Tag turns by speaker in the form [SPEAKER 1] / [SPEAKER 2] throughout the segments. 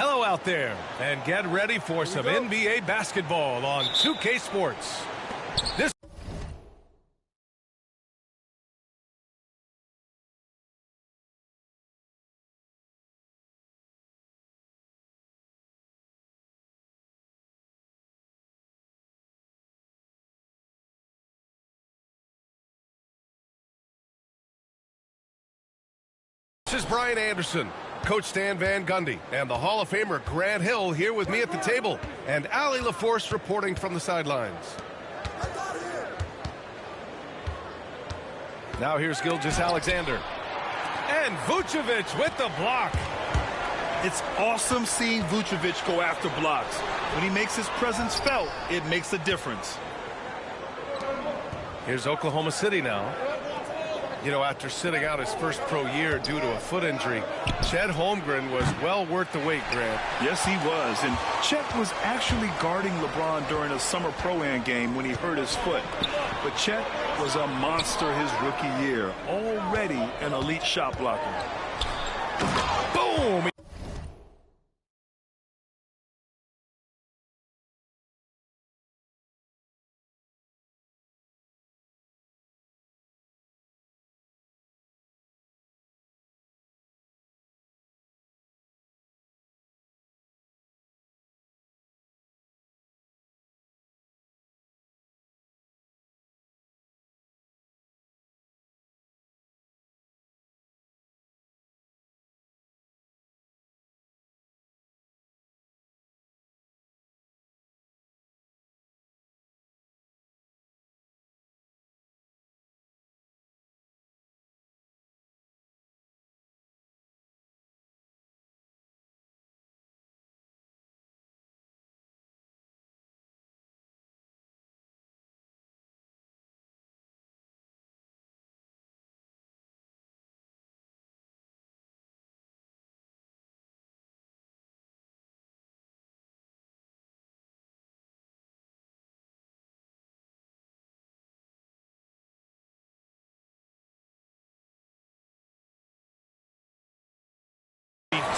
[SPEAKER 1] Hello out there, and get ready for some NBA basketball on 2K Sports. This is Brian Anderson, Coach Stan Van Gundy, and the Hall of Famer Grant Hill here with me at the table, and Allie LaForce reporting from the sidelines. Now here's Gilgeous-Alexander. And Vucevic with the block.
[SPEAKER 2] It's awesome seeing Vucevic go after blocks. When he makes his presence felt, it makes a difference.
[SPEAKER 1] Here's Oklahoma City now. You know, after sitting out his first pro year due to a foot injury, Chet Holmgren was well worth the wait, Grant.
[SPEAKER 2] Yes, he was. And Chet was actually guarding LeBron during a summer Pro-Am game when he hurt his foot. But Chet was a monster his rookie year, already an elite shot blocker.
[SPEAKER 1] Boom!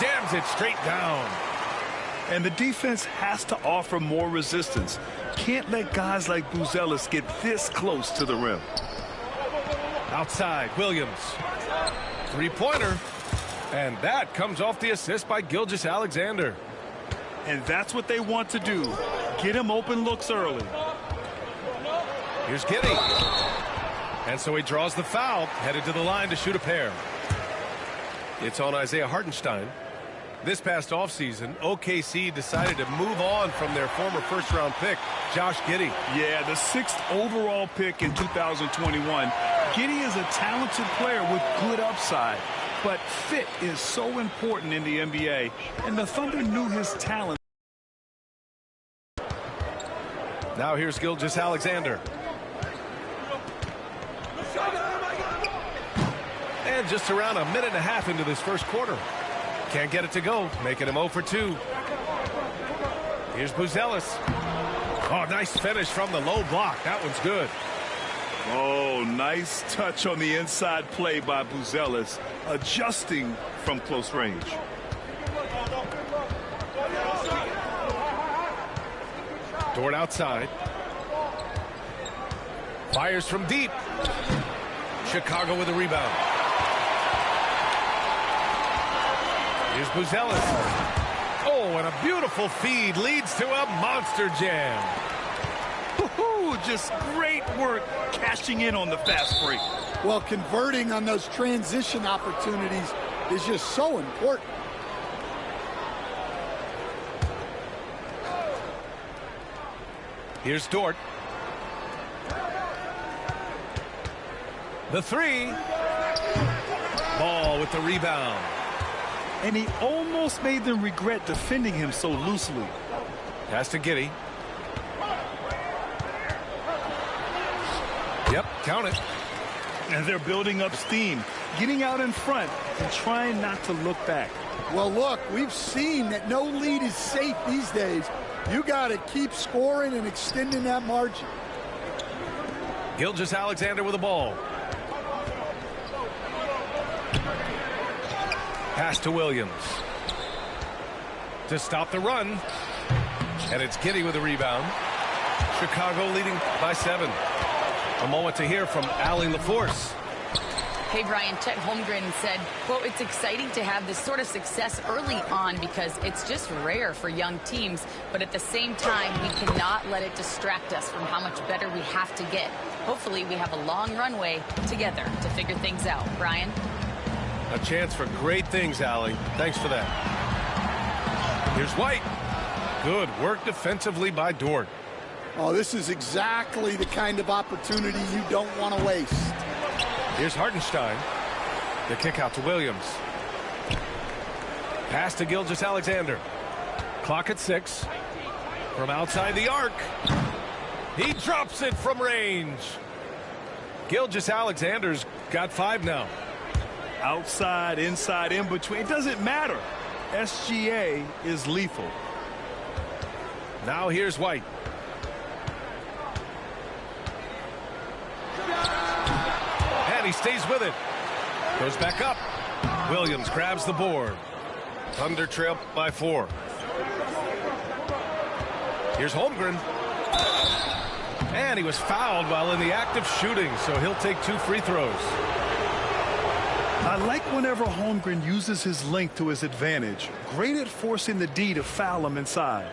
[SPEAKER 1] Jams it straight down.
[SPEAKER 2] And the defense has to offer more resistance. Can't let guys like Buzelis get this close to the rim.
[SPEAKER 1] Outside, Williams. Three-pointer. And that comes off the assist by Gilgeous-Alexander.
[SPEAKER 2] And that's what they want to do. Get him open looks early.
[SPEAKER 1] Here's Giddey. And so he draws the foul, headed to the line to shoot a pair. It's on Isaiah Hartenstein. This past offseason, OKC decided to move on from their former first-round pick, Josh Giddey.
[SPEAKER 2] Yeah, the 6th overall pick in 2021. Giddey is a talented player with good upside, but fit is so important in the NBA, and the Thunder knew his talent.
[SPEAKER 1] Now here's Gilgeous-Alexander. And just around a minute and a half into this first quarter. Can't get it to go, making him 0 for 2. Here's Buzelis. Oh, nice finish from the low block. That one's good.
[SPEAKER 2] Oh, nice touch on the inside play by Buzelis, adjusting from close range.
[SPEAKER 1] Dort outside. Fires from deep. Chicago with a rebound. Here's Buzelis. Oh, and a beautiful feed leads to a monster jam.
[SPEAKER 2] Just great work cashing in on the fast break.
[SPEAKER 3] Well, converting on those transition opportunities is just so important.
[SPEAKER 1] Here's Dort. The three. Ball with the rebound.
[SPEAKER 2] And he almost made them regret defending him so loosely.
[SPEAKER 1] Pass to Giddey. Yep, count it.
[SPEAKER 2] And they're building up steam, getting out in front and trying not to look back.
[SPEAKER 3] Well, look, we've seen that no lead is safe these days. You got to keep scoring and extending that margin.
[SPEAKER 1] Gilgeous-Alexander with the ball. Pass to Williams. to stop the run. And it's Giddey with a rebound. Chicago leading by 7. A moment to hear from Allie LaForce.
[SPEAKER 4] Hey, Brian, Chet Holmgren said, quote, "It's exciting to have this sort of success early on because it's just rare for young teams. But at the same time, we cannot let it distract us from how much better we have to get. Hopefully, we have a long runway together to figure things out." Brian?
[SPEAKER 1] A chance for great things, Allie. Thanks for that. Here's White. Good work defensively by Dort.
[SPEAKER 3] Oh, this is exactly the kind of opportunity you don't want to waste.
[SPEAKER 1] Here's Hartenstein. The kick out to Williams. Pass to Gilgeous-Alexander. Clock at 6. From outside the arc. He drops it from range. Gilgeous-Alexander's got 5 now.
[SPEAKER 2] Outside, inside, in between. It doesn't matter. SGA is lethal.
[SPEAKER 1] Now here's White. And he stays with it. Goes back up. Williams grabs the board. Thunder trail by 4. Here's Holmgren. And he was fouled while in the act of shooting, so he'll take 2 free throws.
[SPEAKER 2] I like whenever Holmgren uses his length to his advantage. Great at forcing the D to foul him inside.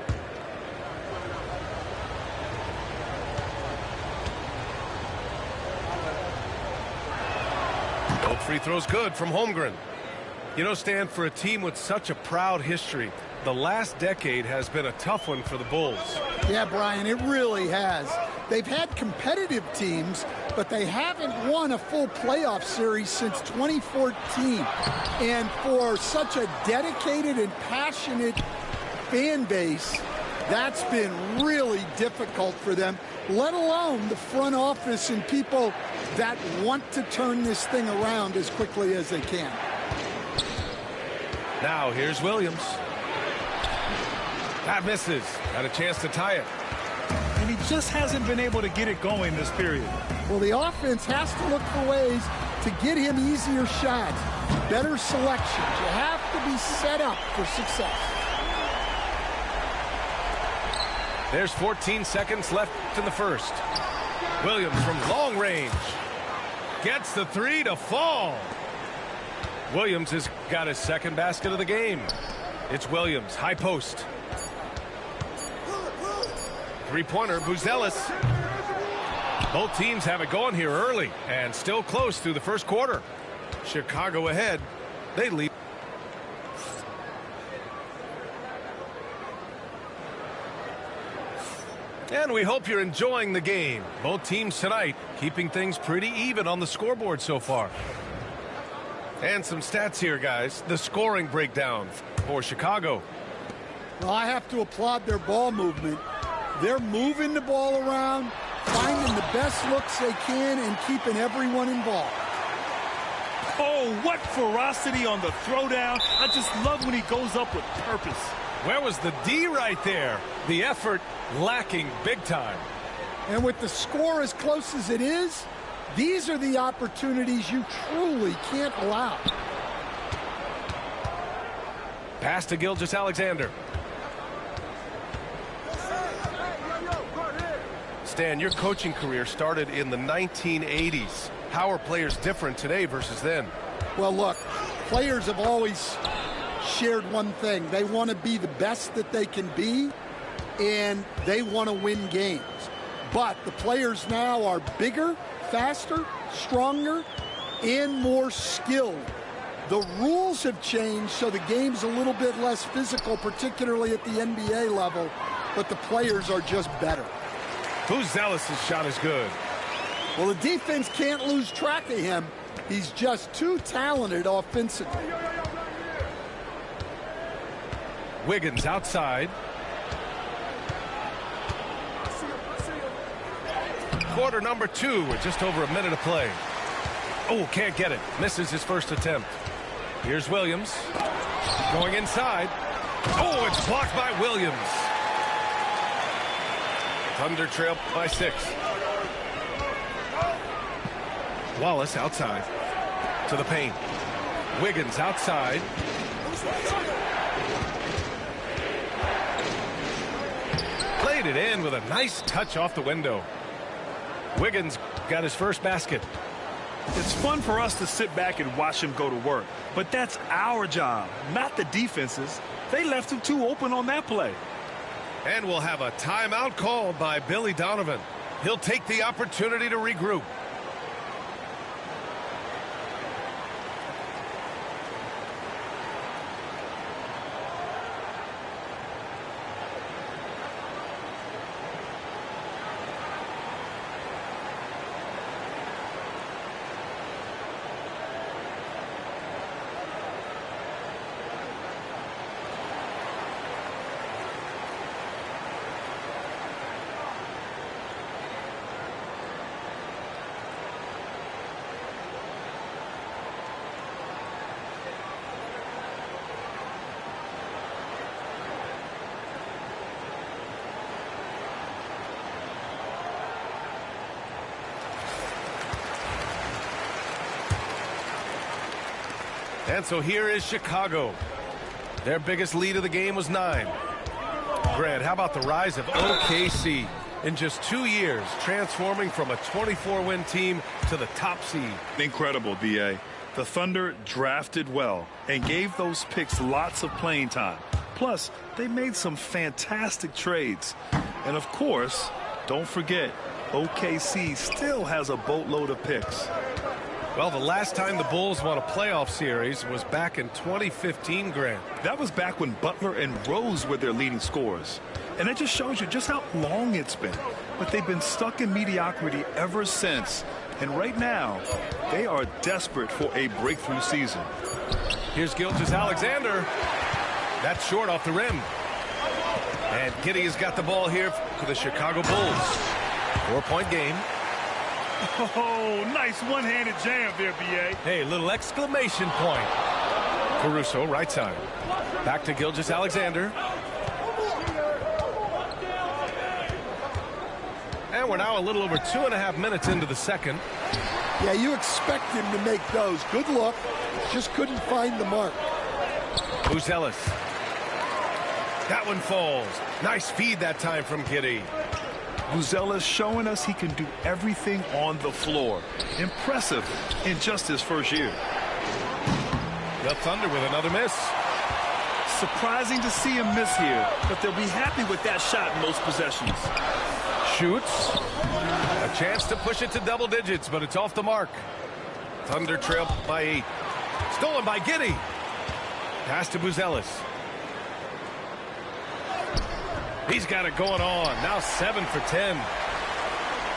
[SPEAKER 1] Both free throws good from Holmgren. You know, Stan, for a team with such a proud history, the last decade has been a tough one for the Bulls.
[SPEAKER 3] Yeah, Brian, it really has. They've had competitive teams, but they haven't won a full playoff series since 2014. And for such a dedicated and passionate fan base, that's been really difficult for them, let alone the front office and people that want to turn this thing around as quickly as they can.
[SPEAKER 1] Now here's Williams. That misses. Got a chance to tie it.
[SPEAKER 2] And he just hasn't been able to get it going this period.
[SPEAKER 3] Well, the offense has to look for ways to get him easier shots, better selections. You have to be set up for success.
[SPEAKER 1] There's 14 seconds left in the first. Williams from long range. Gets the 3 to fall. Williams has got his second basket of the game. It's Williams, high post. Three-pointer, Buzelis. Both teams have it going here early and still close through the first quarter. Chicago ahead. They lead. And we hope you're enjoying the game. Both teams tonight keeping things pretty even on the scoreboard so far. And some stats here, guys. The scoring breakdown for Chicago.
[SPEAKER 3] Well, I have to applaud their ball movement. They're moving the ball around, finding the best looks they can, and keeping everyone involved.
[SPEAKER 2] Oh, what ferocity on the throwdown. I just love when he goes up with purpose.
[SPEAKER 1] Where was the D right there? The effort lacking big time.
[SPEAKER 3] And with the score as close as it is, these are the opportunities you truly can't allow.
[SPEAKER 1] Pass to Gilgeous-Alexander. Stan, your coaching career started in the 1980s. How are players different today versus then?
[SPEAKER 3] Well, look, players have always shared one thing. They want to be the best that they can be, and they want to win games. But the players now are bigger, faster, stronger, and more skilled. The rules have changed, so the game's a little bit less physical, particularly at the NBA level, but the players are just better.
[SPEAKER 1] Buzelis' shot is good.
[SPEAKER 3] Well, the defense can't lose track of him. He's just too talented offensively.
[SPEAKER 1] Wiggins outside. Quarter number 2 with just over a minute of play. Oh, can't get it. Misses his first attempt. Here's Williams. Going inside. Oh, it's blocked by Williams. Thunder trail by 6. Wallace outside. To the paint. Wiggins outside. laid it in with a nice touch off the window. Wiggins got his first basket.
[SPEAKER 2] It's fun for us to sit back and watch him go to work, but that's our job, not the defense's. They left him too open on that play.
[SPEAKER 1] And we'll have a timeout called by Billy Donovan. He'll take the opportunity to regroup. And so here is Chicago. Their biggest lead of the game was 9. Grant, how about the rise of OKC? In just 2 years, transforming from a 24-win team to the top seed.
[SPEAKER 2] Incredible, B.A. The Thunder drafted well and gave those picks lots of playing time. Plus, they made some fantastic trades. And of course, don't forget, OKC still has a boatload of picks.
[SPEAKER 1] Well, the last time the Bulls won a playoff series was back in 2015, Grant.
[SPEAKER 2] That was back when Butler and Rose were their leading scorers. And it just shows you just how long it's been. But they've been stuck in mediocrity ever since. And right now, they are desperate for a breakthrough season.
[SPEAKER 1] Here's Gilgeous-Alexander. That's short off the rim. And Giddey has got the ball here for the Chicago Bulls. 4-point game.
[SPEAKER 2] Oh, nice one-handed jam there, B.A.
[SPEAKER 1] Hey, little exclamation point. Caruso, right side. Back to Gilgeous-Alexander. And we're now a little over 2.5 minutes into the second.
[SPEAKER 3] Yeah, you expect him to make those. Good look. Just couldn't find the mark.
[SPEAKER 1] Buzelis. That one falls. Nice feed that time from Giddey.
[SPEAKER 2] Buzelis showing us he can do everything on the floor. Impressive in just his first year.
[SPEAKER 1] The Thunder with another miss.
[SPEAKER 2] Surprising to see him miss here, but they'll be happy with that shot in most possessions.
[SPEAKER 1] Shoots. A chance to push it to double digits, but it's off the mark. Thunder trail by 8. Stolen by Giddey. Pass to Buzelis. He's got it going on. Now 7 for 10.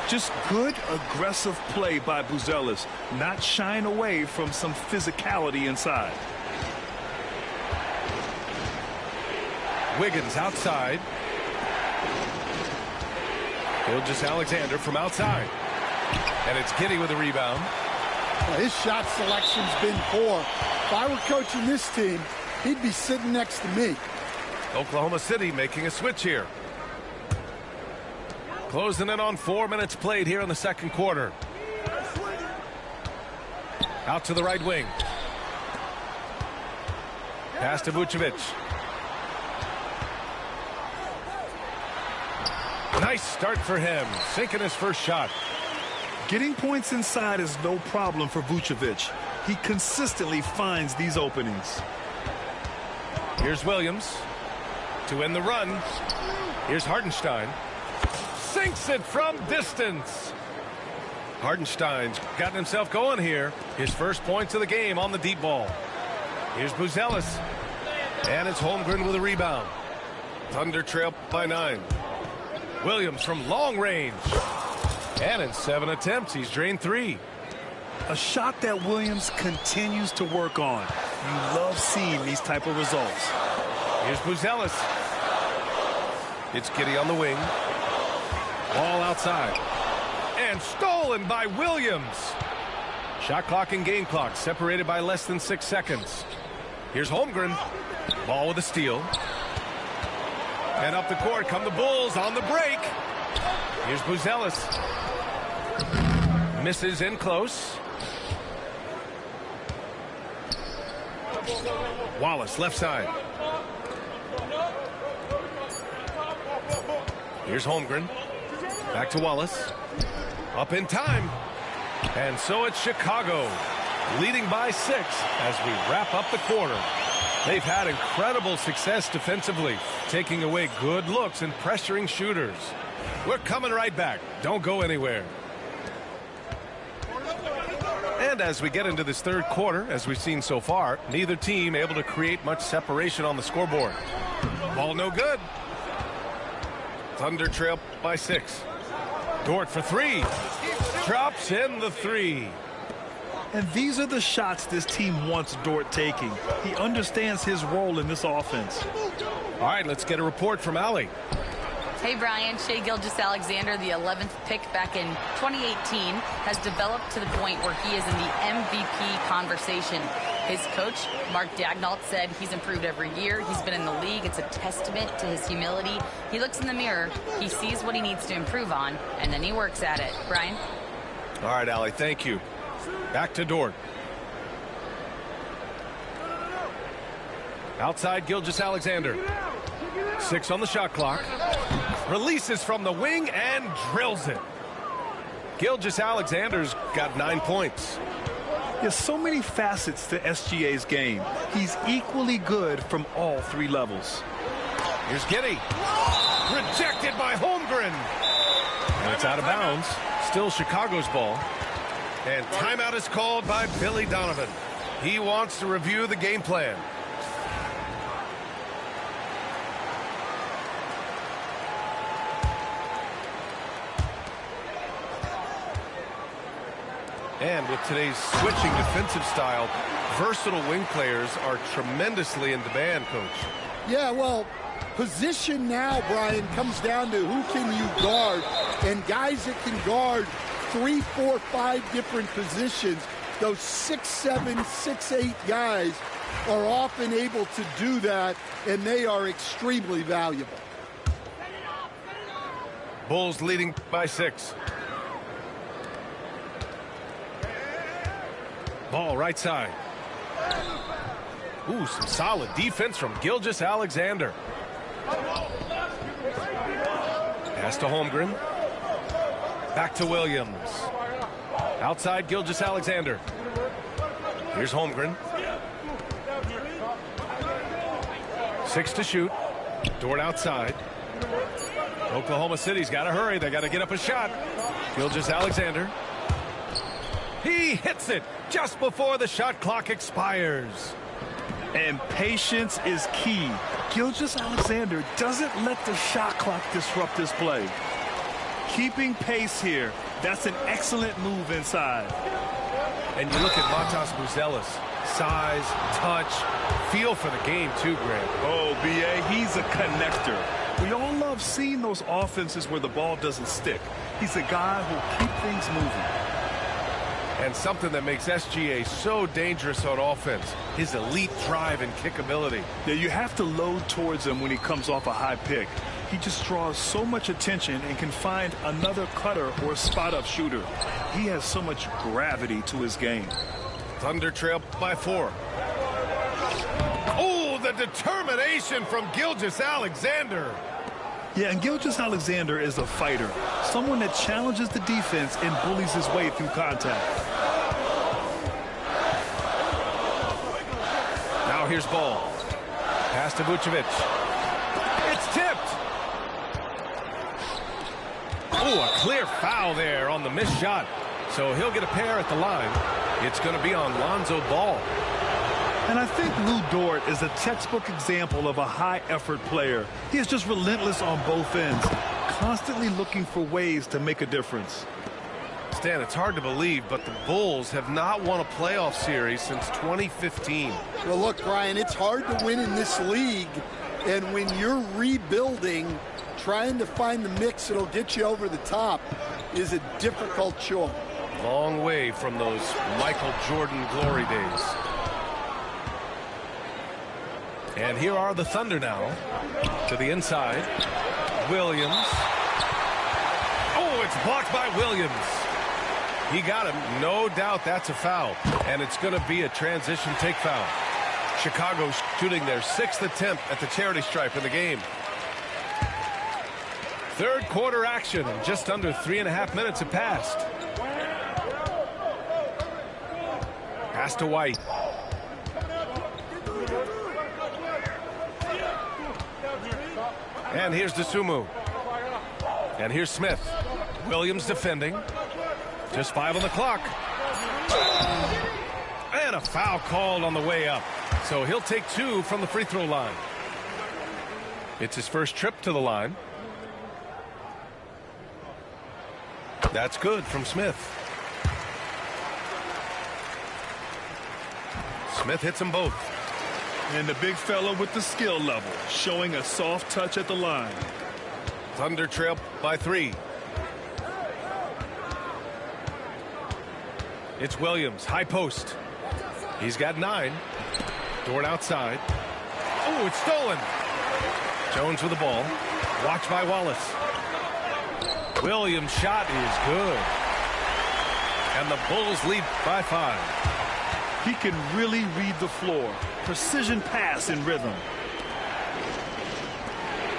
[SPEAKER 2] Just good, aggressive play by Buzelis, not shying away from some physicality inside.
[SPEAKER 1] Wiggins outside. Gilgeous-Alexander from outside. And it's Giddey with a rebound.
[SPEAKER 3] Well, his shot selection's been poor. If I were coaching this team, he'd be sitting next to me.
[SPEAKER 1] Oklahoma City making a switch here. Closing in on 4 minutes played here in the second quarter. Out to the right wing. Pass to Vucevic. Nice start for him. Sinking his first shot.
[SPEAKER 2] Getting points inside is no problem for Vucevic. He consistently finds these openings.
[SPEAKER 1] Here's Williams to end the run. Here's Hartenstein. Sinks it from distance. Hartenstein's gotten himself going here. His first points of the game on the deep ball. Here's Buzelis. And it's Holmgren with a rebound. Thunder trail by 9. Williams from long range. And in 7 attempts, he's drained 3.
[SPEAKER 2] A shot that Williams continues to work on. You love seeing these type of results.
[SPEAKER 1] Here's Buzelis. It's Giddey on the wing. Ball outside. And stolen by Williams. Shot clock and game clock separated by less than 6 seconds. Here's Holmgren. Ball with a steal. And up the court come the Bulls on the break. Here's Buzelis. Misses in close. Wallace left side. Here's Holmgren. Back to Wallace. Up in time. And so it's Chicago leading by 6 as we wrap up the quarter. They've had incredible success defensively, taking away good looks and pressuring shooters. We're coming right back. Don't go anywhere. And as we get into this third quarter, as we've seen so far, neither team able to create much separation on the scoreboard. Ball no good. Thunder trail by 6. Dort for 3. Drops in the 3.
[SPEAKER 2] And these are the shots this team wants Dort taking. He understands his role in this offense.
[SPEAKER 1] All right, let's get a report from Allie.
[SPEAKER 4] Hey, Brian. Shai Gilgeous-Alexander, the 11th pick back in 2018, has developed to the point where he is in the MVP conversation. His coach, Mark Daigneault, said he's improved every year. He's been in the league. It's a testament to his humility. He looks in the mirror, he sees what he needs to improve on, and then he works at it. Brian?
[SPEAKER 1] All right, Allie, thank you. Back to Dort. Outside Gilgeous-Alexander. 6 on the shot clock. Releases from the wing and drills it. Gilgeous-Alexander's got 9 points.
[SPEAKER 2] There's so many facets to SGA's game. He's equally good from all 3 levels.
[SPEAKER 1] Here's Giddey. Rejected by Holmgren. And it's out of bounds. Still Chicago's ball. And timeout is called by Billy Donovan. He wants to review the game plan. And with today's switching defensive style, versatile wing players are tremendously in demand, Coach.
[SPEAKER 3] Yeah, well, position now, Brian, comes down to who can you guard. And guys that can guard 3, 4, 5 different positions, those 6'7", 6'8" guys are often able to do that, and they are extremely valuable.
[SPEAKER 1] Bulls leading by 6. Ball right side. Ooh, some solid defense from Gilgeous-Alexander. Pass to Holmgren. Back to Williams. Outside Gilgeous-Alexander. Here's Holmgren. 6 to shoot. Dort outside. Oklahoma City's got to hurry. They got to get up a shot. Gilgeous-Alexander. He hits it just before the shot clock expires.
[SPEAKER 2] And patience is key. Gilgeous-Alexander doesn't let the shot clock disrupt his play. Keeping pace here. That's an excellent move inside.
[SPEAKER 1] And you look at Matas Buzelis. Size, touch, feel for the game too, Grant.
[SPEAKER 2] Oh, B.A., he's a connector. We all love seeing those offenses where the ball doesn't stick. He's a guy who'll keep things moving.
[SPEAKER 1] And something that makes SGA so dangerous on offense, his elite drive and kickability.
[SPEAKER 2] Yeah, you have to load towards him when he comes off a high pick. He just draws so much attention and can find another cutter or spot-up shooter. He has so much gravity to his game.
[SPEAKER 1] Thunder trail by 4. Oh, the determination from Gilgeous-Alexander.
[SPEAKER 2] Yeah, and Gilgeous-Alexander is a fighter, someone that challenges the defense and bullies his way through contact.
[SPEAKER 1] Now here's Ball. Pass to Vucevic. It's tipped. Oh, a clear foul there on the missed shot. So he'll get a pair at the line. It's going to be on Lonzo Ball.
[SPEAKER 2] And I think Lu Dort is a textbook example of a high-effort player. He is just relentless on both ends, constantly looking for ways to make a difference.
[SPEAKER 1] Stan, it's hard to believe, but the Bulls have not won a playoff series since 2015.
[SPEAKER 3] Well, look, Brian, it's hard to win in this league. And when you're rebuilding, trying to find the mix that'll get you over the top is a difficult chore.
[SPEAKER 1] Long way from those Michael Jordan glory days. And here are the Thunder now. To the inside. Williams. Oh, it's blocked by Williams. He got him. No doubt that's a foul. And it's going to be a transition take foul. Chicago shooting their 6th attempt at the charity stripe in the game. Third quarter action, and just under 3.5 minutes have passed. Pass to White. And here's Dosunmu. And here's Smith. Williams defending. Just 5 on the clock. And a foul called on the way up. So he'll take 2 from the free throw line. It's his first trip to the line. That's good from Smith. Smith hits them both.
[SPEAKER 2] And the big fella with the skill level, showing a soft touch at the line.
[SPEAKER 1] Thunder trail by 3. It's Williams, high post. He's got 9. Dort outside. Oh, it's stolen. Jones with the ball. Watched by Wallace. Williams' shot is good. And the Bulls lead by 5.
[SPEAKER 2] He can really read the floor. Precision pass in rhythm.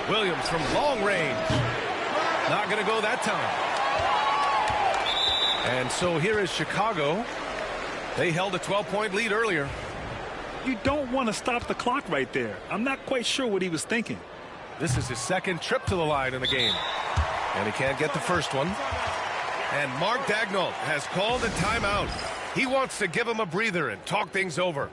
[SPEAKER 1] Williams from long range. Not going to go that time. And so here is Chicago. They held a 12-point lead earlier.
[SPEAKER 2] You don't want to stop the clock right there. I'm not quite sure what he was thinking.
[SPEAKER 1] This is his second trip to the line in the game. And he can't get the first one. And Mark Daigneault has called a timeout. He wants to give him a breather and talk things over.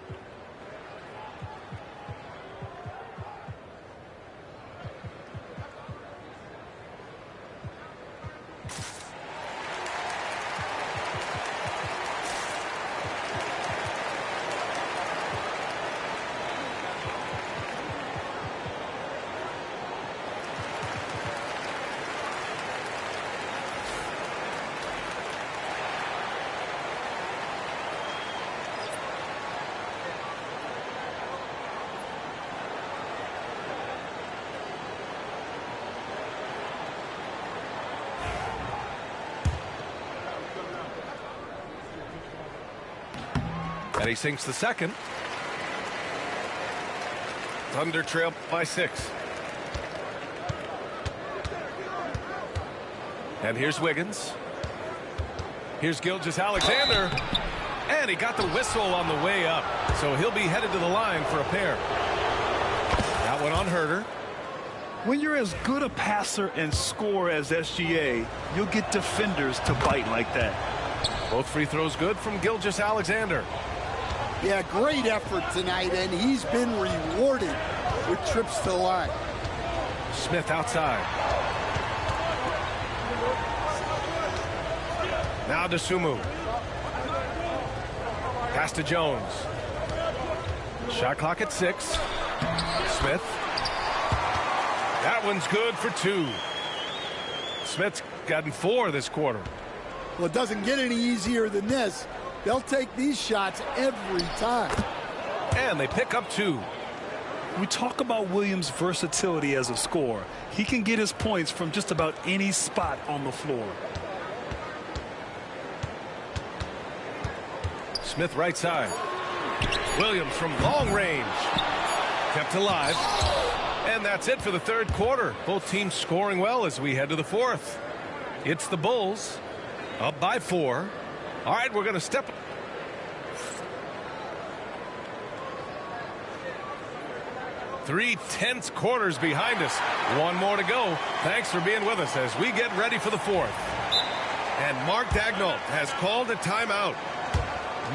[SPEAKER 1] And he sinks the second. Thunder trail by 6. And here's Wiggins. Here's Gilgeous-Alexander. And he got the whistle on the way up. So he'll be headed to the line for a pair. That one on Herter.
[SPEAKER 2] When you're as good a passer and scorer as SGA, you'll get defenders to bite like that.
[SPEAKER 1] Both free throws good from Gilgeous-Alexander.
[SPEAKER 3] Yeah, great effort tonight, and he's been rewarded with trips to the line.
[SPEAKER 1] Smith outside. Now Dosunmu. Pass to Jones. Shot clock at 6. Smith. That one's good for 2. Smith's gotten 4 this quarter.
[SPEAKER 3] Well, it doesn't get any easier than this. They'll take these shots every time.
[SPEAKER 1] And they pick up 2.
[SPEAKER 2] We talk about Williams' versatility as a scorer. He can get his points from just about any spot on the floor.
[SPEAKER 1] Smith right side. Williams from long range. Kept alive. And that's it for the third quarter. Both teams scoring well as we head to the fourth. It's the Bulls up by 4. All right, we're going to step. 3 tense quarters behind us. 1 more to go. Thanks for being with us as we get ready for the fourth. And Mark Daigneault has called a timeout.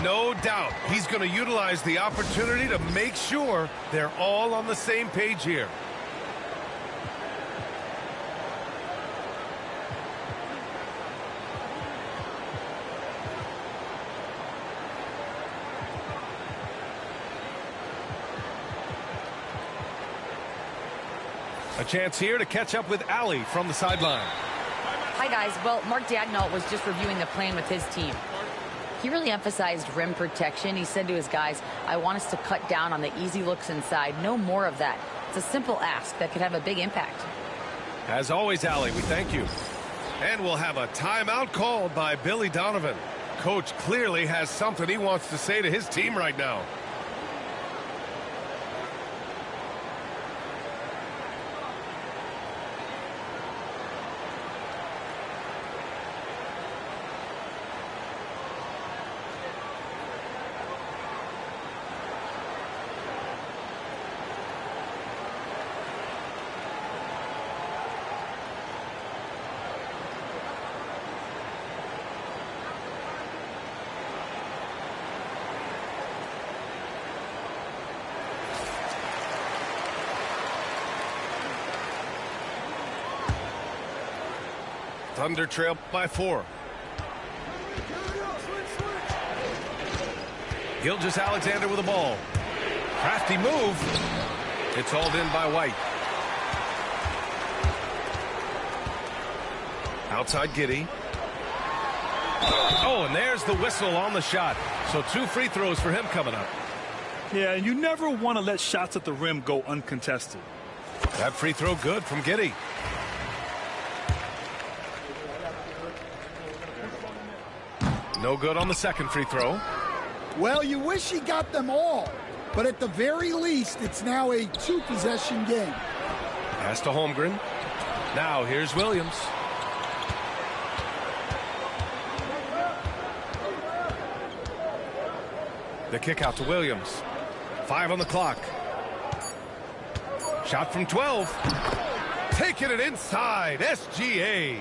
[SPEAKER 1] No doubt he's going to utilize the opportunity to make sure they're all on the same page here. A chance here to catch up with Allie from the sideline.
[SPEAKER 4] Hi, guys. Well, Mark Daigneault was just reviewing the plan with his team. He really emphasized rim protection. He said to his guys, I want us to cut down on the easy looks inside. No more of that. It's a simple ask that could have a big impact.
[SPEAKER 1] As always, Allie, we thank you. And we'll have a timeout called by Billy Donovan. Coach clearly has something he wants to say to his team right now. Thunder trail by 4. Gilgeous-Alexander with the ball. Crafty move. It's hauled in by White. Outside Giddey. Oh, and there's the whistle on the shot. So 2 free throws for him coming up.
[SPEAKER 2] Yeah, and you never want to let shots at the rim go uncontested.
[SPEAKER 1] That free throw good from Giddey. No good on the second free throw.
[SPEAKER 3] Well, you wish he got them all, but at the very least, it's now a 2-possession game.
[SPEAKER 1] Pass to Holmgren. Now here's Williams. The kick out to Williams. 5 on the clock. Shot from 12. Taking it inside. SGA.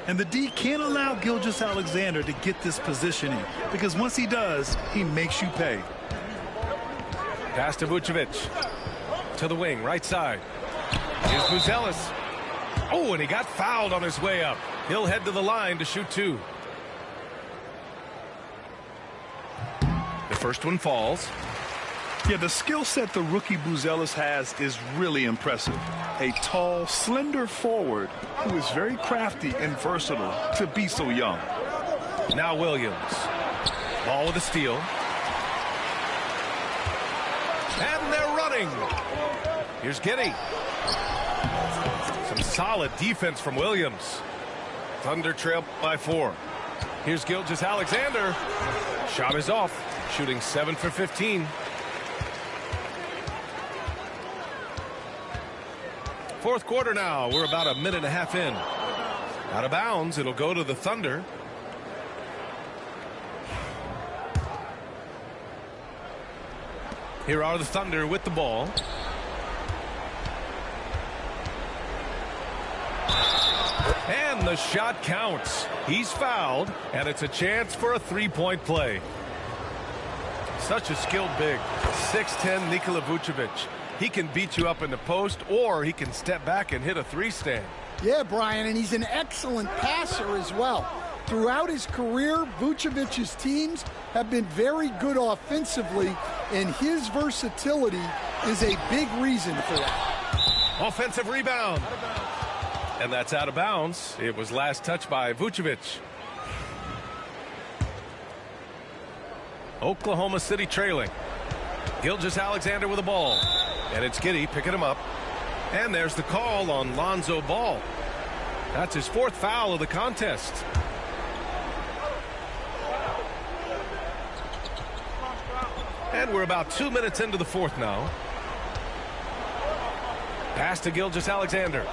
[SPEAKER 2] And the D can't allow Gilgeous-Alexander to get this positioning, because once he does, he makes you pay.
[SPEAKER 1] Pass to Vucevic. To the wing, right side. Here's Buzelis. Oh, and he got fouled on his way up. He'll head to the line to shoot 2. The first one falls.
[SPEAKER 2] Yeah, the skill set the rookie Buzelis has is really impressive. A tall, slender forward who is very crafty and versatile to be so young.
[SPEAKER 1] Now Williams. Ball with a steal. And they're running. Here's Giddey. Some solid defense from Williams. Thunder trail by 4. Here's Gilgeous-Alexander. Shot is off. Shooting 7 for 15. Fourth quarter now. We're about a minute and a half in. Out of bounds. It'll go to the Thunder. Here are the Thunder with the ball. And the shot counts. He's fouled, and it's a chance for a 3-point play. Such a skilled big. 6'10" Nikola Vucevic. He can beat you up in the post, or he can step back and hit a 3-stand.
[SPEAKER 3] Yeah, Brian, and he's an excellent passer as well. Throughout his career, Vucevic's teams have been very good offensively, and his versatility is a big reason for that.
[SPEAKER 1] Offensive rebound. And that's out of bounds. It was last touched by Vucevic. Oklahoma City trailing. Gilgeous-Alexander with the ball. And it's Giddey picking him up. And there's the call on Lonzo Ball. That's his 4th foul of the contest. And we're about 2 minutes into the 4th now. Pass to Gilgeous-Alexander.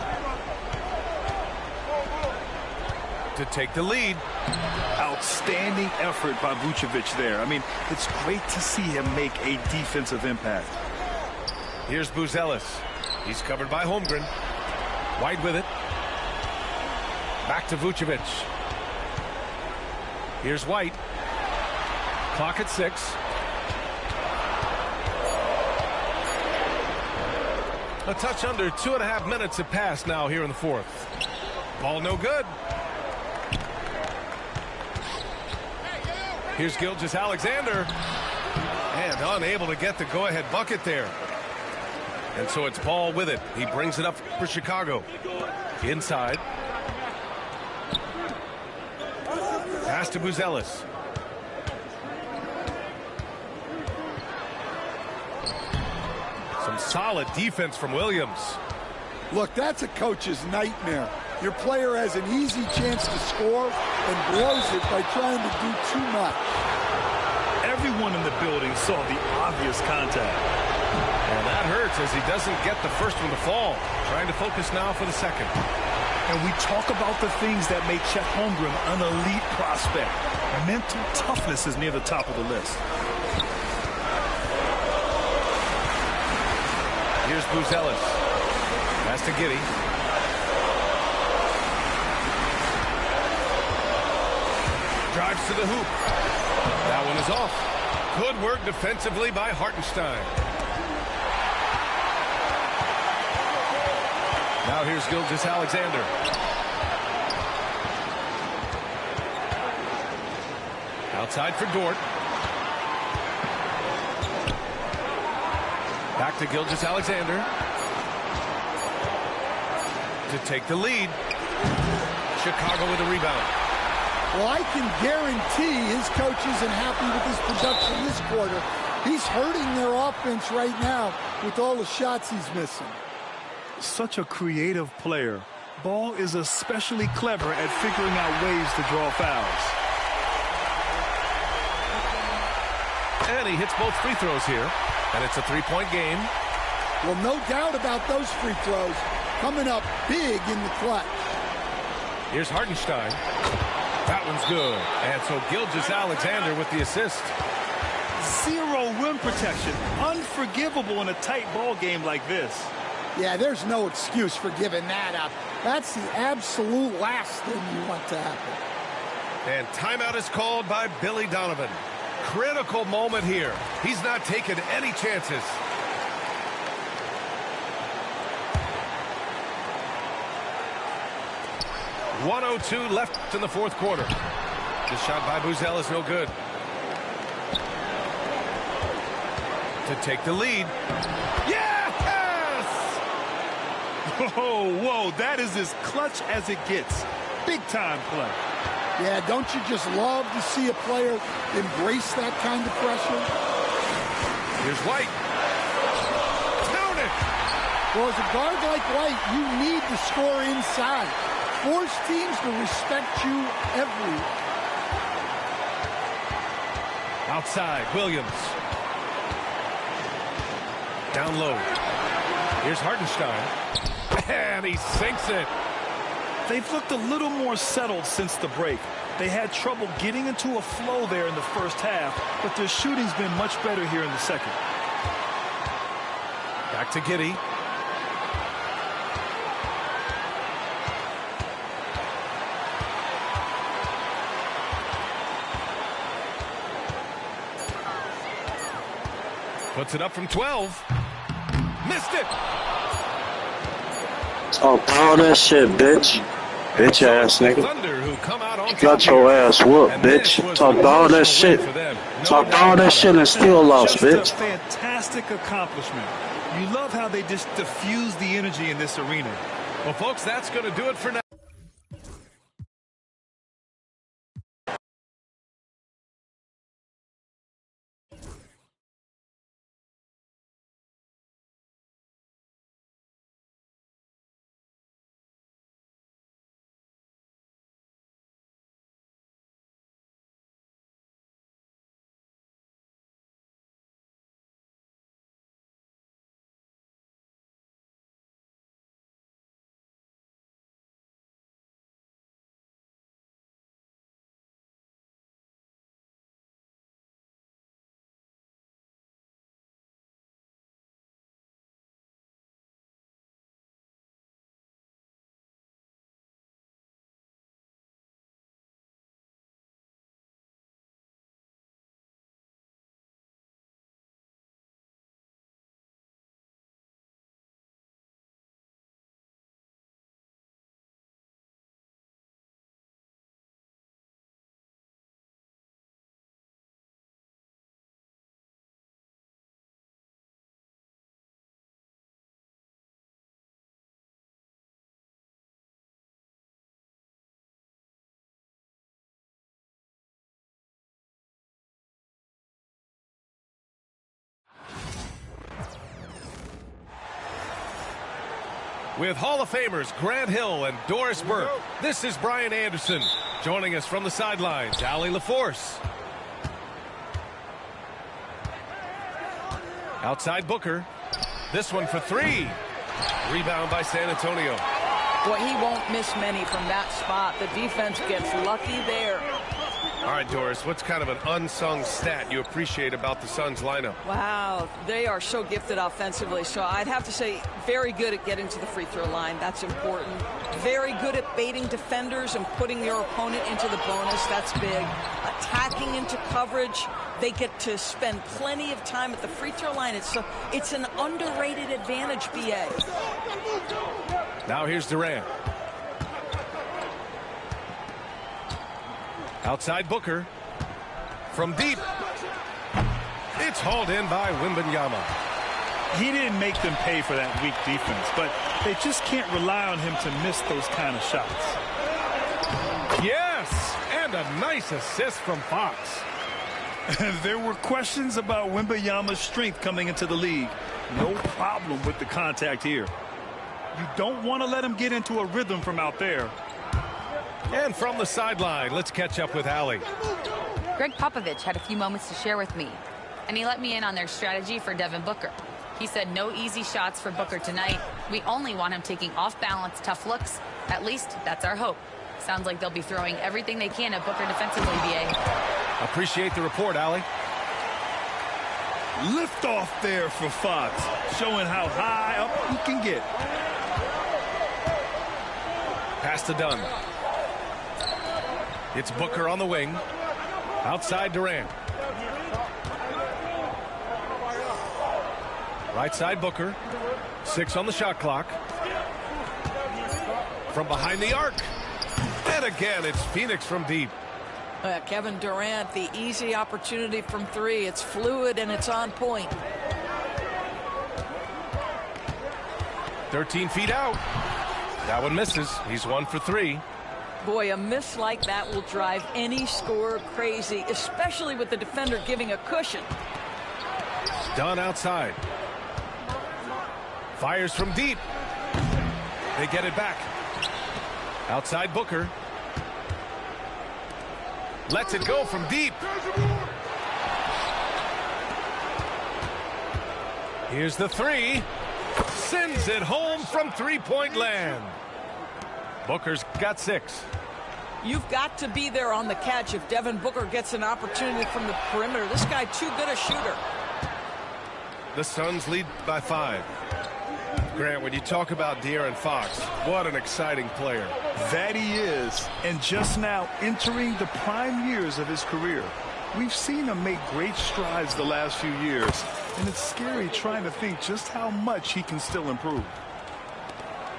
[SPEAKER 1] To take the lead.
[SPEAKER 2] Outstanding effort by Vucevic there. I mean, it's great to see him make a defensive impact.
[SPEAKER 1] Here's Buzelis. He's covered by Holmgren. White with it. Back to Vucevic. Here's White. Clock at 6. A touch under 2.5 minutes have passed now here in the 4th. Ball no good. Here's Gilgeous-Alexander. And unable to get the go-ahead bucket there. And so it's Ball with it. He brings it up for Chicago. Inside. Pass to Buzelis. Some solid defense from Williams.
[SPEAKER 3] Look, that's a coach's nightmare. Your player has an easy chance to score and blows it by trying to do too much.
[SPEAKER 2] Everyone in the building saw the obvious contact.
[SPEAKER 1] And that hurts as he doesn't get the first one to fall. Trying to focus now for the second.
[SPEAKER 2] And we talk about the things that make Chet Holmgren an elite prospect. Mental toughness is near the top of the list.
[SPEAKER 1] Here's Buzelis. Pass to Giddey. Drives to the hoop. That one is off. Good work defensively by Hartenstein. Now here's Gilgeous-Alexander. Outside for Dort. Back to Gilgeous-Alexander to take the lead. Chicago with a rebound.
[SPEAKER 3] Well, I can guarantee his coach isn't happy with his production this quarter. He's hurting their offense right now with all the shots he's missing.
[SPEAKER 2] Such a creative player. Ball is especially clever at figuring out ways to draw fouls.
[SPEAKER 1] And he hits both free throws here. And it's a three-point game.
[SPEAKER 3] Well, no doubt about those free throws coming up big in the clutch.
[SPEAKER 1] Here's Hartenstein. That one's good. And so Gilgeous-Alexander with the assist.
[SPEAKER 2] Zero rim protection. Unforgivable in a tight ball game like this.
[SPEAKER 3] Yeah, there's no excuse for giving that up. That's the absolute last thing you want to happen.
[SPEAKER 1] And timeout is called by Billy Donovan. Critical moment here. He's not taking any chances. .102 left in the fourth quarter. This shot by Buzel is no good. To take the lead. Yes!
[SPEAKER 2] Whoa, that is as clutch as it gets. Big time play.
[SPEAKER 3] Yeah, don't you just love to see a player embrace that kind of pressure?
[SPEAKER 1] Here's White. Count it!
[SPEAKER 3] Well, as a guard like White, you need to score inside. Force teams to respect you everywhere.
[SPEAKER 1] Outside, Williams. Down low. Here's Hartenstein. And he sinks it.
[SPEAKER 2] They've looked a little more settled since the break. They had trouble getting into a flow there in the first half, but their shooting's been much better here in the second.
[SPEAKER 1] Back to Giddey. Puts it up from 12. Missed it.
[SPEAKER 5] Oh, power that shit, bitch. Bitch ass nigga.
[SPEAKER 1] Thunder, who come out on
[SPEAKER 5] Got your ass whooped, bitch. Talk all that shit. Talk all that shit and still lost, bitch.
[SPEAKER 2] Just a fantastic accomplishment. You love how they just diffuse the energy in this arena.
[SPEAKER 1] Well, folks, that's going to do it for now. With Hall of Famers Grant Hill and Doris Burke, this is Brian Anderson. Joining us from the sidelines, Allie LaForce. Outside Booker. This one for three. Rebound by San Antonio.
[SPEAKER 6] Boy, he won't miss many from that spot. The defense gets lucky there.
[SPEAKER 1] All right, Doris, what's kind of an unsung stat you appreciate about the Suns lineup?
[SPEAKER 6] Wow, they are so gifted offensively. So I'd have to say very good at getting to the free throw line. That's important. Very good at baiting defenders and putting your opponent into the bonus. That's big. Attacking into coverage. They get to spend plenty of time at the free throw line. It's an underrated advantage, BA.
[SPEAKER 1] Now here's Durant. Outside Booker. From deep. It's hauled in by Wembanyama.
[SPEAKER 2] He didn't make them pay for that weak defense, but they just can't rely on him to miss those kind of shots.
[SPEAKER 1] Yes, and a nice assist from Fox.
[SPEAKER 2] There were questions about Wembanyama's strength coming into the league. No problem with the contact here. You don't want to let him get into a rhythm from out there.
[SPEAKER 1] And from the sideline, let's catch up with Allie.
[SPEAKER 4] Greg Popovich had a few moments to share with me, and he let me in on their strategy for Devin Booker. He said no easy shots for Booker tonight. We only want him taking off-balance, tough looks. At least that's our hope. Sounds like they'll be throwing everything they can at Booker defensively, BA.
[SPEAKER 1] Appreciate the report, Allie.
[SPEAKER 2] Lift off there for Fox, showing how high up he can get.
[SPEAKER 1] Pass to Dunn. It's Booker on the wing. Outside Durant. Right side Booker. 6 on the shot clock. From behind the arc. And again, it's Phoenix from deep.
[SPEAKER 6] Kevin Durant, the easy opportunity from 3. It's fluid and it's on point.
[SPEAKER 1] 13 feet out. That one misses. He's 1 for 3.
[SPEAKER 6] Boy, a miss like that will drive any scorer crazy, especially with the defender giving a cushion.
[SPEAKER 1] Dunn outside. Fires from deep. They get it back. Outside Booker. Lets it go from deep. Here's the 3. Sends it home from three-point land. Booker's got 6.
[SPEAKER 6] You've got to be there on the catch if Devin Booker gets an opportunity from the perimeter. This guy too good a shooter.
[SPEAKER 1] The Suns lead by 5. Grant, when you talk about De'Aaron Fox, what an exciting player.
[SPEAKER 2] That he is, and just now entering the prime years of his career. We've seen him make great strides the last few years, and it's scary trying to think just how much he can still improve.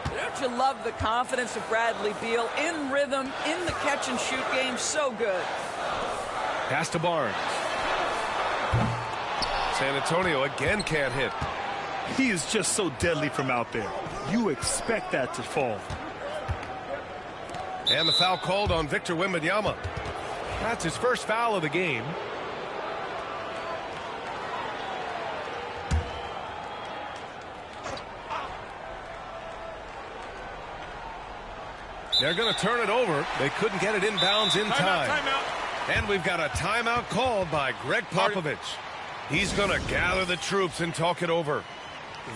[SPEAKER 6] Don't you love the confidence of Bradley Beal in rhythm, in the catch-and-shoot game? So good.
[SPEAKER 1] Pass to Barnes. San Antonio again can't hit.
[SPEAKER 2] He is just so deadly from out there. You expect that to fall.
[SPEAKER 1] And the foul called on Victor Wembanyama. That's his first foul of the game. They're going to turn it over. They couldn't get it inbounds in time.
[SPEAKER 2] Timeout.
[SPEAKER 1] And we've got a timeout called by Greg Popovich. He's going to gather the troops and talk it over.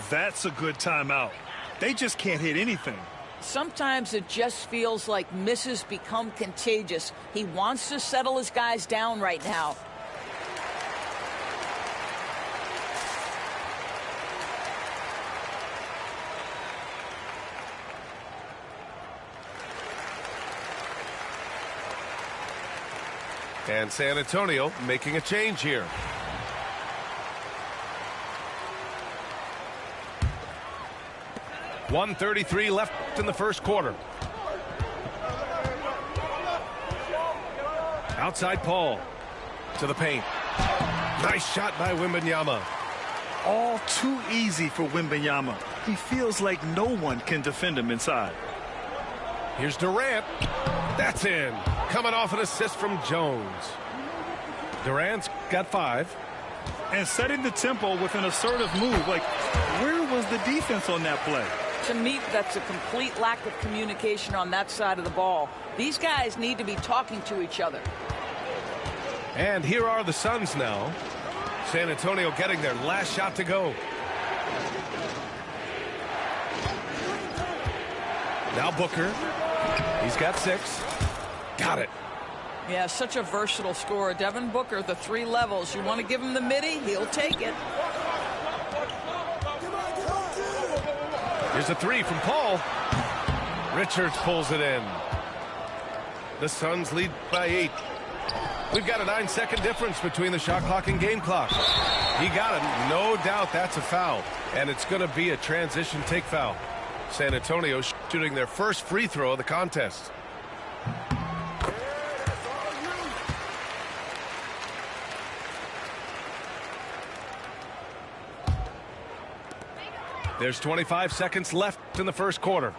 [SPEAKER 2] That's a good timeout. They just can't hit anything.
[SPEAKER 6] Sometimes it just feels like misses become contagious. He wants to settle his guys down right now.
[SPEAKER 1] And San Antonio making a change here. .133 left in the first quarter. Outside Paul to the paint. Nice shot by Wembanyama.
[SPEAKER 2] All too easy for Wembanyama. He feels like no one can defend him inside.
[SPEAKER 1] Here's Durant. That's in. Coming off an assist from Jones. Durant's got 5.
[SPEAKER 2] And setting the tempo with an assertive move. Like, where was the defense on that play?
[SPEAKER 6] To me, that's a complete lack of communication on that side of the ball. These guys need to be talking to each other.
[SPEAKER 1] And here are the Suns now. San Antonio getting their last shot to go. Now Booker. He's got 6. Got it.
[SPEAKER 6] Yeah, such a versatile scorer. Devin Booker, the 3 levels. You want to give him the midi, he'll take it.
[SPEAKER 1] Here's a 3 from Paul. Richards pulls it in. The Suns lead by 8. We've got a 9-second difference between the shot clock and game clock. He got it. No doubt that's a foul. And it's going to be a transition take foul. San Antonio shooting their first free throw of the contest. There's 25 seconds left in the first quarter.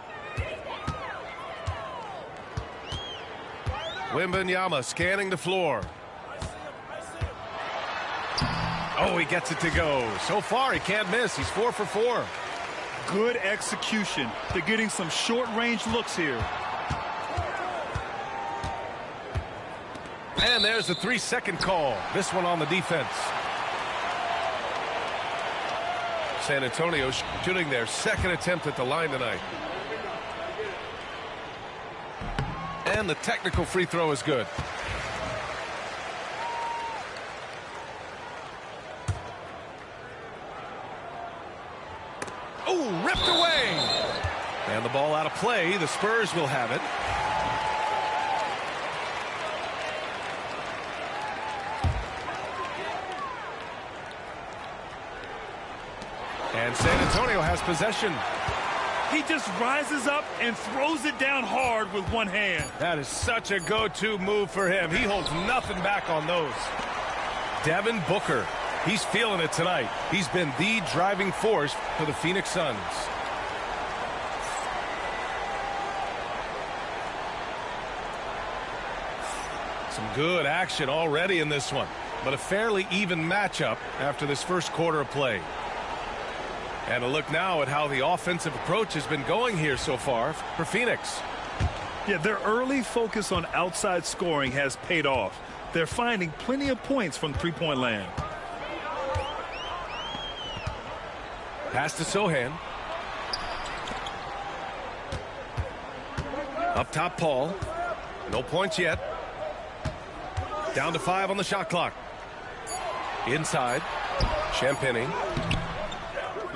[SPEAKER 1] Wembanyama scanning the floor. Oh, he gets it to go. So far, he can't miss. He's 4 for 4.
[SPEAKER 2] Good execution. They're getting some short-range looks here.
[SPEAKER 1] And there's a 3-second call. This one on the defense. San Antonio shooting their second attempt at the line tonight. And the technical free throw is good. Oh, ripped away. And the ball out of play. The Spurs will have it. And San Antonio has possession.
[SPEAKER 2] He just rises up and throws it down hard with one hand.
[SPEAKER 1] That is such a go-to move for him. He holds nothing back on those. Devin Booker, he's feeling it tonight. He's been the driving force for the Phoenix Suns. Some good action already in this one, but a fairly even matchup after this first quarter of play. And a look now at how the offensive approach has been going here so far for Phoenix.
[SPEAKER 2] Yeah, their early focus on outside scoring has paid off. They're finding plenty of points from three-point land.
[SPEAKER 1] Pass to Sohan. Up top, Paul. No points yet. Down to 5 on the shot clock. Inside. Champagnie.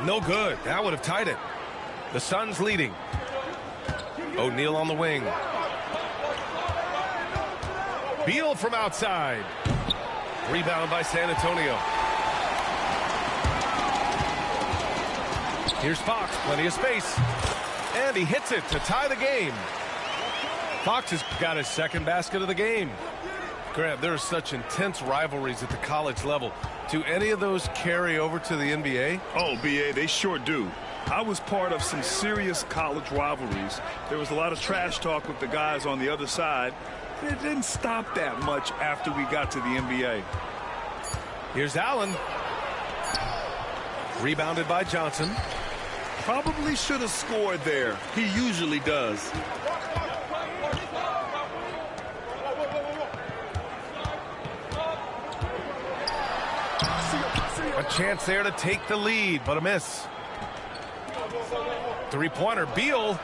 [SPEAKER 1] No good. That would have tied it. The Suns leading. O'Neal on the wing. Beal from outside. Rebound by San Antonio. Here's Fox. Plenty of space. And he hits it to tie the game. Fox has got his second basket of the game. Grant, there are such intense rivalries at the college level. Do any of those carry over to the NBA?
[SPEAKER 2] Oh, BA, they sure do. I was part of some serious college rivalries. There was a lot of trash talk with the guys on the other side. It didn't stop that much after we got to the NBA.
[SPEAKER 1] Here's Allen. Rebounded by Johnson.
[SPEAKER 2] Probably should have scored there. He usually does.
[SPEAKER 1] A chance there to take the lead, but a miss. Three-pointer, Beal.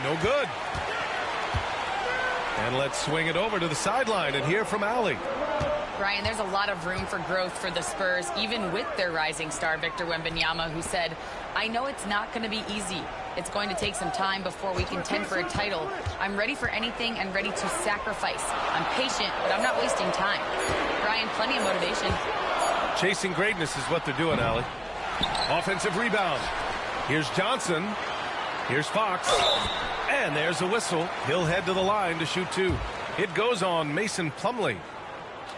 [SPEAKER 1] no good. And let's swing it over to the sideline and hear from Allie.
[SPEAKER 4] Brian, there's a lot of room for growth for the Spurs, even with their rising star, Victor Wembanyama, who said, I know it's not going to be easy. It's going to take some time before we contend for a title. I'm ready for anything and ready to sacrifice. I'm patient, but I'm not wasting time. Brian, plenty of motivation.
[SPEAKER 1] Chasing greatness is what they're doing, Allie. Offensive rebound. Here's Johnson. Here's Fox. And there's a whistle. He'll head to the line to shoot two. It goes on Mason Plumlee.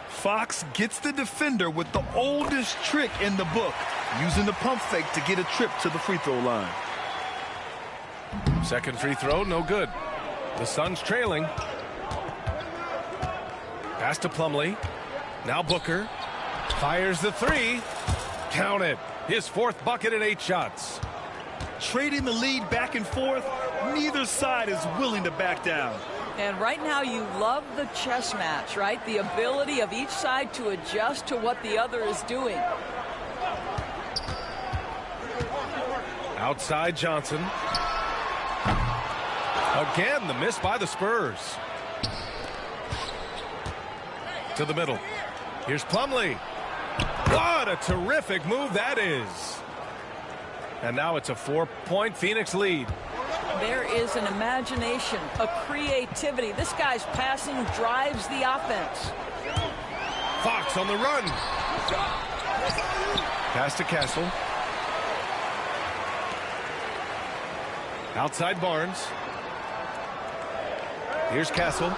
[SPEAKER 2] Fox gets the defender with the oldest trick in the book, using the pump fake to get a trip to the free throw line.
[SPEAKER 1] Second free throw, no good. The Suns trailing. Pass to Plumlee. Now Booker. Fires the three. Count it. His fourth bucket in 8 shots.
[SPEAKER 2] Trading the lead back and forth, neither side is willing to back down.
[SPEAKER 6] And right now you love the chess match, right? The ability of each side to adjust to what the other is doing.
[SPEAKER 1] Outside Johnson. Again, the miss by the Spurs. To the middle. Here's Plumlee. What a terrific move that is. And now it's a 4-point Phoenix lead.
[SPEAKER 6] There is an imagination, a creativity. This guy's passing drives the offense.
[SPEAKER 1] Fox on the run. Pass to Castle. Outside Barnes. Here's Castle.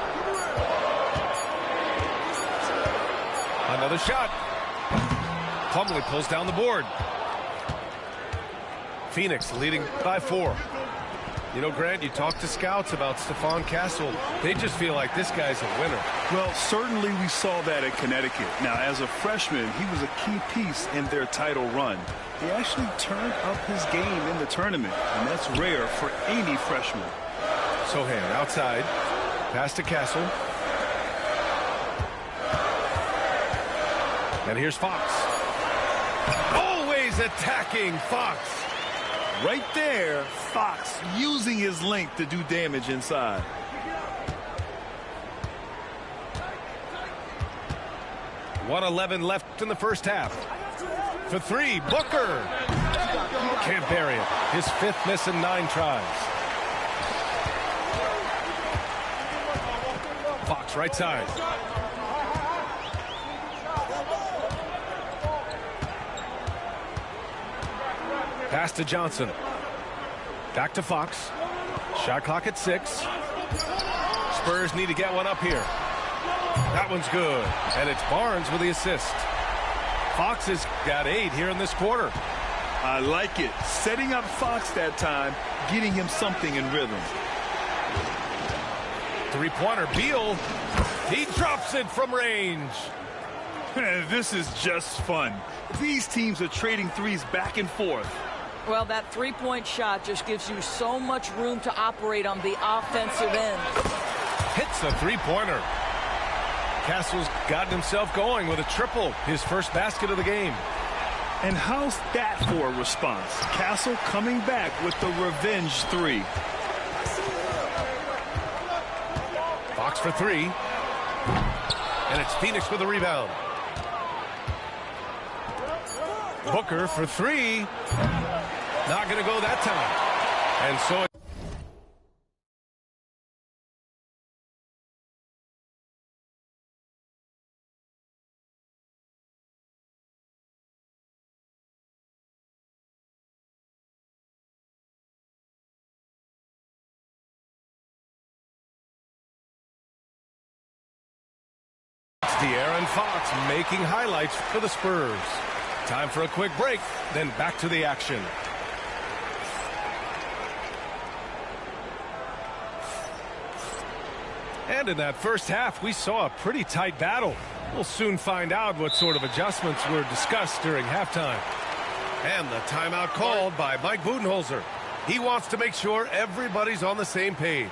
[SPEAKER 1] Another shot. Plumlee pulls down the board. Phoenix leading by 4. You know, Grant, you talk to scouts about Stephon Castle. They just feel like this guy's a winner.
[SPEAKER 2] Well, certainly we saw that at Connecticut. Now, as a freshman, he was a key piece in their title run. He actually turned up his game in the tournament, and that's rare for any freshman.
[SPEAKER 1] Sohan outside. Pass to Castle. And here's Fox. Always attacking Fox.
[SPEAKER 2] Right there, Fox using his length to do damage inside.
[SPEAKER 1] .111 left in the first half. For 3, Booker. Can't bury it. His 5th miss in 9 tries. Fox right side. Pass to Johnson. Back to Fox. Shot clock at 6. Spurs need to get one up here. That one's good. And it's Barnes with the assist. Fox has got 8 here in this quarter.
[SPEAKER 2] I like it. Setting up Fox that time, getting him something in rhythm.
[SPEAKER 1] Three-pointer, Beal. He drops it from range.
[SPEAKER 2] This is just fun. These teams are trading threes back and forth.
[SPEAKER 6] Well, that three-point shot just gives you so much room to operate on the offensive end.
[SPEAKER 1] Hits a three-pointer. Castle's gotten himself going with a triple, his first basket of the game.
[SPEAKER 2] And how's that for a response? Castle coming back with the revenge 3.
[SPEAKER 1] Fox for 3. And it's Phoenix with the rebound. Booker for 3. Not going to go that time. And so De'Aaron Fox making highlights for the Spurs. Time for a quick break, then back to the action. And in that first half, we saw a pretty tight battle. We'll soon find out what sort of adjustments were discussed during halftime. And the timeout called by Mike Budenholzer. He wants to make sure everybody's on the same page.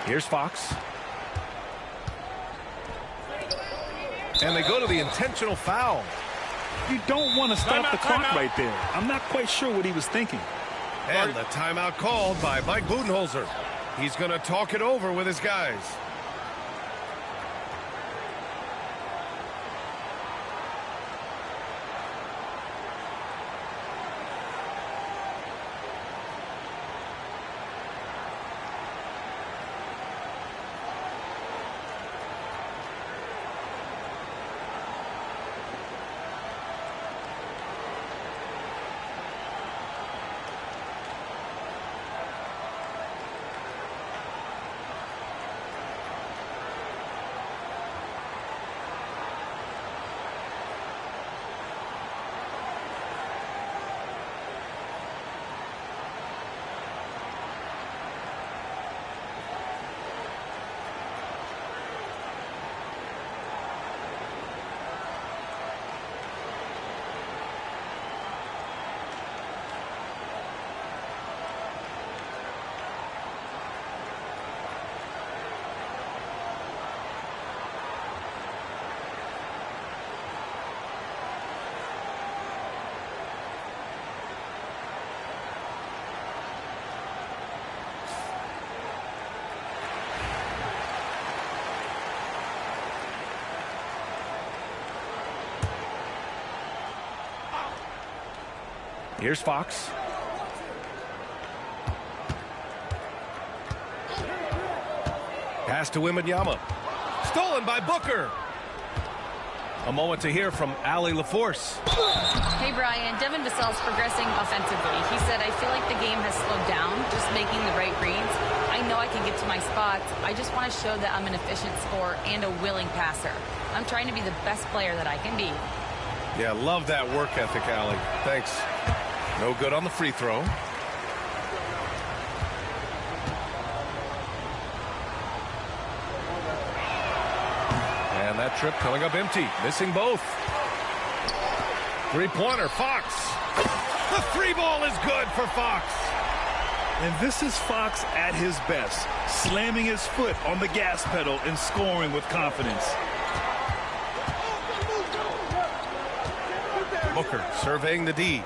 [SPEAKER 1] Here's Fox. And they go to the intentional foul.
[SPEAKER 2] You don't want to stop the clock right there. I'm not quite sure what he was thinking.
[SPEAKER 1] And the timeout called by Mike Budenholzer. He's going to talk it over with his guys. Here's Fox. Pass to Wembanyama. Stolen by Booker. A moment to hear from Allie LaForce.
[SPEAKER 4] Hey, Brian. Devin Vassell's progressing offensively. He said, I feel like the game has slowed down, just making the right reads. I know I can get to my spots. I just want to show that I'm an efficient scorer and a willing passer. I'm trying to be the best player that I can be.
[SPEAKER 1] Yeah, love that work ethic, Allie. Thanks. No good on the free throw. And that trip coming up empty. Missing both. Three-pointer, Fox. The three ball is good for Fox.
[SPEAKER 2] And this is Fox at his best, slamming his foot on the gas pedal and scoring with confidence.
[SPEAKER 1] Booker surveying the D.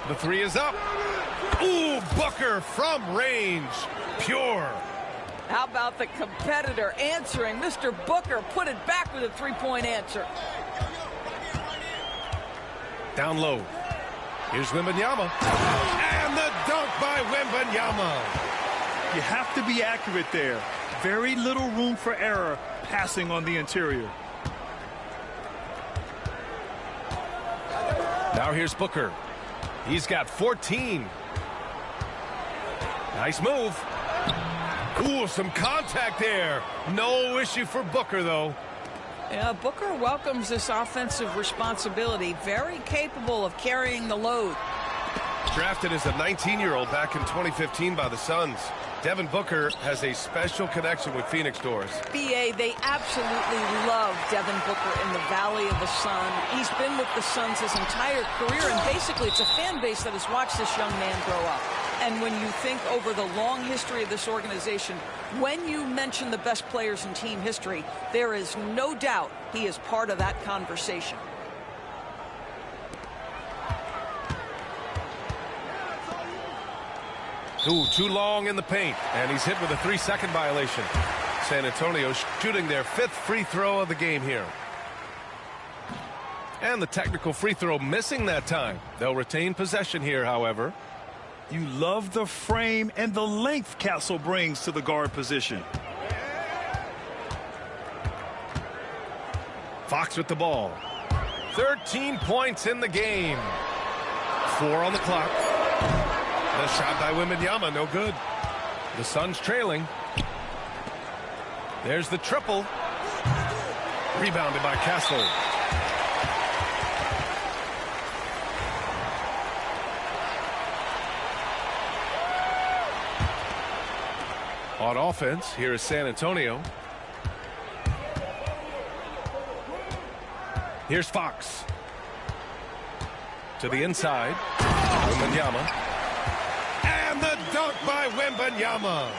[SPEAKER 1] The three is up. Ooh, Booker from range. Pure.
[SPEAKER 6] How about the competitor answering? Mr. Booker put it back with a three-point answer.
[SPEAKER 1] Down low. Here's Wembanyama. And the dunk by Wembanyama.
[SPEAKER 2] You have to be accurate there. Very little room for error passing on the interior.
[SPEAKER 1] Now here's Booker. He's got 14. Nice move. Ooh, some contact there. No issue for Booker, though.
[SPEAKER 6] Yeah, Booker welcomes this offensive responsibility. Very capable of carrying the load.
[SPEAKER 1] Drafted as a 19-year-old back in 2015 by the Suns, Devin Booker has a special connection with Phoenix Doors.
[SPEAKER 6] BA, they absolutely love Devin Booker in the Valley of the Sun. He's been with the Suns his entire career, and basically it's a fan base that has watched this young man grow up. And when you think over the long history of this organization, when you mention the best players in team history, there is no doubt he is part of that conversation.
[SPEAKER 1] Ooh, too long in the paint, and he's hit with a 3-second violation. San Antonio shooting their 5th free throw of the game here. And the technical free throw missing that time. They'll retain possession here, however.
[SPEAKER 2] You love the frame and the length Castle brings to the guard position.
[SPEAKER 1] Fox with the ball. 13 points in the game. 4 on the clock. The shot by Wembanyama, no good. The Suns trailing. There's the triple. Rebounded by Castle. On offense, here is San Antonio. Here's Fox. To the inside. Wembanyama. Wembanyama.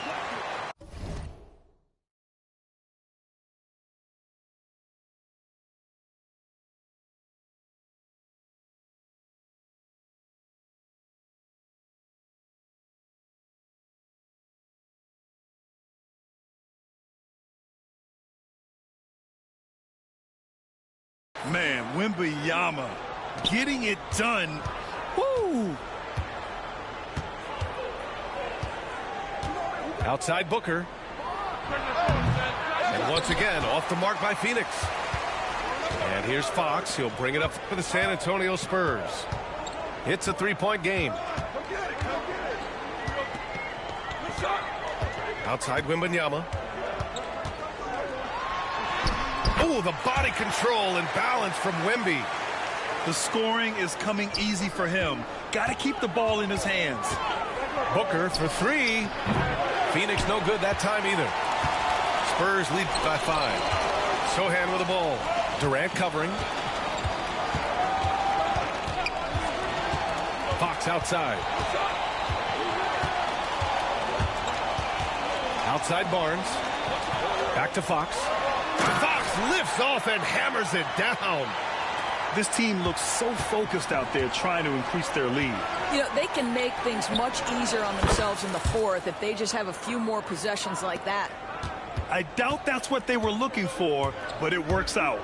[SPEAKER 2] Man, Wembanyama getting it done. Woo!
[SPEAKER 1] Outside Booker. And once again, off the mark by Phoenix. And here's Fox. He'll bring it up for the San Antonio Spurs. It's a three-point game. Outside Wembanyama. Oh, the body control and balance from Wemby.
[SPEAKER 2] The scoring is coming easy for him. Got to keep the ball in his hands.
[SPEAKER 1] Booker for three. Phoenix no good that time either. Spurs lead by 5. Sochan with the ball. Durant covering. Fox outside. Outside Barnes. Back to Fox. Fox lifts off and hammers it down.
[SPEAKER 2] This team looks so focused out there trying to increase their lead.
[SPEAKER 6] You know, they can make things much easier on themselves in the fourth if they just have a few more possessions like that.
[SPEAKER 2] I doubt that's what they were looking for, but it works out.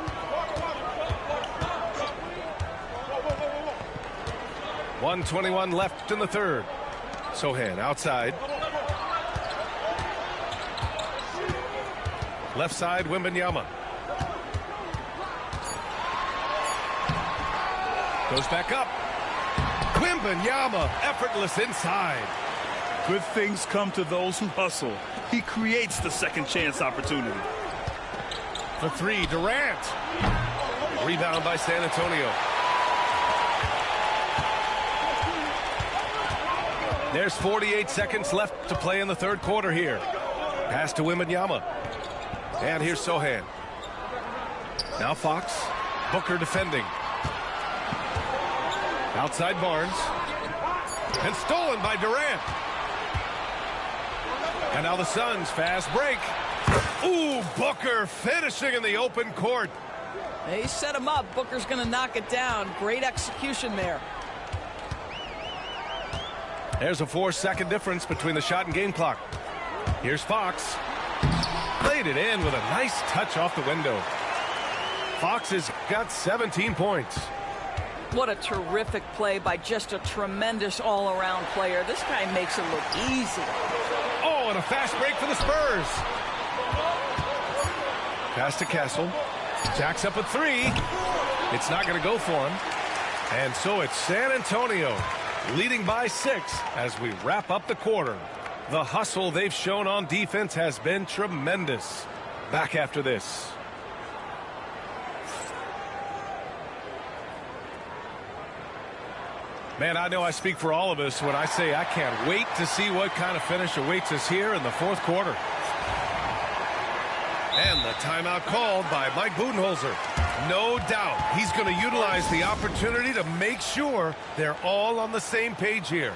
[SPEAKER 1] .121 left in the third. Sochan outside. Left side, Wembanyama. Goes back up. Wembanyama, effortless inside.
[SPEAKER 2] Good things come to those who hustle. He creates the second chance opportunity.
[SPEAKER 1] For three, Durant. Rebound by San Antonio. There's 48 seconds left to play in the third quarter here. Pass to Wembanyama. And here's Sochan. Now Fox. Booker defending. Outside Barnes. And stolen by Durant. And now the Suns fast break. Ooh, Booker finishing in the open court.
[SPEAKER 6] They set him up. Booker's going to knock it down. Great execution there.
[SPEAKER 1] There's a 4-second difference between the shot and game clock. Here's Fox. Played it in with a nice touch off the window. Fox has got 17 points.
[SPEAKER 6] What a terrific play by just a tremendous all-around player. This guy makes it look easy.
[SPEAKER 1] Oh, and a fast break for the Spurs. Pass to Castle. Jacks up a three. It's not going to go for him. And so it's San Antonio leading by 6 as we wrap up the quarter. The hustle they've shown on defense has been tremendous. Back after this. Man, I know I speak for all of us when I say I can't wait to see what kind of finish awaits us here in the fourth quarter. And the timeout called by Mike Budenholzer. No doubt he's going to utilize the opportunity to make sure they're all on the same page here.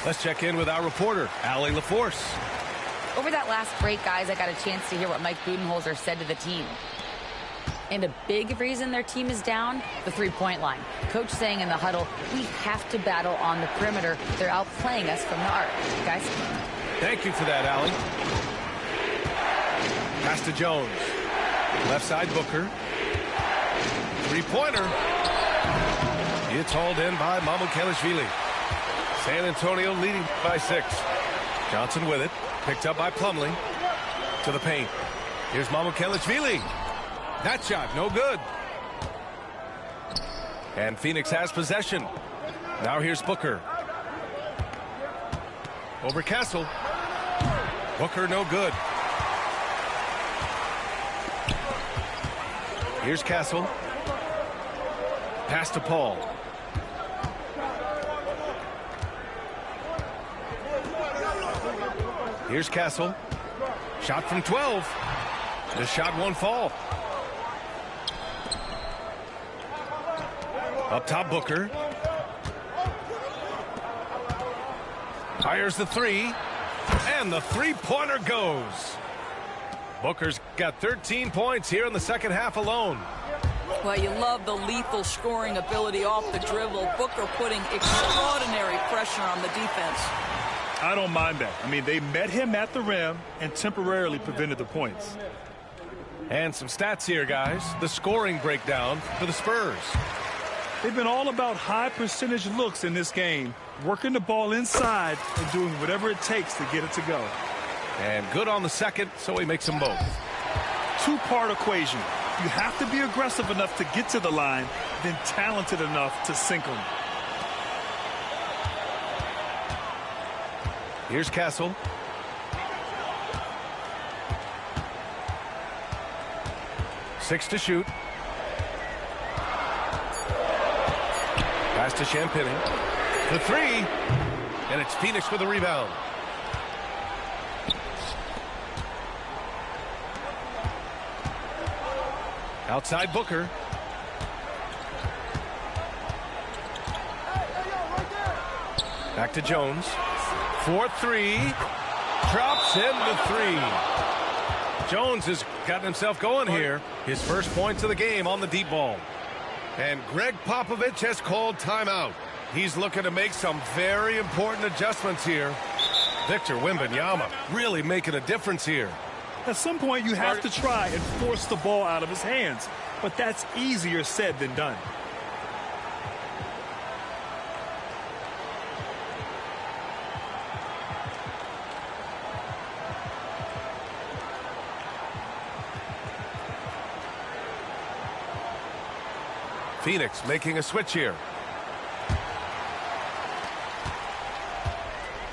[SPEAKER 1] Let's check in with our reporter, Allie LaForce.
[SPEAKER 4] Over that last break, guys, I got a chance to hear what Mike Budenholzer said to the team. And a big reason their team is down, the three-point line. Coach saying in the huddle, we have to battle on the perimeter. They're outplaying us from the arc. Guys?
[SPEAKER 1] Thank you for that, Allie. Pass to Jones. Left side, Booker. Three-pointer. It's hauled in by Mamukelashvili. San Antonio leading by 6. Johnson with it. Picked up by Plumlee. To the paint. Here's Mamukelashvili. That shot, no good. And Phoenix has possession. Now here's Booker. Over Castle. Booker, no good. Here's Castle. Pass to Paul. Here's Castle. Shot from 12. The shot won't fall. Up top, Booker. Fires the three. And the three-pointer goes. Booker's got 13 points here in the second half alone.
[SPEAKER 6] Well, you love the lethal scoring ability off the dribble. Booker putting extraordinary pressure on the defense.
[SPEAKER 2] I don't mind that. I mean, they met him at the rim and temporarily prevented the points.
[SPEAKER 1] And some stats here, guys. The scoring breakdown for the Spurs.
[SPEAKER 2] They've been all about high percentage looks in this game, working the ball inside and doing whatever it takes to get it to go.
[SPEAKER 1] And good on the second, so he makes them both.
[SPEAKER 2] Two-part equation. You have to be aggressive enough to get to the line, then talented enough to sink them.
[SPEAKER 1] Here's Castle. Six to shoot. Pass to Champagnie. The three. And it's Phoenix with a rebound. Outside Booker. Back to Jones. 4-3. Drops in the three. Jones has gotten himself going here. His first points of the game on the deep ball. And Greg Popovich has called timeout. He's looking to make some very important adjustments here. Victor Wembanyama really making a difference here.
[SPEAKER 2] At some point, you have to try and force the ball out of his hands, but that's easier said than done.
[SPEAKER 1] Phoenix making a switch here.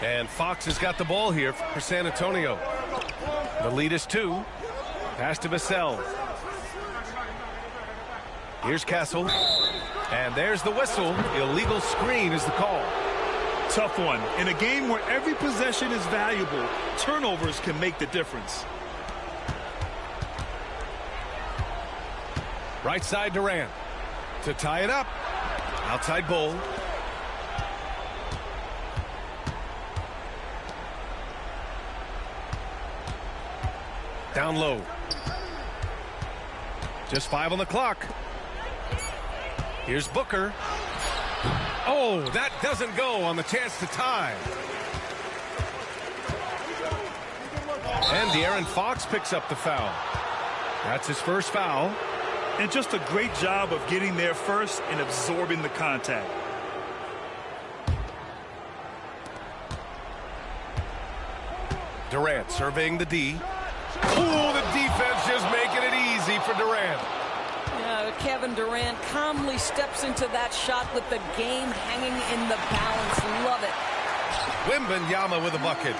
[SPEAKER 1] And Fox has got the ball here for San Antonio. The lead is 2. Pass to Vassell. Here's Castle. And there's the whistle. Illegal screen is the call.
[SPEAKER 2] Tough one. In a game where every possession is valuable, turnovers can make the difference.
[SPEAKER 1] Right side Durant. To tie it up. Outside Bull. Down low. Just 5 on the clock. Here's Booker. Oh, that doesn't go on the chance to tie. And De'Aaron Fox picks up the foul. That's his first foul.
[SPEAKER 2] And just a great job of getting there first and absorbing the contact.
[SPEAKER 1] Durant surveying the D. Oh, the defense just making it easy for Durant.
[SPEAKER 6] Kevin Durant calmly steps into that shot with the game hanging in the balance. Love it.
[SPEAKER 1] Wembanyama with a bucket.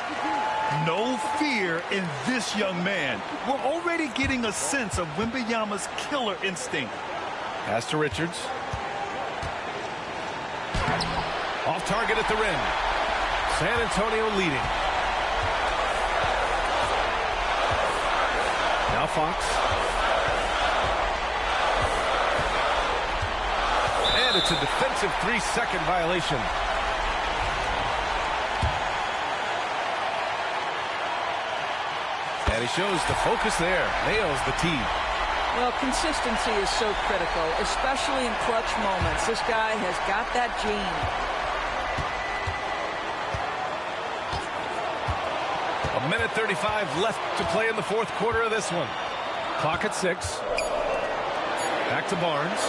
[SPEAKER 2] No fear in this young man. We're already getting a sense of Wembanyama's killer instinct.
[SPEAKER 1] Pass to Richards. Off target at the rim. San Antonio leading. Now Fox. And it's a defensive 3-second violation. And he shows the focus there. Nails the tee.
[SPEAKER 6] Well, consistency is so critical, especially in clutch moments. This guy has got that gene.
[SPEAKER 1] A minute 35 left to play in the fourth quarter of this one. Clock at 6. Back to Barnes.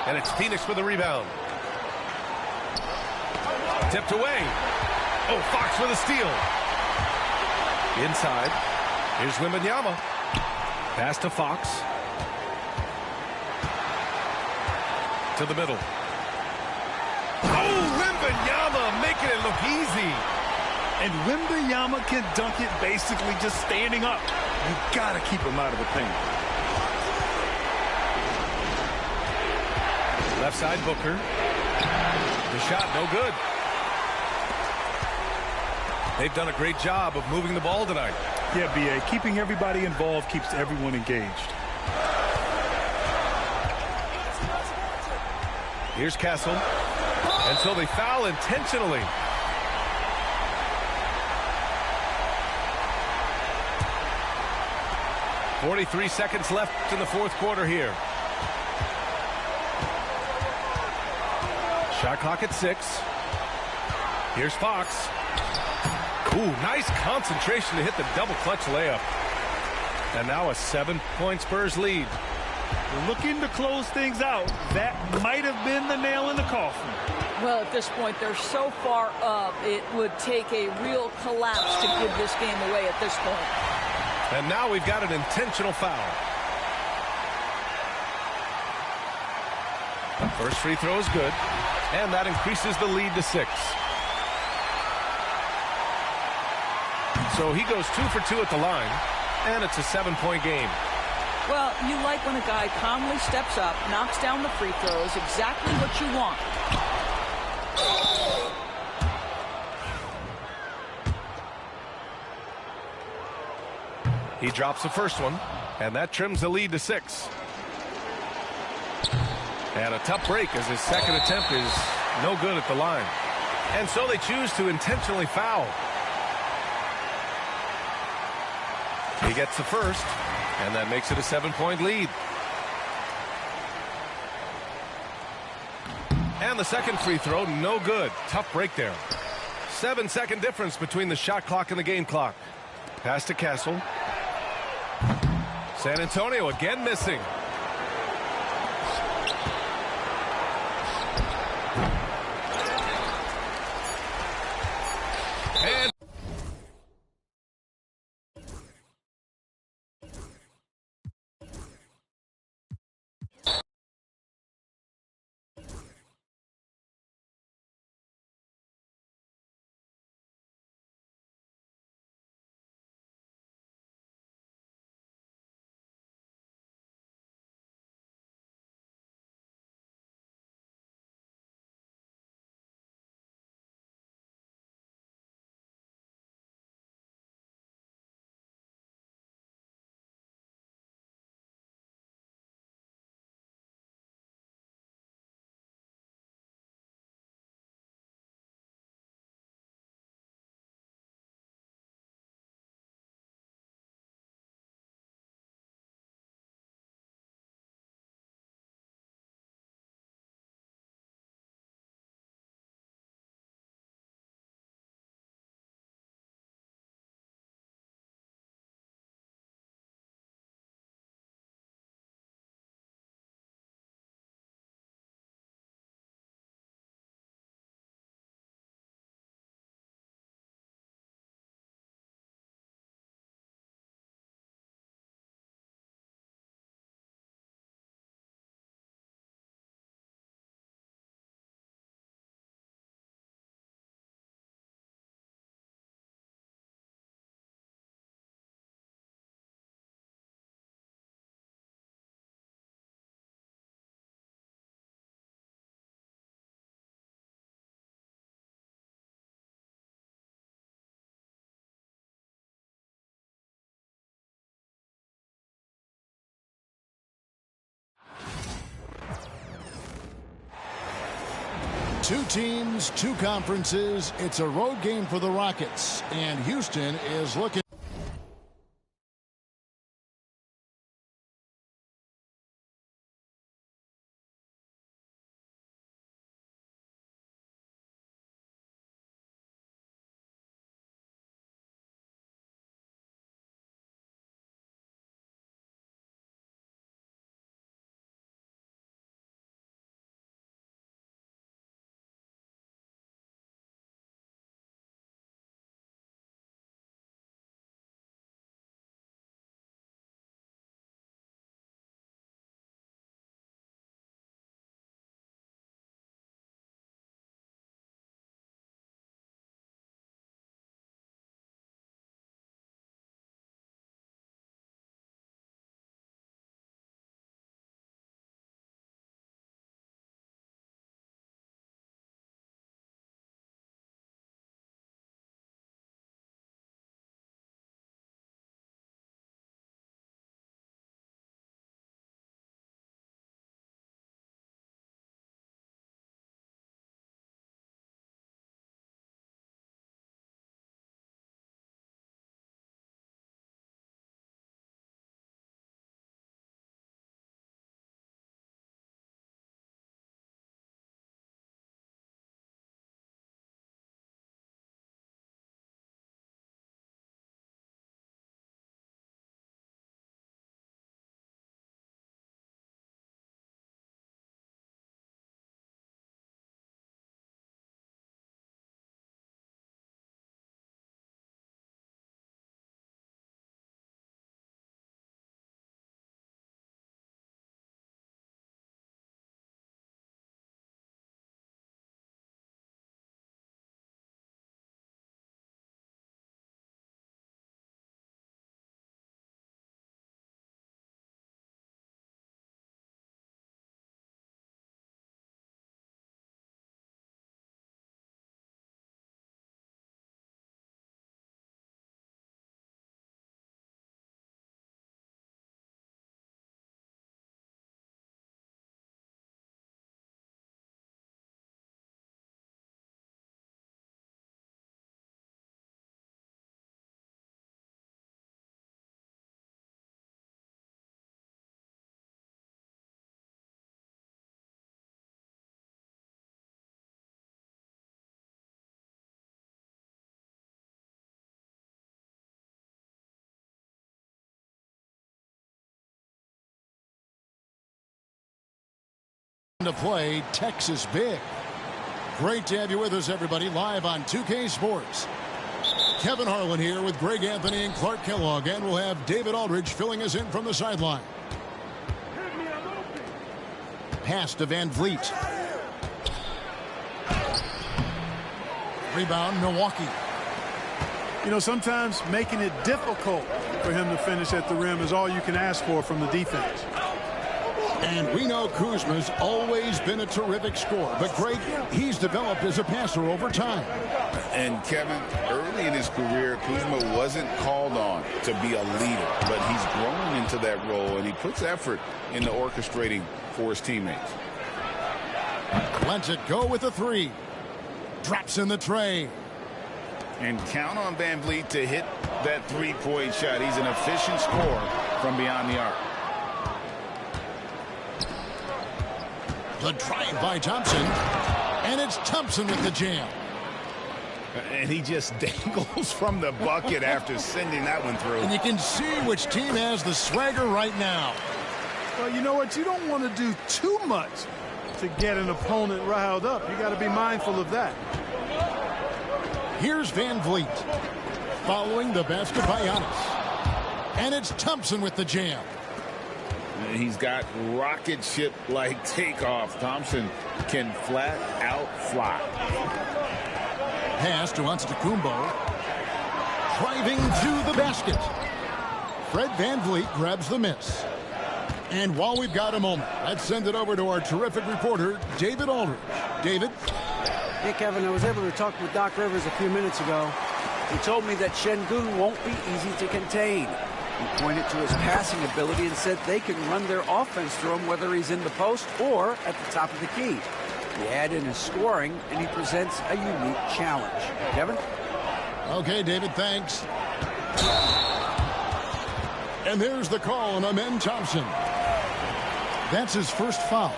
[SPEAKER 1] And it's Phoenix for the rebound. Tipped away. Oh, Fox with a steal. Inside. Here's Wembanyama. Pass to Fox. To the middle. Oh, Wembanyama making it look easy.
[SPEAKER 2] And Wembanyama can dunk it basically just standing up. You got to keep him out of the paint.
[SPEAKER 1] Left side, Booker. The shot, no good. They've done a great job of moving the ball tonight.
[SPEAKER 2] Yeah, B.A., keeping everybody involved keeps everyone engaged.
[SPEAKER 1] Here's Castle. And so they foul intentionally. .43 seconds left in the fourth quarter here. Shot clock at 6. Here's Fox. Ooh, nice concentration to hit the double clutch layup. And now a 7-point Spurs lead.
[SPEAKER 2] Looking to close things out. That might have been the nail in the coffin.
[SPEAKER 6] Well, at this point, they're so far up, it would take a real collapse to give this game away at this point.
[SPEAKER 1] And now we've got an intentional foul. First free throw is good. And that increases the lead to 6. So he goes 2 for 2 at the line. And it's a 7-point game.
[SPEAKER 6] Well, you like when a guy calmly steps up, knocks down the free throws, exactly what you want.
[SPEAKER 1] He drops the first one, and that trims the lead to 6. And a tough break as his second attempt is no good at the line. And so they choose to intentionally foul. He gets the first, and that makes it a 7-point lead. And the second free throw, no good. Tough break there. 7-second difference between the shot clock and the game clock. Pass to Castle. San Antonio again missing. And
[SPEAKER 7] Two teams, two conferences. It's a road game for the Rockets, and Houston is looking. to play Texas big. Great to have you with us, everybody, live on 2K Sports. Kevin Harlan here with Greg Anthony and Clark Kellogg, and we'll have David Aldridge filling us in from the sideline. Pass to Van Vliet. Rebound, Milwaukee.
[SPEAKER 8] You know, sometimes making it difficult for him to finish at the rim is all you can ask for from the defense.
[SPEAKER 7] And we know Kuzma's always been a terrific scorer, but Greg, he's developed as a passer over time.
[SPEAKER 9] And Kevin, early in his career, Kuzma wasn't called on to be a leader, but he's grown into that role, and he puts effort into orchestrating for his teammates.
[SPEAKER 7] Lets it go with a three. Drops in the tray.
[SPEAKER 9] And count on Van Vliet to hit that three-point shot. He's an efficient scorer from beyond the arc.
[SPEAKER 7] The drive by Thompson. And it's Thompson with the jam.
[SPEAKER 9] And he just dangles from the bucket after sending that one through.
[SPEAKER 7] And you can see which team has the swagger right now.
[SPEAKER 8] Well, you know what? You don't want to do too much to get an opponent riled up. You got to be mindful of that.
[SPEAKER 7] Here's Van Vliet following the basket by Giannis. And it's Thompson with the jam.
[SPEAKER 9] He's got rocket ship-like takeoff. Thompson can flat out fly.
[SPEAKER 7] Pass to Antetokounmpo. Driving to the basket. Fred Van Vliet grabs the miss. And while we've got a moment, let's send it over to our terrific reporter, David Aldridge. David?
[SPEAKER 10] Hey, Kevin, I was able to talk with Doc Rivers a few minutes ago. He told me that Şengün won't be easy to contain. He pointed to his passing ability and said they can run their offense through him whether he's in the post or at the top of the key. He add in his scoring, and he presents a unique challenge. Kevin?
[SPEAKER 7] Okay, David, thanks. And there's the call on Amen Thompson. That's his first foul.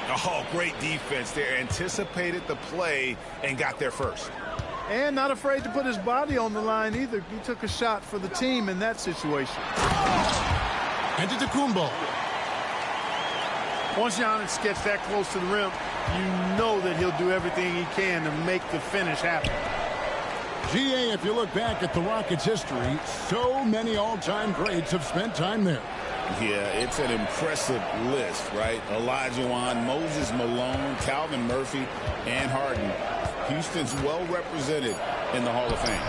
[SPEAKER 9] Oh, great defense there. Anticipated the play and got there first.
[SPEAKER 8] And not afraid to put his body on the line either. He took a shot for the team in that situation.
[SPEAKER 7] Antetokounmpo.
[SPEAKER 8] Once Giannis gets that close to the rim, you know that he'll do everything he can to make the finish happen.
[SPEAKER 7] GA, if you look back at the Rockets' history, so many all-time greats have spent time there.
[SPEAKER 9] Yeah, it's an impressive list, right? Olajuwon, Moses Malone, Calvin Murphy, and Harden. Houston's well represented in the Hall of Fame.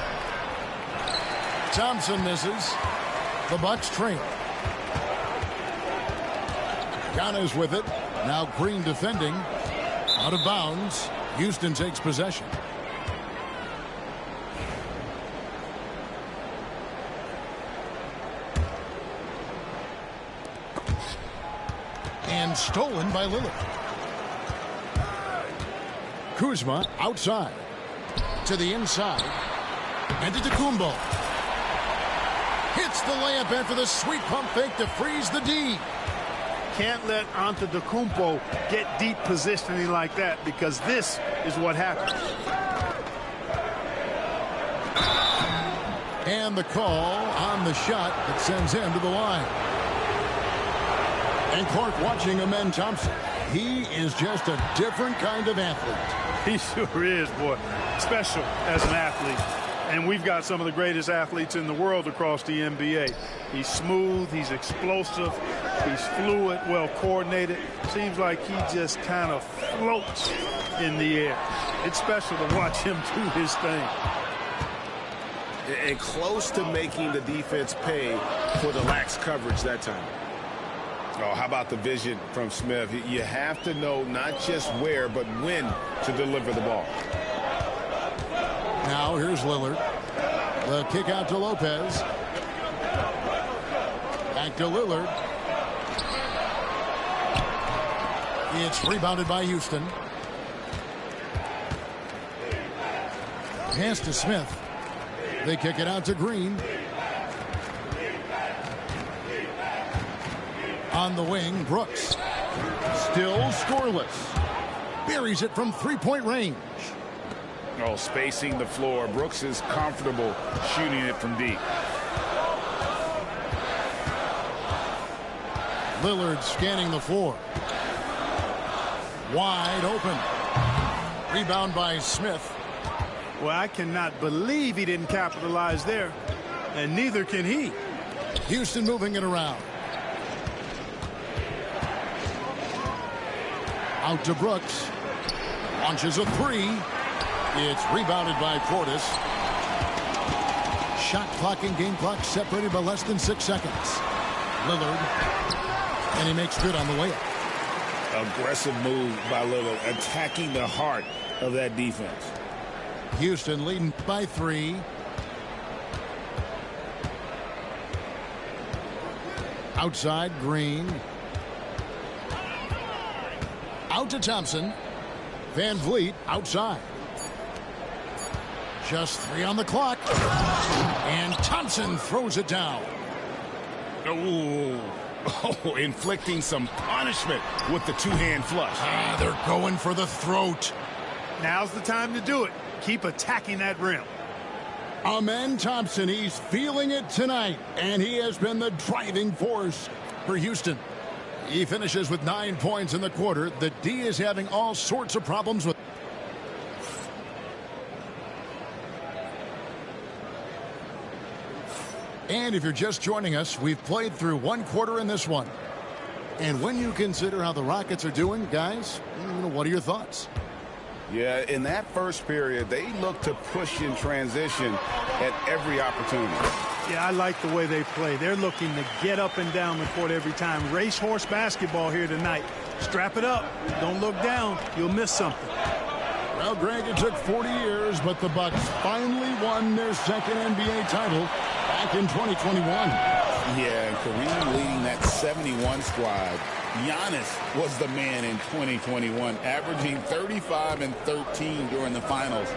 [SPEAKER 7] Thompson misses. The Bucks trail. Giannis with it. Now Green defending. Out of bounds. Houston takes possession. And stolen by Lillard. Kuzma outside. To the inside. Antetokounmpo. Hits the layup after the sweet pump fake to freeze the D.
[SPEAKER 8] Can't let Antetokounmpo get deep positioning like that, because this is what happens.
[SPEAKER 7] And the call on the shot that sends him to the line. And Clark watching Amen Thompson. He is just a different kind of athlete.
[SPEAKER 8] He sure is, boy. Special as an athlete. And we've got some of the greatest athletes in the world across the NBA. He's smooth, he's explosive, he's fluid, well coordinated. Seems like he just kind of floats in the air. It's special to watch him do his thing.
[SPEAKER 9] And close to making the defense pay for the lax coverage that time. Oh, how about the vision from Smith? You have to know not just where, but when to deliver the ball.
[SPEAKER 7] Now here's Lillard. The kick out to Lopez. Back to Lillard. It's rebounded by Houston. Pass to Smith. They kick it out to Green. On the wing, Brooks. Still scoreless. Buries it from three-point range.
[SPEAKER 9] Oh, spacing the floor. Brooks is comfortable shooting it from deep.
[SPEAKER 7] Lillard scanning the floor. Wide open. Rebound by Smith.
[SPEAKER 8] Well, I cannot believe he didn't capitalize there, and neither can he.
[SPEAKER 7] Houston moving it around. Out to Brooks. Launches a three. It's rebounded by Portis. Shot clock and game clock separated by less than 6 seconds. Lillard. And he makes good on the way up.
[SPEAKER 9] Aggressive move by Lillard, attacking the heart of that defense.
[SPEAKER 7] Houston leading by 3. Outside, Green. Out to Thompson. Van Vliet outside. Just 3 on the clock. And Thompson throws it down.
[SPEAKER 9] Oh, inflicting some punishment with the two-hand flush.
[SPEAKER 7] They're going for the throat.
[SPEAKER 8] Now's the time to do it. Keep attacking that rim.
[SPEAKER 7] Amen Thompson, he's feeling it tonight, and he has been the driving force for Houston. He finishes with 9 points in the quarter. The D is having all sorts of problems with. And if you're just joining us, we've played through 1 quarter in this one. And when you consider how the Rockets are doing, guys, what are your thoughts?
[SPEAKER 9] Yeah, in that first period, they looked to push in transition at every opportunity.
[SPEAKER 8] Yeah, I like the way they play. They're looking to get up and down the court every time. Racehorse basketball here tonight. Strap it up. Don't look down. You'll miss something.
[SPEAKER 7] Well, Greg, it took 40 years, but the Bucks finally won their second NBA title back in 2021.
[SPEAKER 9] Yeah, and Kareem leading that 71 squad. Giannis was the man in 2021, averaging 35 and 13 during the finals,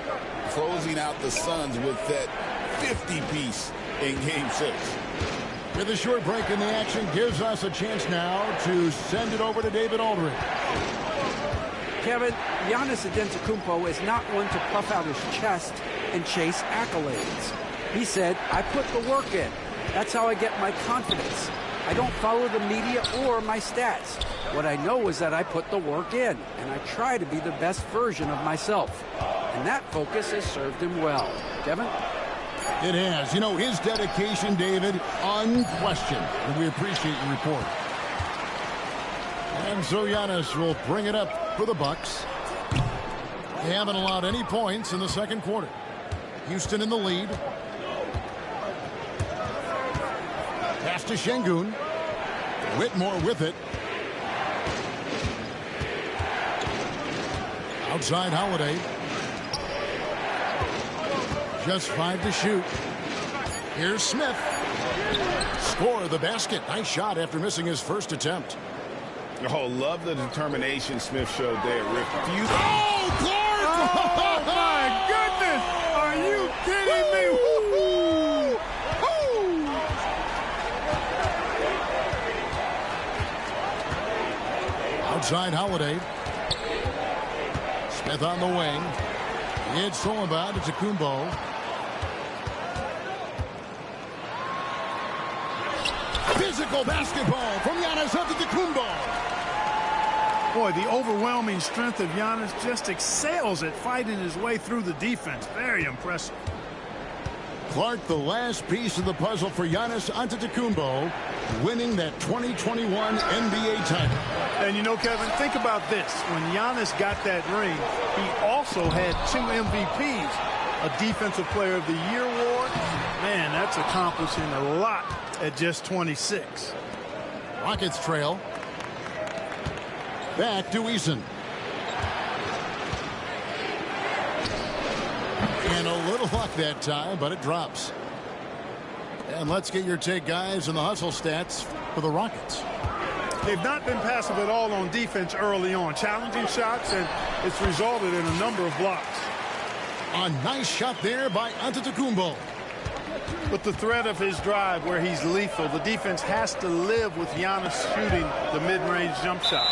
[SPEAKER 9] closing out the Suns with that 50-piece in Game 6.
[SPEAKER 7] With a short break in the action, gives us a chance now to send it over to David Aldridge.
[SPEAKER 10] Kevin, Giannis Antetokounmpo is not one to puff out his chest and chase accolades. He said, I put the work in. That's how I get my confidence. I don't follow the media or my stats. What I know is that I put the work in, and I try to be the best version of myself. And that focus has served him well. Kevin?
[SPEAKER 7] It has. You know, his dedication, David, unquestioned. And we appreciate your report. And so Giannis will bring it up for the Bucks. They haven't allowed any points in the second quarter. Houston in the lead. Pass to Şengün. Whitmore with it. Outside Holiday. Just 5 to shoot. Here's Smith. Score the basket. Nice shot after missing his first attempt.
[SPEAKER 9] Oh, love the determination Smith showed there. Refused.
[SPEAKER 7] Oh, Clark!
[SPEAKER 8] Oh, my goodness! Are you kidding me? Woo-hoo! Woo!
[SPEAKER 7] Outside Holiday. Smith on the wing. It's all about Antetokounmpo. Physical basketball from Giannis Antetokounmpo.
[SPEAKER 8] Boy, the overwhelming strength of Giannis just excels at fighting his way through the defense. Very impressive.
[SPEAKER 7] Clark, the last piece of the puzzle for Giannis Antetokounmpo, winning that 2021 NBA title.
[SPEAKER 8] And you know, Kevin, think about this. When Giannis got that ring, he also had 2 MVPs, a Defensive Player of the Year award. Man, that's accomplishing a lot at just 26.
[SPEAKER 7] Rockets trail. Back to Eason. And a little luck that time, but it drops. And let's get your take, guys, on the hustle stats for the Rockets.
[SPEAKER 8] They've not been passive at all on defense early on. Challenging shots, and it's resulted in a number of blocks.
[SPEAKER 7] A nice shot there by Antetokounmpo.
[SPEAKER 8] With the threat of his drive where he's lethal, the defense has to live with Giannis shooting the mid-range jump shot.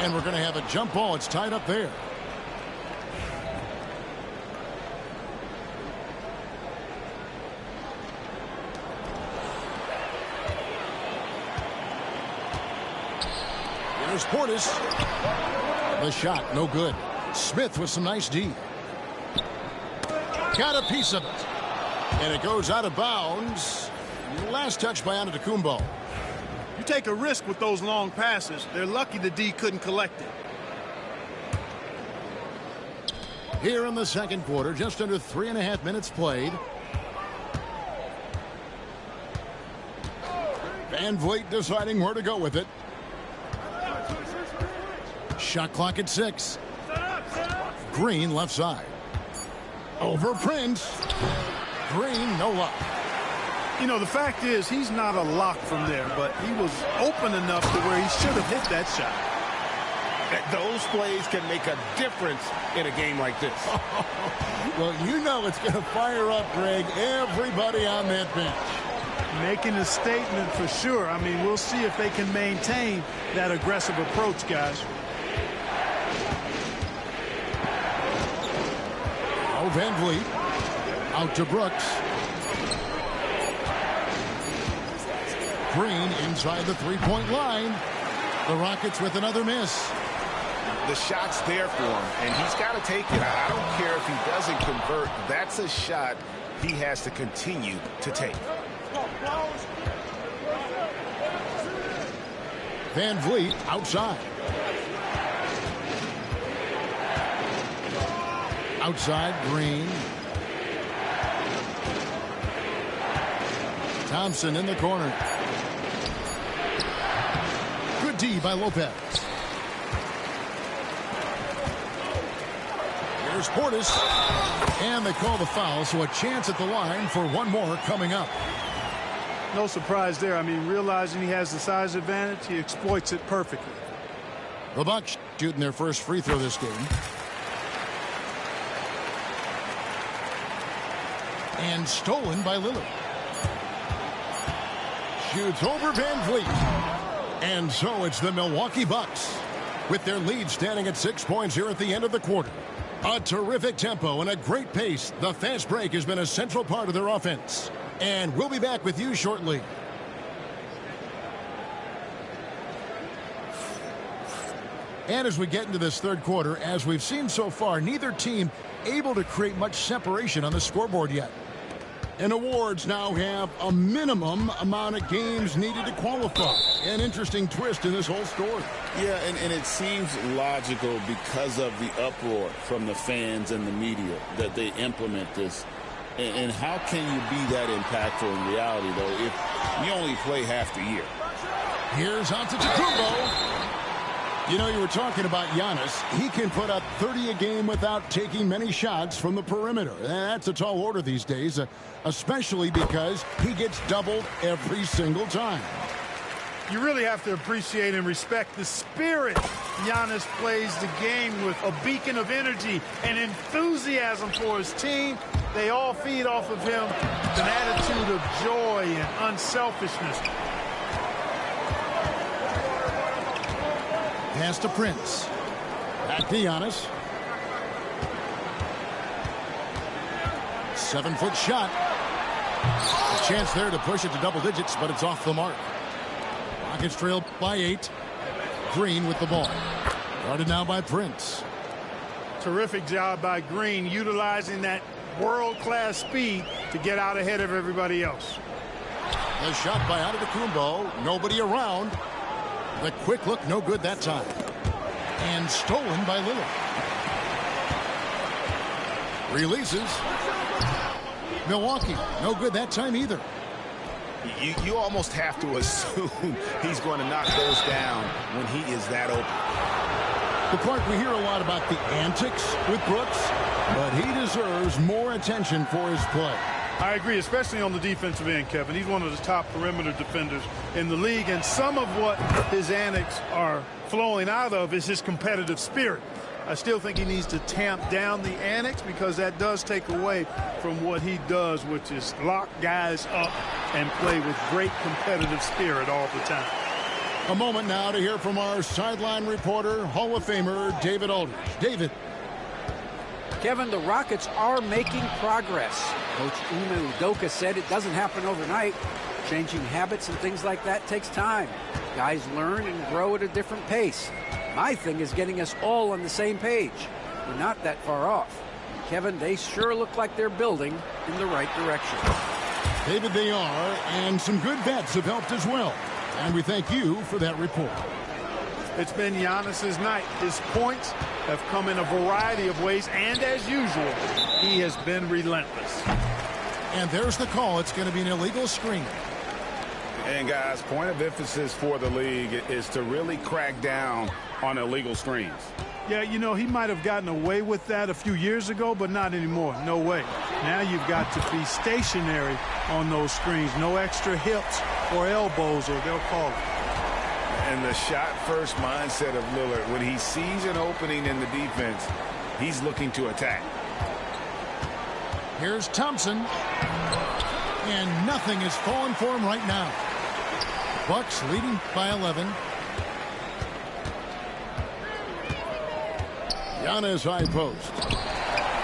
[SPEAKER 7] And we're going to have a jump ball. It's tied up there. There's Portis. The shot, no good. Smith with some nice D. Got a piece of it. And it goes out of bounds. Last touch by Antetokounmpo.
[SPEAKER 8] You take a risk with those long passes. They're lucky the D couldn't collect it.
[SPEAKER 7] Here in the second quarter, just under 3.5 minutes played. Van Vliet deciding where to go with it. Shot clock at 6. Green left side. Over Prince. Green, no luck.
[SPEAKER 8] You know, the fact is he's not a lock from there, but he was open enough to where he should have hit that shot.
[SPEAKER 9] Those plays can make a difference in a game like this.
[SPEAKER 7] Well, you know it's going to fire up, Greg, everybody on that bench.
[SPEAKER 8] Making a statement for sure. I mean, we'll see if they can maintain that aggressive approach, guys.
[SPEAKER 7] Oh, Van Vliet. Out to Brooks. Green inside the three-point line. The Rockets with another miss.
[SPEAKER 9] The shot's there for him, and he's got to take it. I don't care if he doesn't convert. That's a shot he has to continue to take.
[SPEAKER 7] Van Vliet outside. Outside, Green. Thompson in the corner. Good D by Lopez. Here's Portis. And they call the foul, so a chance at the line for one more coming up.
[SPEAKER 8] No surprise there. I mean, realizing he has the size advantage, he exploits it perfectly.
[SPEAKER 7] The Bucks shooting their first free throw this game. And stolen by Lillard. Shoots over Van Vliet. And so it's the Milwaukee Bucks with their lead standing at 6 points here at the end of the quarter. A terrific tempo and a great pace. The fast break has been a central part of their offense. And we'll be back with you shortly. And as we get into this third quarter, as we've seen so far, neither team able to create much separation on the scoreboard yet. And awards now have a minimum amount of games needed to qualify. An interesting twist in this whole story.
[SPEAKER 11] Yeah, and it seems logical because of the uproar from the fans and the media that they implement this. And how can you be that impactful in reality, though, if you only play half the year?
[SPEAKER 7] Here's Antetokounmpo. You know, you were talking about Giannis. He can put up 30 a game without taking many shots from the perimeter. That's a tall order these days, especially because he gets doubled every single time.
[SPEAKER 8] You really have to appreciate and respect the spirit Giannis plays the game with, a beacon of energy and enthusiasm for his team. They all feed off of him with an attitude of joy and unselfishness.
[SPEAKER 7] Pass to Prince. Back to Giannis. 7-foot shot. A chance there to push it to double digits, but it's off the mark. Rockets trail by 8. Green with the ball. Guarded now by Prince.
[SPEAKER 8] Terrific job by Green, utilizing that world-class speed to get out ahead of everybody else.
[SPEAKER 7] The shot by Antetokounmpo. Nobody around. The quick look, no good that time. And stolen by Lillard. Releases. Milwaukee, no good that time either.
[SPEAKER 9] You almost have to assume he's going to knock those down when he is that open.
[SPEAKER 7] The Clark, we hear a lot about the antics with Brooks, but he deserves more attention for his play.
[SPEAKER 8] I agree, especially on the defensive end, Kevin. He's one of the top perimeter defenders in the league, and some of what his antics are flowing out of is his competitive spirit. I still think he needs to tamp down the antics because that does take away from what he does, which is lock guys up and play with great competitive spirit all the time.
[SPEAKER 7] A moment now to hear from our sideline reporter, Hall of Famer David Aldridge. David.
[SPEAKER 10] Kevin, the Rockets are making progress. Coach Ime Udoka said it doesn't happen overnight. Changing habits and things like that takes time. Guys learn and grow at a different pace. My thing is getting us all on the same page. We're not that far off. Kevin, they sure look like they're building in the right direction.
[SPEAKER 7] David, they are, and some good vets have helped as well. And we thank you for that report.
[SPEAKER 8] It's been Giannis's night. His points have come in a variety of ways, and as usual, he has been relentless.
[SPEAKER 7] And there's the call. It's going to be an illegal screen.
[SPEAKER 9] And, guys, point of emphasis for the league is to really crack down on illegal screens.
[SPEAKER 8] Yeah, you know, he might have gotten away with that a few years ago, but not anymore. No way. Now you've got to be stationary on those screens. No extra hips or elbows, or they'll call it.
[SPEAKER 9] And the shot-first mindset of Lillard, when he sees an opening in the defense, he's looking to attack.
[SPEAKER 7] Here's Thompson. And nothing is falling for him right now. Bucks leading by 11. Giannis high post.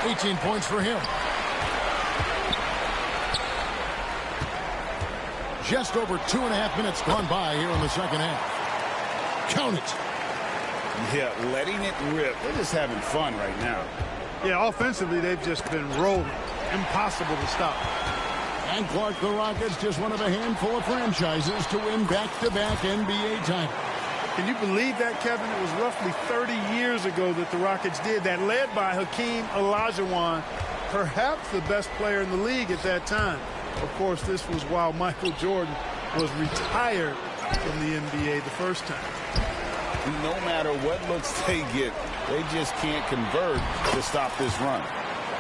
[SPEAKER 7] 18 points for him. Just over 2.5 minutes gone by here in the second half. Count it.
[SPEAKER 9] Yeah, letting it rip. They're just having fun right now.
[SPEAKER 8] Yeah, offensively, they've just been rolling. Impossible to stop.
[SPEAKER 7] And Clark, the Rockets, just one of a handful of franchises to win back-to-back NBA titles.
[SPEAKER 8] Can you believe that, Kevin? It was roughly 30 years ago that the Rockets did that, led by Hakeem Olajuwon, perhaps the best player in the league at that time. Of course, this was while Michael Jordan was retired from the NBA the first time.
[SPEAKER 9] No matter what looks they get, they just can't convert to stop this run.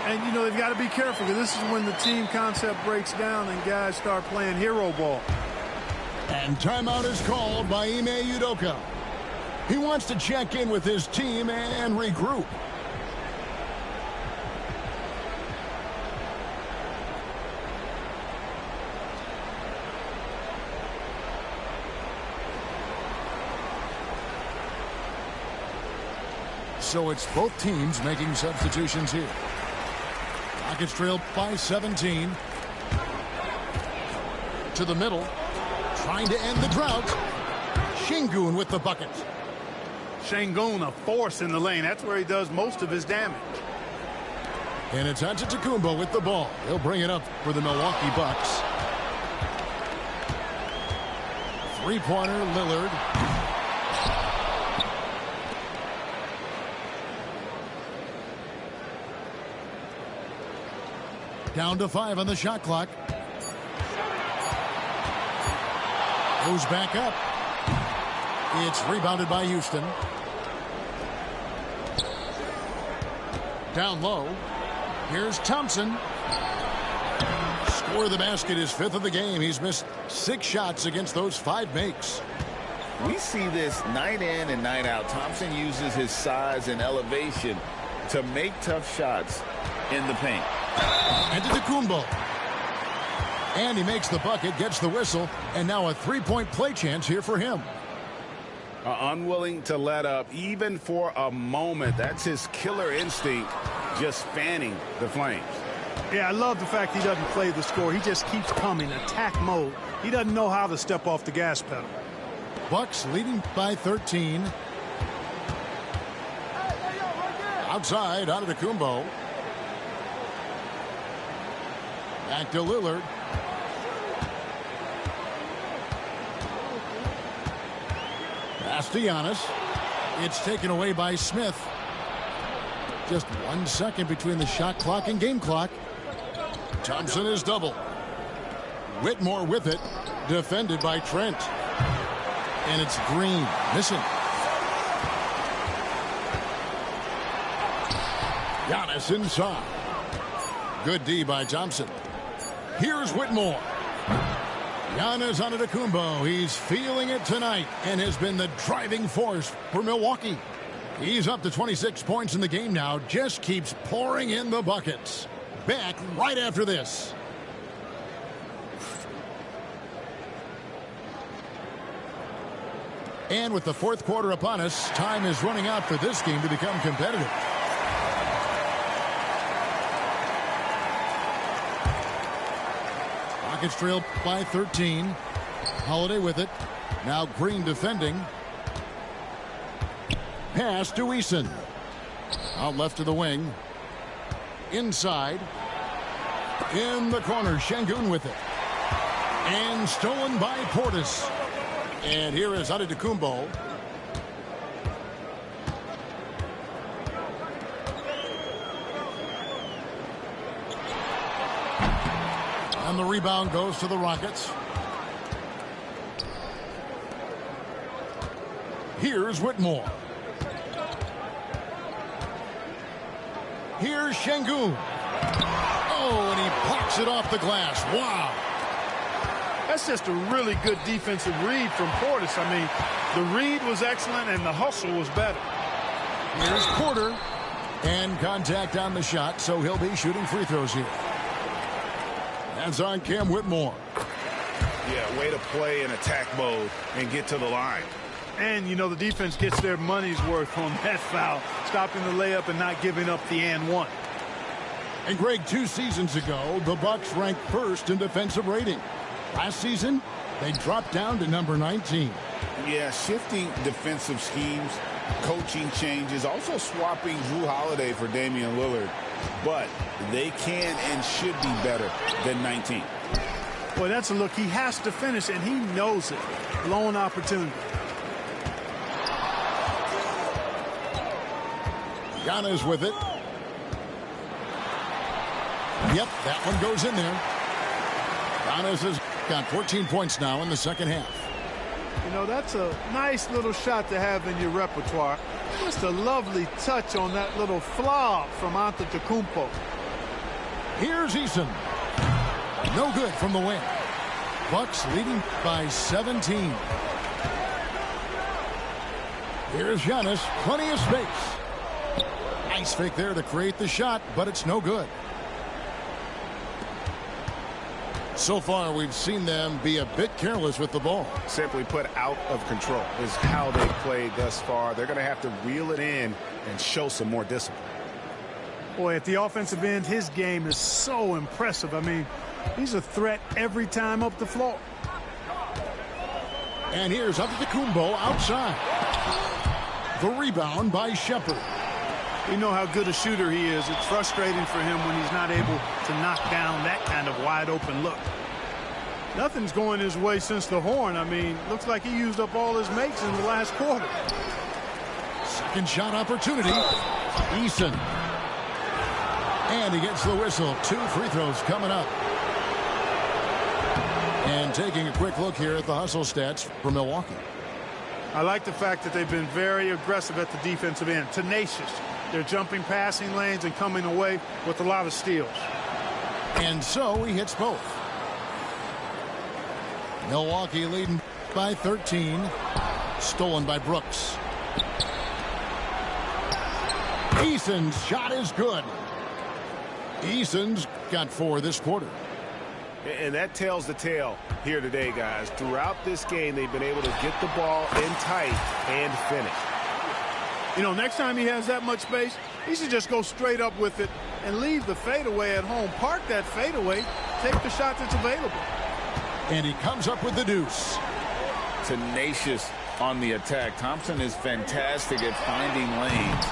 [SPEAKER 8] And, you know, they've got to be careful, because this is when the team concept breaks down and guys start playing hero ball.
[SPEAKER 7] And timeout is called by Ime Udoka. He wants to check in with his team and regroup. So it's both teams making substitutions here. Rockets trail by 17. To the middle. Trying to end the drought. Sengun with the bucket.
[SPEAKER 8] Sengun, a force in the lane. That's where he does most of his damage.
[SPEAKER 7] And it's Antetokounmpo with the ball. He'll bring it up for the Milwaukee Bucks. Three-pointer, Lillard. Down to 5 on the shot clock. Goes back up. It's rebounded by Houston. Down low. Here's Thompson. Score the basket, his 5th of the game. He's missed 6 shots against those 5 makes.
[SPEAKER 9] We see this night in and night out. Thompson uses his size and elevation to make tough shots in the paint.
[SPEAKER 7] Antetokounmpo. And he makes the bucket, gets the whistle, and now a 3-point play chance here for him.
[SPEAKER 9] Unwilling to let up even for a moment. That's his killer instinct, just fanning the flames.
[SPEAKER 8] Yeah, I love the fact he doesn't play the score. He just keeps coming, attack mode. He doesn't know how to step off the gas pedal.
[SPEAKER 7] Bucks leading by 13. Outside, Antetokounmpo. Back to Lillard. Pass to Giannis. It's taken away by Smith. Just 1 second between the shot clock and game clock. Thompson is double. Whitmore with it. Defended by Trent. And it's Green. Missing. Giannis inside. Good D by Thompson. Here's Whitmore. Giannis Antetokounmpo. He's feeling it tonight and has been the driving force for Milwaukee. He's up to 26 points in the game now. Just keeps pouring in the buckets. Back right after this. And with the 4th quarter upon us, time is running out for this game to become competitive. Rockets trail by 13. Holiday with it. Now Green defending. Pass to Eason. Out left to the wing. Inside. In the corner, Şengün with it. And stolen by Portis. And here is Antetokounmpo. And the rebound goes to the Rockets. Here's Whitmore. Here's Şengün. Oh, and he pops it off the glass. Wow.
[SPEAKER 8] That's just a really good defensive read from Portis. I mean, the read was excellent and the hustle was better.
[SPEAKER 7] Here's Porter. And contact on the shot, so he'll be shooting free throws here. That's on Cam Whitmore.
[SPEAKER 9] Yeah, way to play in attack mode and get to the line.
[SPEAKER 8] And, you know, the defense gets their money's worth on that foul, stopping the layup and not giving up the and one.
[SPEAKER 7] And, Greg, 2 seasons ago, the Bucks ranked first in defensive rating. Last season, they dropped down to number 19.
[SPEAKER 9] Yeah, shifting defensive schemes, coaching changes, also swapping Jrue Holiday for Damian Lillard. But they can and should be better than 19.
[SPEAKER 8] Boy, that's a look. He has to finish, and he knows it. Lone opportunity.
[SPEAKER 7] Giannis with it. Yep, that one goes in there. Giannis has got 14 points now in the second half.
[SPEAKER 8] You know, that's a nice little shot to have in your repertoire. Just a lovely touch on that little flaw from Antetokounmpo.
[SPEAKER 7] Here's Eason. No good from the wing. Bucks leading by 17. Here's Giannis. Plenty of space. Nice fake there to create the shot, but it's no good. So far, we've seen them be a bit careless with the ball.
[SPEAKER 9] Simply put, out of control is how they've played thus far. They're going to have to reel it in and show some more discipline.
[SPEAKER 8] Boy, at the offensive end, his game is so impressive. I mean, he's a threat every time up the floor.
[SPEAKER 7] And here's Antetokounmpo outside. The rebound by Shepherd.
[SPEAKER 8] We know how good a shooter he is. It's frustrating for him when he's not able to knock down that kind of wide open look. Nothing's going his way since the horn. I mean, looks like he used up all his makes in the last quarter.
[SPEAKER 7] Second shot opportunity. Eason. And he gets the whistle. 2 free throws coming up. And taking a quick look here at the hustle stats for Milwaukee.
[SPEAKER 8] I like the fact that they've been very aggressive at the defensive end. Tenacious. They're jumping passing lanes and coming away with a lot of steals.
[SPEAKER 7] And so he hits both. Milwaukee leading by 13. Stolen by Brooks. Eason's shot is good. Eason's got 4 this quarter.
[SPEAKER 9] And that tells the tale here today, guys. Throughout this game, they've been able to get the ball in tight and finish.
[SPEAKER 8] You know, next time he has that much space, he should just go straight up with it and leave the fadeaway at home. Park that fadeaway, take the shot that's available.
[SPEAKER 7] And he comes up with the deuce.
[SPEAKER 11] Tenacious on the attack. Thompson is fantastic at finding lanes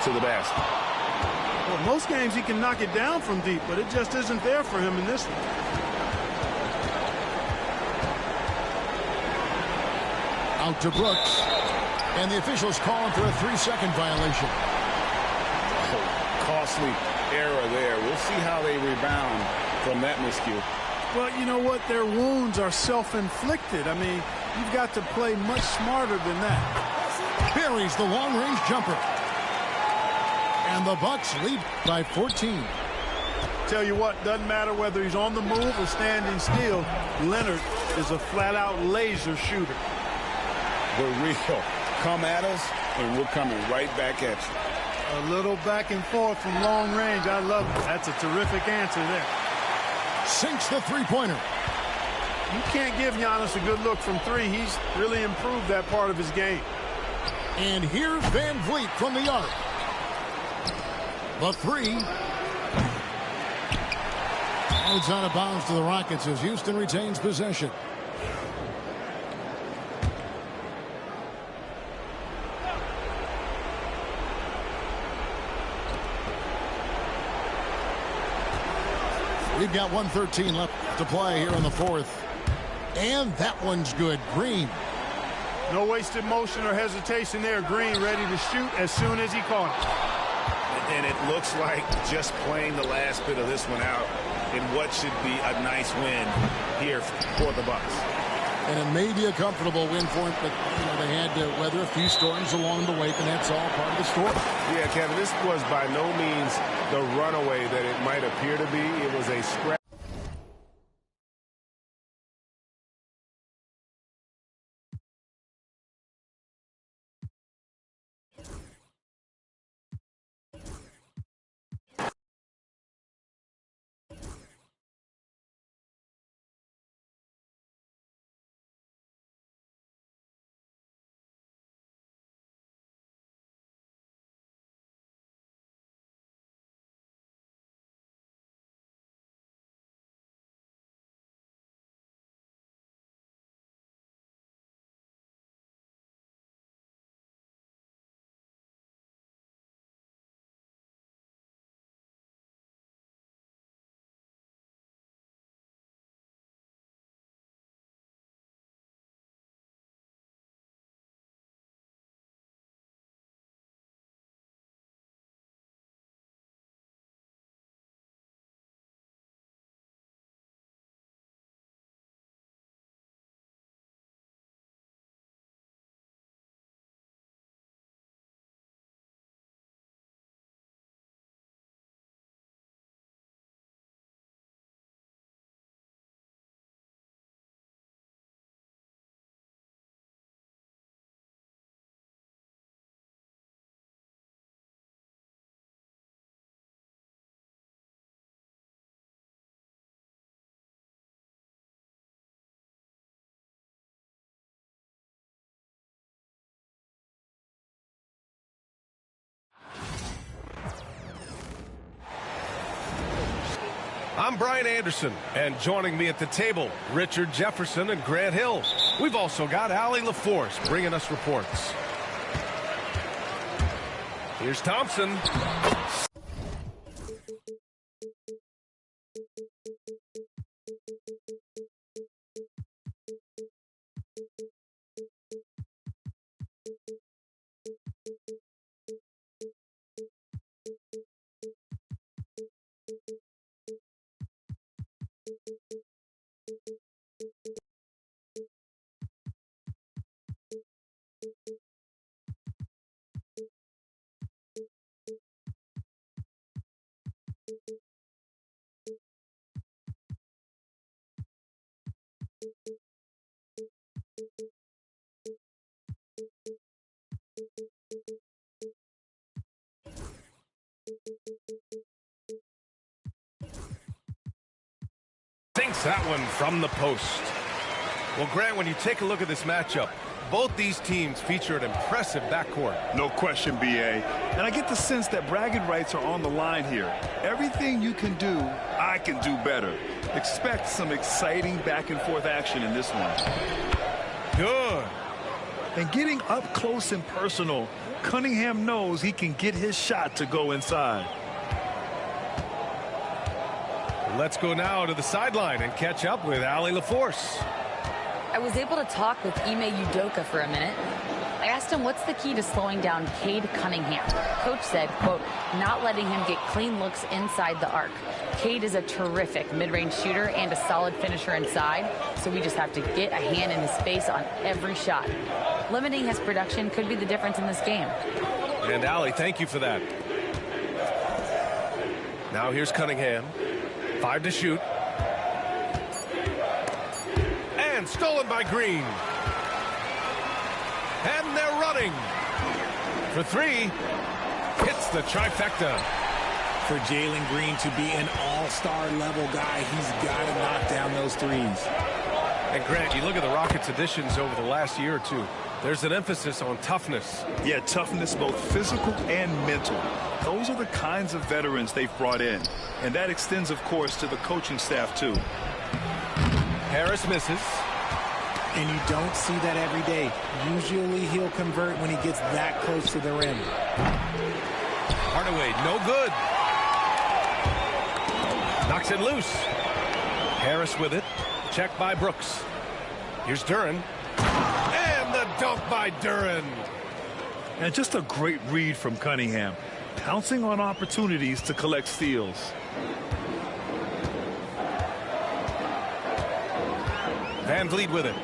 [SPEAKER 11] to the basket.
[SPEAKER 8] Well, most games he can knock it down from deep, but it just isn't there for him in this one.
[SPEAKER 7] Out to Brooks. And the officials calling for a 3-second violation.
[SPEAKER 11] Oh, costly error there. We'll see how they rebound from that miscue.
[SPEAKER 8] Well, you know what? Their wounds are self-inflicted. I mean, you've got to play much smarter than that.
[SPEAKER 7] Buries the long-range jumper. And the Bucks lead by 14.
[SPEAKER 8] Tell you what, doesn't matter whether he's on the move or standing still, Leonard is a flat-out laser shooter.
[SPEAKER 11] We're real. Come at us, and we're coming right back at you.
[SPEAKER 8] A little back and forth from long range. I love it. That's a terrific answer there.
[SPEAKER 7] Sinks the three-pointer.
[SPEAKER 8] You can't give Giannis a good look from 3. He's really improved that part of his game.
[SPEAKER 7] And here's Van Vliet from the arc. The 3. And it's out of bounds to the Rockets as Houston retains possession. We've got 1:13 left to play here in the fourth. And that one's good. Green.
[SPEAKER 8] No wasted motion or hesitation there. Green ready to shoot as soon as he caught it.
[SPEAKER 9] And it looks like just playing the last bit of this one out in what should be a nice win here for the Bucks.
[SPEAKER 7] And it may be a comfortable win for him, but they had to weather a few storms along the way, and that's all part of the story.
[SPEAKER 9] Yeah, Kevin, this was by no means the runaway that it might appear to be. It was a scrap.
[SPEAKER 1] I'm Brian Anderson, and joining me at the table, Richard Jefferson and Grant Hill. We've also got Allie LaForce bringing us reports. Here's Thompson. Sinks that one from the post. Well, Grant, when you take a look at this matchup, both these teams feature an impressive backcourt.
[SPEAKER 2] No question, B.A. And I get the sense that bragging rights are on the line here. Everything you can do, I can do better. Expect some exciting back-and-forth action in this one.
[SPEAKER 1] Good.
[SPEAKER 2] And getting up close and personal, Cunningham knows he can get his shot to go inside.
[SPEAKER 1] Let's go now to the sideline and catch up with Allie LaForce.
[SPEAKER 4] I was able to talk with Ime Udoka for a minute. I asked him what's the key to slowing down Cade Cunningham. Coach said, quote, not letting him get clean looks inside the arc. Cade is a terrific mid-range shooter and a solid finisher inside, so we just have to get a hand in his face on every shot. Limiting his production could be the difference in this game.
[SPEAKER 1] And Allie, thank you for that. Now here's Cunningham. 5 to shoot. And stolen by Green. And they're running. For 3. Hits the trifecta.
[SPEAKER 12] For Jalen Green to be an all-star level guy, he's got to knock down those threes.
[SPEAKER 1] And Grant, you look at the Rockets' additions over the last year or two. There's an emphasis on toughness.
[SPEAKER 2] Yeah, toughness, both physical and mental. Those are the kinds of veterans they've brought in. And that extends, of course, to the coaching staff, too.
[SPEAKER 1] Harris misses.
[SPEAKER 12] And you don't see that every day. Usually he'll convert when he gets that close to the rim.
[SPEAKER 1] Hardaway, no good. Knocks it loose. Harris with it. Check by Brooks. Here's Duren. And the dunk by Duren.
[SPEAKER 2] And just a great read from Cunningham. Pouncing on opportunities to collect steals.
[SPEAKER 1] Van Vliet with it.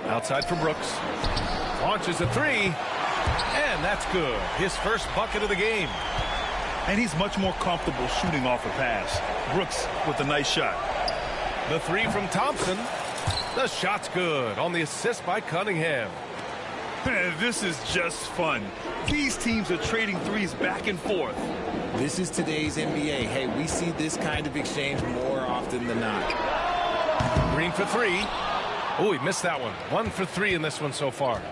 [SPEAKER 1] Outside for Brooks. Launches a three. And that's good. His first bucket of the game.
[SPEAKER 2] And he's much more comfortable shooting off a pass. Brooks with a nice shot.
[SPEAKER 1] The three from Thompson. The shot's good on the assist by Cunningham.
[SPEAKER 2] This is just fun. These teams are trading threes back and forth.
[SPEAKER 12] This is today's NBA. Hey, we see this kind of exchange more often than not.
[SPEAKER 1] Green for three. Oh, he missed that one. 1 for 3 in this one so far.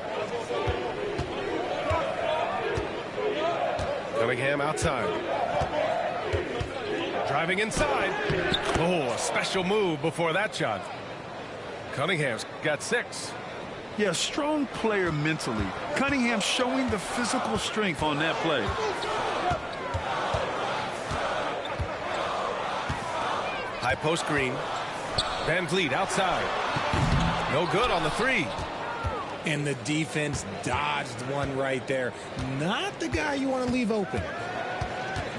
[SPEAKER 1] Cunningham outside. Driving inside. Oh, a special move before that shot. Cunningham's got 6.
[SPEAKER 2] Yeah, strong player mentally. Cunningham showing the physical strength on that play.
[SPEAKER 1] High post Green. Van Vliet outside. No good on the three.
[SPEAKER 12] And the defense dodged one right there. Not the guy you want to leave open.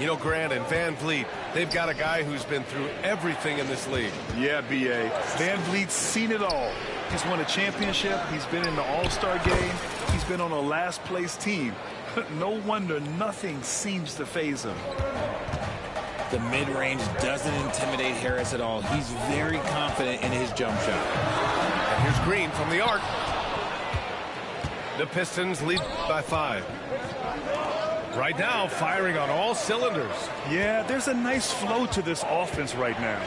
[SPEAKER 1] You know, Grant and Van Vliet, they've got a guy who's been through everything in this league.
[SPEAKER 2] Yeah, B.A. Van Vliet's seen it all. He's won a championship. He's been in the All-Star game. He's been on a last-place team. No wonder nothing seems to faze him.
[SPEAKER 12] The mid-range doesn't intimidate Harris at all. He's very confident in his jump shot.
[SPEAKER 1] And here's Green from the arc. The Pistons lead by 5. Right now, firing on all cylinders.
[SPEAKER 2] Yeah, there's a nice flow to this offense right now.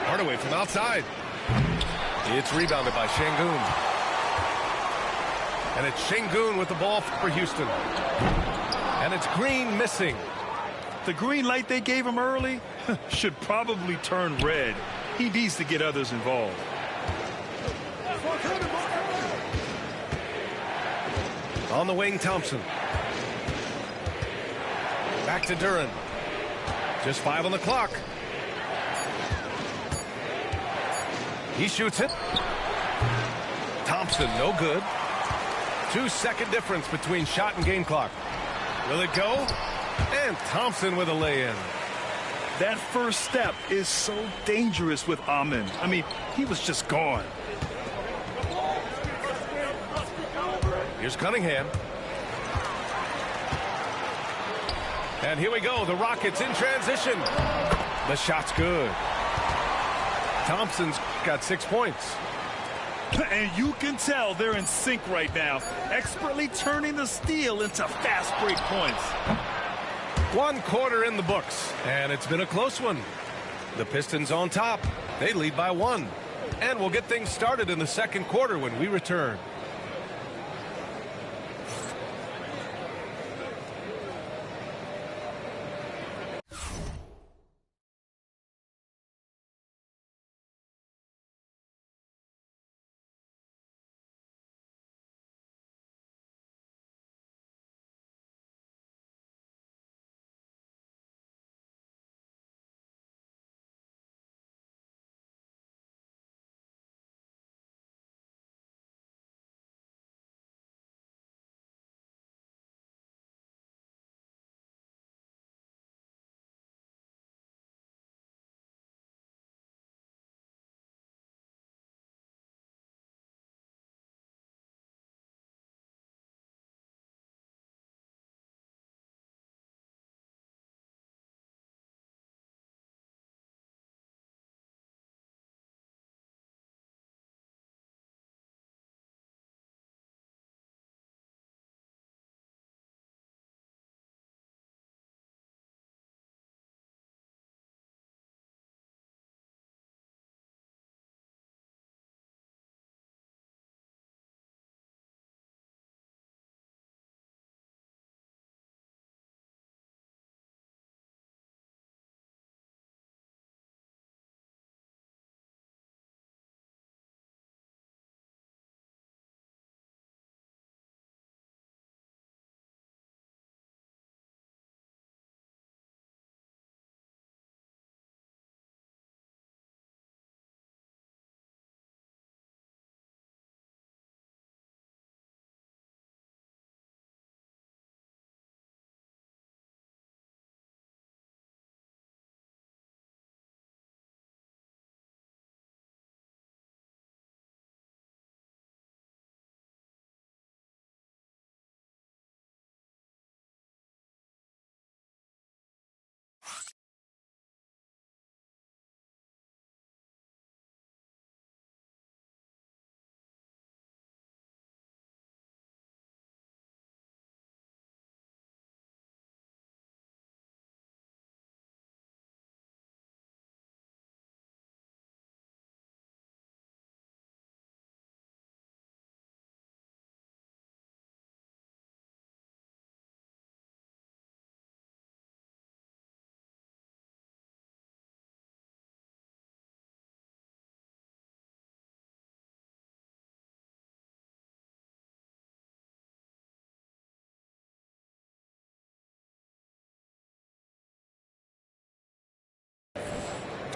[SPEAKER 1] Hardaway from outside. It's rebounded by Şengün. And it's Şengün with the ball for Houston. And it's Green missing.
[SPEAKER 2] The green light they gave him early should probably turn red. He needs to get others involved.
[SPEAKER 1] On the wing, Thompson. Back to Duren. Just 5 on the clock. He shoots it. Thompson, no good. 2-second difference between shot and game clock. Will it go? And Thompson with a lay-in.
[SPEAKER 2] That first step is so dangerous with Amen. I mean, he was just gone.
[SPEAKER 1] Here's Cunningham. And here we go. The Rockets in transition. The shot's good. Thompson's got 6 points.
[SPEAKER 2] And you can tell they're in sync right now, expertly turning the steal into fast break points.
[SPEAKER 1] 1 quarter in the books, and it's been a close one. The Pistons on top. They lead by 1. And we'll get things started in the second quarter when we return.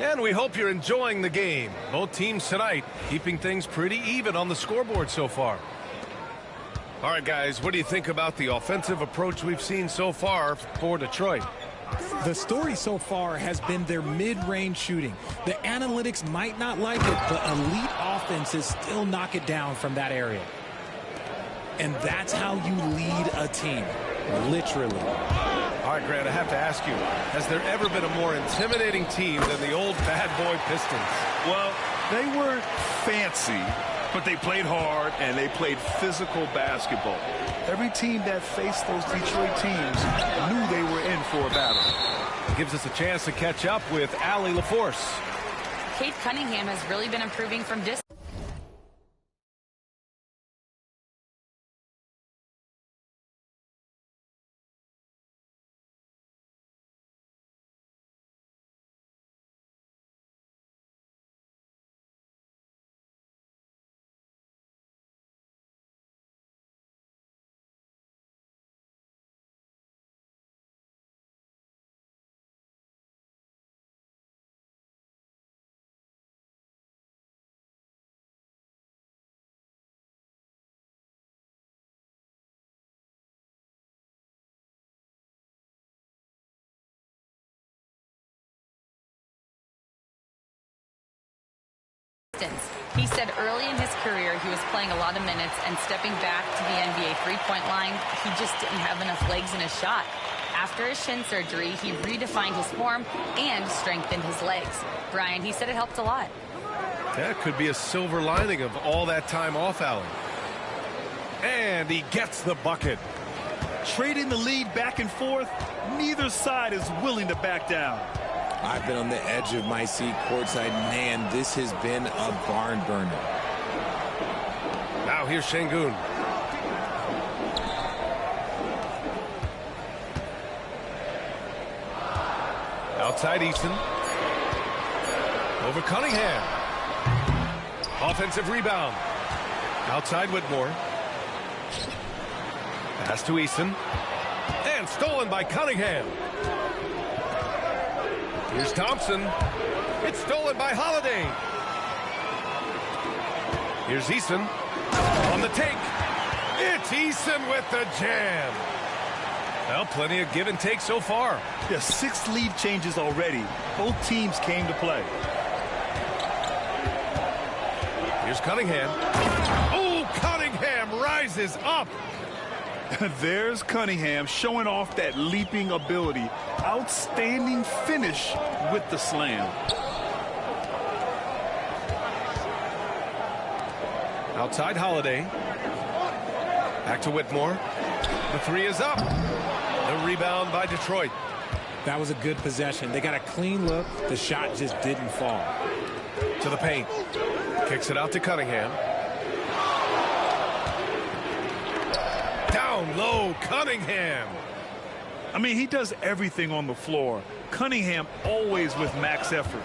[SPEAKER 1] And we hope you're enjoying the game. Both teams tonight keeping things pretty even on the scoreboard so far. All right, guys, what do you think about the offensive approach we've seen so far for Detroit?
[SPEAKER 13] The story so far has been their mid-range shooting. The analytics might not like it, but elite offenses still knock it down from that area. And that's how you lead a team, literally.
[SPEAKER 1] All right, Grant, I have to ask you, has there ever been a more intimidating team than the old bad boy Pistons?
[SPEAKER 2] Well, they weren't fancy, but they played hard and they played physical basketball. Every team that faced those Detroit teams knew they were in for a battle.
[SPEAKER 1] It gives us a chance to catch up with Allie LaForce.
[SPEAKER 4] Cade Cunningham has really been improving from distance. He said early in his career he was playing a lot of minutes, and stepping back to the NBA three-point line, he just didn't have enough legs in his shot. After his shin surgery, he redefined his form and strengthened his legs. Brian, he said it helped a lot.
[SPEAKER 1] That could be a silver lining of all that time off, Allen. And he gets the bucket.
[SPEAKER 2] Trading the lead back and forth, neither side is willing to back down.
[SPEAKER 12] I've been on the edge of my seat courtside. Man, this has been a barn burner.
[SPEAKER 1] Now here's Şengün. Outside Eason. Over Cunningham. Offensive rebound. Outside Whitmore. Pass to Eason. And stolen by Cunningham. Here's Thompson. It's stolen by Holiday. Here's Eason on the take. It's Eason with the jam. Well, plenty of give and take so far.
[SPEAKER 2] Yeah, 6 lead changes already. Both teams came to play.
[SPEAKER 1] Here's Cunningham. Oh, Cunningham rises up.
[SPEAKER 2] There's Cunningham showing off that leaping ability. Outstanding finish with the slam.
[SPEAKER 1] Outside Holiday. Back to Whitmore. The three is up. The rebound by Detroit.
[SPEAKER 13] That was a good possession. They got a clean look. The shot just didn't fall.
[SPEAKER 1] To the paint. Kicks it out to Cunningham. Down low, Cunningham.
[SPEAKER 2] I mean, he does everything on the floor. Cunningham always with max effort.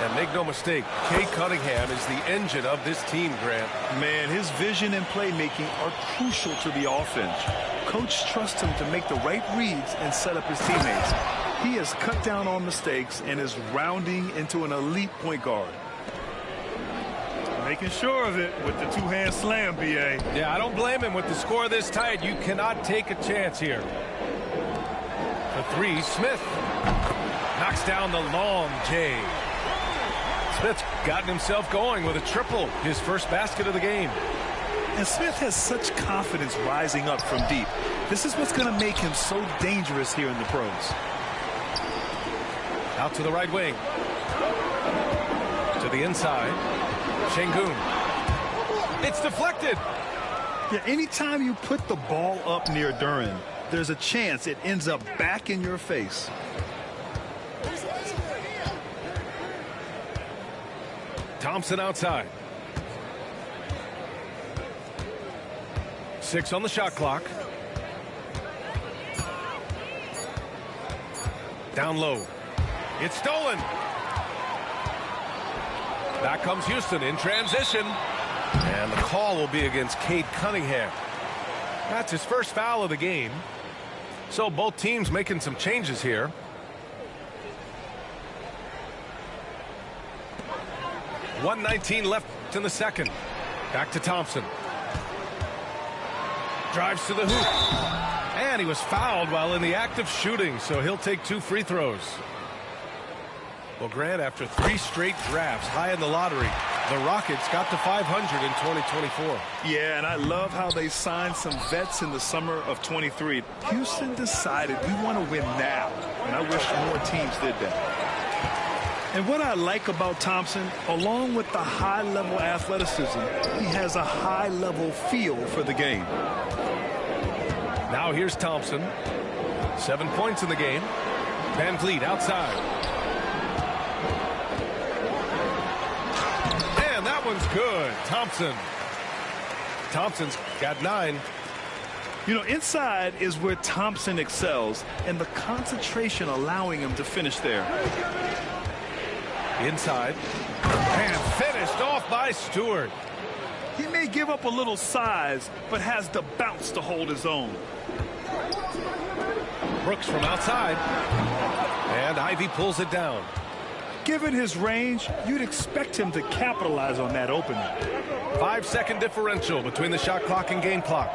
[SPEAKER 1] And make no mistake, Cade Cunningham is the engine of this team, Grant.
[SPEAKER 2] Man, his vision and playmaking are crucial to the offense. Coach trusts him to make the right reads and set up his teammates. He has cut down on mistakes and is rounding into an elite point guard. Making sure of it with the two-hand slam, B.A.
[SPEAKER 1] Yeah, I don't blame him. With the score this tight, you cannot take a chance here. The three, Smith knocks down the long J. Smith's gotten himself going with a triple, his first basket of the game.
[SPEAKER 2] And Smith has such confidence rising up from deep. This is what's going to make him so dangerous here in the pros.
[SPEAKER 1] Out to the right wing. To the inside. Şengün. It's deflected.
[SPEAKER 2] Yeah, anytime you put the ball up near Duren, there's a chance it ends up back in your face.
[SPEAKER 1] Thompson outside. 6 on the shot clock. Down low. It's stolen. Back comes Houston in transition. And the call will be against Cade Cunningham. That's his first foul of the game. So both teams making some changes here. .119 left in the second. Back to Thompson. Drives to the hoop. And he was fouled while in the act of shooting, so he'll take 2 free throws. Well, Grant, after 3 straight drafts high in the lottery, the Rockets got to 500 in 2024.
[SPEAKER 2] Yeah, and I love how they signed some vets in the summer of 23. Houston decided we want to win now, and I wish more teams did that. And what I like about Thompson, along with the high-level athleticism, he has a high-level feel for the game.
[SPEAKER 1] Now here's Thompson. 7 points in the game. Van Vliet outside. And that one's good. Thompson's got 9.
[SPEAKER 2] You know, inside is where Thompson excels, and the concentration allowing him to finish there.
[SPEAKER 1] Inside. And finished off by Stewart.
[SPEAKER 2] He may give up a little size, but has the bounce to hold his own.
[SPEAKER 1] Brooks from outside. And Ivey pulls it down.
[SPEAKER 2] Given his range, you'd expect him to capitalize on that opening.
[SPEAKER 1] 5-second differential between the shot clock and game clock.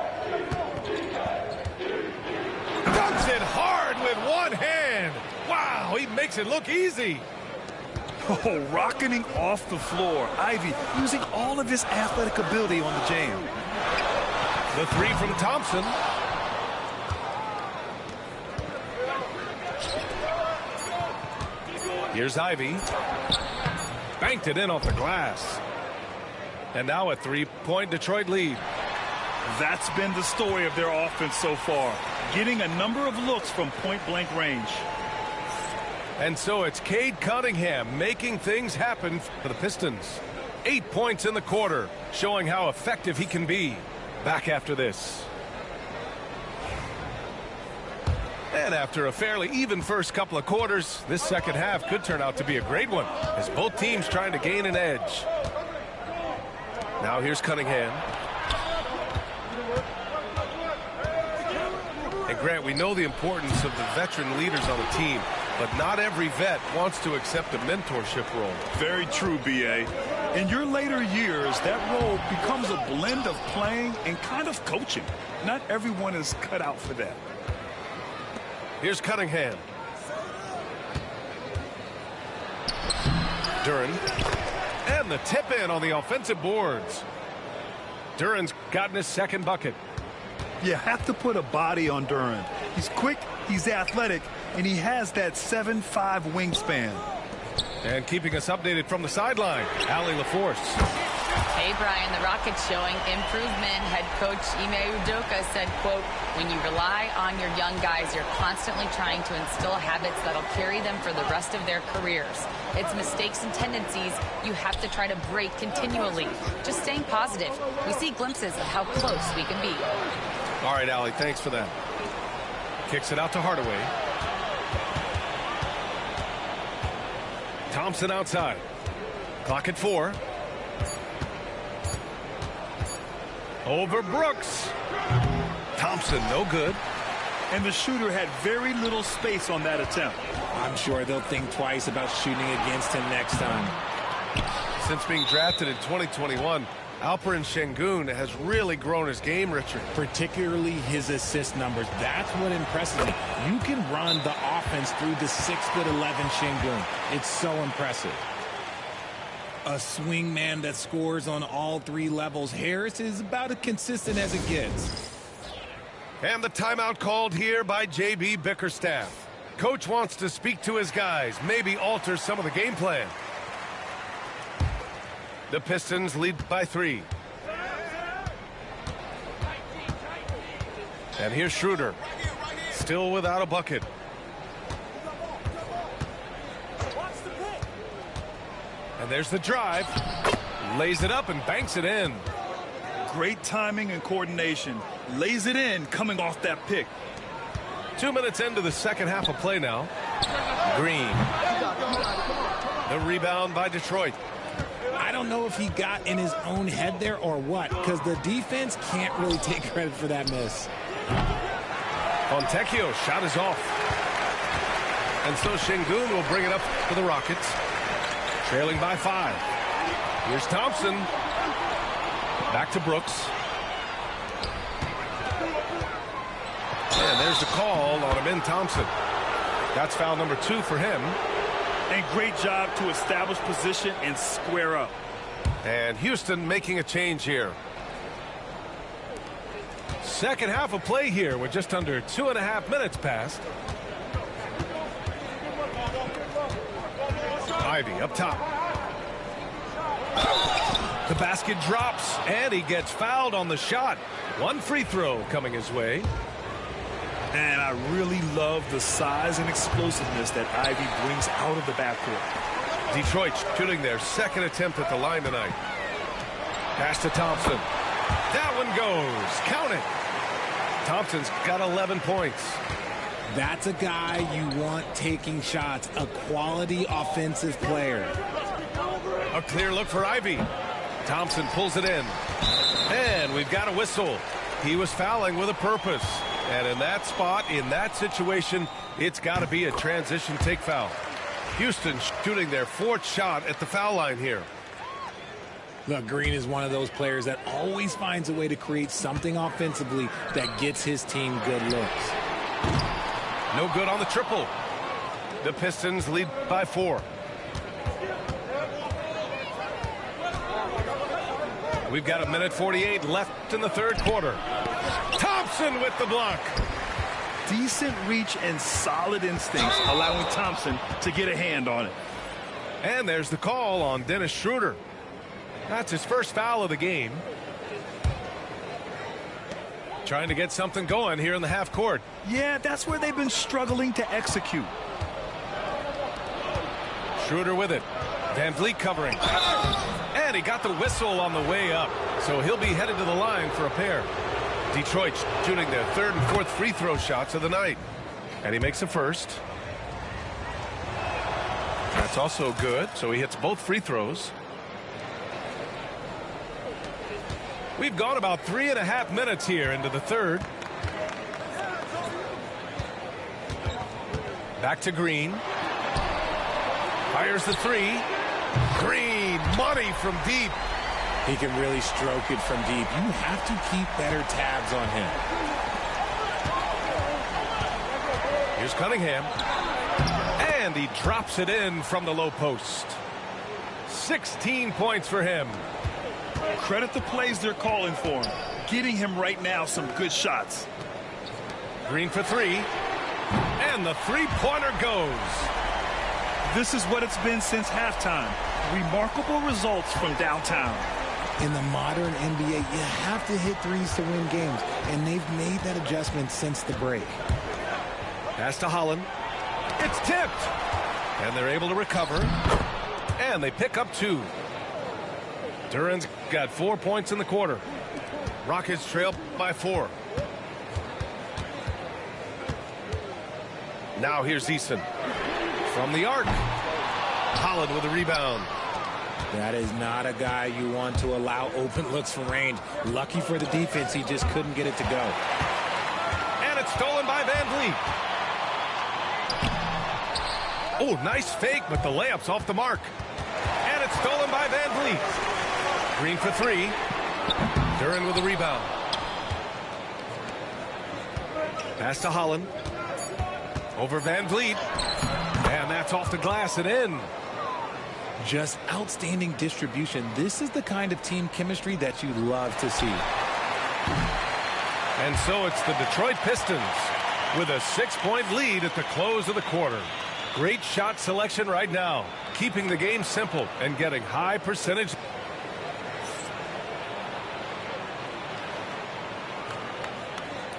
[SPEAKER 1] Dunks it hard with one hand. Wow, he makes it look easy.
[SPEAKER 2] Oh, rocketing off the floor. Ivey using all of his athletic ability on the jam.
[SPEAKER 1] The 3 from Thompson. Here's Ivey. Banked it in off the glass. And now a 3-point Detroit lead.
[SPEAKER 2] That's been the story of their offense so far. Getting a number of looks from point-blank range.
[SPEAKER 1] And so it's Cade Cunningham making things happen for the Pistons. 8 points in the quarter, showing how effective he can be. Back after this. And after a fairly even first couple of quarters, this second half could turn out to be a great one, as both teams trying to gain an edge. Now here's Cunningham. And Grant, we know the importance of the veteran leaders on the team, but not every vet wants to accept a mentorship role.
[SPEAKER 2] Very true, B.A. In your later years, that role becomes a blend of playing and kind of coaching. Not everyone is cut out for that.
[SPEAKER 1] Here's Cunningham. Duren. And the tip in on the offensive boards. Duren's gotten his second bucket.
[SPEAKER 2] You have to put a body on Duren. He's quick, he's athletic, and he has that 7'5" wingspan.
[SPEAKER 1] And keeping us updated from the sideline, Allie LaForce.
[SPEAKER 4] Hey, Brian, the Rockets showing improvement. Head coach Ime Udoka said, quote, when you rely on your young guys, you're constantly trying to instill habits that'll carry them for the rest of their careers. It's mistakes and tendencies you have to try to break continually. Just staying positive. We see glimpses of how close we can be.
[SPEAKER 1] All right, Allie, thanks for that. Kicks it out to Hardaway. Thompson outside. Clock at 4. Over Brooks. Thompson, no good.
[SPEAKER 2] And the shooter had very little space on that attempt.
[SPEAKER 12] I'm sure they'll think twice about shooting against him next time.
[SPEAKER 1] Since being drafted in 2021, Alperen Şengün has really grown his game, Richard.
[SPEAKER 12] Particularly his assist numbers. That's what impresses me. You can run the offense through the 6'11" Şengün. It's so impressive. A swing man that scores on all 3 levels. Harris is about as consistent as it gets.
[SPEAKER 1] And the timeout called here by J.B. Bickerstaff. Coach wants to speak to his guys, maybe alter some of the game plan. The Pistons lead by 3. And here's Schroeder, still without a bucket. And there's the drive. Lays it up and banks it in.
[SPEAKER 2] Great timing and coordination. Lays it in coming off that pick.
[SPEAKER 1] 2 minutes into the second half of play now. Green. The rebound by Detroit.
[SPEAKER 13] I don't know if he got in his own head there or what, because the defense can't really take credit for that miss.
[SPEAKER 1] Fontecchio shot is off. And so Şengün will bring it up for the Rockets. Trailing by 5. Here's Thompson. Back to Brooks. And there's the call on Amin Thompson. That's foul number 2 for him.
[SPEAKER 2] And great job to establish position and square up.
[SPEAKER 1] And Houston making a change here. Second half of play here with just under 2.5 minutes passed. Ivy up top. The basket drops, and he gets fouled on the shot. 1 free throw coming his way.
[SPEAKER 2] And I really love the size and explosiveness that Ivy brings out of the backcourt.
[SPEAKER 1] Detroit shooting their second attempt at the line tonight. Pass to Thompson. That one goes. Count it. Thompson's got 11 points.
[SPEAKER 13] That's a guy you want taking shots, a quality offensive player.
[SPEAKER 1] A clear look for Ivy. Thompson pulls it in. And we've got a whistle. He was fouling with a purpose. And in that spot, in that situation, it's got to be a transition take foul. Houston shooting their 4th shot at the foul line here.
[SPEAKER 13] Look, Green is one of those players that always finds a way to create something offensively that gets his team good looks.
[SPEAKER 1] No good on the triple. The Pistons lead by 4. We've got 1:48 left in the third quarter. Thompson with the block.
[SPEAKER 2] Decent reach and solid instincts, allowing Thompson to get a hand on it.
[SPEAKER 1] And there's the call on Dennis Schroeder. That's his first foul of the game. Trying to get something going here in the half court.
[SPEAKER 2] Yeah, that's where they've been struggling to execute.
[SPEAKER 1] Schroeder with it. Van Vliet covering. And he got the whistle on the way up. So he'll be headed to the line for a pair. Detroit shooting their 3rd and 4th free throw shots of the night. And he makes the first. That's also good. So he hits both free throws. We've gone about 3.5 minutes here into the third. Back to Green. Fires the 3. Green, money from deep.
[SPEAKER 13] He can really stroke it from deep. You have to keep better tabs on him.
[SPEAKER 1] Here's Cunningham. And he drops it in from the low post. 16 points for him.
[SPEAKER 2] Credit the plays they're calling for him. Getting him right now some good shots.
[SPEAKER 1] Green for 3. And the three-pointer goes.
[SPEAKER 2] This is what it's been since halftime. Remarkable results from downtown.
[SPEAKER 13] In the modern NBA, you have to hit threes to win games, and they've made that adjustment since the break.
[SPEAKER 1] Pass to Holland. It's tipped. And they're able to recover. And they pick up 2. Duran's got 4 points in the quarter. Rockets trail by 4. Now here's Eason. From the arc. Holland with a rebound.
[SPEAKER 13] That is not a guy you want to allow open looks from range. Lucky for the defense, he just couldn't get it to go.
[SPEAKER 1] And it's stolen by Van Vliet. Oh, nice fake, but the layup's off the mark. And it's stolen by Van Vliet. Green for 3. Duran with a rebound. Pass to Holland. Over Van Vliet. And that's off the glass and in.
[SPEAKER 13] Just outstanding distribution. This is the kind of team chemistry that you love to see.
[SPEAKER 1] And so it's the Detroit Pistons with a 6-point lead at the close of the quarter. Great shot selection right now, keeping the game simple and getting high percentage.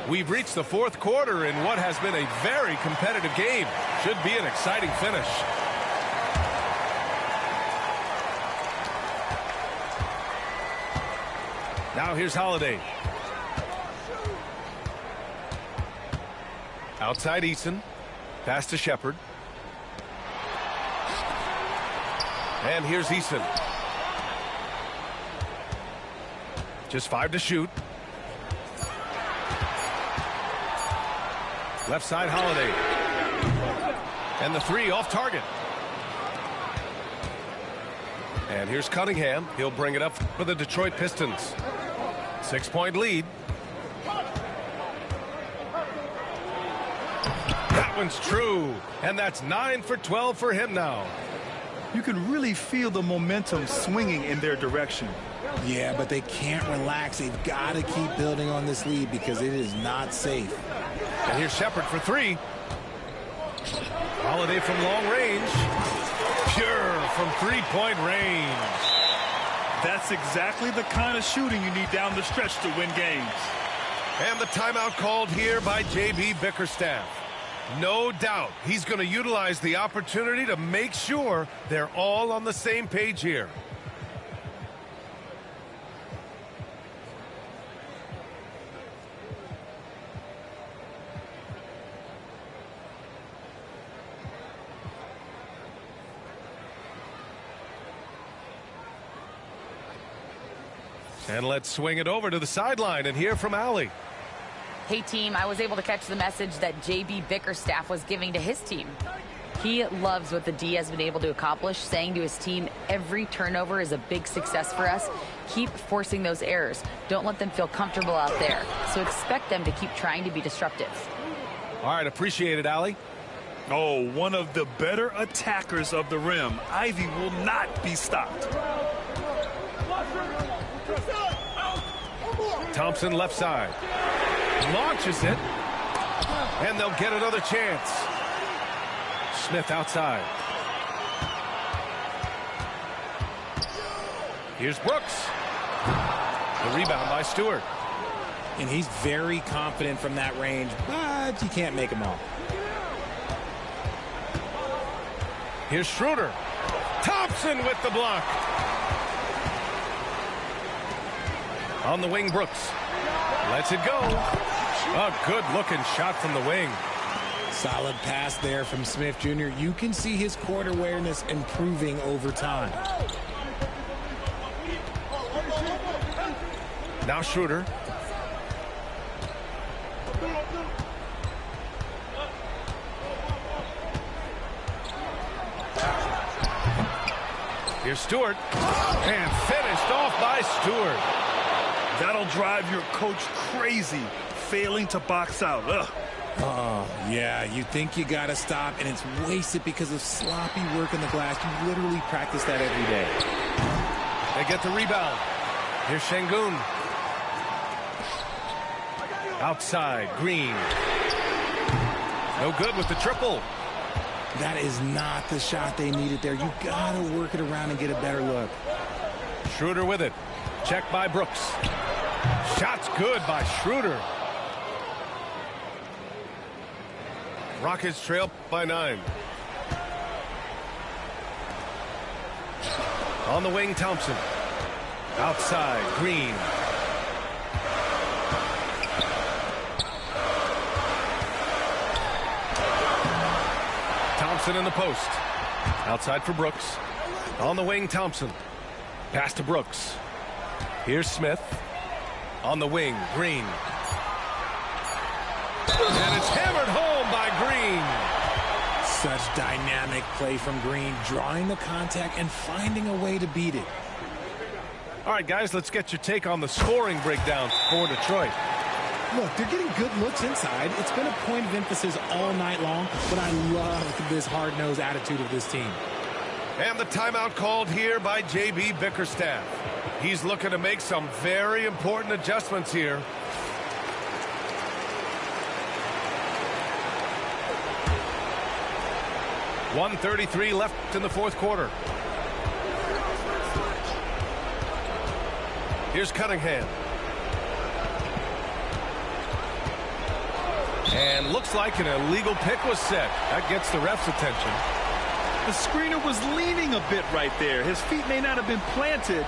[SPEAKER 1] We've reached the fourth quarter in what has been a very competitive game. Should be an exciting finish. Now here's Holiday. Outside Eason. Pass to Shepherd. And here's Eason. Just 5 to shoot. Left side Holiday. And the 3 off target. And here's Cunningham. He'll bring it up for the Detroit Pistons. 6-point lead. That one's true. And that's 9 for 12 for him now.
[SPEAKER 2] You can really feel the momentum swinging in their direction.
[SPEAKER 13] Yeah, but they can't relax. They've got to keep building on this lead because it is not safe.
[SPEAKER 1] And here's Shepherd for 3. Holiday from long range. Pure from 3-point range.
[SPEAKER 2] That's exactly the kind of shooting you need down the stretch to win games.
[SPEAKER 1] And the timeout called here by J.B. Bickerstaff. No doubt he's going to utilize the opportunity to make sure they're all on the same page here. And let's swing it over to the sideline and hear from Allie.
[SPEAKER 4] Hey, team, I was able to catch the message that J.B. Bickerstaff was giving to his team. He loves what the D has been able to accomplish, saying to his team, every turnover is a big success for us. Keep forcing those errors. Don't let them feel comfortable out there. So expect them to keep trying to be disruptive.
[SPEAKER 1] All right, appreciate it, Allie.
[SPEAKER 2] Oh, one of the better attackers of the rim. Ivy will not be stopped.
[SPEAKER 1] Thompson left side. Launches it. And they'll get another chance. Smith outside. Here's Brooks. The rebound by Stewart.
[SPEAKER 13] And he's very confident from that range, but you can't make him all.
[SPEAKER 1] Here's Schroeder. Thompson with the block. On the wing, Brooks. Lets it go. A good-looking shot from the wing.
[SPEAKER 13] Solid pass there from Smith Jr. You can see his court awareness improving over time.
[SPEAKER 1] Now Schroeder. Here's Stewart. And finished off by Stewart.
[SPEAKER 2] That'll drive your coach crazy, failing to box out. Ugh.
[SPEAKER 13] Oh, yeah, you think you got to stop, and it's wasted because of sloppy work in the glass. You literally practice that every day.
[SPEAKER 1] They get the rebound. Here's Şengün. Outside, Green. No good with the triple.
[SPEAKER 13] That is not the shot they needed there. You got to work it around and get a better look.
[SPEAKER 1] Schroeder with it. Checked by Brooks. Shot's good by Schroeder. Rockets trail by 9. On the wing, Thompson. Outside, Green. Thompson in the post. Outside for Brooks. On the wing, Thompson. Pass to Brooks. Here's Smith. On the wing, Green. And it's hammered home by Green.
[SPEAKER 13] Such dynamic play from Green, drawing the contact and finding a way to beat it.
[SPEAKER 1] All right, guys, let's get your take on the scoring breakdown for Detroit.
[SPEAKER 13] Look, they're getting good looks inside. It's been a point of emphasis all night long, but I love this hard-nosed attitude of this team.
[SPEAKER 1] And the timeout called here by J.B. Bickerstaff. He's looking to make some very important adjustments here. 1:33 left in the fourth quarter. Here's Cunningham. And looks like an illegal pick was set. That gets the ref's attention.
[SPEAKER 2] The screener was leaning a bit right there. His feet may not have been planted.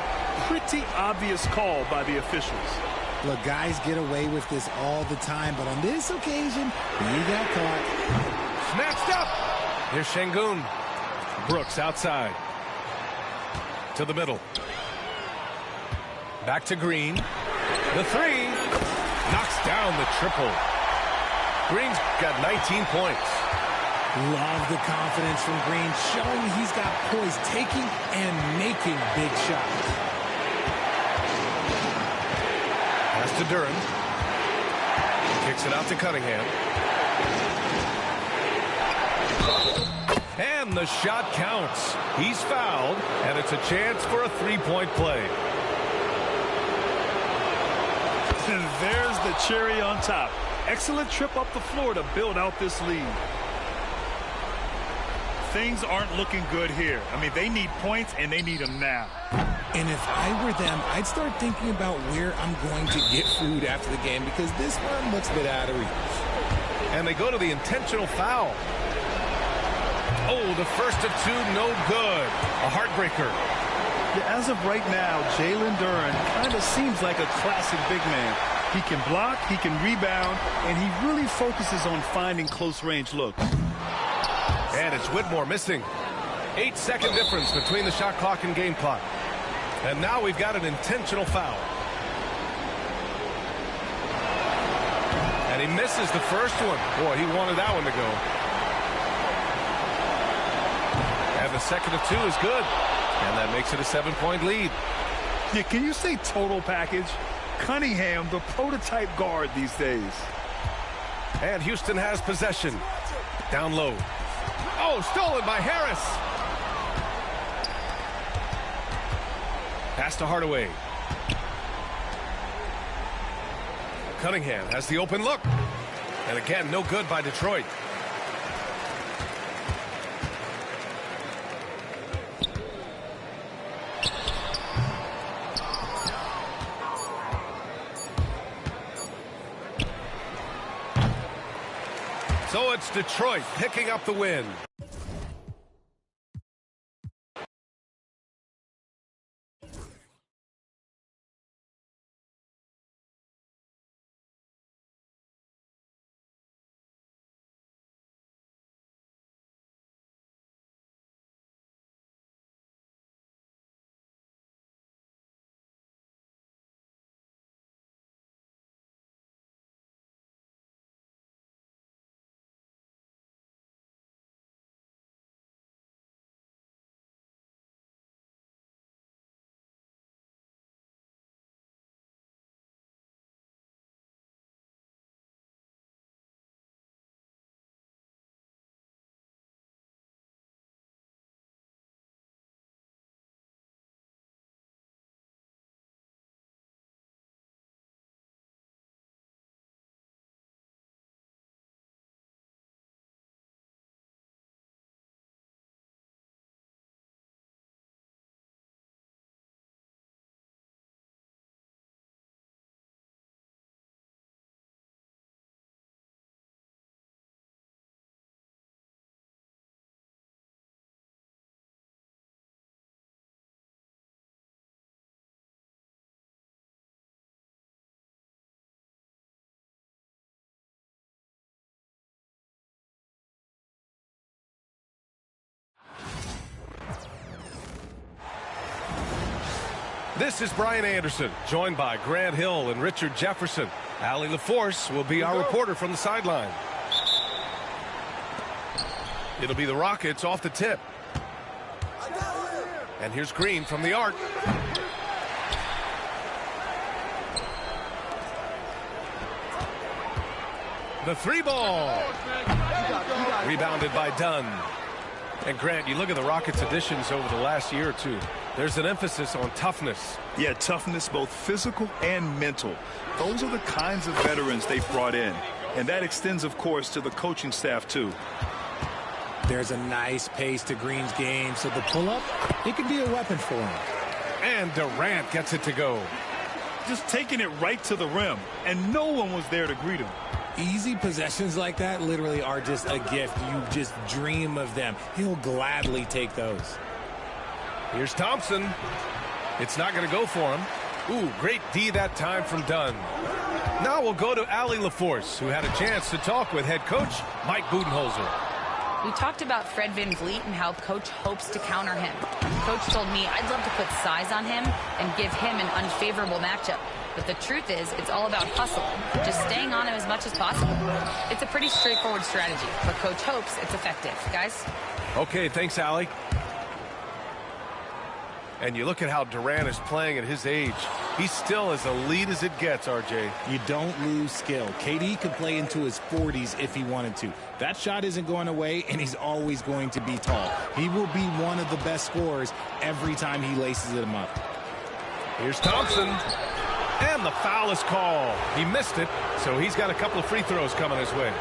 [SPEAKER 2] Pretty obvious call by the officials.
[SPEAKER 13] Look, guys get away with this all the time, but on this occasion, he got caught.
[SPEAKER 1] Snatched up. Here's Şengün. Brooks outside. To the middle. Back to Green. The three. Knocks down the triple. Green's got 19 points.
[SPEAKER 13] Love the confidence from Green, showing he's got poise, taking and making big shots.
[SPEAKER 1] Pass to Duren. Kicks it out to Cunningham. And the shot counts. He's fouled, and it's a chance for a three-point play.
[SPEAKER 2] And there's the cherry on top. Excellent trip up the floor to build out this lead. Things aren't looking good here. I mean, they need points, and they need them now.
[SPEAKER 13] And if I were them, I'd start thinking about where I'm going to get food after the game, because this one looks a bit out of reach.
[SPEAKER 1] And they go to the intentional foul. Oh, the first of two, no good. A heartbreaker.
[SPEAKER 2] Yeah, as of right now, Jalen Duren kind of seems like a classic big man. He can block, he can rebound, and he really focuses on finding close-range looks.
[SPEAKER 1] And it's Whitmore missing. 8-second difference between the shot clock and game clock. And now we've got an intentional foul. And he misses the first one. Boy, he wanted that one to go. And the second of two is good. And that makes it a 7-point lead.
[SPEAKER 2] Yeah, can you say total package? Cunningham, the prototype guard these days.
[SPEAKER 1] And Houston has possession. Down low. Oh, stolen by Harris. Pass to Hardaway. Cunningham has the open look. And again, no good by Detroit. So it's Detroit picking up the win. This is Brian Anderson, joined by Grant Hill and Richard Jefferson. Allie LaForce will be our reporter from the sideline. It'll be the Rockets off the tip. And here's Green from the arc. The three ball. Rebounded by Dunn. And Grant, you look at the Rockets' additions over the last year or two. There's an emphasis on toughness.
[SPEAKER 2] Yeah, toughness, both physical and mental. Those are the kinds of veterans they've brought in. And that extends, of course, to the coaching staff, too.
[SPEAKER 13] There's a nice pace to Green's game, so the pull-up, it could be a weapon for him.
[SPEAKER 1] And Durant gets it to go.
[SPEAKER 2] Just taking it right to the rim, and no one was there to greet him.
[SPEAKER 13] Easy possessions like that literally are just a gift. You just dream of them. He'll gladly take those.
[SPEAKER 1] Here's Thompson. It's not going to go for him. Ooh, great D that time from Dunn. Now we'll go to Allie LaForce, who had a chance to talk with head coach Mike Budenholzer.
[SPEAKER 4] We talked about Fred VanVleet and how Coach hopes to counter him. Coach told me I'd love to put size on him and give him an unfavorable matchup. But the truth is, it's all about hustle, just staying on him as much as possible. It's a pretty straightforward strategy, but Coach hopes it's effective. Guys?
[SPEAKER 1] Okay, thanks, Allie. And you look at how Durant is playing at his age. He's still as elite as it gets, RJ.
[SPEAKER 12] You don't lose skill. KD could play into his 40s if he wanted to. That shot isn't going away, and he's always going to be tall. He will be one of the best scorers every time he laces them up.
[SPEAKER 1] Here's Thompson. And the foul is called. He missed it, so he's got a couple of free throws coming his way.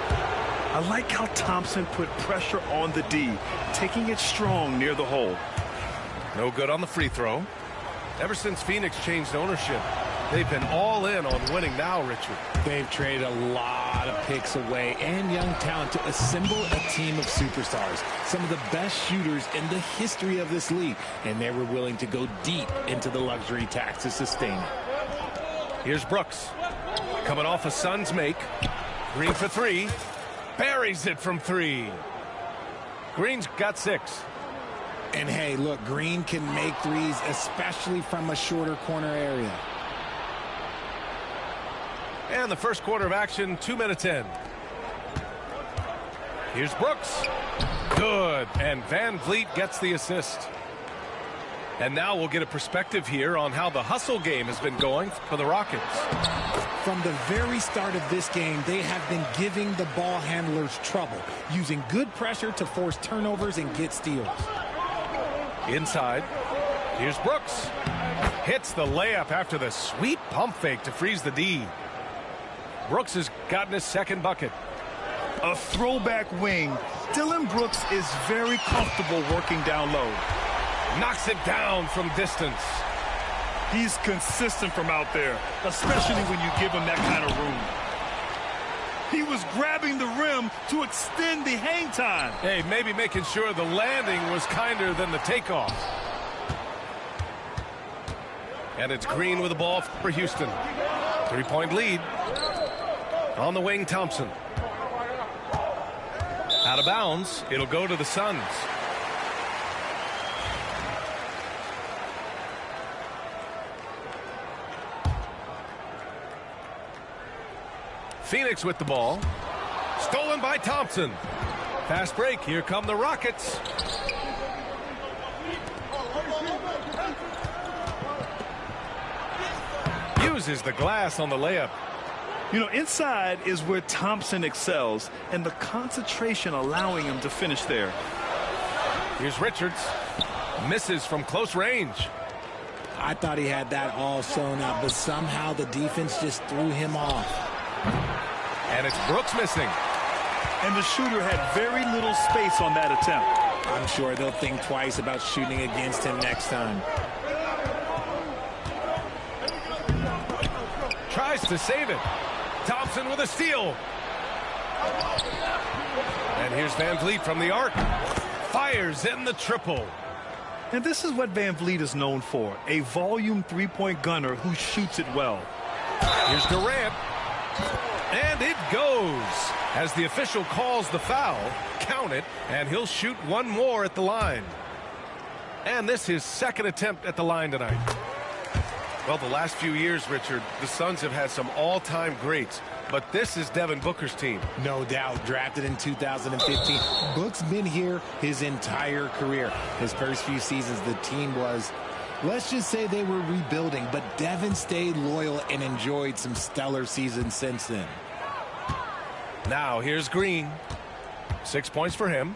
[SPEAKER 2] I like how Thompson put pressure on the D, taking it strong near the hole.
[SPEAKER 1] No good on the free throw. Ever since Phoenix changed ownership, they've been all in on winning now, Richard.
[SPEAKER 13] They've traded a lot of picks away and young talent to assemble a team of superstars. Some of the best shooters in the history of this league. And they were willing to go deep into the luxury tax to sustain it.
[SPEAKER 1] Here's Brooks. Coming off a Suns make. Green for three. Buries it from three. Green's got 6.
[SPEAKER 13] And hey, look, Green can make threes, especially from a shorter corner area.
[SPEAKER 1] And the first quarter of action, 2 minutes in. Here's Brooks. Good. And VanVleet gets the assist. And now we'll get a perspective here on how the hustle game has been going for the Rockets.
[SPEAKER 13] From the very start of this game, they have been giving the ball handlers trouble, using good pressure to force turnovers and get steals.
[SPEAKER 1] Inside. Here's Brooks. Hits the layup after the sweet pump fake to freeze the D. Brooks has gotten his second bucket.
[SPEAKER 2] A throwback wing. Dillon Brooks is very comfortable working down low.
[SPEAKER 1] Knocks it down from distance.
[SPEAKER 2] He's consistent from out there, especially when you give him that kind of room. He was grabbing the rim to extend the hang time.
[SPEAKER 1] Hey, maybe making sure the landing was kinder than the takeoff. And it's Green with the ball for Houston. 3-point lead. On the wing, Thompson. Out of bounds. It'll go to the Suns. Phoenix with the ball. Stolen by Thompson. Fast break. Here come the Rockets. Uses the glass on the layup.
[SPEAKER 2] You know, inside is where Thompson excels, and the concentration allowing him to finish there.
[SPEAKER 1] Here's Richards. Misses from close range.
[SPEAKER 13] I thought he had that all sewn up, but somehow the defense just threw him off.
[SPEAKER 1] And it's Brooks missing.
[SPEAKER 2] And the shooter had very little space on that attempt.
[SPEAKER 13] I'm sure they'll think twice about shooting against him next time.
[SPEAKER 1] Tries to save it. Thompson with a steal. And here's VanVleet from the arc. Fires in the triple.
[SPEAKER 2] And this is what VanVleet is known for, a volume three-point gunner who shoots it well.
[SPEAKER 1] Here's Durant. And it goes. As the official calls the foul, count it, and he'll shoot one more at the line. And this is his second attempt at the line tonight. Well, the last few years, Richard, the Suns have had some all-time greats, but this is Devin Booker's team.
[SPEAKER 13] No doubt, drafted in 2015. Book's been here his entire career. His first few seasons, the team was, let's just say they were rebuilding, but Devin stayed loyal and enjoyed some stellar seasons since then.
[SPEAKER 1] Now, here's Green. 6 points for him.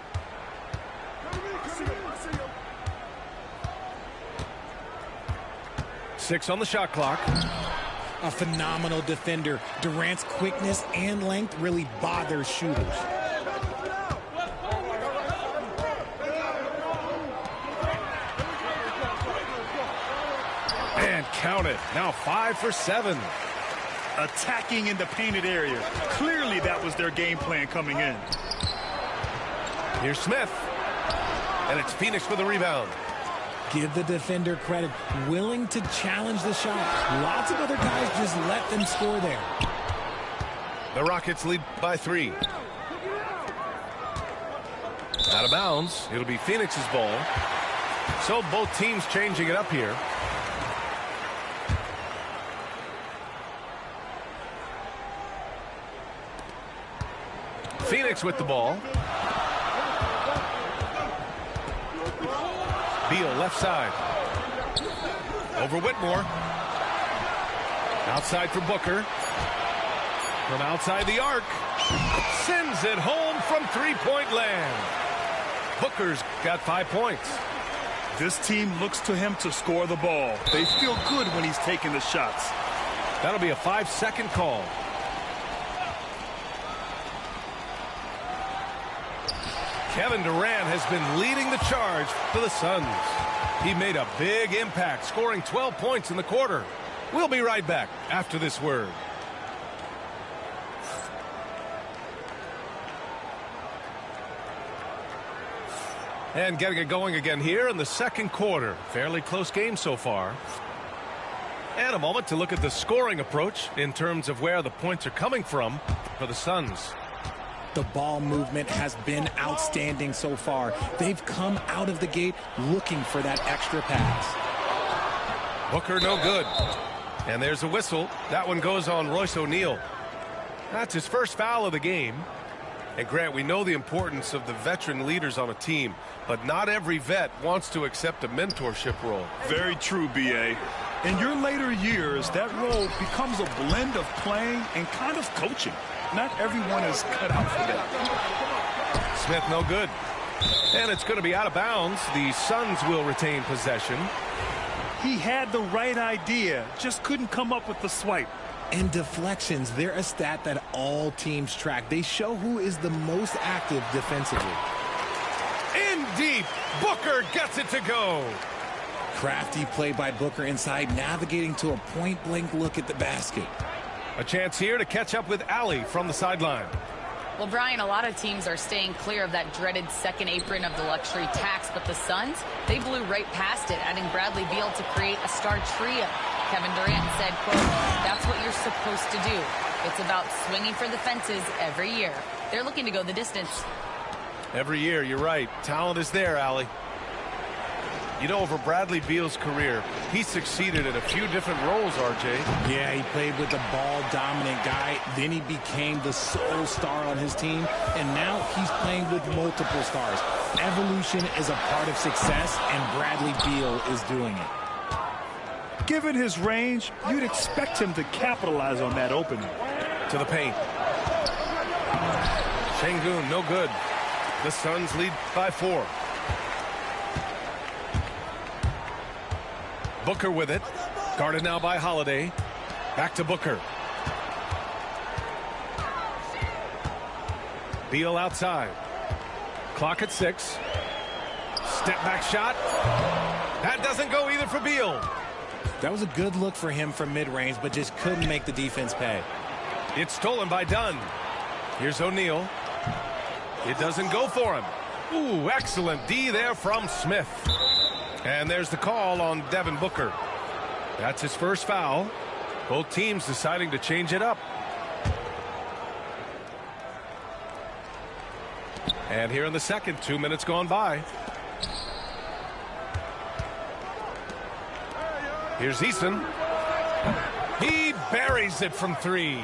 [SPEAKER 1] Six on the shot clock.
[SPEAKER 13] A phenomenal defender. Durant's quickness and length really bothers shooters.
[SPEAKER 1] Count it. Now 5 for 7.
[SPEAKER 2] Attacking in the painted area. Clearly that was their game plan coming in.
[SPEAKER 1] Here's Smith. And it's Phoenix with the rebound.
[SPEAKER 13] Give the defender credit. Willing to challenge the shot. Lots of other guys just let them score there.
[SPEAKER 1] The Rockets lead by 3. Out of bounds. It'll be Phoenix's ball. So both teams changing it up here. Phoenix with the ball. Beal left side. Over Whitmore. Outside for Booker. From outside the arc. Sends it home from three-point land. Booker's got 5 points.
[SPEAKER 2] This team looks to him to score the ball. They feel good when he's taking the shots.
[SPEAKER 1] That'll be a 5-second call. Kevin Durant has been leading the charge for the Suns. He made a big impact, scoring 12 points in the quarter. We'll be right back after this word. And getting it going again here in the second quarter. Fairly close game so far. And a moment to look at the scoring approach in terms of where the points are coming from for the Suns.
[SPEAKER 13] The ball movement has been outstanding so far. They've come out of the gate looking for that extra pass.
[SPEAKER 1] Booker no good. And there's a whistle. That one goes on Royce O'Neal. That's his first foul of the game. And Grant, we know the importance of the veteran leaders on a team, but not every vet wants to accept a mentorship role.
[SPEAKER 2] Very true, B.A. In your later years, that role becomes a blend of playing and kind of coaching. Not everyone is cut out for that.
[SPEAKER 1] Smith no good. And it's going to be out of bounds. The Suns will retain possession.
[SPEAKER 2] He had the right idea, just couldn't come up with the swipe.
[SPEAKER 13] And deflections, they're a stat that all teams track. They show who is the most active defensively.
[SPEAKER 1] In deep, Booker gets it to go.
[SPEAKER 13] Crafty play by Booker inside, navigating to a point-blank look at the basket.
[SPEAKER 1] A chance here to catch up with Allie from the sideline.
[SPEAKER 4] Well, Brian, a lot of teams are staying clear of that dreaded second apron of the luxury tax, but the Suns, they blew right past it, adding Bradley Beal to create a star trio. Kevin Durant said, quote, "That's what you're supposed to do. It's about swinging for the fences every year." They're looking to go the distance.
[SPEAKER 1] Every year, you're right. Talent is there, Allie. You know, over Bradley Beal's career, he succeeded in a few different roles, RJ.
[SPEAKER 13] Yeah, he played with the ball-dominant guy. Then he became the sole star on his team. And now he's playing with multiple stars. Evolution is a part of success, and Bradley Beal is doing it.
[SPEAKER 2] Given his range, you'd expect him to capitalize on that opening.
[SPEAKER 1] To the paint. Şengün, no good. The Suns lead by 4. Booker with it. Guarded now by Holiday. Back to Booker. Beal outside. Clock at 6. Step back shot. That doesn't go either for Beal.
[SPEAKER 13] That was a good look for him from mid-range, but just couldn't make the defense pay.
[SPEAKER 1] It's stolen by Dunn. Here's O'Neal. It doesn't go for him. Ooh, excellent D there from Smith. And there's the call on Devin Booker. That's his first foul. Both teams deciding to change it up. And here in the second, 2 minutes gone by. Here's Eason. He buries it from 3.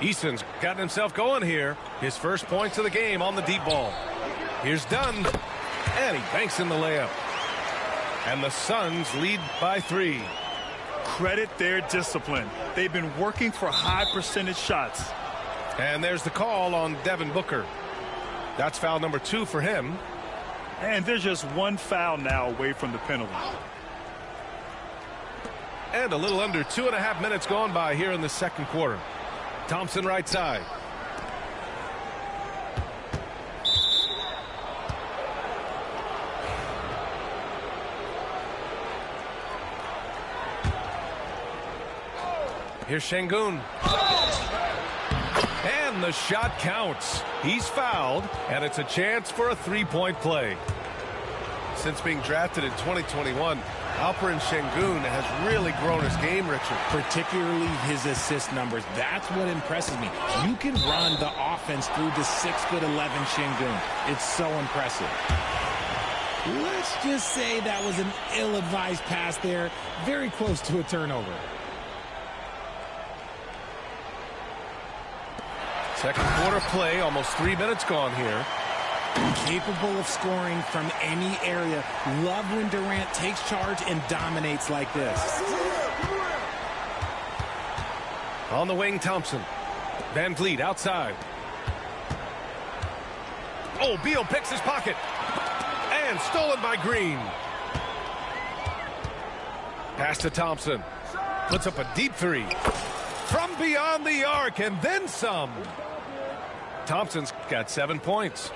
[SPEAKER 1] Eason's gotten himself going here. His first points of the game on the deep ball. Here's Dunn. And he banks in the layup. And the Suns lead by 3.
[SPEAKER 2] Credit their discipline. They've been working for high percentage shots.
[SPEAKER 1] And there's the call on Devin Booker. That's foul number 2 for him.
[SPEAKER 2] And there's just one foul now away from the penalty.
[SPEAKER 1] And a little under 2.5 minutes gone by here in the second quarter. Thompson right side. Here's Şengün. And the shot counts. He's fouled, and it's a chance for a three-point play. Since being drafted in 2021, Alperen Şengün has really grown his game, Richard.
[SPEAKER 12] Particularly his assist numbers. That's what impresses me. You can run the offense through the 6'11" Şengün. It's so impressive. Let's just say that was an ill-advised pass there. Very close to a turnover.
[SPEAKER 1] Second quarter play, almost 3 minutes gone here.
[SPEAKER 12] Capable of scoring from any area. Love when Durant takes charge and dominates like this.
[SPEAKER 1] On the wing, Thompson. Van Vliet outside. Oh, Beal picks his pocket. And stolen by Green. Pass to Thompson. Puts up a deep three. From beyond the arc and then some. Thompson's got 7 points.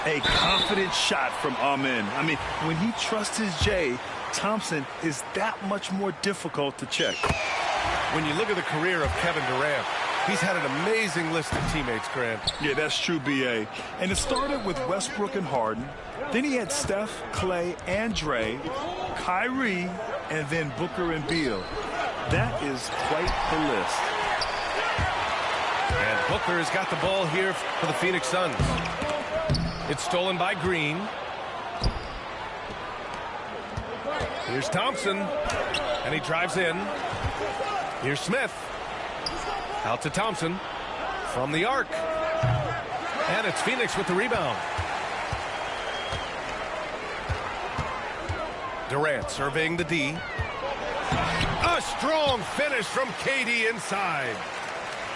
[SPEAKER 2] A confident shot from Amen. I mean, when he trusts his J, Thompson is that much more difficult to check.
[SPEAKER 1] When you look at the career of Kevin Durant, he's had an amazing list of teammates, Grant.
[SPEAKER 2] Yeah, that's true, B.A. And it started with Westbrook and Harden. Then he had Steph, Clay, and Dre, Kyrie, and then Booker and Beal. That is quite the list.
[SPEAKER 1] And Booker has got the ball here for the Phoenix Suns. It's stolen by Green. Here's Thompson, and he drives in. Here's Smith. Out to Thompson from the arc. And it's Phoenix with the rebound. Durant surveying the D. A strong finish from KD inside.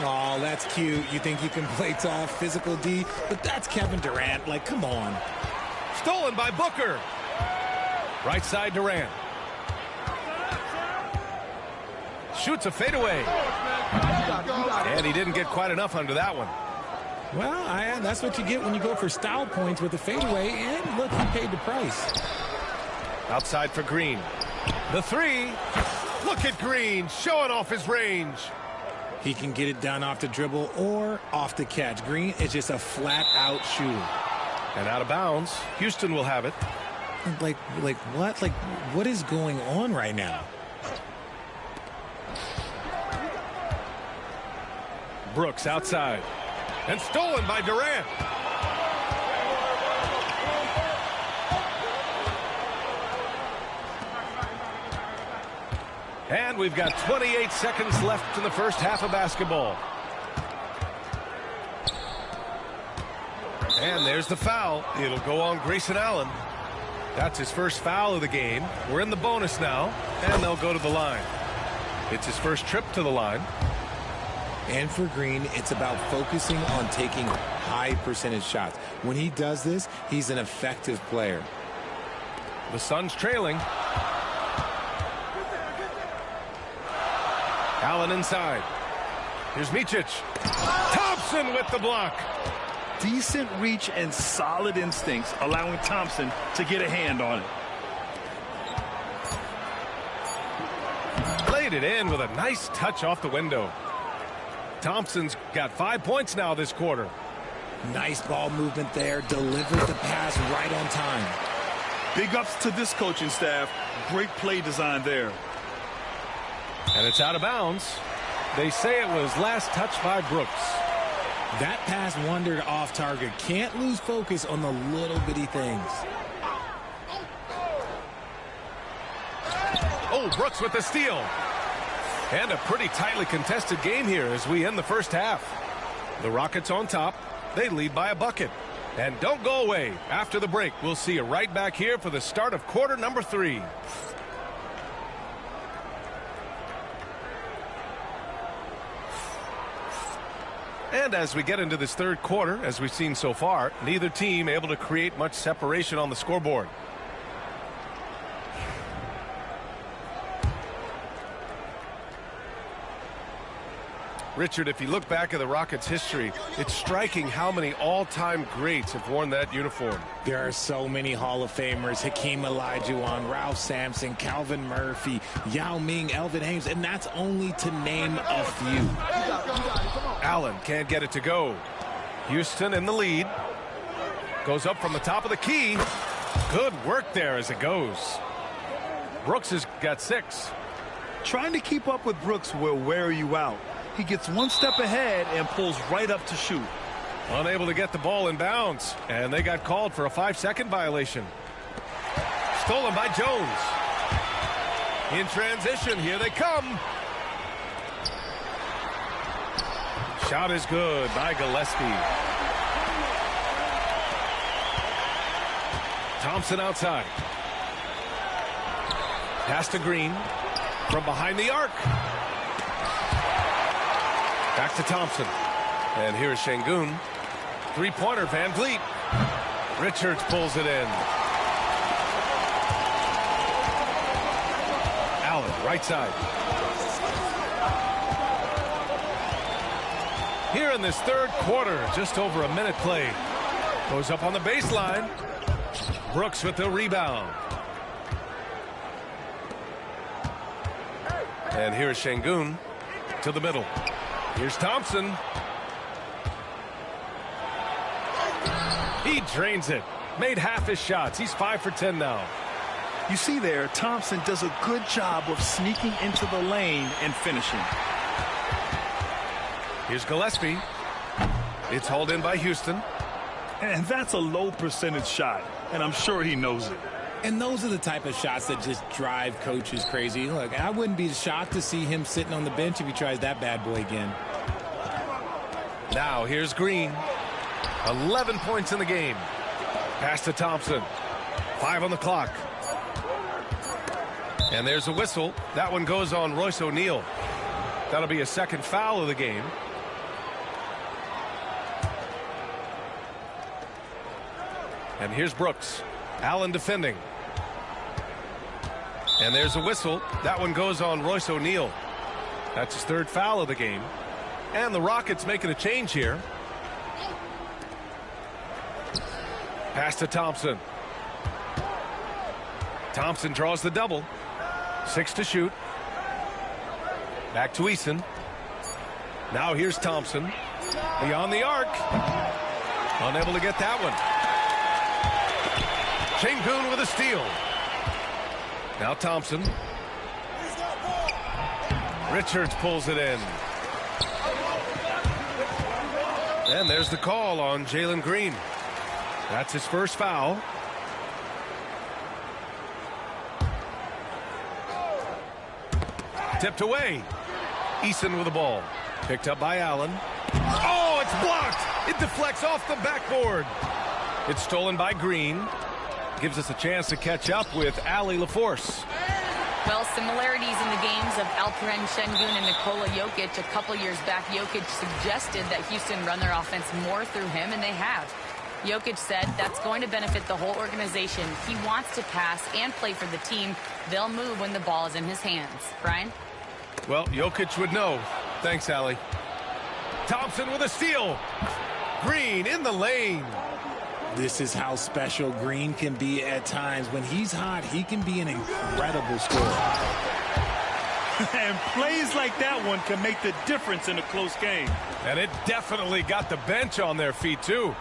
[SPEAKER 13] Oh, that's cute. You think you can play tough, physical D, but that's Kevin Durant. Like, come on.
[SPEAKER 1] Stolen by Booker. Right side Durant. Shoots a fadeaway. And he didn't get quite enough under that one.
[SPEAKER 13] Well, that's what you get when you go for style points with a fadeaway. And look, he paid the price.
[SPEAKER 1] Outside for Green. The three. Look at Green showing off his range.
[SPEAKER 13] He can get it done off the dribble or off the catch. Green is just a flat-out shooter.
[SPEAKER 1] And out of bounds. Houston will have it.
[SPEAKER 13] Like what? Like, what is going on right now?
[SPEAKER 1] Brooks outside. And stolen by Durant. And we've got 28 seconds left in the first half of basketball. And there's the foul. It'll go on Grayson Allen. That's his first foul of the game. We're in the bonus now, and they'll go to the line. It's his first trip to the line.
[SPEAKER 13] And for Green, it's about focusing on taking high percentage shots. When he does this, he's an effective player.
[SPEAKER 1] The Suns trailing. Allen inside. Here's Micic. Thompson with the block.
[SPEAKER 2] Decent reach and solid instincts, allowing Thompson to get a hand on it.
[SPEAKER 1] Laid it in with a nice touch off the window. Thompson's got 5 points now this quarter.
[SPEAKER 13] Nice ball movement there. Delivered the pass right on time.
[SPEAKER 2] Big ups to this coaching staff. Great play design there.
[SPEAKER 1] And it's out of bounds. They say it was last touched by Brooks.
[SPEAKER 13] That pass wandered off target. Can't lose focus on the little bitty things.
[SPEAKER 1] Oh, Brooks with the steal. And a pretty tightly contested game here as we end the first half. The Rockets on top. They lead by a bucket. And don't go away. After the break, we'll see you right back here for the start of quarter number 3. And as we get into this third quarter, as we've seen so far, neither team able to create much separation on the scoreboard. Richard, if you look back at the Rockets' history, it's striking how many all-time greats have worn that uniform.
[SPEAKER 12] There are so many Hall of Famers: Hakeem Olajuwon, Ralph Sampson, Calvin Murphy, Yao Ming, Elvin Hayes, and that's only to name a few.
[SPEAKER 1] Allen can't get it to go. Houston in the lead. Goes up from the top of the key. Good work there as it goes. Brooks has got 6.
[SPEAKER 2] Trying to keep up with Brooks will wear you out. He gets one step ahead and pulls right up to shoot.
[SPEAKER 1] Unable to get the ball in bounds, and they got called for a 5-second violation. Stolen by Jones. In transition, here they come. Shot is good by Gillespie. Thompson outside. Pass to Green from behind the arc. Back to Thompson. And here is Şengün. Three-pointer, Van Vliet. Richards pulls it in. Allen, right side. Here in this third quarter, just over a minute played. Goes up on the baseline. Brooks with the rebound. And here is Şengün to the middle. Here's Thompson. He drains it. Made half his shots. He's 5 for 10 now.
[SPEAKER 2] You see there, Thompson does a good job of sneaking into the lane and finishing.
[SPEAKER 1] Here's Gillespie. It's hauled in by Houston.
[SPEAKER 2] And that's a low percentage shot, and I'm sure he knows it.
[SPEAKER 13] And those are the type of shots that just drive coaches crazy. Look, I wouldn't be shocked to see him sitting on the bench if he tries that bad boy again.
[SPEAKER 1] Now here's Green. 11 points in the game. Pass to Thompson. 5 on the clock. And there's a whistle. That one goes on Royce O'Neal. That'll be a second foul of the game. And here's Brooks. Allen defending. And there's a whistle. That one goes on Royce O'Neal. That's his third foul of the game. And the Rockets making a change here. Pass to Thompson. Thompson draws the double. 6 to shoot. Back to Eason. Now here's Thompson. Beyond the arc. Unable to get that one. Şengün with a steal. Now Thompson. Richards pulls it in. And there's the call on Jalen Green. That's his first foul. Tipped away. Eason with the ball. Picked up by Allen. Oh, it's blocked. It deflects off the backboard. It's stolen by Green. Gives us a chance to catch up with Allie LaForce.
[SPEAKER 4] Well, similarities in the games of Alperen Şengün and Nikola Jokic. A couple years back, Jokic suggested that Houston run their offense more through him, and they have. Jokic said that's going to benefit the whole organization. He wants to pass and play for the team. They'll move when the ball is in his hands. Brian?
[SPEAKER 1] Well, Jokic would know. Thanks, Allie. Thompson with a steal. Green in the lane.
[SPEAKER 13] This is how special Green can be at times. When he's hot, he can be an incredible scorer.
[SPEAKER 2] And plays like that one can make the difference in a close game.
[SPEAKER 1] And it definitely got the bench on their feet, too.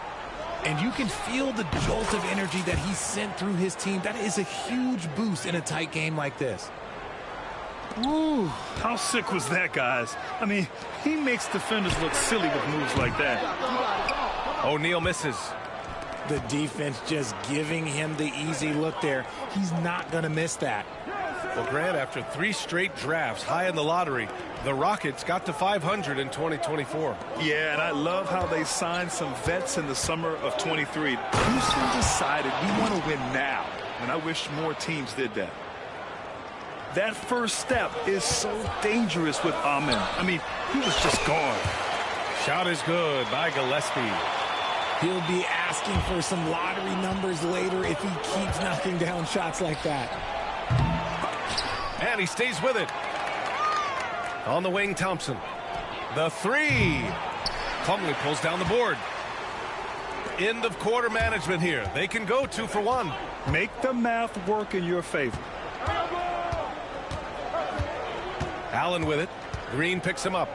[SPEAKER 13] And you can feel the jolt of energy that he sent through his team. That is a huge boost in a tight game like this.
[SPEAKER 2] Ooh, how sick was that, guys? I mean, he makes defenders look silly with moves like that.
[SPEAKER 1] O'Neal misses.
[SPEAKER 13] The defense just giving him the easy look there. He's not going to miss that.
[SPEAKER 1] Well, Grant, after 3 straight drafts high in the lottery, the Rockets got to 500 in 2024.
[SPEAKER 2] Yeah, and I love how they signed some vets in the summer of 23. Houston decided we want to win now, and I wish more teams did that. That first step is so dangerous with Amen. I mean, he was just gone.
[SPEAKER 1] Shot is good by Gillespie.
[SPEAKER 13] He'll be asking for some lottery numbers later if he keeps knocking down shots like that.
[SPEAKER 1] And he stays with it. On the wing, Thompson. The three. Plumlee pulls down the board. End of quarter management here. They can go 2 for 1.
[SPEAKER 2] Make the math work in your favor.
[SPEAKER 1] Allen with it. Green picks him up.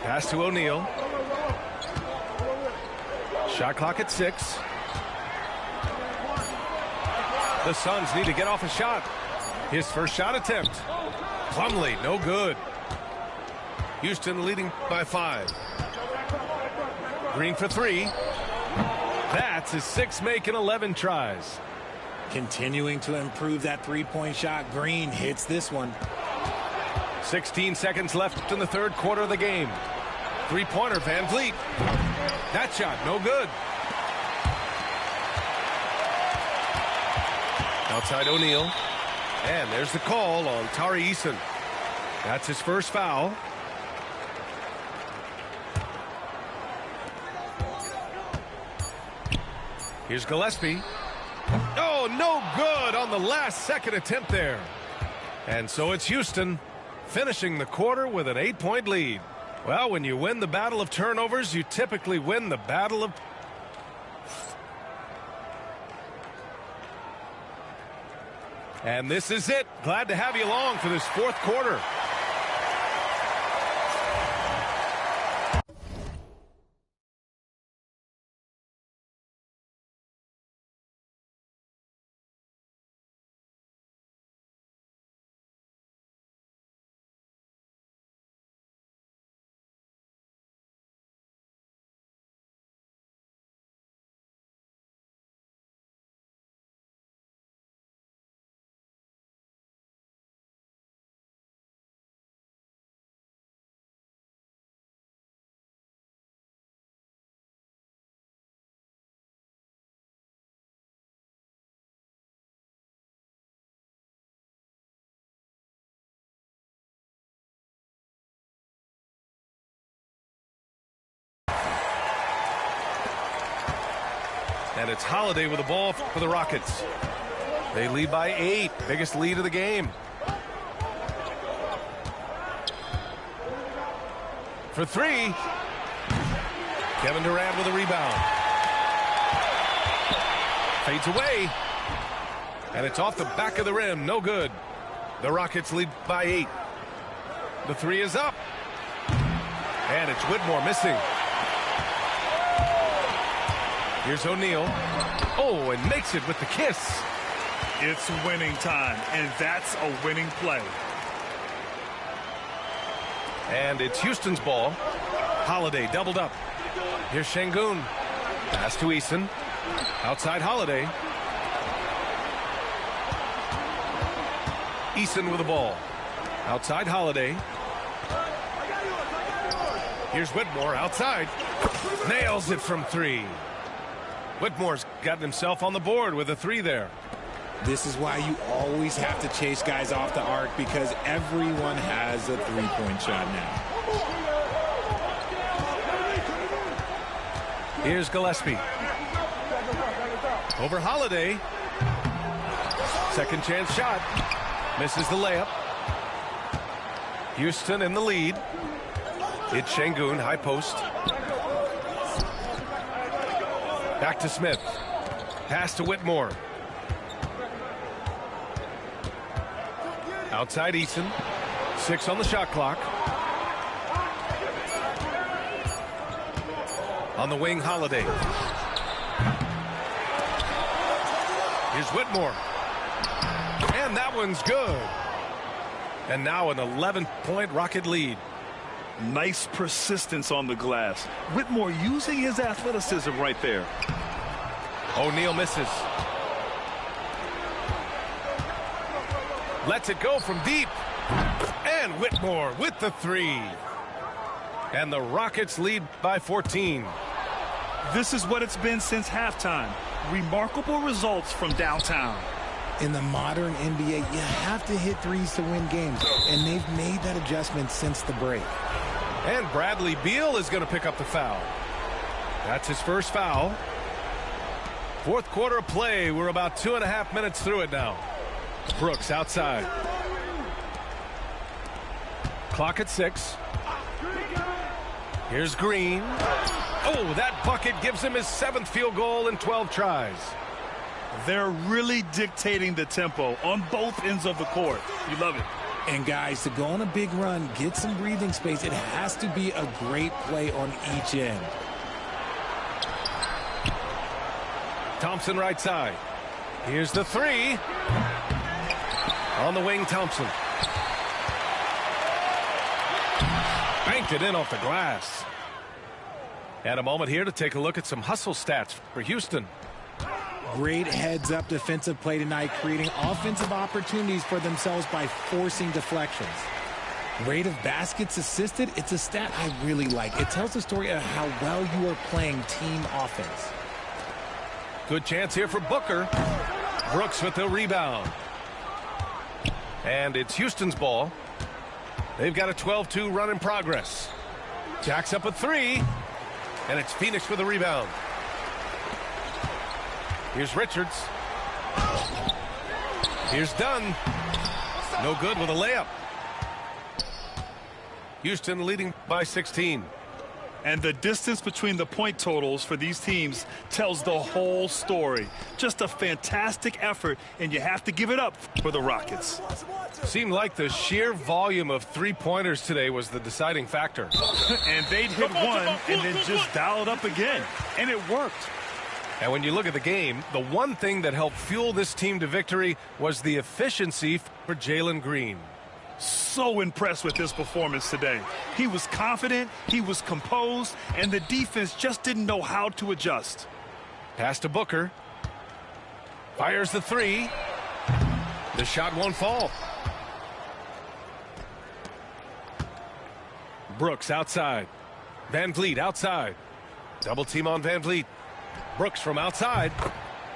[SPEAKER 1] Pass to O'Neal. Shot clock at 6. The Suns need to get off a shot. His first shot attempt. Plumlee, no good. Houston leading by 5. Green for 3. That's his 6th make in 11 tries.
[SPEAKER 13] Continuing to improve that three-point shot. Green hits this one.
[SPEAKER 1] 16 seconds left in the third quarter of the game. Three-pointer, Van Vliet. That shot, no good. Outside O'Neal. And there's the call on Tari Eason. That's his first foul. Here's Gillespie. Oh, no good on the last second attempt there. And so it's Houston finishing the quarter with an 8-point lead. Well, when you win the battle of turnovers, you typically win the battle of... And this is it. Glad to have you along for this fourth quarter. And it's Holiday with the ball for the Rockets. They lead by 8. Biggest lead of the game. For 3. Kevin Durant with a rebound. Fades away. And it's off the back of the rim. No good. The Rockets lead by 8. The 3 is up. And it's Whitmore missing. Here's O'Neal. Oh, and makes it with the kiss.
[SPEAKER 2] It's winning time, and that's a winning play.
[SPEAKER 1] And it's Houston's ball. Holiday doubled up. Here's Şengün. Pass to Eason. Outside Holiday. Eason with the ball. Outside Holiday. Here's Whitmore outside. Nails it from 3. Whitmore's gotten himself on the board with a 3 there.
[SPEAKER 13] This is why you always have to chase guys off the arc, because everyone has a three-point shot now.
[SPEAKER 1] Here's Gillespie. Over Holiday. Second chance shot. Misses the layup. Houston in the lead. It's Şengün, high post. Back to Smith. Pass to Whitmore. Outside Eason. 6 on the shot clock. On the wing, Holiday. Here's Whitmore. And that one's good. And now an 11-point Rocket lead.
[SPEAKER 2] Nice persistence on the glass. Whitmore using his athleticism right there.
[SPEAKER 1] O'Neal misses. Lets it go from deep. And Whitmore with the 3. And the Rockets lead by 14.
[SPEAKER 2] This is what it's been since halftime. Remarkable results from downtown.
[SPEAKER 13] In the modern NBA, you have to hit threes to win games, and they've made that adjustment since the break.
[SPEAKER 1] And Bradley Beal is going to pick up the foul. That's his first foul. Fourth quarter of play. We're about 2.5 minutes through it now. Brooks outside. Clock at 6. Here's Green. Oh, that bucket gives him his 7th field goal in 12 tries.
[SPEAKER 8] They're really dictating the tempo on both ends of the court. You love it.
[SPEAKER 13] And guys, to go on a big run, get some breathing space, it has to be a great play on each end.
[SPEAKER 1] Thompson right side. Here's the 3. On the wing, Thompson. Banked it in off the glass. And a moment here to take a look at some hustle stats for Houston.
[SPEAKER 13] Great heads-up defensive play tonight, creating offensive opportunities for themselves by forcing deflections. Rate of baskets assisted, it's a stat I really like. It tells the story of how well you are playing team offense.
[SPEAKER 1] Good chance here for Booker. Brooks with the rebound. And it's Houston's ball. They've got a 12-2 run in progress. Jacks up a 3. And it's Phoenix with the rebound. Here's Richards. Here's Dunn. No good with a layup. Houston leading by 16.
[SPEAKER 8] And the distance between the point totals for these teams tells the whole story. Just a fantastic effort, and you have to give it up for the Rockets.
[SPEAKER 1] Seemed like the sheer volume of three-pointers today was the deciding factor.
[SPEAKER 8] And they'd hit one and then just dial it up again. And it worked.
[SPEAKER 1] And when you look at the game, the one thing that helped fuel this team to victory was the efficiency for Jalen Green.
[SPEAKER 8] So impressed with his performance today. He was confident, he was composed, and the defense just didn't know how to adjust.
[SPEAKER 1] Pass to Booker. Fires the 3. The shot won't fall. Brooks outside. Van Vliet outside. Double team on Van Vliet. Brooks from outside.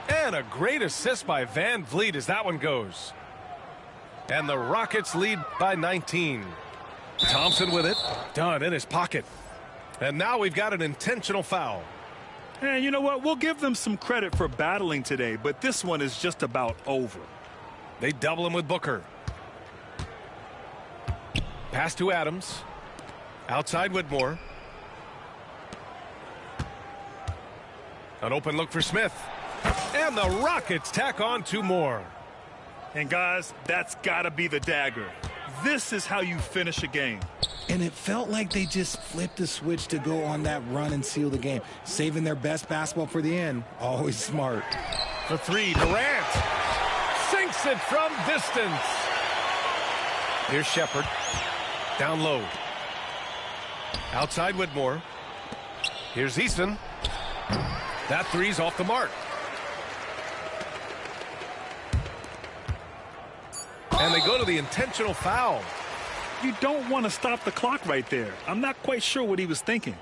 [SPEAKER 1] And a great assist by Van Vliet as that one goes. And the Rockets lead by 19. Thompson with it. Dunn in his pocket. And now we've got an intentional foul.
[SPEAKER 8] And you know what? We'll give them some credit for battling today, but this one is just about over.
[SPEAKER 1] They double him with Booker. Pass to Adams. Outside Whitmore. An open look for Smith. And the Rockets tack on 2 more.
[SPEAKER 8] And guys, that's got to be the dagger. This is how you finish a game.
[SPEAKER 13] And it felt like they just flipped the switch to go on that run and seal the game. Saving their best basketball for the end. Always smart.
[SPEAKER 1] The 3, Durant. Sinks it from distance. Here's Shepard. Down low. Outside Whitmore. Here's Eason. That 3's off the mark. And they go to the intentional foul.
[SPEAKER 8] You don't want to stop the clock right there. I'm not quite sure what he was thinking.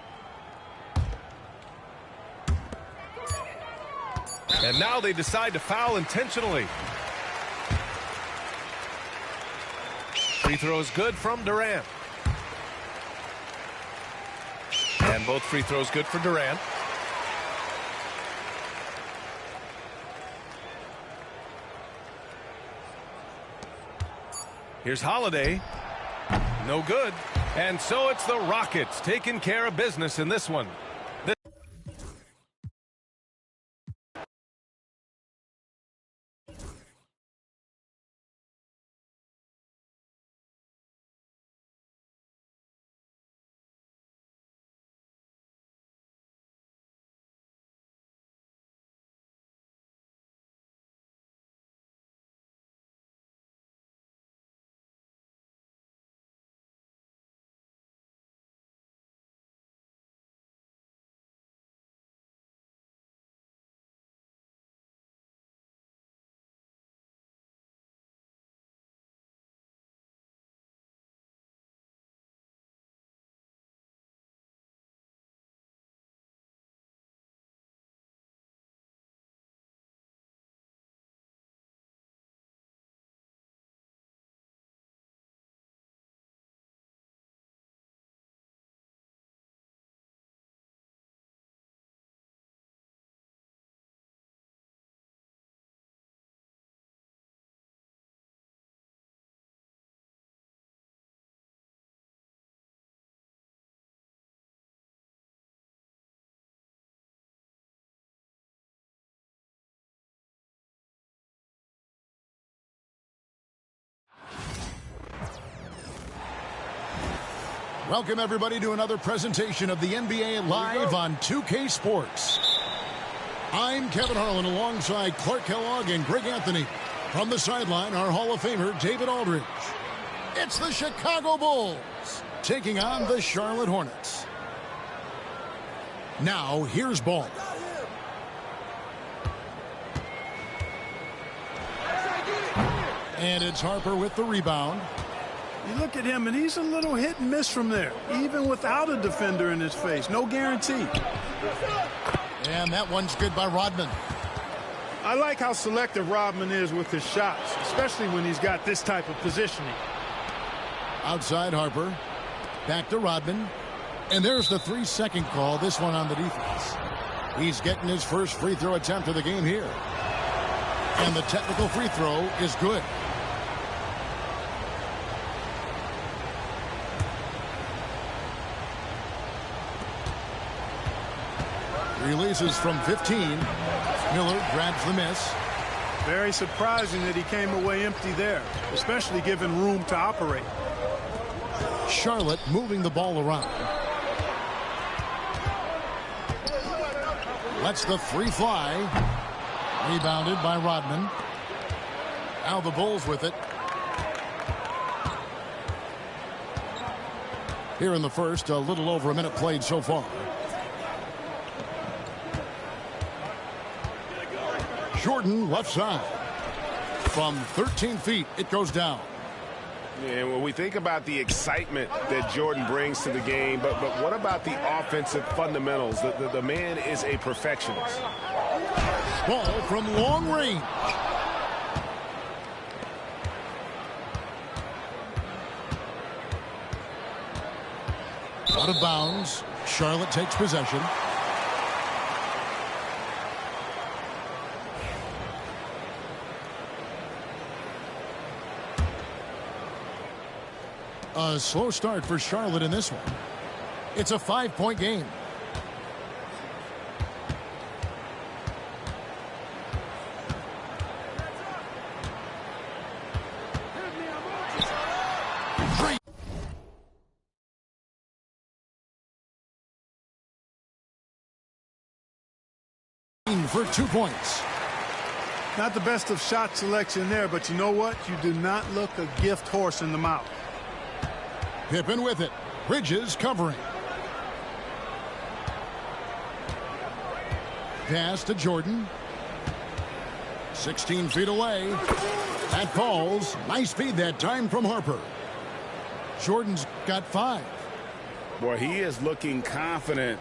[SPEAKER 1] And now they decide to foul intentionally. Free throws good from Durant. And both free throws good for Durant. Here's Holiday. No good. And so it's the Rockets taking care of business in this one.
[SPEAKER 7] Welcome, everybody, to another presentation of the NBA Live on 2K Sports. I'm Kevin Harlan alongside Clark Kellogg and Greg Anthony. From the sideline, our Hall of Famer, David Aldridge. It's the Chicago Bulls taking on the Charlotte Hornets. Now, here's Ball. And it's Harper with the rebound.
[SPEAKER 8] You look at him, and he's a little hit and miss from there, even without a defender in his face. No guarantee.
[SPEAKER 7] And that one's good by Rodman.
[SPEAKER 8] I like how selective Rodman is with his shots, especially when he's got this type of positioning.
[SPEAKER 7] Outside Harper. Back to Rodman. And there's the 3-second call, this one on the defense. He's getting his first free throw attempt of the game here. And the technical free throw is good. Releases from 15. Miller grabs the miss.
[SPEAKER 8] Very surprising that he came away empty there, especially given room to operate.
[SPEAKER 7] Charlotte moving the ball around. Lets the three fly. Rebounded by Rodman. Now the Bulls with it. Here in the first, a little over a minute played so far. Jordan left side. From 13 feet, it goes down.
[SPEAKER 9] And when we think about the excitement that Jordan brings to the game, but what about the offensive fundamentals? The man is a perfectionist.
[SPEAKER 7] Ball from long range. Out of bounds. Charlotte takes possession. A slow start for Charlotte in this one. It's a 5-point game. For 2 points.
[SPEAKER 8] Not the best of shot selection there, but you know what? You do not look a gift horse in the mouth.
[SPEAKER 7] Pippen with it. Bridges covering. Pass to Jordan. 16 feet away. That falls. Nice feed that time from Harper. Jordan's got 5.
[SPEAKER 9] Boy, he is looking confident.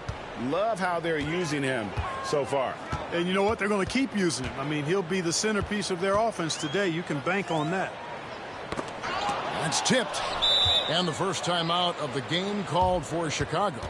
[SPEAKER 9] Love how they're using him so far.
[SPEAKER 8] And you know what? They're going to keep using him. I mean, he'll be the centerpiece of their offense today. You can bank on that.
[SPEAKER 7] That's tipped. And the first time out of the game called for Chicago.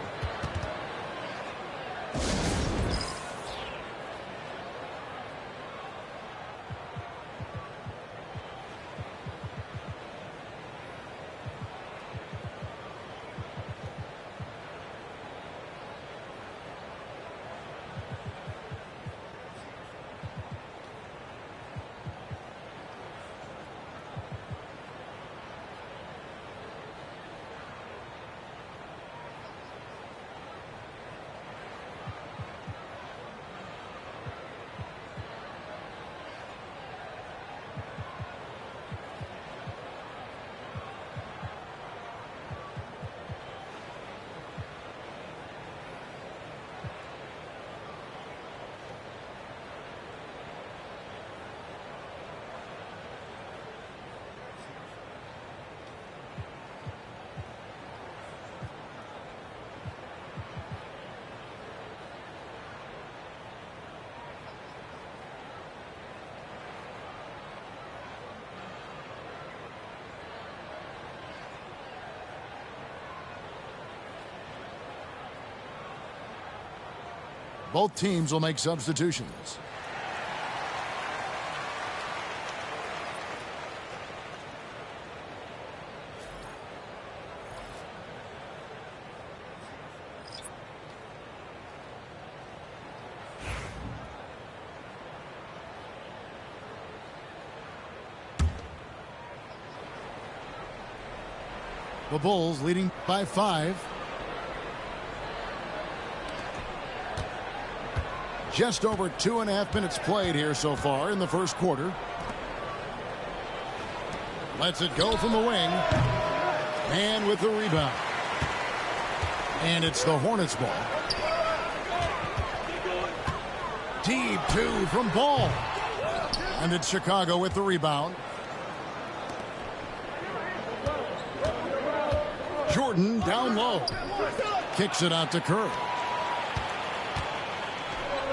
[SPEAKER 7] Both teams will make substitutions. The Bulls leading by 5. Just over 2.5 minutes played here so far in the first quarter. Lets it go from the wing. And with the rebound. And it's the Hornets ball. Deep 2 from Ball. And it's Chicago with the rebound. Jordan down low. Kicks it out to Curry.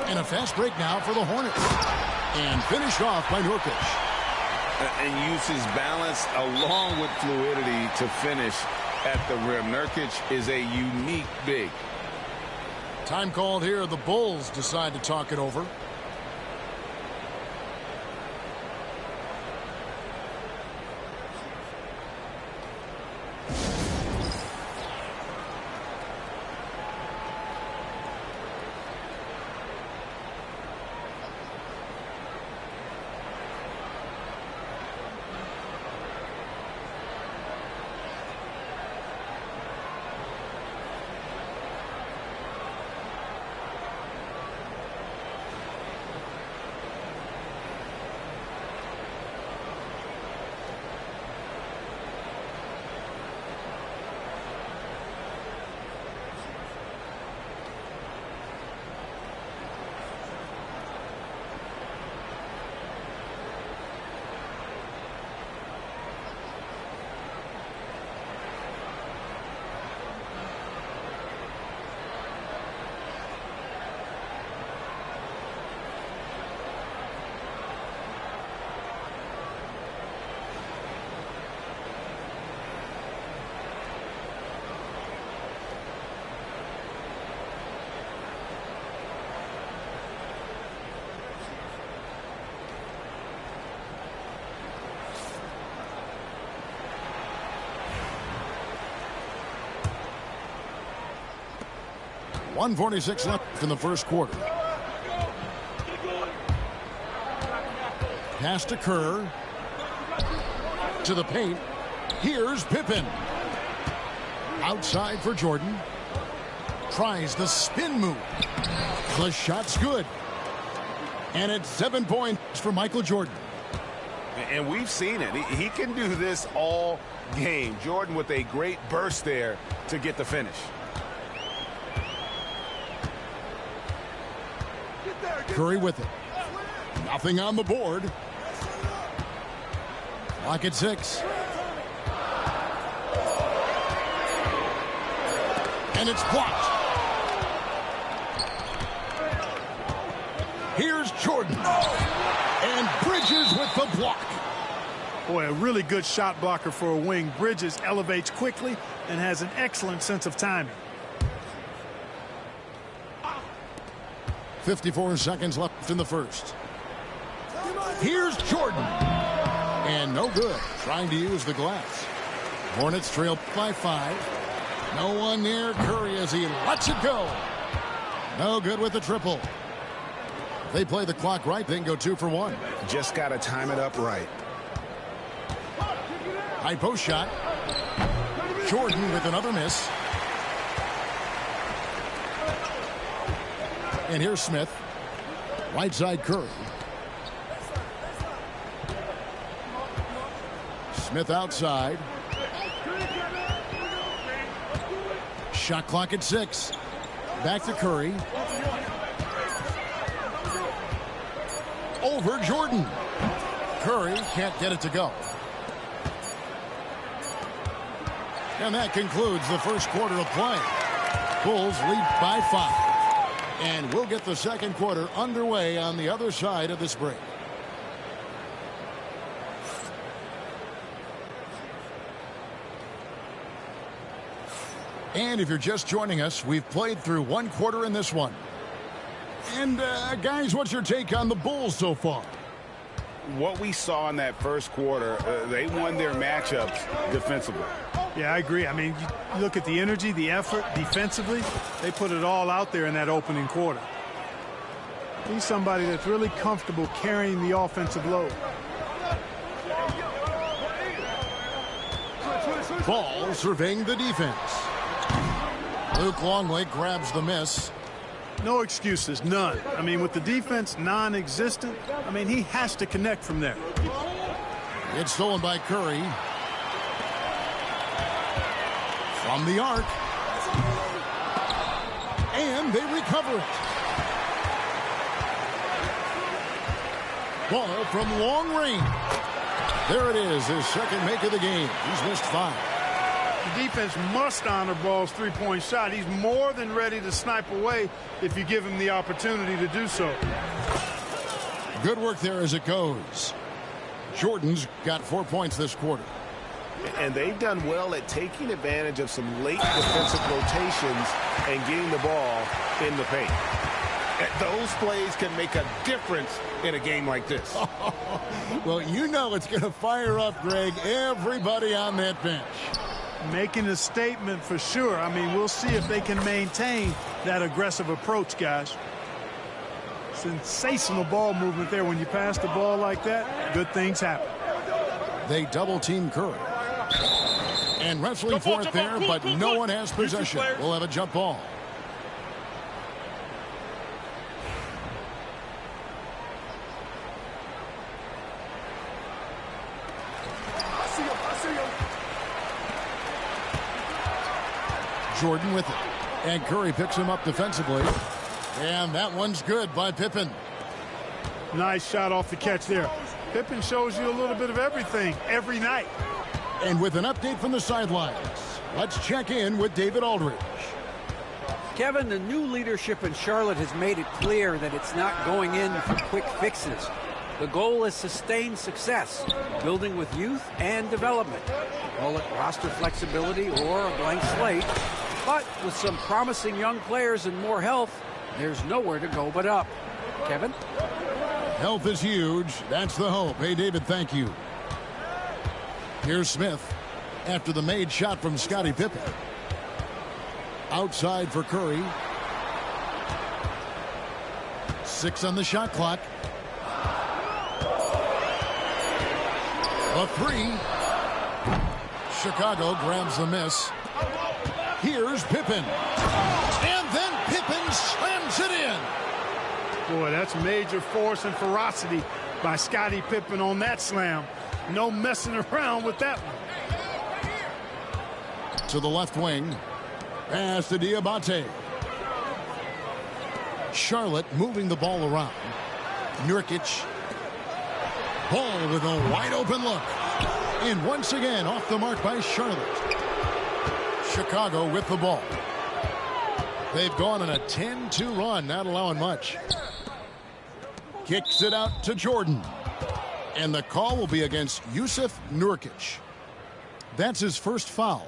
[SPEAKER 7] And a fast break now for the Hornets. And finished off by Nurkic.
[SPEAKER 9] And uses balance along with fluidity to finish at the rim. Nurkic is a unique big.
[SPEAKER 7] Time called here. The Bulls decide to talk it over. .146 left in the first quarter. Pass to Kerr. To the paint. Here's Pippen. Outside for Jordan. Tries the spin move. The shot's good. And it's 7 points for Michael Jordan.
[SPEAKER 9] And we've seen it. He can do this all game. Jordan with a great burst there to get the finish.
[SPEAKER 7] Curry with it. Nothing on the board. Clock at 6. And it's blocked. Here's Jordan. And Bridges with the block.
[SPEAKER 8] Boy, a really good shot blocker for a wing. Bridges elevates quickly and has an excellent sense of timing.
[SPEAKER 7] 54 seconds left in the first. Here's Jordan. And no good. Trying to use the glass. Hornets trail by 5. No one near Curry as he lets it go. No good with the triple. They play the clock right, then go 2 for 1.
[SPEAKER 9] Just got to time it up right.
[SPEAKER 7] High post shot. Jordan with another miss. And here's Smith. Right side Curry. Smith outside. Shot clock at 6. Back to Curry. Over Jordan. Curry can't get it to go. And that concludes the first quarter of play. Bulls lead by 5. And we'll get the second quarter underway on the other side of this break. And if you're just joining us, we've played through one quarter in this one. And guys, what's your take on the Bulls so far?
[SPEAKER 9] What we saw in that first quarter, they won their matchups defensively.
[SPEAKER 8] Yeah, I agree. I mean, you look at the energy, the effort defensively, they put it all out there in that opening quarter. He's somebody that's really comfortable carrying the offensive load.
[SPEAKER 7] Ball surveying the defense. Luke Longley grabs the miss.
[SPEAKER 8] No excuses, none. I mean, with the defense non-existent, I mean, he has to connect from there.
[SPEAKER 7] It's stolen by Curry. From the arc. And they recover it. Ball from long range. There it is, his second make of the game. He's missed 5.
[SPEAKER 8] The defense must honor Ball's three-point shot. He's more than ready to snipe away if you give him the opportunity to do so.
[SPEAKER 7] Good work there as it goes. Jordan's got 4 points this quarter.
[SPEAKER 9] And they've done well at taking advantage of some late defensive rotations and getting the ball in the paint. Those plays can make a difference in a game like this.
[SPEAKER 7] Well, you know it's going to fire up, Greg, everybody on that bench.
[SPEAKER 8] Making a statement for sure. I mean, we'll see if they can maintain that aggressive approach, guys. Sensational ball movement there. When you pass the ball like that, good things happen.
[SPEAKER 7] They double-team Curry. And wrestling for it there, but no one has possession. We'll have a jump ball. Jordan with it. And Curry picks him up defensively. And that one's good by Pippen.
[SPEAKER 8] Nice shot off the catch there. Pippen shows you a little bit of everything every night.
[SPEAKER 7] And with an update from the sidelines, let's check in with David Aldridge.
[SPEAKER 10] Kevin, the new leadership in Charlotte has made it clear that it's not going in for quick fixes. The goal is sustained success, building with youth and development. Call it roster flexibility or a blank slate. But with some promising young players and more health, there's nowhere to go but up. Kevin?
[SPEAKER 7] Health is huge. That's the hope. Hey, David, thank you. Here's Smith after the made shot from Scottie Pippen. Outside for Curry. 6 on the shot clock. A 3. Chicago grabs the miss. Here's Pippen. And then Pippen slams it in.
[SPEAKER 8] Boy, that's major force and ferocity by Scottie Pippen on that slam. No messing around with that one.
[SPEAKER 7] To the left wing. Pass to Diabate. Charlotte moving the ball around. Nurkic. Ball with a wide open look. And once again off the mark by Charlotte. Chicago with the ball. They've gone on a 10-2 run, not allowing much. Kicks it out to Jordan. And the call will be against Jusuf Nurkic. That's his first foul.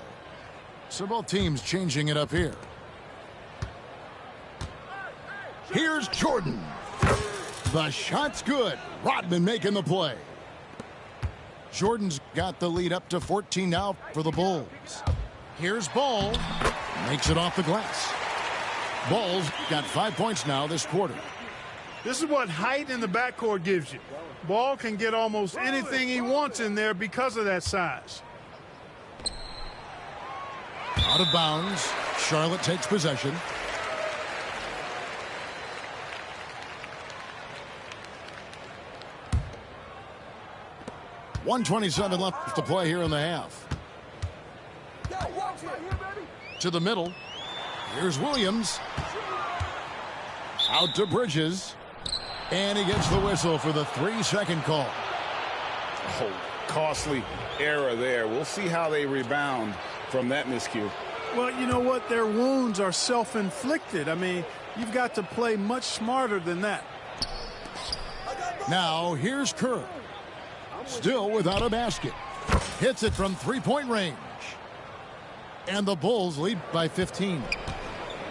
[SPEAKER 7] So both teams changing it up here. Here's Jordan. The shot's good. Rodman making the play. Jordan's got the lead up to 14 now for the Bulls. Here's Ball. Makes it off the glass. Ball's got 5 points now this quarter.
[SPEAKER 8] This is what height in the backcourt gives you. Ball can get almost anything he wants in there because of that size.
[SPEAKER 7] Out of bounds. Charlotte takes possession. .127 left to play here in the half. To the middle. Here's Williams. Out to Bridges. And he gets the whistle for the 3-second call.
[SPEAKER 9] Oh, costly error there. We'll see how they rebound from that miscue.
[SPEAKER 8] Well, you know what? Their wounds are self-inflicted. I mean, you've got to play much smarter than that.
[SPEAKER 7] Now, here's Kerr. Still without a basket. Hits it from three-point range. And the Bulls lead by 15.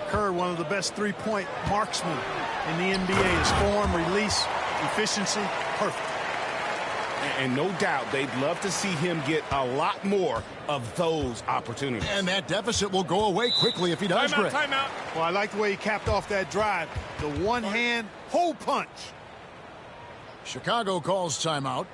[SPEAKER 8] Kerr, one of the best three-point marksmen in the NBA. His form, release, efficiency, perfect.
[SPEAKER 9] And no doubt they'd love to see him get a lot more of those opportunities.
[SPEAKER 7] And that deficit will go away quickly if he does.
[SPEAKER 8] Timeout. Well, I like the way he capped off that drive. The one-hand hole punch.
[SPEAKER 7] Chicago calls timeout.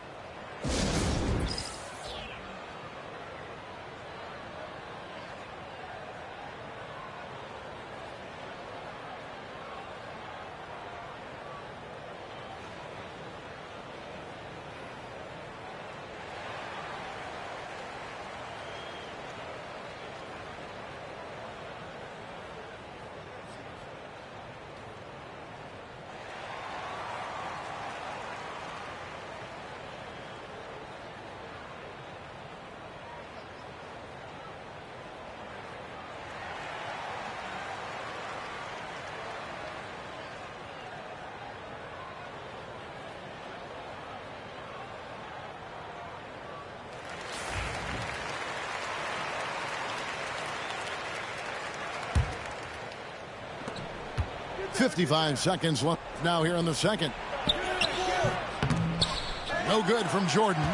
[SPEAKER 7] 55 seconds left now here in the second. No good from Jordan.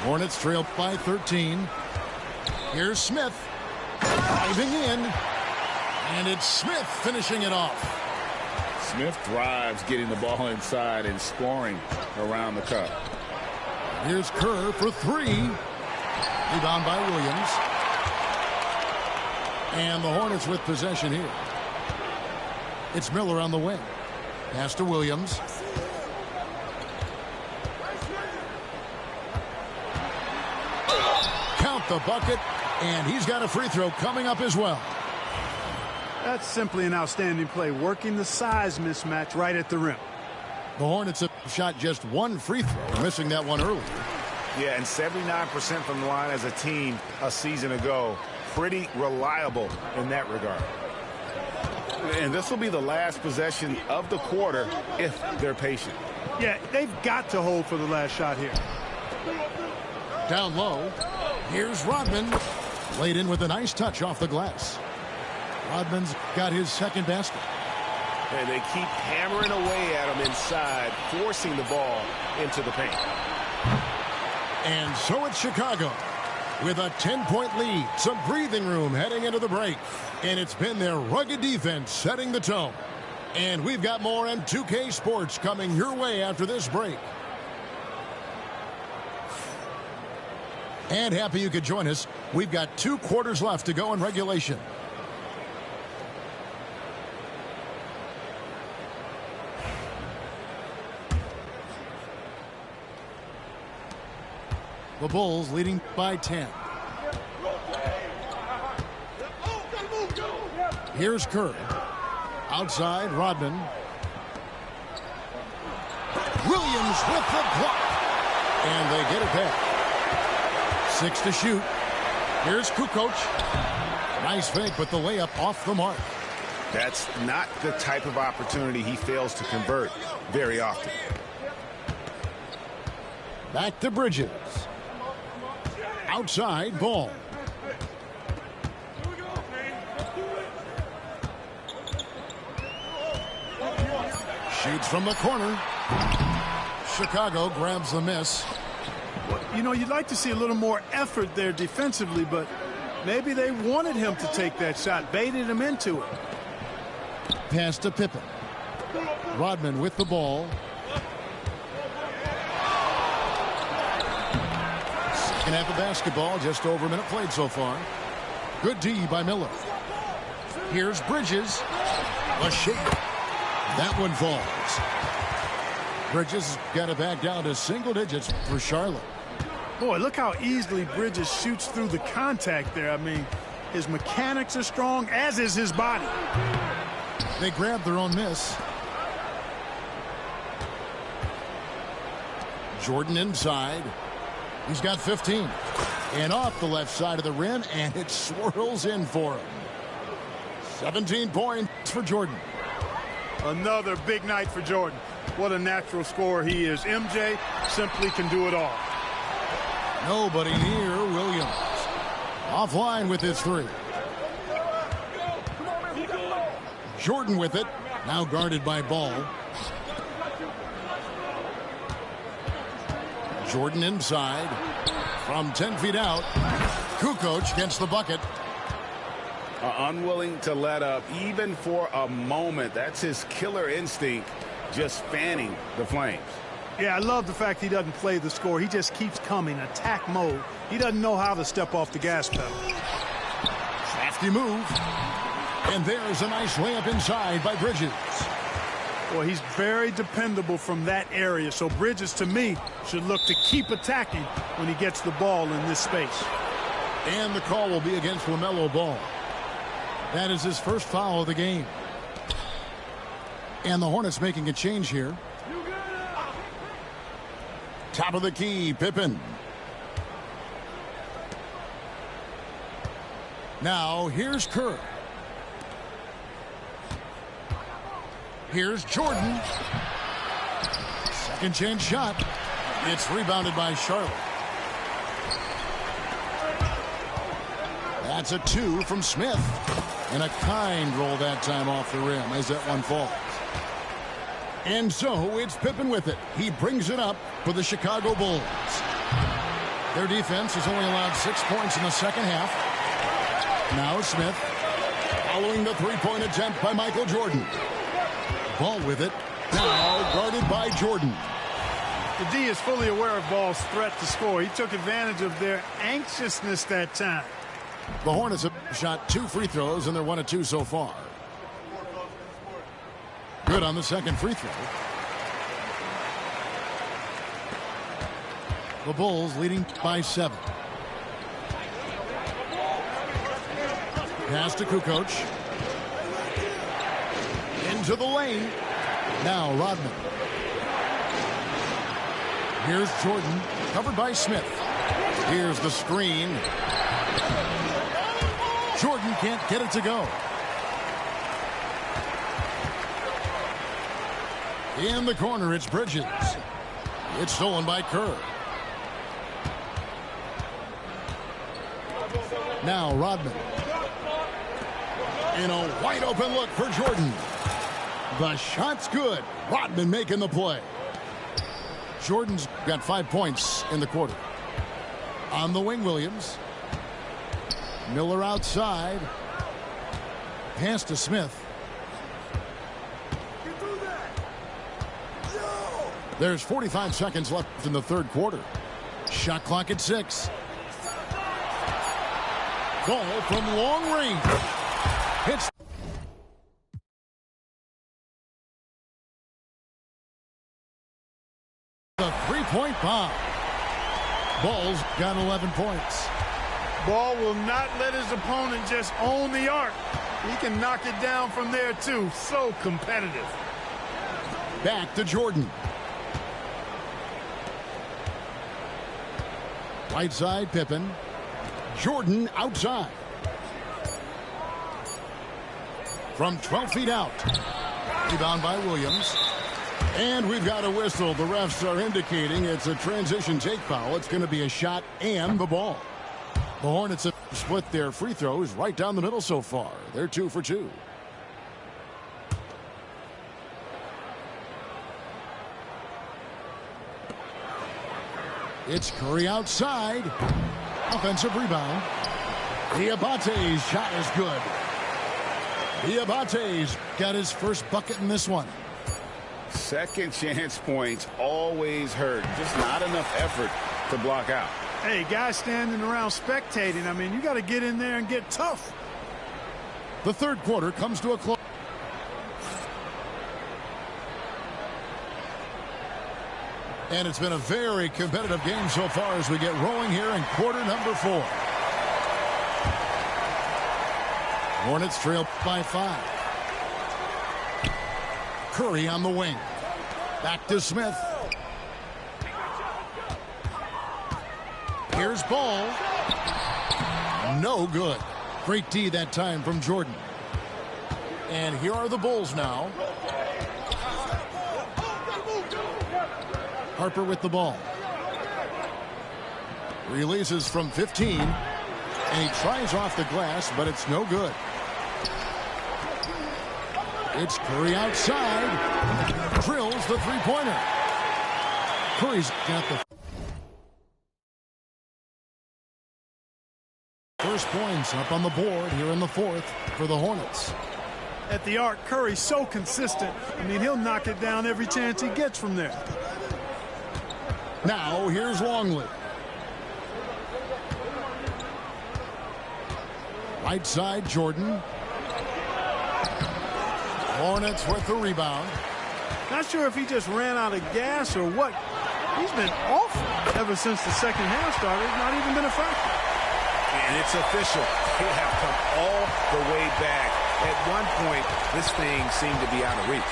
[SPEAKER 7] Hornets trail by 13. Here's Smith. Driving in. And it's Smith finishing it off.
[SPEAKER 11] Smith thrives getting the ball inside and scoring around the cup.
[SPEAKER 7] Here's Kerr for three. Rebound by Williams. And the Hornets with possession here. It's Miller on the wing. Pass to Williams. Count the bucket. And he's got a free throw coming up as well.
[SPEAKER 8] That's simply an outstanding play, working the size mismatch right at the rim.
[SPEAKER 7] The Hornets have shot just one free throw, missing that one earlier.
[SPEAKER 9] Yeah, and 79% from the line as a team a season ago. Pretty reliable in that regard. And this will be the last possession of the quarter if they're patient.
[SPEAKER 8] Yeah, they've got to hold for the last shot here.
[SPEAKER 7] Down low. Here's Rodman. Laid in with a nice touch off the glass. Rodman's got his second basket.
[SPEAKER 9] And they keep hammering away at him inside, forcing the ball into the paint.
[SPEAKER 7] And so it's Chicago with a 10-point lead. Some breathing room heading into the break. And it's been their rugged defense setting the tone. And we've got more M2K Sports coming your way after this break. And happy you could join us. We've got 2 quarters left to go in regulation. The Bulls leading by 10. Here's Kerr. Outside, Rodman. Williams with the block. And they get it back. 6 to shoot. Here's Kukoc. Nice fake, but the layup off the mark.
[SPEAKER 9] That's not the type of opportunity he fails to convert very often.
[SPEAKER 7] Back to Bridges. Outside, Ball. Shoots from the corner. Chicago grabs the miss.
[SPEAKER 8] You know, you'd like to see a little more effort there defensively, but maybe they wanted him to take that shot, baited him into it.
[SPEAKER 7] Pass to Pippen. Rodman with the ball. Second half of basketball, just over a minute played so far. Good D by Miller. Here's Bridges. A shake. That one falls. Bridges got it back down to single digits for Charlotte.
[SPEAKER 8] Boy, look how easily Bridges shoots through the contact there. I mean, his mechanics are strong, as is his body.
[SPEAKER 7] They grabbed their own miss. Jordan inside. He's got 15. And off the left side of the rim, and it swirls in for him. 17 points for Jordan.
[SPEAKER 8] Another big night for Jordan. What a natural scorer he is. MJ simply can do it all.
[SPEAKER 7] Nobody near Williams. Offline with his three. Jordan with it. Now guarded by Ball. Jordan inside. From 10 feet out. Kukoc gets the bucket.
[SPEAKER 9] Unwilling to let up even for a moment. That's his killer instinct, just fanning the flames.
[SPEAKER 8] Yeah, I love the fact he doesn't play the score. He just keeps coming, attack mode. He doesn't know how to step off the gas pedal.
[SPEAKER 7] Crafty move. And there's a nice layup inside by Bridges.
[SPEAKER 8] Well, he's very dependable from that area. So Bridges, to me, should look to keep attacking when he gets the ball in this space.
[SPEAKER 7] And the call will be against LaMelo Ball. That is his first foul of the game. And the Hornets making a change here. Top of the key, Pippen. Now, here's Kerr. Here's Jordan. Second chance shot. It's rebounded by Charlotte. That's a 2 from Smith. And a kind roll that time off the rim as that one falls. And so it's Pippen with it. He brings it up for the Chicago Bulls. Their defense has only allowed 6 points in the second half. Now Smith following the three-point attempt by Michael Jordan. Ball with it. Now guarded by Jordan.
[SPEAKER 8] The D is fully aware of Ball's threat to score. He took advantage of their anxiousness that time.
[SPEAKER 7] The Hornets have shot 2 free throws, and they're 1 of 2 so far. Good on the second free throw. The Bulls leading by 7. Pass to Kukoc. Into the lane. Now Rodman. Here's Jordan, covered by Smith. Here's the screen. Jordan can't get it to go. In the corner, it's Bridges. It's stolen by Kerr. Now Rodman. In a wide open look for Jordan. The shot's good. Rodman making the play. Jordan's got 5 points in the quarter. On the wing, Williams. Miller outside. Pass to Smith. There's 45 seconds left in the third quarter. Shot clock at 6. Ball from long range. Hits. The three-point bomb. Ball's got 11 points.
[SPEAKER 8] Ball will not let his opponent just own the arc. He can knock it down from there, too. So competitive.
[SPEAKER 7] Back to Jordan. Right side, Pippen. Jordan outside. From 12 feet out. Rebound by Williams. And we've got a whistle. The refs are indicating it's a transition take foul. It's going to be a shot and the ball. The Hornets have split their free throws right down the middle so far. They're 2 for 2. It's Curry outside. Offensive rebound. Diabate's shot is good. Diabate's got his first bucket in this one.
[SPEAKER 9] Second chance points always hurt. Just not enough effort to block out.
[SPEAKER 8] Hey, guys standing around spectating. I mean, you got to get in there and get tough.
[SPEAKER 7] The third quarter comes to a close. And it's been a very competitive game so far as we get rolling here in quarter number 4. Hornets trail by 5. Curry on the wing. Back to Smith. Here's Ball. No good. Great D that time from Jordan. And here are the Bulls now. Harper with the ball. Releases from 15. And he tries off the glass, but it's no good. It's Curry outside. Drills the three-pointer. Curry's got the first points up on the board here in the fourth for the Hornets.
[SPEAKER 8] At the arc, Curry's so consistent. I mean, he'll knock it down every chance he gets from there.
[SPEAKER 7] Now, here's Longley. Right side, Jordan. Hornets with the rebound.
[SPEAKER 8] Not sure if he just ran out of gas or what. He's been awful ever since the second half started. Not even been a factor.
[SPEAKER 9] And it's official. They have come all the way back. At one point, this thing seemed to be out of reach.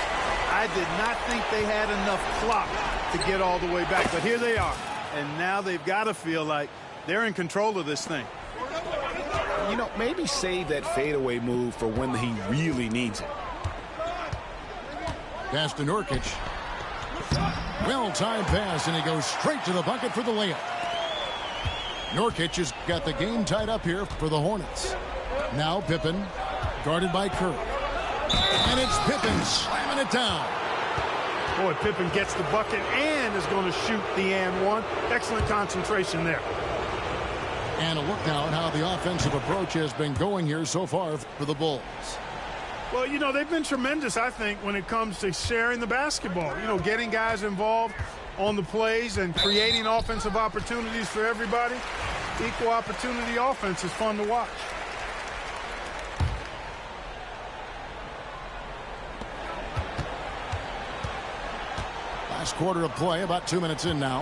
[SPEAKER 8] I did not think they had enough clock to get all the way back, but here they are. And now they've got to feel like they're in control of this thing.
[SPEAKER 9] You know, maybe save that fadeaway move for when he really needs it.
[SPEAKER 7] Pass to Nurkic. Well-timed pass, and he goes straight to the bucket for the layup. Nurkic has got the game tied up here for the Hornets. Now Pippen. Guarded by Kirk. And it's Pippen slamming it down.
[SPEAKER 8] Boy, Pippen gets the bucket and is going to shoot the and one. Excellent concentration there.
[SPEAKER 7] And a look now at how the offensive approach has been going here so far for the Bulls.
[SPEAKER 8] Well, you know, they've been tremendous, I think, when it comes to sharing the basketball. You know, getting guys involved on the plays and creating offensive opportunities for everybody. Equal opportunity offense is fun to watch.
[SPEAKER 7] Last quarter of play, about 2 minutes in now.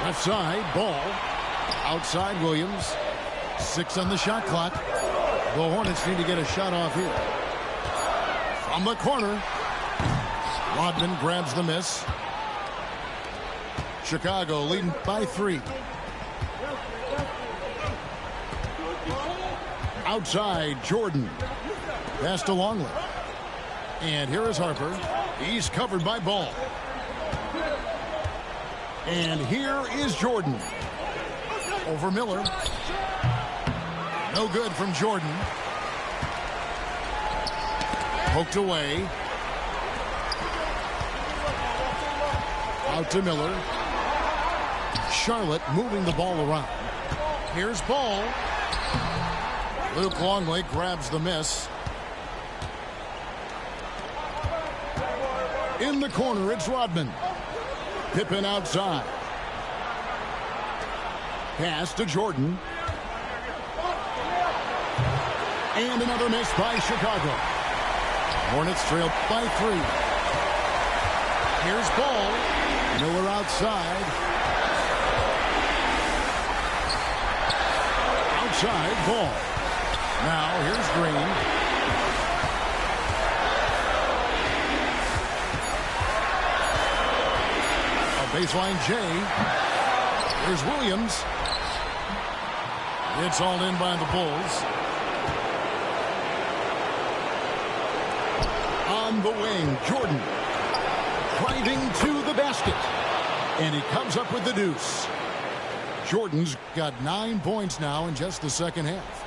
[SPEAKER 7] Left side, Ball. Outside, Williams. 6 on the shot clock. The Hornets need to get a shot off here. From the corner. Rodman grabs the miss. Chicago leading by 3. Outside, Jordan. Pass to Longley. And here is Harper. He's covered by Ball. And here is Jordan. Over Miller. No good from Jordan. Poked away. Out to Miller. Charlotte moving the ball around. Here's Ball. Luke Longley grabs the miss. In the corner, it's Rodman. Pippen outside. Pass to Jordan. And another miss by Chicago. Hornets trail by 3. Here's Ball. Miller outside. Outside, Ball. Now here's Green. Baseline J. Here's Williams. It's all in by the Bulls. On the wing, Jordan. Driving to the basket. And he comes up with the deuce. Jordan's got 9 points now in just the second half.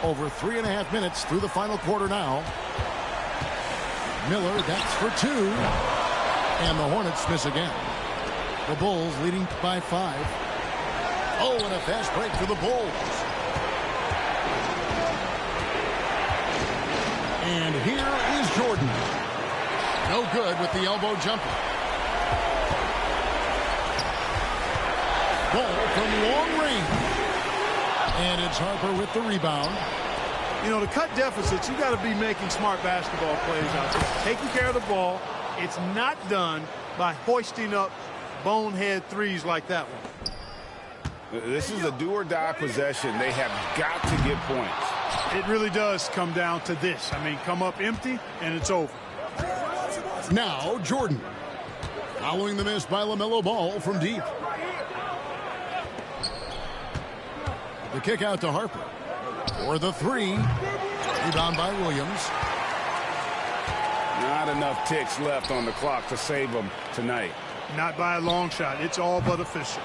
[SPEAKER 7] Over 3.5 minutes through the final quarter now. Miller, that's for 2. And the Hornets miss again. The Bulls leading by 5. Oh, and a fast break for the Bulls. And here is Jordan. No good with the elbow jumper. Ball from long range. And it's Harper with the rebound.
[SPEAKER 8] You know, to cut deficits, you got to be making smart basketball plays out there. Taking care of the ball. It's not done by hoisting up bonehead threes like that one.
[SPEAKER 9] This is a do-or-die possession. They have got to get points.
[SPEAKER 8] It really does come down to this. I mean, come up empty, and it's over.
[SPEAKER 7] Now, Jordan. Following the miss by LaMelo Ball from deep. The kick out to Harper. For the 3. Rebound by Williams.
[SPEAKER 9] Not enough ticks left on the clock to save them tonight.
[SPEAKER 8] Not by a long shot. It's all but official.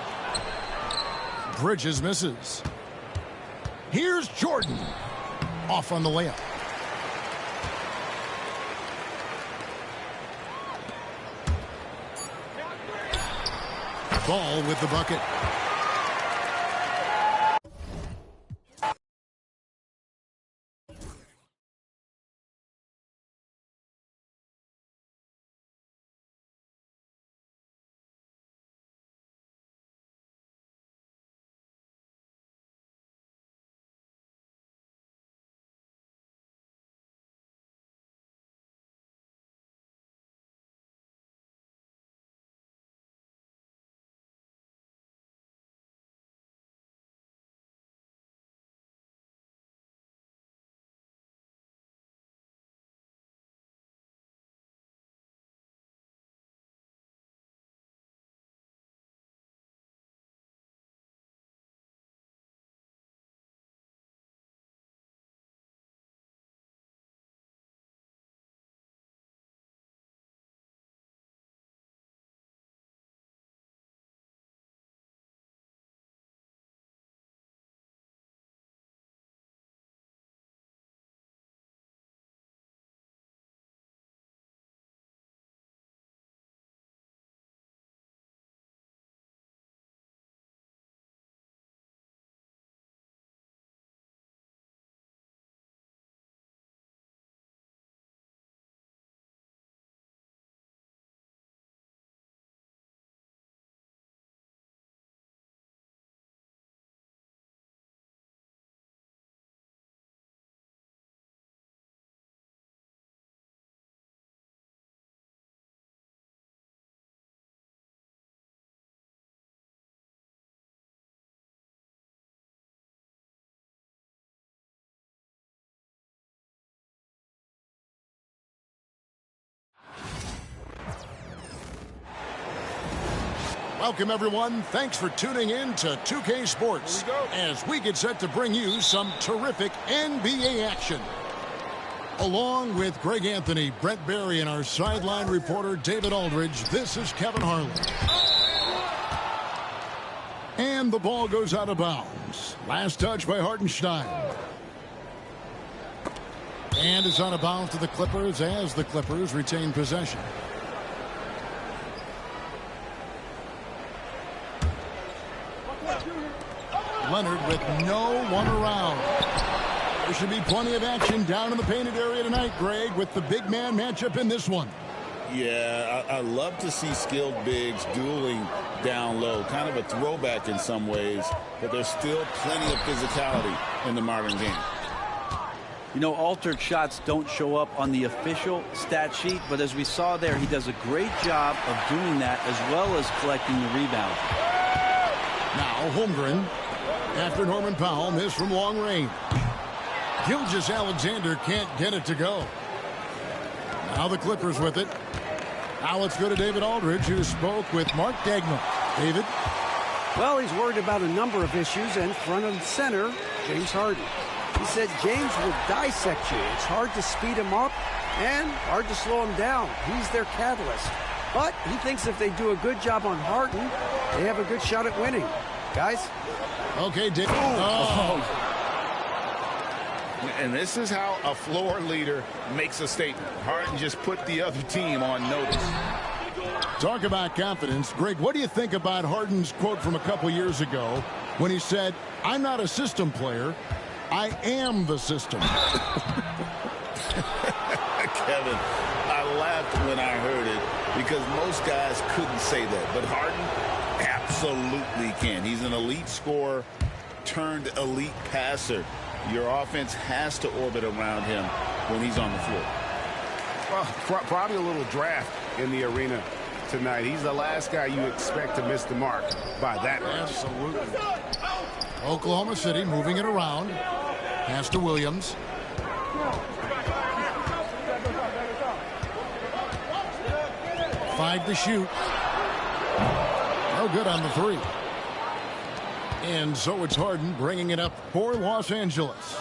[SPEAKER 7] Bridges misses. Here's Jordan. Off on the layup. Ball with the bucket. Welcome, everyone. Thanks for tuning in to 2K Sports as we get set to bring you some terrific NBA action. Along with Greg Anthony, Brent Barry, and our sideline reporter David Aldridge, this is Kevin Harlan. And the ball goes out of bounds. Last touch by Hartenstein. And it's out of bounds to the Clippers as the Clippers retain possession. Leonard with no one around. There should be plenty of action down in the painted area tonight, Greg, with the big man matchup in this one.
[SPEAKER 11] Yeah, I love to see skilled bigs dueling down low. Kind of a throwback in some ways, but there's still plenty of physicality in the modern game.
[SPEAKER 10] You know, altered shots don't show up on the official stat sheet, but as we saw there, he does a great job of doing that as well as collecting the rebound.
[SPEAKER 7] Now Holmgren, after Norman Powell missed from long range. Gilgeous-Alexander can't get it to go. Now the Clippers with it. Now let's go to David Aldridge, who spoke with Mark Daigneault. David?
[SPEAKER 10] Well, he's worried about a number of issues, and front and center, James Harden. He said James will dissect you. It's hard to speed him up and hard to slow him down. He's their catalyst. But he thinks if they do a good job on Harden, they have a good shot at winning. Guys?
[SPEAKER 7] Okay, David.
[SPEAKER 9] And this is how a floor leader makes a statement. Harden just put the other team on notice.
[SPEAKER 7] Talk about confidence. Greg, what do you think about Harden's quote from a couple years ago when he said, "I'm not a system player, I am the system"?
[SPEAKER 11] Kevin, I laughed when I heard it because most guys couldn't say that. But Harden absolutely can. He's an elite scorer turned elite passer. Your offense has to orbit around him when he's on the floor.
[SPEAKER 9] Well, probably a little draft in the arena tonight. He's the last guy you expect to miss the mark by that much.
[SPEAKER 7] Absolutely. Oklahoma City moving it around. Pass to Williams. Five to shoot. No good on the three. And so it's Harden bringing it up for Los Angeles.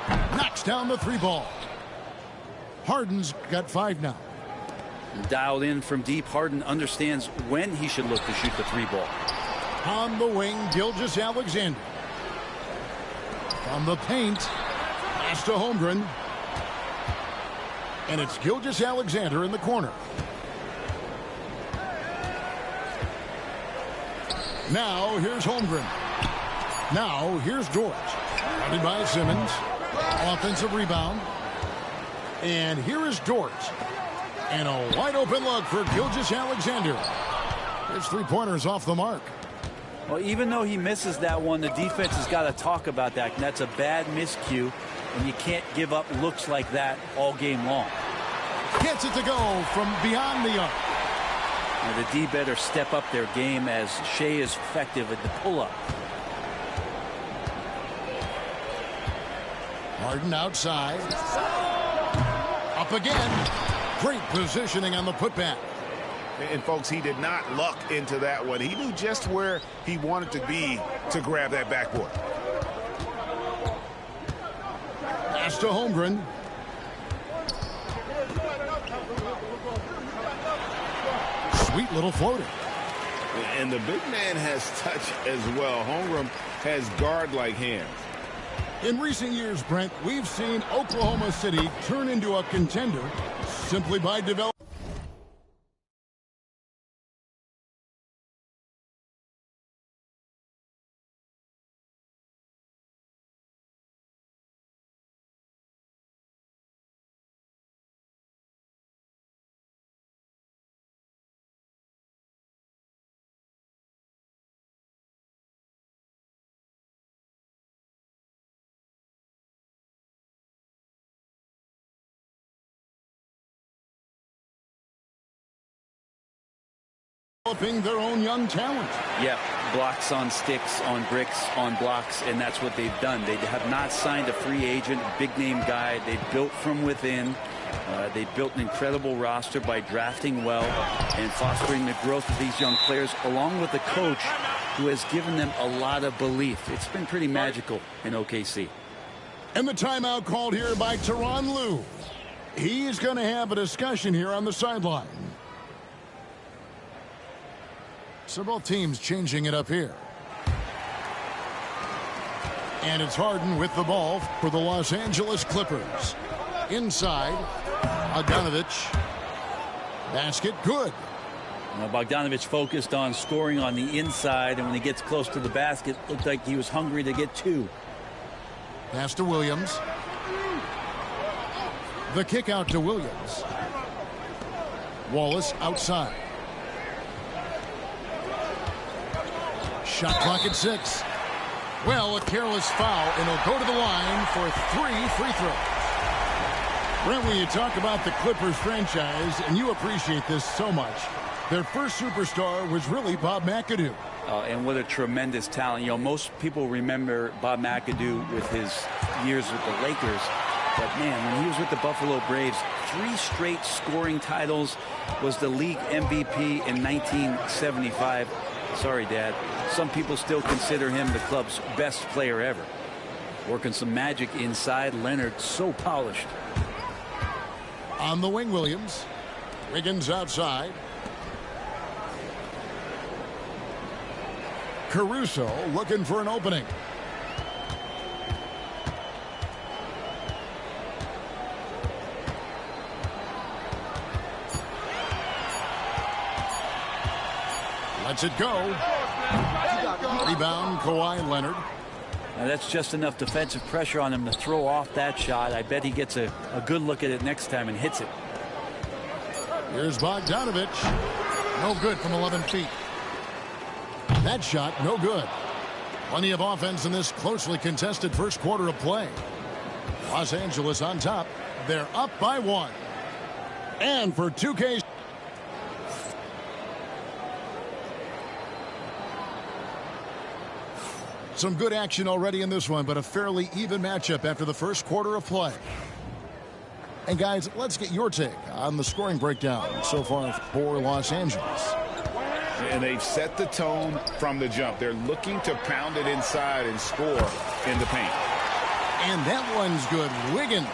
[SPEAKER 7] Knocks down the three ball. Harden's got five now.
[SPEAKER 10] Dialed in from deep, Harden understands when he should look to shoot the three ball.
[SPEAKER 7] On the wing, Gilgeous-Alexander. From the paint, pass to Holmgren. And it's Gilgeous-Alexander in the corner. Now here's Holmgren. Now here's George. Guarded by Simmons. Offensive rebound. And here is George. And a wide open look for Gilgeous-Alexander. His three-pointer's off the mark.
[SPEAKER 10] Well, even though he misses that one, the defense has got to talk about that. And that's a bad miscue. And you can't give up looks like that all game long.
[SPEAKER 7] Gets it to go from beyond the arc.
[SPEAKER 10] And the D better step up their game as Shea is effective at the pull-up.
[SPEAKER 7] Harden outside. Up again. Great positioning on the putback.
[SPEAKER 9] And, folks, he did not luck into that one. He knew just where he wanted to be to grab that backboard.
[SPEAKER 7] Pass to Holmgren. Sweet little floater.
[SPEAKER 9] And the big man has touch as well. Holmgren has guard-like hands.
[SPEAKER 7] In recent years, Brent, we've seen Oklahoma City turn into a contender simply by developing. Their own young talent.
[SPEAKER 10] Yep, blocks on sticks, on bricks, on blocks, and that's what they've done. They have not signed a free agent, big name guy. They've built from within, They built an incredible roster by drafting well and fostering the growth of these young players, along with a coach who has given them a lot of belief. It's been pretty magical in OKC.
[SPEAKER 7] And the timeout called here by Tyronn Lue. He's going to have a discussion here on the sideline. So both teams changing it up here. And it's Harden with the ball for the Los Angeles Clippers. Inside, Bogdanovich. Basket good.
[SPEAKER 10] Now Bogdanovich focused on scoring on the inside, and when he gets close to the basket, looked like he was hungry to get two.
[SPEAKER 7] Pass to Williams. The kick out to Williams. Wallace outside. Shot clock at 6. Well, a careless foul, and he'll go to the line for 3 free throws. Brent, when you talk about the Clippers franchise, and you appreciate this so much, their first superstar was really Bob McAdoo.
[SPEAKER 10] And what a tremendous talent. You know, most people remember Bob McAdoo with his years with the Lakers. But, man, when he was with the Buffalo Braves, 3 straight scoring titles, was the league MVP in 1975. Sorry, Dad. Some people still consider him the club's best player ever. Working some magic inside. Leonard, so polished.
[SPEAKER 7] On the wing, Williams. Wiggins outside. Caruso looking for an opening. Lets it go. Rebound, Kawhi Leonard.
[SPEAKER 10] Now that's just enough defensive pressure on him to throw off that shot. I bet he gets a good look at it next time and hits it.
[SPEAKER 7] Here's Bogdanovich. No good from 11 feet. That shot, no good. Plenty of offense in this closely contested first quarter of play. Los Angeles on top. They're up by 1. And for 2K. Some good action already in this one, but a fairly even matchup after the first quarter of play. And guys, let's get your take on the scoring breakdown so far for Los Angeles.
[SPEAKER 9] And they've set the tone from the jump. They're looking to pound it inside and score in the paint.
[SPEAKER 7] And that one's good. Wiggins.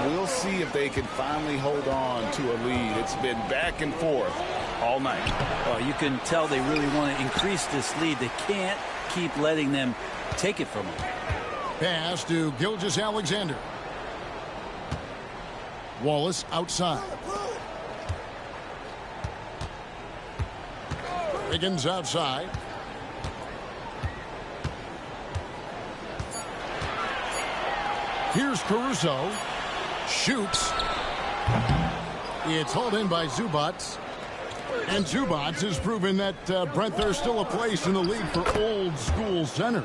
[SPEAKER 9] We'll see if they can finally hold on to a lead. It's been back and forth all night.
[SPEAKER 10] Well, you can tell they really want to increase this lead. They can't keep letting them take it from them.
[SPEAKER 7] Pass to Gilgeous-Alexander. Wallace outside. Wiggins outside. Here's Caruso. Shoots. It's hauled in by Zubac. And Zubac has proven that, Brent, there's still a place in the league for old school centers.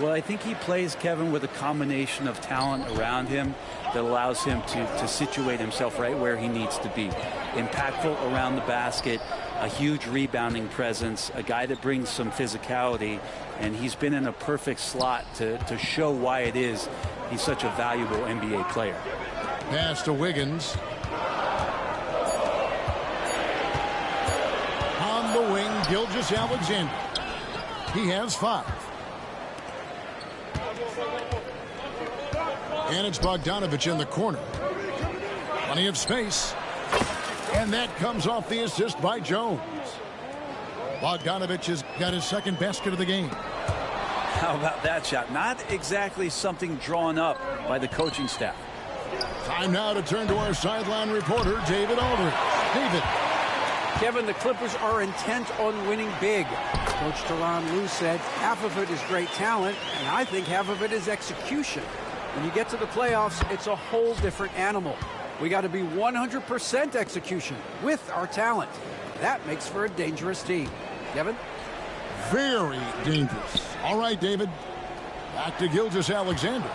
[SPEAKER 10] Well, I think he plays, Kevin, with a combination of talent around him that allows him to situate himself right where he needs to be. Impactful around the basket, a huge rebounding presence, a guy that brings some physicality, and he's been in a perfect slot to show why it is he's such a valuable NBA player.
[SPEAKER 7] Pass to Wiggins. On the wing, Gilgeous-Alexander. He has 5. And it's Bogdanovich in the corner. Plenty of space. And that comes off the assist by Jones. Bogdanovich has got his second basket of the game.
[SPEAKER 10] How about that shot? Not exactly something drawn up by the coaching staff.
[SPEAKER 7] Time now to turn to our sideline reporter, David Aldridge. David.
[SPEAKER 10] Kevin, the Clippers are intent on winning big.
[SPEAKER 14] Coach Tyronn Lue said half of it is great talent, and I think half of it is execution. When you get to the playoffs, it's a whole different animal. We got to be 100% execution with our talent. That makes for a dangerous team. Kevin?
[SPEAKER 7] Very dangerous. All right, David. Back to Gilgeous-Alexander.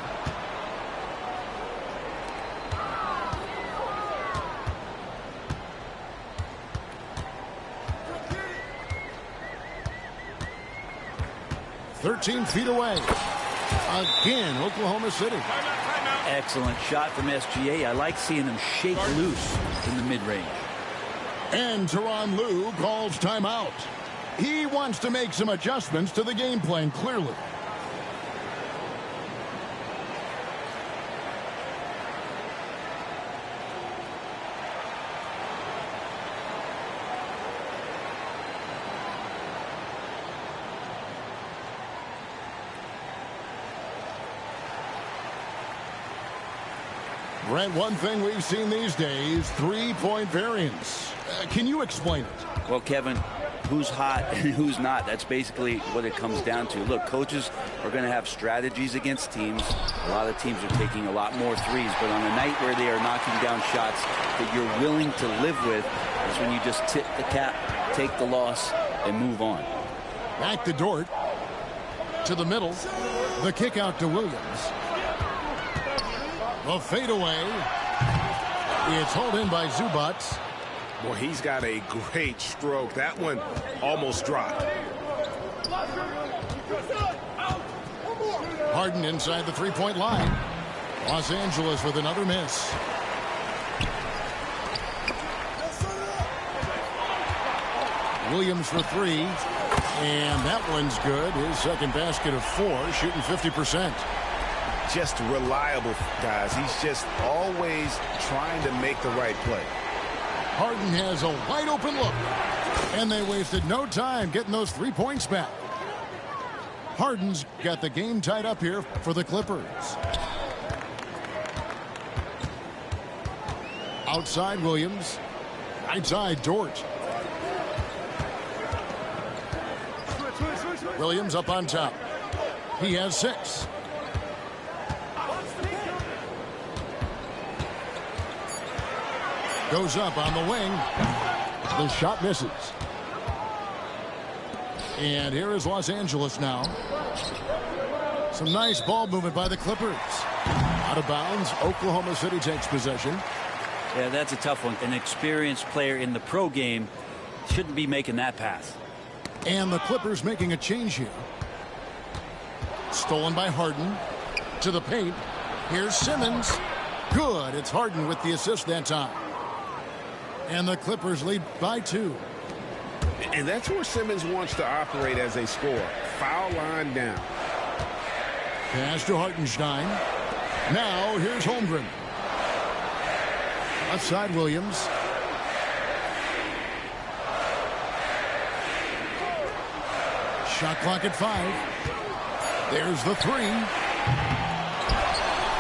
[SPEAKER 7] "13 feet away." Again, Oklahoma City.
[SPEAKER 10] Excellent shot from SGA. I like seeing him shake loose in the mid-range.
[SPEAKER 7] And Tyronn Lue calls timeout. He wants to make some adjustments to the game plan, clearly. Brent, one thing we've seen these days, three-point variance. Can you explain it?
[SPEAKER 10] Well, Kevin, who's hot and who's not, that's basically what it comes down to. Look, coaches are going to have strategies against teams. A lot of teams are taking a lot more threes, but on a night where they are knocking down shots that you're willing to live with is when you just tip the cap, take the loss, and move on.
[SPEAKER 7] Back to Dort. To the middle. The kick out to Williams. A fadeaway. It's hauled in by Zubac.
[SPEAKER 9] Boy, he's got a great stroke. That one almost dropped.
[SPEAKER 7] Harden inside the three-point line. Los Angeles with another miss. Williams for three. And that one's good. His second basket of 4, shooting 50%.
[SPEAKER 9] Just reliable, guys. He's just always trying to make the right play.
[SPEAKER 7] Harden has a wide open look. And they wasted no time getting those 3 points back. Harden's got the game tied up here for the Clippers. Outside Williams. Right side Dort. Williams up on top. He has 6. Goes up on the wing. The shot misses. And here is Los Angeles now. Some nice ball movement by the Clippers. Out of bounds. Oklahoma City takes possession.
[SPEAKER 10] Yeah, that's a tough one. An experienced player in the pro game shouldn't be making that pass.
[SPEAKER 7] And the Clippers making a change here. Stolen by Harden. To the paint. Here's Simmons. Good. It's Harden with the assist that time. And the Clippers lead by 2.
[SPEAKER 9] And that's where Simmons wants to operate as a scorer. Foul line down.
[SPEAKER 7] Pass to Hartenstein. Now here's Holmgren. Left side Williams. Shot clock at 5. There's the 3.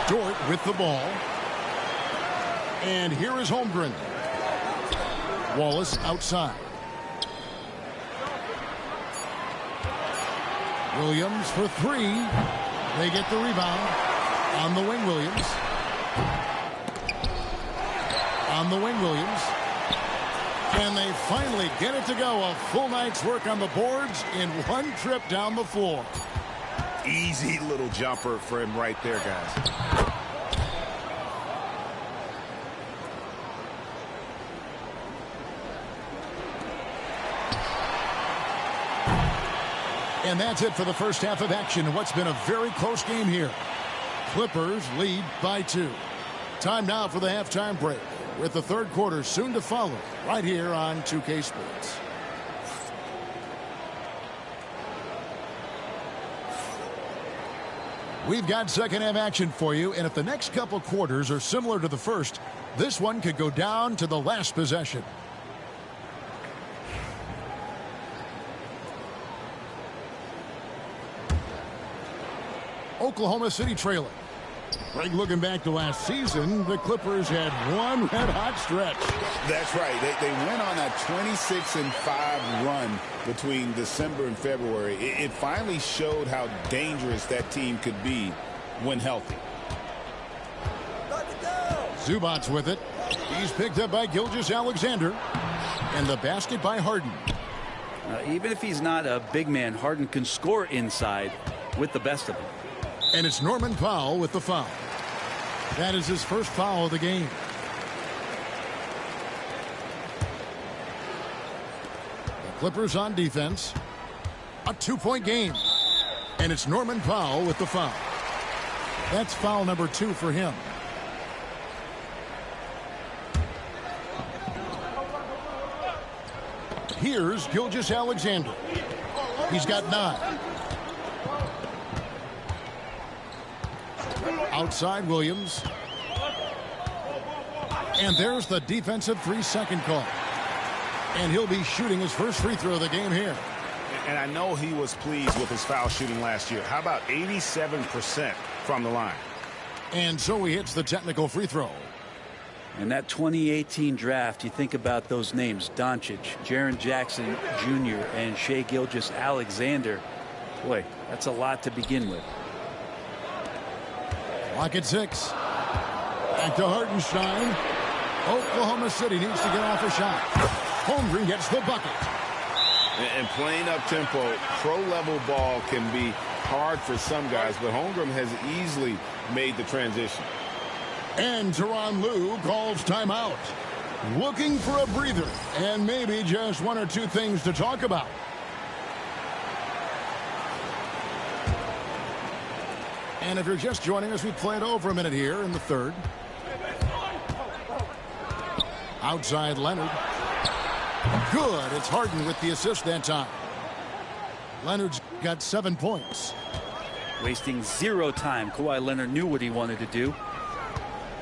[SPEAKER 7] Dort with the ball. And here is Holmgren. Wallace outside. Williams for 3. They get the rebound. On the wing, Williams. On the wing, Williams. And they finally get it to go. A full night's work on the boards in one trip down the floor.
[SPEAKER 9] Easy little jumper for him right there, guys.
[SPEAKER 7] And that's it for the first half of action in what's been a very close game here. Clippers lead by 2. Time now for the halftime break, with the third quarter soon to follow right here on 2K Sports. We've got second half action for you, and if the next couple quarters are similar to the first, this one could go down to the last possession. Oklahoma City trailing. Greg, looking back to last season, the Clippers had one red-hot stretch.
[SPEAKER 11] That's right. They went on a 26-5 run between December and February. It finally showed how dangerous that team could be when healthy.
[SPEAKER 7] Zubac with it. He's picked up by Gilgeous-Alexander. And the basket by Harden.
[SPEAKER 10] Even if he's not a big man, Harden can score inside with the best of them.
[SPEAKER 7] And it's Norman Powell with the foul. That is his first foul of the game. The Clippers on defense. A 2-point game. And it's Norman Powell with the foul. That's foul number 2 for him. Here's Gilgeous-Alexander. He's got 9. Outside Williams. And there's the defensive 3-second call. And he'll be shooting his first free throw of the game here.
[SPEAKER 9] And I know he was pleased with his foul shooting last year. How about 87% from the line?
[SPEAKER 7] And so he hits the technical free throw.
[SPEAKER 10] In that 2018 draft, you think about those names, Doncic, Jaren Jackson Jr., and Shai Gilgeous-Alexander. Boy, that's a lot to begin with.
[SPEAKER 7] Clock at 6. Back to Hartenstein. Oklahoma City needs to get off a shot. Holmgren gets the bucket.
[SPEAKER 9] And playing up-tempo, pro-level ball can be hard for some guys, but Holmgren has easily made the transition.
[SPEAKER 7] And Tyronn Lue calls timeout. Looking for a breather and maybe just 1 or 2 things to talk about. And if you're just joining us, we played over a minute here in the third. Outside Leonard. Good. It's Harden with the assist that time. Leonard's got 7 points.
[SPEAKER 10] Wasting 0 time. Kawhi Leonard knew what he wanted to do.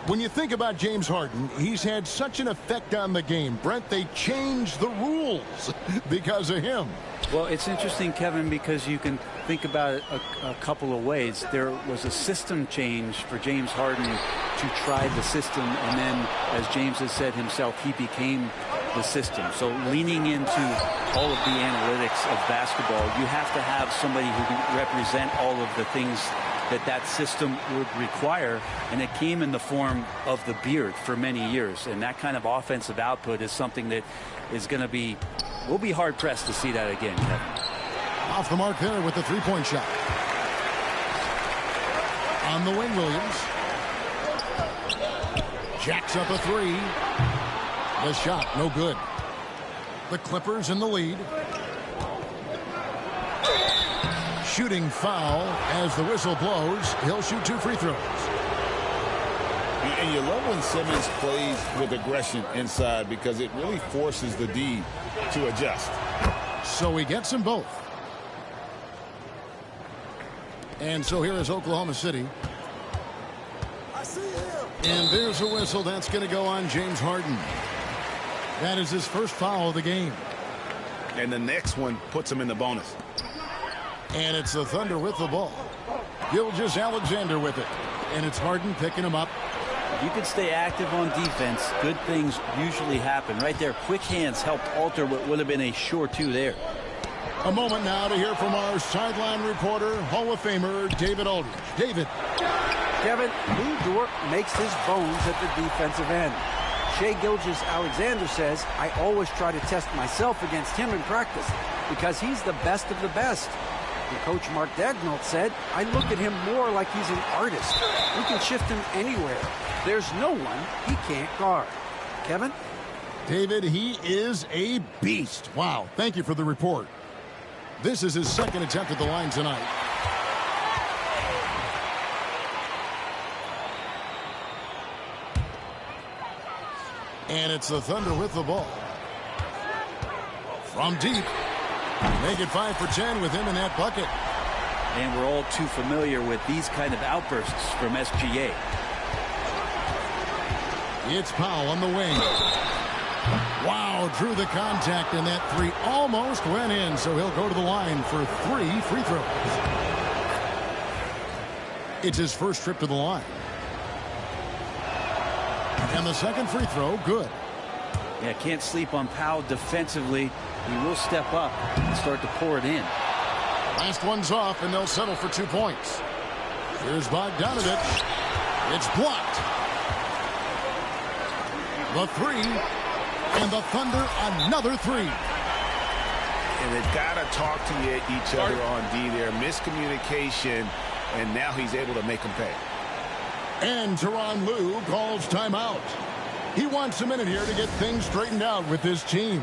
[SPEAKER 7] When you think about James Harden, he's had such an effect on the game. Brent, they changed the rules because of him.
[SPEAKER 10] Well, it's interesting, Kevin, because you can think about it a couple of ways. There was a system change for James Harden to try the system, and then, as James has said himself, he became the system. So leaning into all of the analytics of basketball, you have to have somebody who can represent all of the things that system would require, and it came in the form of the beard for many years. And that kind of offensive output is something that is going to be, we'll be hard-pressed to see that again, Kevin.
[SPEAKER 7] Off the mark there with the 3-point shot. On the wing, Williams. Jacks up a 3. The shot, no good. The Clippers in the lead. Shooting foul as the whistle blows. He'll shoot 2 free throws.
[SPEAKER 11] And you love when Simmons plays with aggression inside because it really forces the D to adjust.
[SPEAKER 7] So he gets them both. And so here is Oklahoma City. And there's a whistle that's going to go on James Harden. That is his first foul of the game.
[SPEAKER 9] And the next one puts him in the bonus.
[SPEAKER 7] And it's the Thunder with the ball. Gilgeous-Alexander with it. And it's Harden picking him up.
[SPEAKER 10] If you can stay active on defense, good things usually happen. Right there, quick hands helped alter what would have been a sure 2 there.
[SPEAKER 7] A moment now to hear from our sideline reporter, Hall of Famer David Aldridge. David.
[SPEAKER 14] Kevin, Lou Dort makes his bones at the defensive end. Shai Gilgeous-Alexander says, I always try to test myself against him in practice because he's the best of the best. And Coach Mark Daigneault said, I look at him more like he's an artist. We can shift him anywhere. There's no one he can't guard. Kevin?
[SPEAKER 7] David, he is a beast. Wow, thank you for the report. This is his second attempt at the line tonight. And it's the Thunder with the ball. From deep. Make it 5 for 10 with him in that bucket.
[SPEAKER 10] And we're all too familiar with these kind of outbursts from SGA.
[SPEAKER 7] It's Powell on the wing. Wow, drew the contact, and that 3 almost went in, so he'll go to the line for 3 free throws. It's his first trip to the line. And the second free throw, good.
[SPEAKER 10] Yeah, can't sleep on Powell defensively. He will step up and start to pour it in.
[SPEAKER 7] Last one's off, and they'll settle for 2 points. Here's Bogdanovich. It's blocked. The 3, and the Thunder another 3.
[SPEAKER 9] And they've got to talk to each other on D there. Miscommunication, and now he's able to make them pay.
[SPEAKER 7] And Tyronn Lue calls timeout. He wants a minute here to get things straightened out with his team.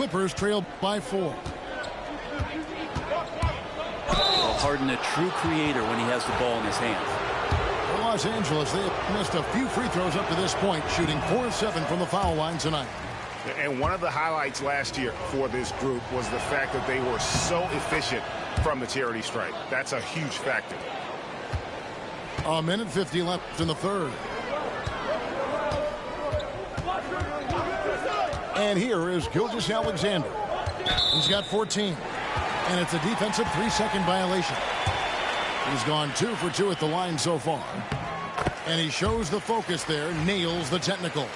[SPEAKER 7] Clippers trail by 4.
[SPEAKER 10] Well, Harden, a true creator when he has the ball in his hands.
[SPEAKER 7] For Los Angeles, they have missed a few free throws up to this point, shooting 4-7 from the foul line tonight.
[SPEAKER 9] And one of the highlights last year for this group was the fact that they were so efficient from the charity stripe. That's a huge factor.
[SPEAKER 7] A minute 50 left in the third. And here is Gilgeous-Alexander. He's got 14. And it's a defensive 3-second violation. He's gone 2 for 2 at the line so far. And he shows the focus there, nails the technical.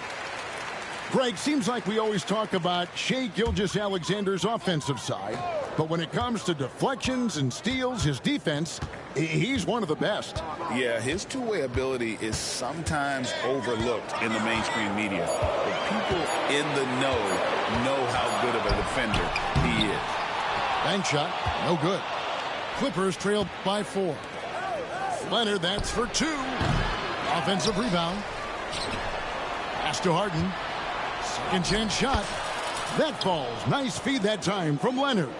[SPEAKER 7] Greg, seems like we always talk about Shai Gilgeous-Alexander's offensive side. But when it comes to deflections and steals, his defense, he's one of the best.
[SPEAKER 11] Yeah, his two-way ability is sometimes overlooked in the mainstream media. But people in the know how good of a defender he is.
[SPEAKER 7] Bank shot, no good. Clippers trail by 4. Leonard, that's for 2. Offensive rebound. Pass to Harden. Second chance shot. That falls. Nice feed that time from Leonard.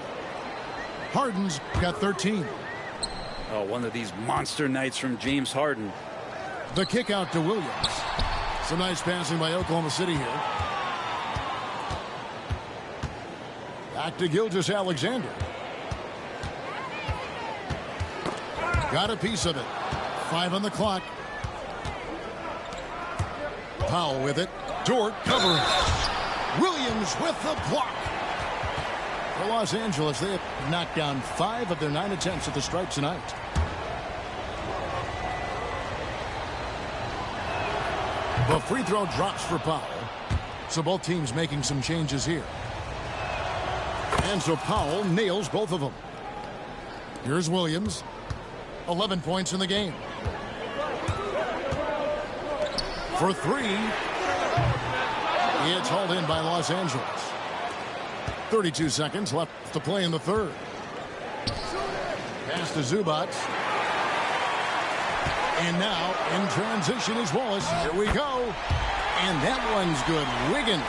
[SPEAKER 7] Harden's got 13.
[SPEAKER 10] Oh, one of these monster nights from James Harden.
[SPEAKER 7] The kick out to Williams. Some nice passing by Oklahoma City here. Back to Gilgeous-Alexander. Got a piece of it. 5 on the clock. Powell with it. Dort covering. Williams with the block. For Los Angeles, they have knocked down 5 of their 9 attempts at the stripe tonight. The free throw drops for Powell. So both teams making some changes here. And so Powell nails both of them. Here's Williams. 11 points in the game. For 3. It's hauled in by Los Angeles. 32 seconds left to play in the third. Pass to Zubac. And now in transition is Wallace. Here we go. And that one's good. Wiggins.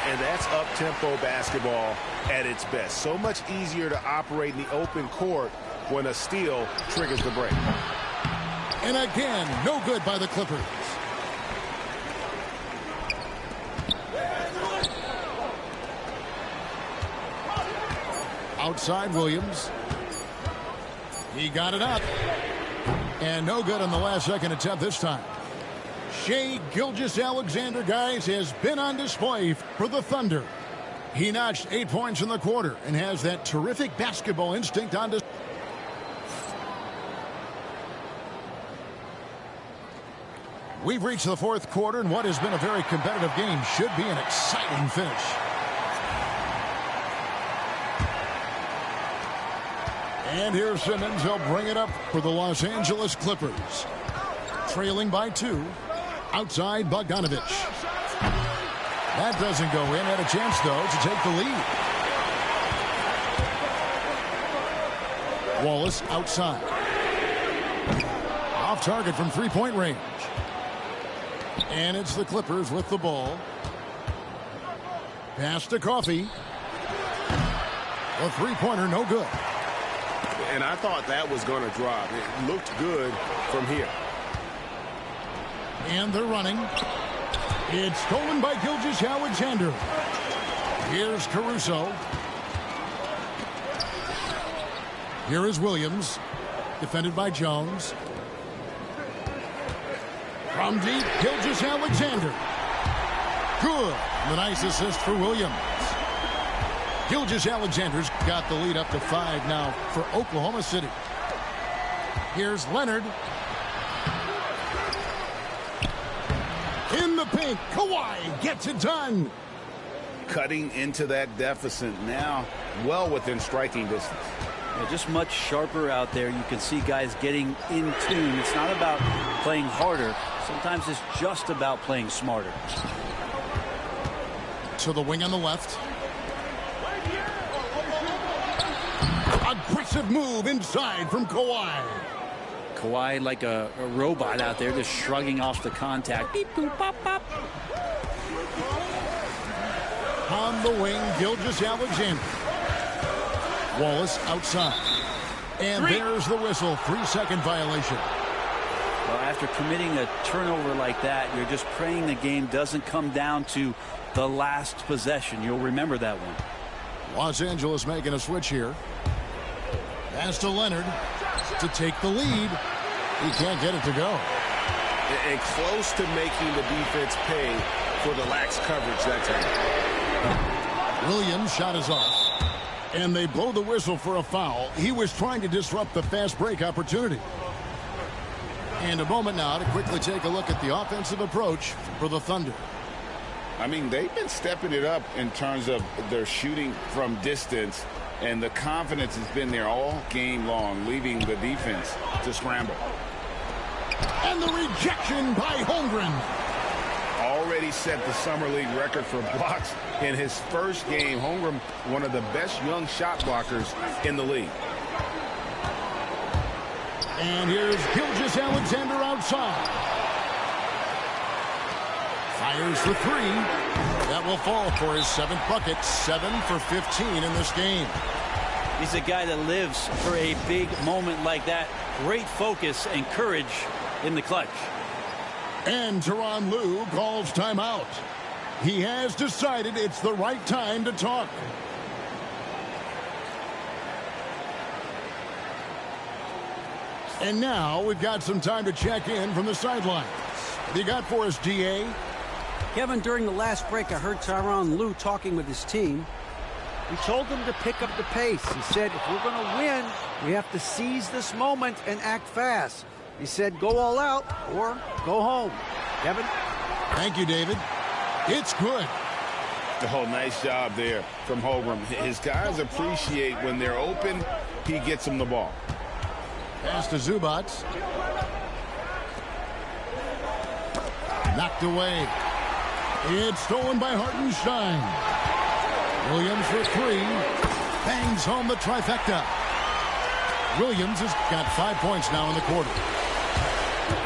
[SPEAKER 9] And that's up-tempo basketball at its best. So much easier to operate in the open court when a steal triggers the break.
[SPEAKER 7] And again, no good by the Clippers. Outside Williams. He got it up. And no good on the last second attempt this time. Shai Gilgeous-Alexander, guys, has been on display for the Thunder. He notched 8 points in the quarter and has that terrific basketball instinct on display. We've reached the fourth quarter, and what has been a very competitive game should be an exciting finish. And here's Simmons. He'll bring it up for the Los Angeles Clippers. Trailing by 2. Outside Bogdanovich. That doesn't go in. Had a chance, though, to take the lead. Wallace outside. Off target from three-point range. And it's the Clippers with the ball. Pass to Coffey. A three-pointer, no good.
[SPEAKER 9] And I thought that was going to drop. It looked good from here.
[SPEAKER 7] And they're running. It's stolen by Gilgeous-Alexander. Here's Caruso. Here is Williams. Defended by Jones. From deep, Gilgeous-Alexander. Good. The nice assist for Williams. Gilgeous-Alexander's got the lead up to 5 now for Oklahoma City. Here's Leonard. In the paint, Kawhi gets it done.
[SPEAKER 11] Cutting into that deficit now, well within striking distance.
[SPEAKER 10] Yeah, just much sharper out there. You can see guys getting in tune. It's not about playing harder. Sometimes it's just about playing smarter.
[SPEAKER 7] To the wing on the left. Aggressive move inside from Kawhi.
[SPEAKER 10] Kawhi like a robot out there, just shrugging off the contact. Beep, boop, pop, pop.
[SPEAKER 7] On the wing, Gilgeous-Alexander. Wallace outside. And there's the whistle. 3-second violation.
[SPEAKER 10] Well, after committing a turnover like that, you're just praying the game doesn't come down to the last possession. You'll remember that one.
[SPEAKER 7] Los Angeles making a switch here. Pass to Leonard to take the lead. He can't get it to go.
[SPEAKER 9] And close to making the defense pay for the lax coverage that time.
[SPEAKER 7] Williams' shot is off. And they blow the whistle for a foul. He was trying to disrupt the fast break opportunity. And a moment now to quickly take a look at the offensive approach for the Thunder.
[SPEAKER 11] I mean, they've been stepping it up in terms of their shooting from distance, and the confidence has been there all game long, leaving the defense to scramble.
[SPEAKER 7] And the rejection by Holmgren.
[SPEAKER 9] Already set the Summer League record for blocks in his first game. Holmgren, one of the best young shot blockers in the league.
[SPEAKER 7] And here's Gilgeous-Alexander outside. Fires for 3. That will fall for his 7th bucket. 7 for 15 in this game.
[SPEAKER 10] He's a guy that lives for a big moment like that. Great focus and courage in the clutch.
[SPEAKER 7] And Tyronn Lue calls timeout. He has decided it's the right time to talk. And now we've got some time to check in from the sidelines. What do you got for us, DA?
[SPEAKER 14] Kevin, during the last break, I heard Tyronn Lue talking with his team. He told them to pick up the pace. He said, if we're going to win, we have to seize this moment and act fast. He said, go all out or go home. Kevin?
[SPEAKER 7] Thank you, David. It's good.
[SPEAKER 9] Oh, nice job there from Holmgren. His guys appreciate when they're open, he gets them the ball.
[SPEAKER 7] Pass to Zubac. Knocked away. It's stolen by Hartenstein. Williams for 3. Bangs home the trifecta. Williams has got 5 points now in the quarter.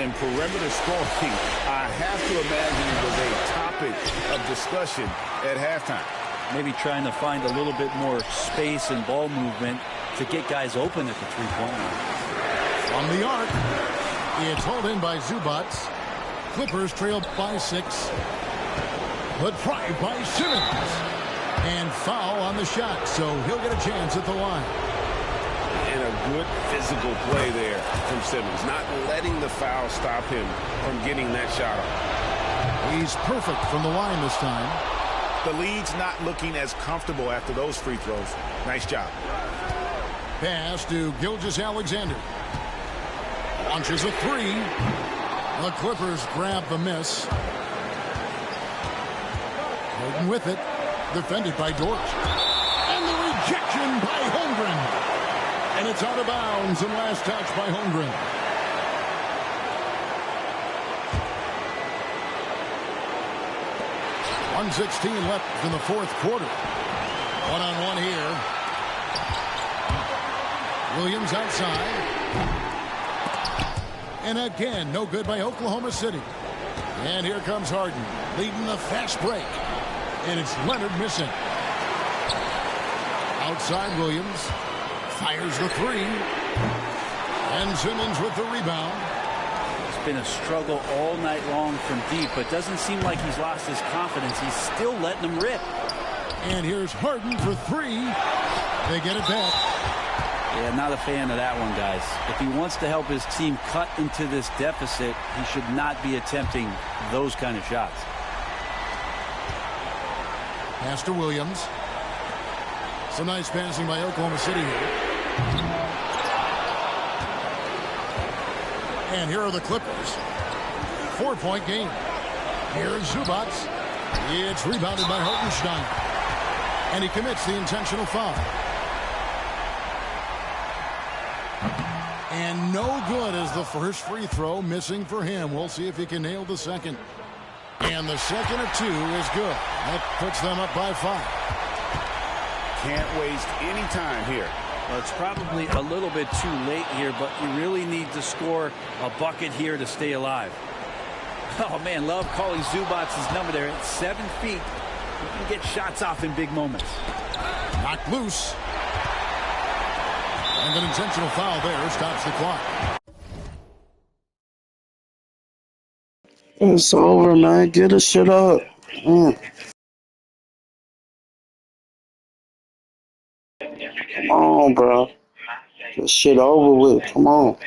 [SPEAKER 9] And perimeter scoring, I have to imagine it was a topic of discussion at halftime.
[SPEAKER 10] Maybe trying to find a little bit more space and ball movement to get guys open at the three-point line.
[SPEAKER 7] From the arc, it's hauled in by Zubac. Clippers trail by 6. But tried by Simmons. And foul on the shot, so he'll get a chance at the line.
[SPEAKER 9] And a good physical play there from Simmons, not letting the foul stop him from getting that shot off.
[SPEAKER 7] He's perfect from the line this time.
[SPEAKER 9] The lead's not looking as comfortable after those free throws. Nice job.
[SPEAKER 7] Pass to Gilgeous-Alexander. Launches a 3. The Clippers grab the miss. Holden with it. Defended by Dort. And the rejection by Holmgren. And it's out of bounds and last touch by Holmgren. .116 left in the 4th quarter. One-on-one here. Williams outside. And again, no good by Oklahoma City. And here comes Harden, leading the fast break. And it's Leonard missing. Outside Williams. Fires the 3. And Simmons with the rebound.
[SPEAKER 10] It's been a struggle all night long from deep, but doesn't seem like he's lost his confidence. He's still letting them rip.
[SPEAKER 7] And here's Harden for 3. They get it back.
[SPEAKER 10] Yeah, not a fan of that one, guys. If he wants to help his team cut into this deficit, he should not be attempting those kind of shots.
[SPEAKER 7] Pass to Williams. Some nice passing by Oklahoma City here. And here are the Clippers. 4-point game. Here's Zubac. It's rebounded by Hartenstein. And he commits the intentional foul. And no good as the first free throw missing for him. We'll see if he can nail the second. And the second of 2 is good. That puts them up by 5.
[SPEAKER 9] Can't waste any time here.
[SPEAKER 10] Well, it's probably a little bit too late here, but you really need to score a bucket here to stay alive. Oh, man, love calling Zubac's number there at 7 feet. He can get shots off in big moments.
[SPEAKER 7] Knocked loose. And an intentional foul there stops the clock.
[SPEAKER 5] It's over, man. Get this shit up. Come on, bro. This shit over with. Come on.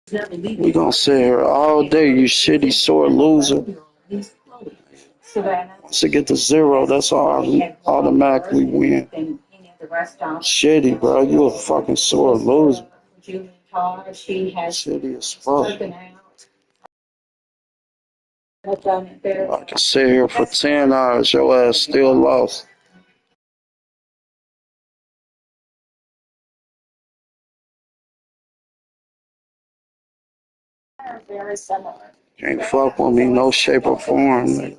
[SPEAKER 5] We gonna sit here all day, you shitty sore loser. Once it get to 0, that's all automatically win. Shitty, bro. You a fucking sore loser. Shitty as fuck. I can sit here for 10 hours, your ass still lost. Can't fuck with me, no shape or form, nigga.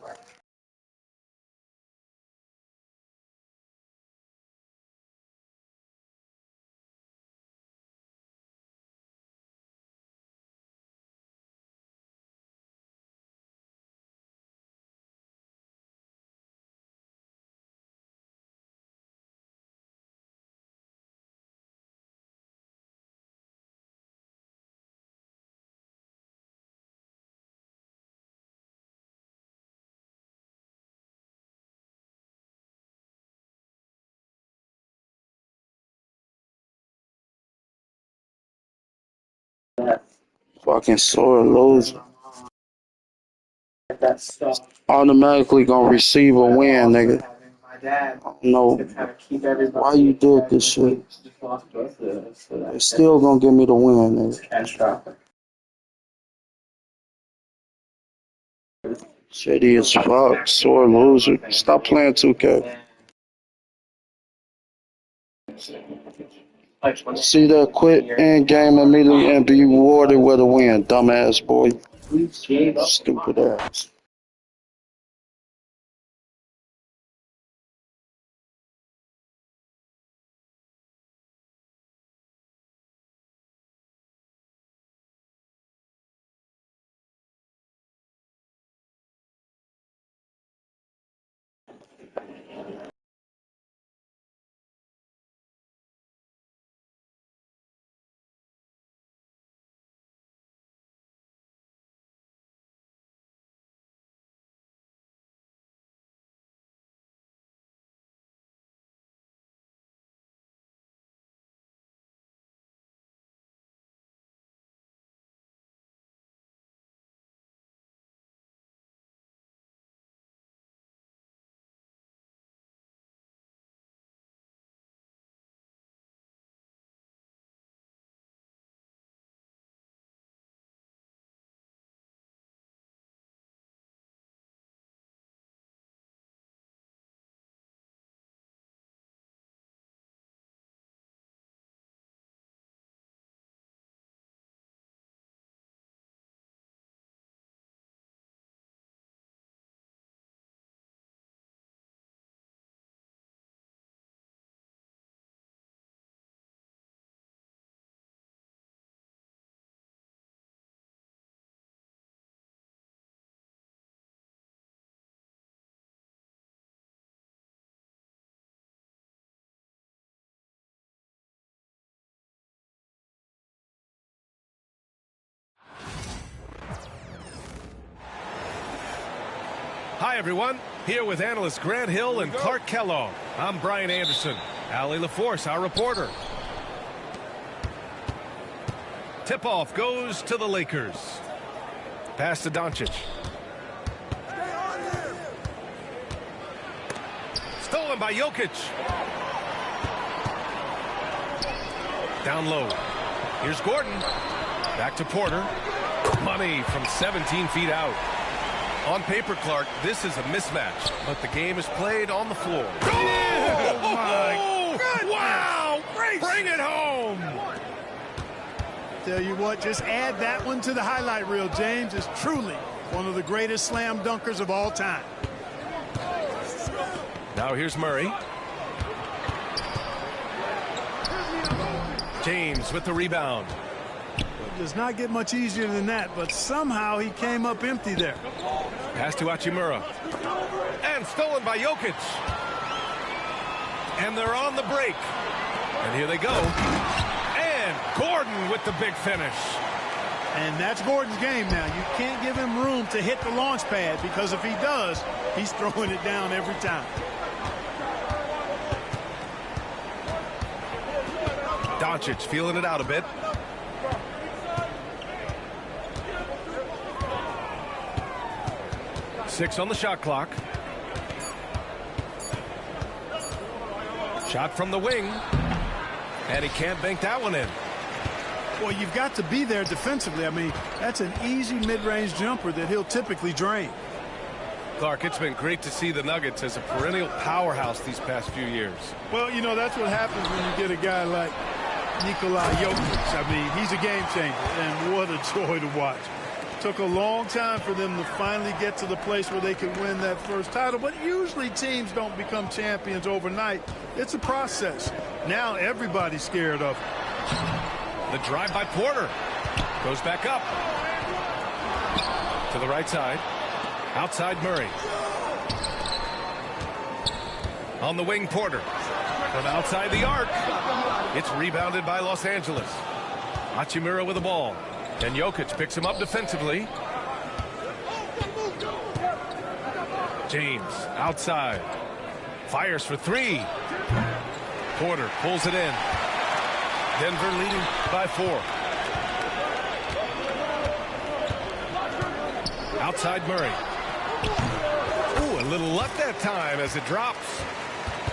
[SPEAKER 5] Fucking sore loser. Automatically gonna receive a win, nigga. No, why you did this shit? They still gonna give me the win, nigga. Shitty as fuck, sore loser. Stop playing 2K. See that? Quit end game immediately and be rewarded with a win, dumbass boy. Stupid ass.
[SPEAKER 1] Hi, everyone. Here with analysts Grant Hill and Clark Kellogg. I'm Brian Anderson. Allie LaForce, our reporter. Tip-off goes to the Lakers. Pass to Doncic. Stolen by Jokic. Down low. Here's Gordon. Back to Porter. Money from 17 feet out. On paper, Clark, this is a mismatch, but the game is played on the floor.
[SPEAKER 8] Oh, my goodness.
[SPEAKER 1] Wow!
[SPEAKER 8] Gracious.
[SPEAKER 1] Bring it home!
[SPEAKER 8] Tell you what, just add that one to the highlight reel. James is truly one of the greatest slam dunkers of all time.
[SPEAKER 1] Now here's Murray. James with the rebound.
[SPEAKER 8] It does not get much easier than that, but somehow he came up empty there.
[SPEAKER 1] Pass to Hachimura. And stolen by Jokic. And they're on the break. And here they go. And Gordon with the big finish.
[SPEAKER 8] And that's Gordon's game now. You can't give him room to hit the launch pad, because if he does, he's throwing it down every time.
[SPEAKER 1] Doncic feeling it out a bit. Six on the shot clock. Shot from the wing. And he can't bank that one in.
[SPEAKER 8] Well, you've got to be there defensively. I mean, that's an easy mid-range jumper that he'll typically drain.
[SPEAKER 1] Clark, it's been great to see the Nuggets as a perennial powerhouse these past few years.
[SPEAKER 8] Well, you know, that's what happens when you get a guy like Nikola Jokic. I mean, he's a game changer, and what a joy to watch. Took a long time for them to finally get to the place where they could win that first title, but usually teams don't become champions overnight. It's a process. Now everybody's scared of it.
[SPEAKER 1] The drive by Porter. Goes back up. To the right side. Outside Murray. On the wing, Porter. From outside the arc. It's rebounded by Los Angeles. Hachimura with the ball. And Jokic picks him up defensively. James outside. Fires for three. Porter pulls it in. Denver leading by 4. Outside Murray. Ooh, a little luck that time as it drops.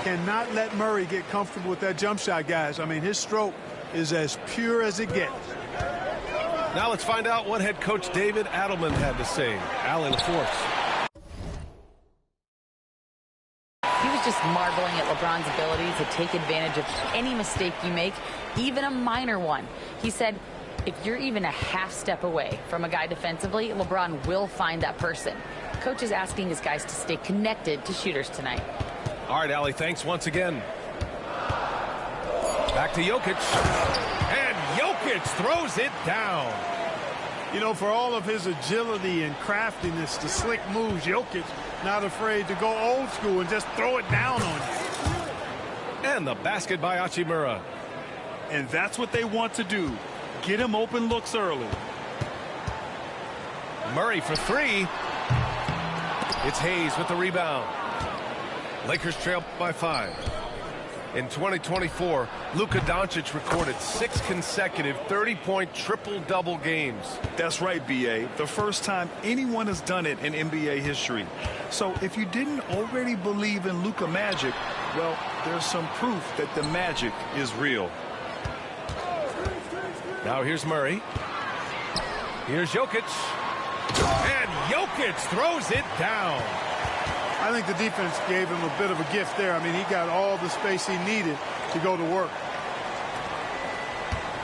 [SPEAKER 8] Cannot let Murray get comfortable with that jump shot, guys. I mean, his stroke is as pure as it gets.
[SPEAKER 1] Now let's find out what head coach David Adelman had to say. Allie LaForce.
[SPEAKER 4] He was just marveling at LeBron's ability to take advantage of any mistake you make, even a minor one. He said, if you're even a half step away from a guy defensively, LeBron will find that person. Coach is asking his guys to stay connected to shooters tonight.
[SPEAKER 1] All right, Allie, thanks once again. Back to Jokic. And Jokic throws it down.
[SPEAKER 8] You know, for all of his agility and craftiness, the slick moves, Jokic not afraid to go old school and just throw it down on you.
[SPEAKER 1] And the basket by Hachimura.
[SPEAKER 2] And that's what they want to do. Get him open looks early.
[SPEAKER 1] Murray for three. It's Hayes with the rebound. Lakers trail by 5. In 2024, Luka Doncic recorded 6 consecutive 30-point triple-double games.
[SPEAKER 2] That's right, B.A. The first time anyone has done it in NBA history. So if you didn't already believe in Luka magic, well, there's some proof that the magic is real.
[SPEAKER 1] Now here's Murray. Here's Jokic. And Jokic throws it down.
[SPEAKER 8] I think the defense gave him a bit of a gift there. I mean, he got all the space he needed to go to work.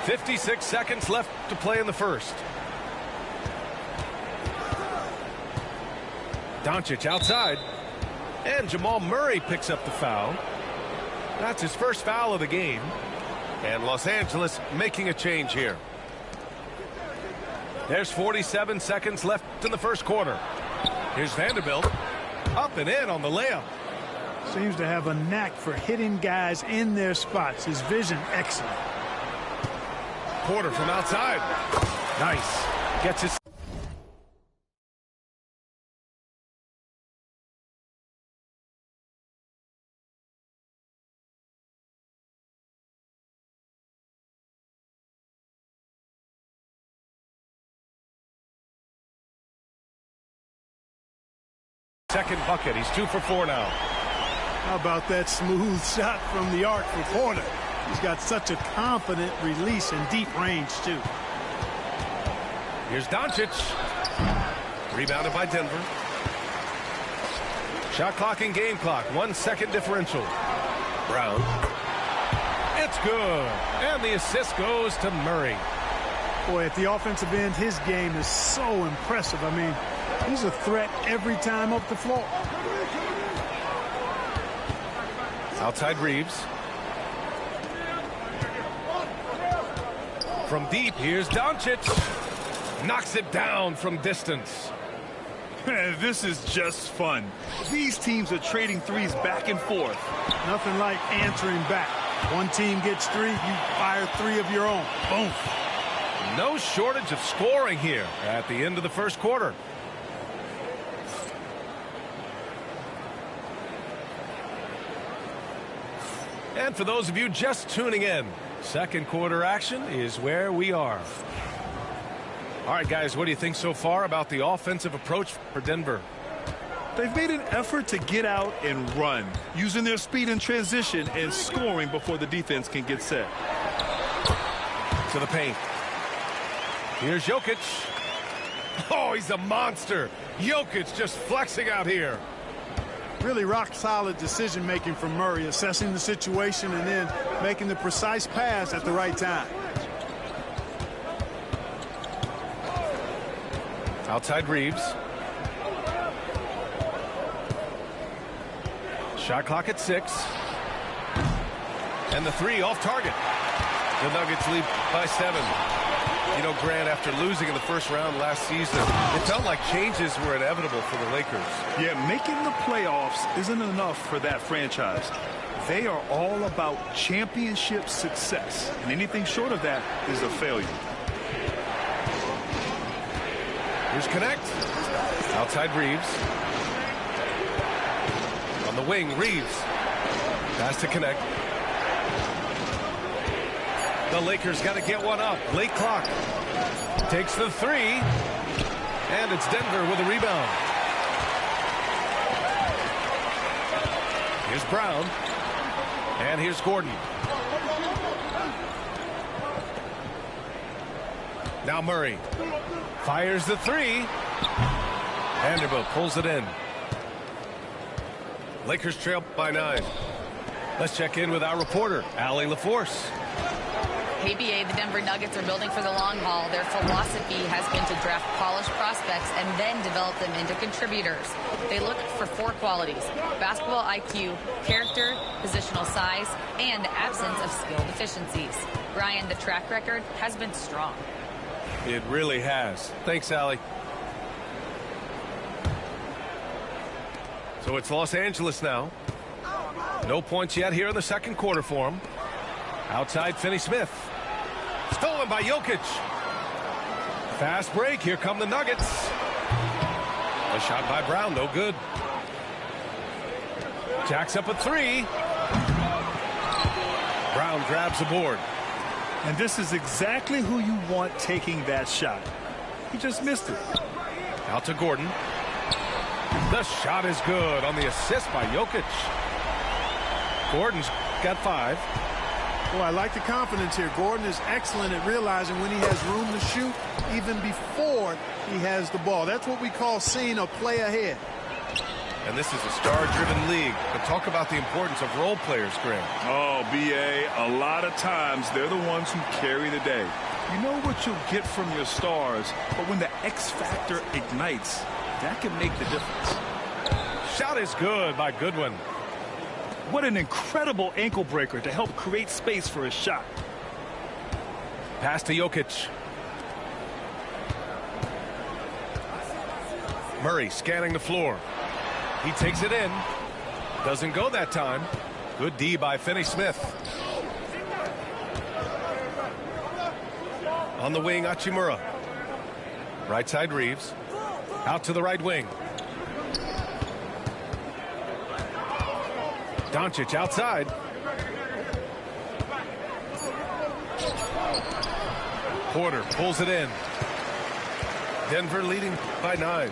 [SPEAKER 1] 56 seconds left to play in the first. Doncic outside. And Jamal Murray picks up the foul. That's his first foul of the game. And Los Angeles making a change here. There's 47 seconds left in the first quarter. Here's Vanderbilt. Up and in on the layup.
[SPEAKER 8] Seems to have a knack for hitting guys in their spots. His vision excellent.
[SPEAKER 1] Porter from outside. Nice. Gets his second bucket. He's 2 for 4 now.
[SPEAKER 8] How about that smooth shot from the arc for Porter? He's got such a confident release and deep range, too.
[SPEAKER 1] Here's Doncic. Rebounded by Denver. Shot clock and game clock. 1 second differential. Brown. It's good. And the assist goes to Murray.
[SPEAKER 8] Boy, at the offensive end, his game is so impressive. I mean, he's a threat every time up the floor.
[SPEAKER 1] Outside Reeves. From deep, here's Doncic. Knocks it down from distance.
[SPEAKER 2] This is just fun. These teams are trading threes back and forth.
[SPEAKER 8] Nothing like answering back. One team gets 3, you fire 3 of your own. Boom.
[SPEAKER 1] No shortage of scoring here at the end of the first quarter. And for those of you just tuning in, second quarter action is where we are. All right, guys, what do you think so far about the offensive approach for Denver?
[SPEAKER 2] They've made an effort to get out and run, using their speed in transition and scoring before the defense can get set.
[SPEAKER 1] To the paint. Here's Jokic. Oh, he's a monster. Jokic just flexing out here.
[SPEAKER 8] Really rock-solid decision-making from Murray, assessing the situation and then making the precise pass at the right time.
[SPEAKER 1] Outside Reeves. Shot clock at 6. And the 3 off target. The Nuggets lead by 7. You know, Grant, after losing in the first round last season, it felt like changes were inevitable for the Lakers.
[SPEAKER 2] Yeah, making the playoffs isn't enough for that franchise. They are all about championship success, and anything short of that is a failure.
[SPEAKER 1] Here's Connect. Outside Reeves. On the wing, Reeves. Pass to Connect. The Lakers got to get one up. Late clock. Takes the 3. And it's Denver with a rebound. Here's Brown. And here's Gordon. Now Murray. Fires the 3. Vanderbilt pulls it in. Lakers trail by 9. Let's check in with our reporter, Allie LaForce.
[SPEAKER 4] Hey, BA, the Denver Nuggets are building for the long haul. Their philosophy has been to draft polished prospects and then develop them into contributors. They look for 4 qualities: basketball IQ, character, positional size, and absence of skill deficiencies. Brian, the track record has been strong.
[SPEAKER 1] It really has. Thanks, Allie. So it's Los Angeles now. No points yet here in the second quarter for them. Outside, Finney-Smith. Stolen by Jokic. Fast break. Here come the Nuggets. A shot by Brown. No good. Jacks up a 3. Brown grabs the board.
[SPEAKER 2] And this is exactly who you want taking that shot. He just missed it.
[SPEAKER 1] Out to Gordon. The shot is good on the assist by Jokic. Gordon's got 5.
[SPEAKER 8] Boy, I like the confidence here. Gordon is excellent at realizing when he has room to shoot even before he has the ball. That's what we call seeing a play ahead.
[SPEAKER 1] And this is a star-driven league. But talk about the importance of role players, Graham.
[SPEAKER 2] Oh, B.A., a lot of times they're the ones who carry the day. You know what you'll get from your stars, but when the X factor ignites, that can make the difference.
[SPEAKER 1] Shot is good by Goodwin.
[SPEAKER 2] What an incredible ankle breaker to help create space for a shot.
[SPEAKER 1] Pass to Jokic. Murray scanning the floor. He takes it in. Doesn't go that time. Good D by Finney-Smith. On the wing, Hachimura. Right side, Reeves. Out to the right wing. Doncic outside. Porter pulls it in. Denver leading by 9.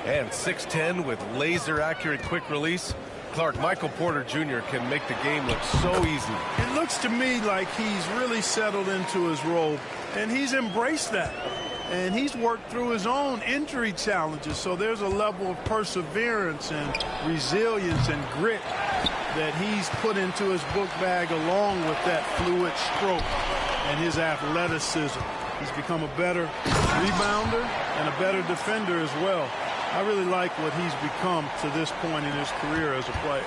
[SPEAKER 1] And 6'10" with laser-accurate quick release. Clark, Michael Porter Jr. can make the game look so easy.
[SPEAKER 8] It looks to me like he's really settled into his role, and he's embraced that. And he's worked through his own injury challenges, so there's a level of perseverance and resilience and grit that he's put into his book bag along with that fluid stroke and his athleticism. He's become a better rebounder and a better defender as well. I really like what he's become to this point in his career as a player.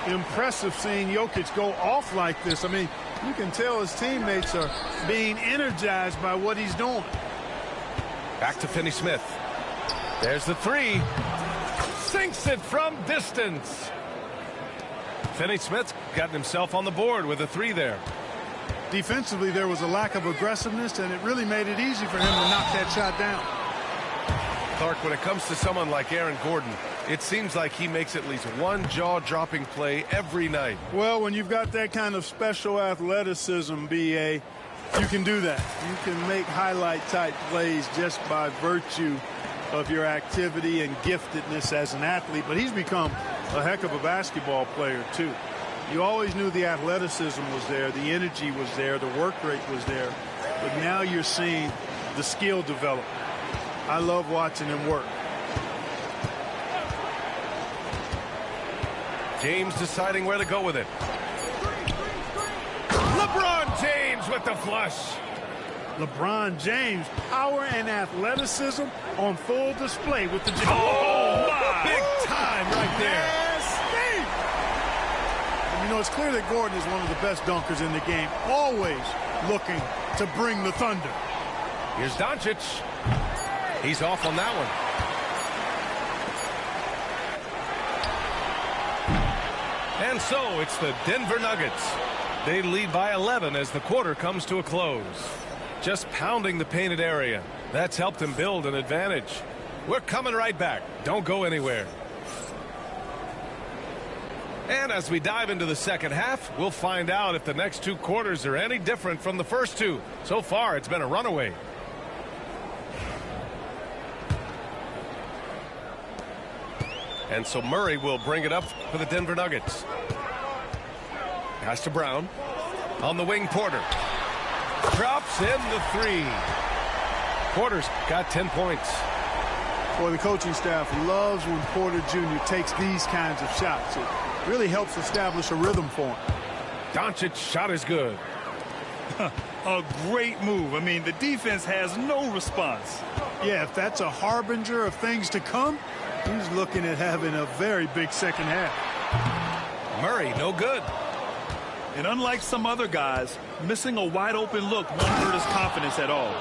[SPEAKER 8] Impressive seeing Jokic go off like this. I mean, you can tell his teammates are being energized by what he's doing.
[SPEAKER 1] Back to Finney-Smith. There's the three. Sinks it from distance. Finney-Smith's gotten himself on the board with a three there.
[SPEAKER 8] Defensively, there was a lack of aggressiveness, and it really made it easy for him to knock that shot down.
[SPEAKER 1] Clark, when it comes to someone like Aaron Gordon, it seems like he makes at least one jaw-dropping play every night.
[SPEAKER 8] Well, when you've got that kind of special athleticism, B.A., you can do that. You can make highlight-type plays just by virtue of your activity and giftedness as an athlete. But he's become a heck of a basketball player, too. You always knew the athleticism was there, the energy was there, the work rate was there. But now you're seeing the skill develop. I love watching him work.
[SPEAKER 1] James deciding where to go with it. LeBron James with the flush.
[SPEAKER 8] LeBron James, power and athleticism on full display with the...
[SPEAKER 1] Oh, my! Big time right there.
[SPEAKER 8] You know, it's clear that Gordon is one of the best dunkers in the game, always looking to bring the thunder.
[SPEAKER 1] Here's Doncic. He's off on that one. And so it's the Denver Nuggets. They lead by 11 as the quarter comes to a close. Just pounding the painted area. That's helped him build an advantage. We're coming right back. Don't go anywhere. And as we dive into the second half, we'll find out if the next two quarters are any different from the first two. So far, it's been a runaway. And so Murray will bring it up for the Denver Nuggets. Pass to Brown. On the wing, Porter. Drops in the three. Porter's got 10 points.
[SPEAKER 8] Boy, the coaching staff loves when Porter Jr. takes these kinds of shots. It really helps establish a rhythm for him.
[SPEAKER 1] Doncic's shot is good.
[SPEAKER 2] A great move. I mean, the defense has no response.
[SPEAKER 8] Yeah, if that's a harbinger of things to come, he's looking at having a very big second half.
[SPEAKER 1] Murray, no good.
[SPEAKER 2] And unlike some other guys, missing a wide open look won't hurt his confidence at all.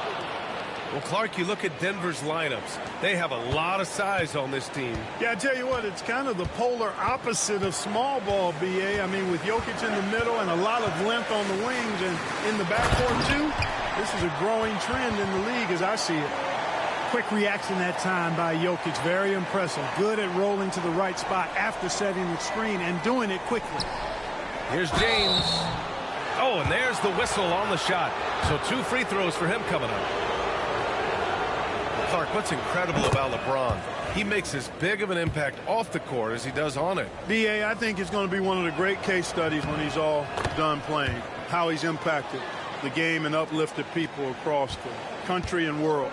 [SPEAKER 1] Well, Clark, you look at Denver's lineups. They have a lot of size on this team.
[SPEAKER 8] Yeah, I tell you what, it's kind of the polar opposite of small ball, B.A. I mean, with Jokic in the middle and a lot of length on the wings and in the backcourt, too, this is a growing trend in the league as I see it. Quick reaction that time by Jokic. Very impressive. Good at rolling to the right spot after setting the screen and doing it quickly.
[SPEAKER 1] Here's James. Oh, and there's the whistle on the shot. So 2 free throws for him coming up. Clark, what's incredible about LeBron? He makes as big of an impact off the court as he does on it.
[SPEAKER 8] B.A., I think it's going to be one of the great case studies when he's all done playing. How he's impacted the game and uplifted people across the country and world.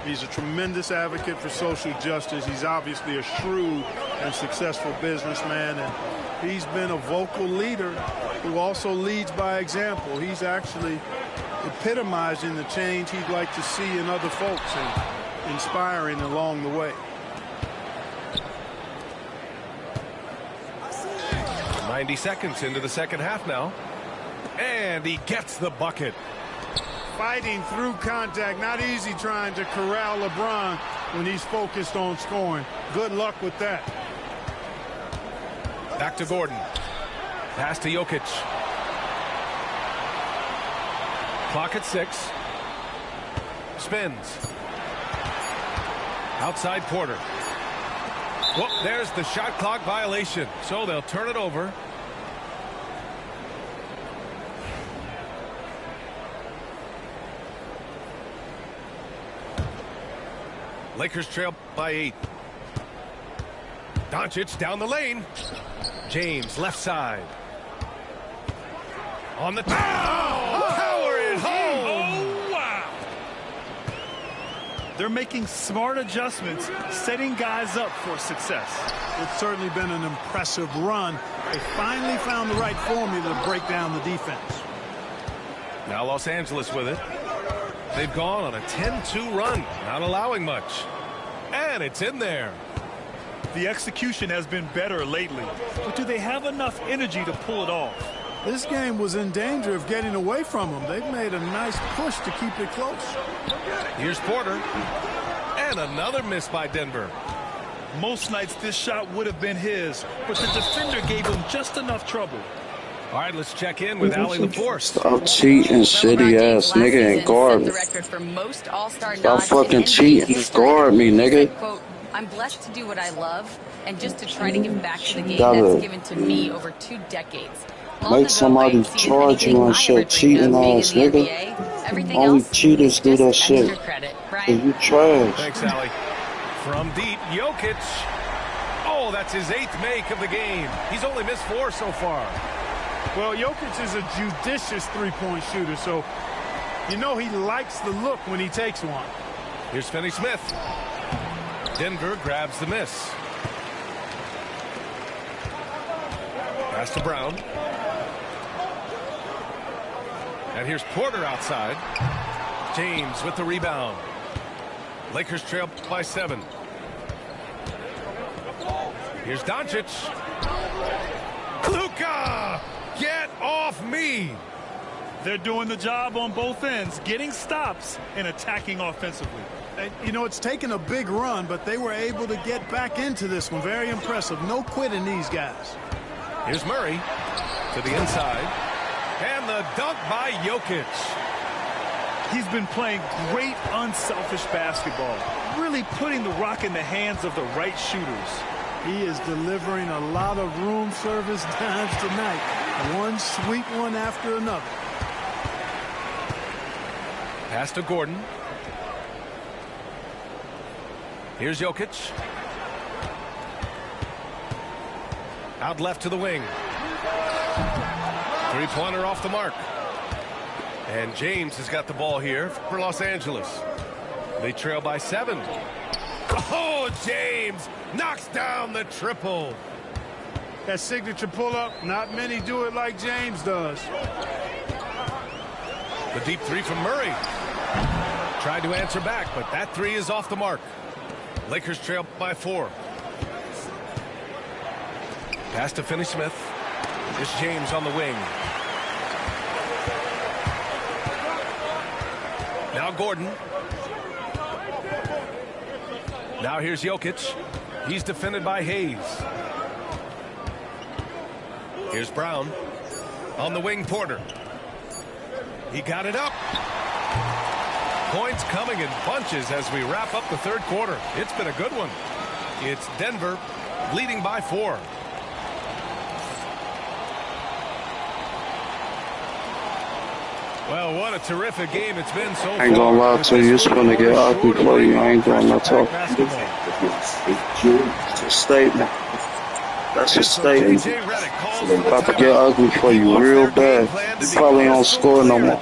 [SPEAKER 8] He's a tremendous advocate for social justice. He's obviously a shrewd and successful businessman, and he's been a vocal leader who also leads by example. He's actually epitomizing the change he'd like to see in other folks and inspiring along the way.
[SPEAKER 1] 90 seconds into the second half now. And he gets the bucket.
[SPEAKER 8] Fighting through contact. Not easy trying to corral LeBron when he's focused on scoring. Good luck with that.
[SPEAKER 1] Back to Gordon. Pass to Jokic. Clock at 6. Spins. Outside Porter. Whoop, there's the shot clock violation. So they'll turn it over. Lakers trail by 8. Doncic down the lane. James left side. On the power it home.
[SPEAKER 2] Oh, wow. They're making smart adjustments, setting guys up for success.
[SPEAKER 8] It's certainly been an impressive run. They finally found the right formula to break down the defense.
[SPEAKER 1] Now Los Angeles with it. They've gone on a 10-2 run, not allowing much. And it's in there.
[SPEAKER 2] The execution has been better lately, but do they have enough energy to pull it off?
[SPEAKER 8] This game was in danger of getting away from them. They've made a nice push to keep it close.
[SPEAKER 1] Here's Porter. And another miss by Denver.
[SPEAKER 2] Most nights this shot would have been his, but the defender gave him just enough trouble.
[SPEAKER 1] All right, let's check in with Allie LaForce.
[SPEAKER 5] Stop cheating, shitty ass nigga, and guard me. Stop fucking cheating, guard me, nigga.
[SPEAKER 4] Quote, I'm blessed to do what I love and just to try to give back to the game that's given to me over 2 decades.
[SPEAKER 5] Make somebody charge you on shit, cheating ass nigga. Only cheaters do that shit. And you trash.
[SPEAKER 1] Thanks, Allie. From deep, Jokic. Oh, that's his 8th make of the game. He's only missed 4 so far.
[SPEAKER 8] Well, Jokic is a judicious three-point shooter, so you know he likes the look when he takes one.
[SPEAKER 1] Here's Finney-Smith. Denver grabs the miss. Pass to Brown. And here's Porter outside. James with the rebound. Lakers trail by 7. Here's Doncic. Luka! Get off me!
[SPEAKER 2] They're doing the job on both ends, getting stops and attacking offensively.
[SPEAKER 8] And, you know, it's taken a big run, but they were able to get back into this one. Very impressive. No quitting these guys.
[SPEAKER 1] Here's Murray to the inside. And the dunk by Jokic.
[SPEAKER 2] He's been playing great unselfish basketball, really putting the rock in the hands of the right shooters.
[SPEAKER 8] He is delivering a lot of room service times tonight. One sweet one after another.
[SPEAKER 1] Pass to Gordon. Here's Jokic. Out left to the wing. Three-pointer off the mark. And James has got the ball here for Los Angeles. They trail by 7. Oh, James knocks down the triple.
[SPEAKER 8] That signature pull-up, not many do it like James does.
[SPEAKER 1] The deep 3 from Murray. Tried to answer back, but that 3 is off the mark. Lakers trail by 4. Pass to Finney-Smith. Here's James on the wing. Now Gordon. Now here's Jokic. He's defended by Hayes. Here's Brown. On the wing, Porter. He got it up. Points coming in bunches as we wrap up the 3rd quarter. It's been a good one. It's Denver leading by 4. Well, what a terrific game it's been so far.
[SPEAKER 5] I ain't gonna lie to you, it's gonna get ugly for you. I ain't doing no talking. It's a statement. That's a statement. About to get ugly for you real bad. You probably don't score no more.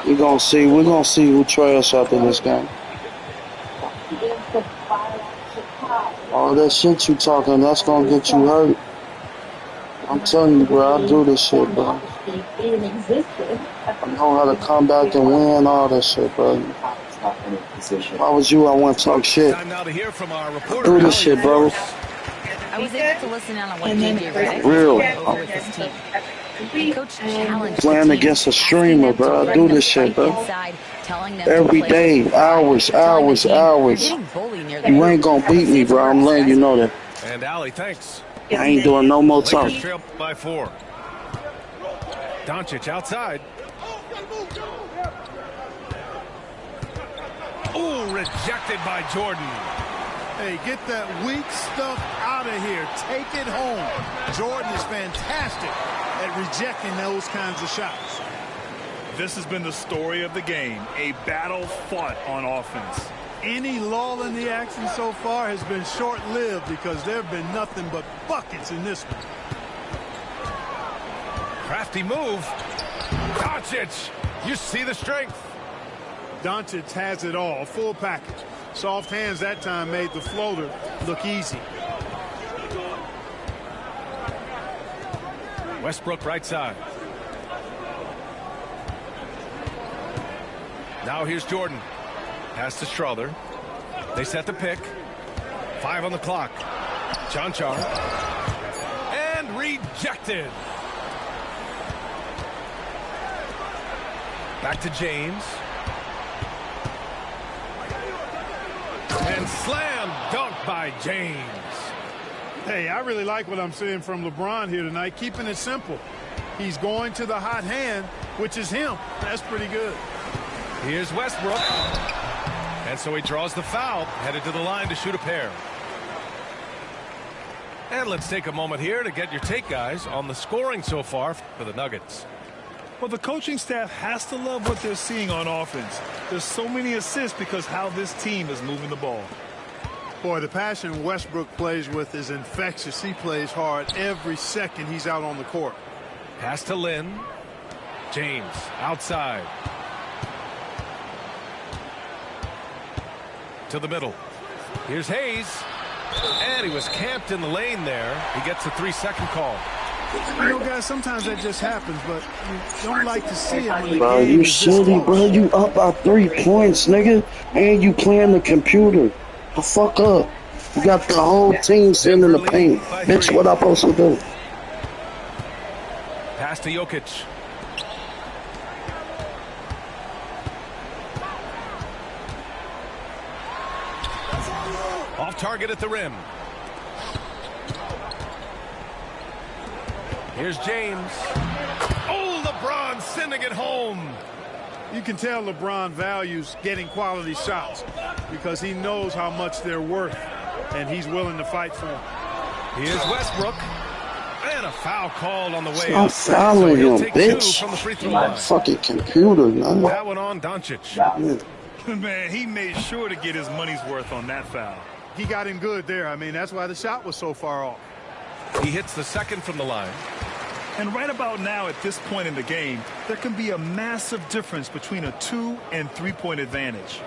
[SPEAKER 5] We're gonna see who trash after this game. All that shit you talking, that's gonna get you hurt. I'm telling you, bro, I do this shit, bro. I know how to come back and win all that shit, bro. If I was you, I wouldn't talk shit. Do this shit, bro.
[SPEAKER 4] I was able to listen in on what JJ Redick
[SPEAKER 5] Real.
[SPEAKER 4] with his team. Coach challenged
[SPEAKER 5] Playing against a streamer, bro. I do this shit, bro. Every day, hours. You ain't gonna beat me, bro. I'm letting you know that.
[SPEAKER 1] And Allie, thanks.
[SPEAKER 5] I ain't doing no more talking.
[SPEAKER 1] Trail by 4. Doncic outside. Oh, rejected by Jordan.
[SPEAKER 8] Hey, get that weak stuff out of here. Take it home. Jordan is fantastic at rejecting those kinds of shots.
[SPEAKER 2] This has been the story of the game, a battle fought on offense.
[SPEAKER 8] Any lull in the action so far has been short-lived because there have been nothing but buckets in this one.
[SPEAKER 1] Crafty move. Doncic, you see the strength.
[SPEAKER 8] Doncic has it all, full package. Soft hands that time made the floater look easy.
[SPEAKER 1] Westbrook right side. Now here's Jordan. Pass to Strother. They set the pick. 5 on the clock. Cancar. And rejected. Back to James. And slam dunk by James.
[SPEAKER 8] Hey, I really like what I'm seeing from LeBron here tonight, keeping it simple. He's going to the hot hand, which is him. That's pretty good.
[SPEAKER 1] Here's Westbrook. And so he draws the foul, headed to the line to shoot a pair. And let's take a moment here to get your take, guys, on the scoring so far for the Nuggets.
[SPEAKER 2] Well, the coaching staff has to love what they're seeing on offense. There's so many assists because how this team is moving the ball.
[SPEAKER 8] Boy, the passion Westbrook plays with is infectious. He plays hard every second he's out on the court.
[SPEAKER 1] Pass to Lynn. James outside. To the middle. Here's Hayes. And he was camped in the lane there. He gets a 3-second call.
[SPEAKER 8] You know, guys, sometimes that just happens, but you don't like to see it when the
[SPEAKER 5] Bro,
[SPEAKER 8] game
[SPEAKER 5] you
[SPEAKER 8] is
[SPEAKER 5] silly,
[SPEAKER 8] this
[SPEAKER 5] bro. You up by 3 points, nigga. And you playing the computer. The fuck up. You got the whole team sitting in the paint. Bitch, what I supposed to do?
[SPEAKER 1] Pass to Jokic. Off target at the rim. Here's James. Oh, LeBron sending it home.
[SPEAKER 8] You can tell LeBron values getting quality shots because he knows how much they're worth, and he's willing to fight for them.
[SPEAKER 1] Here's Westbrook. And a foul called on the way
[SPEAKER 5] I'm
[SPEAKER 1] up.
[SPEAKER 5] fouling
[SPEAKER 1] So
[SPEAKER 5] him, bitch.
[SPEAKER 1] From the free throw line.
[SPEAKER 5] Fucking computer, man.
[SPEAKER 1] That one on Doncic.
[SPEAKER 2] Man, he made sure to get his money's worth on that foul.
[SPEAKER 8] He got him good there. I mean, that's why the shot was so far off.
[SPEAKER 1] He hits the second from the line.
[SPEAKER 2] And right about now, at this point in the game, there can be a massive difference between a 2- and 3-point advantage.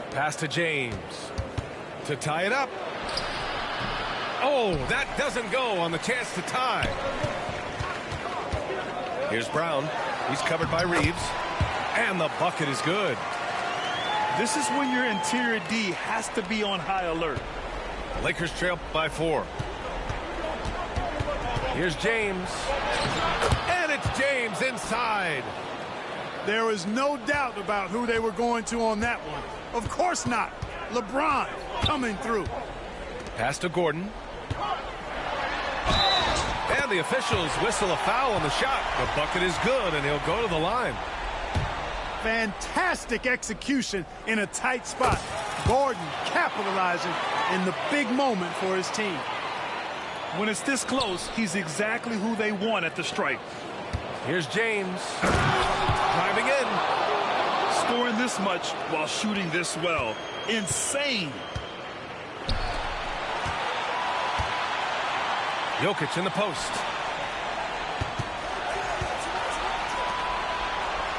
[SPEAKER 1] Pass to James to tie it up. Oh, that doesn't go on the chance to tie. Here's Brown. He's covered by Reeves. And the bucket is good.
[SPEAKER 2] This is when your interior D has to be on high alert.
[SPEAKER 1] Lakers trail by 4. Here's James. And it's James inside.
[SPEAKER 8] There was no doubt about who they were going to on that one. Of course not. LeBron coming through.
[SPEAKER 1] Pass to Gordon. And the officials whistle a foul on the shot. The bucket is good, and he'll go to the line.
[SPEAKER 8] Fantastic execution in a tight spot. Gordon capitalizing in the big moment for his team.
[SPEAKER 2] When it's this close, he's exactly who they want at the stripe.
[SPEAKER 1] Here's James. Driving in.
[SPEAKER 2] Scoring this much while shooting this well. Insane.
[SPEAKER 1] Jokic in the post.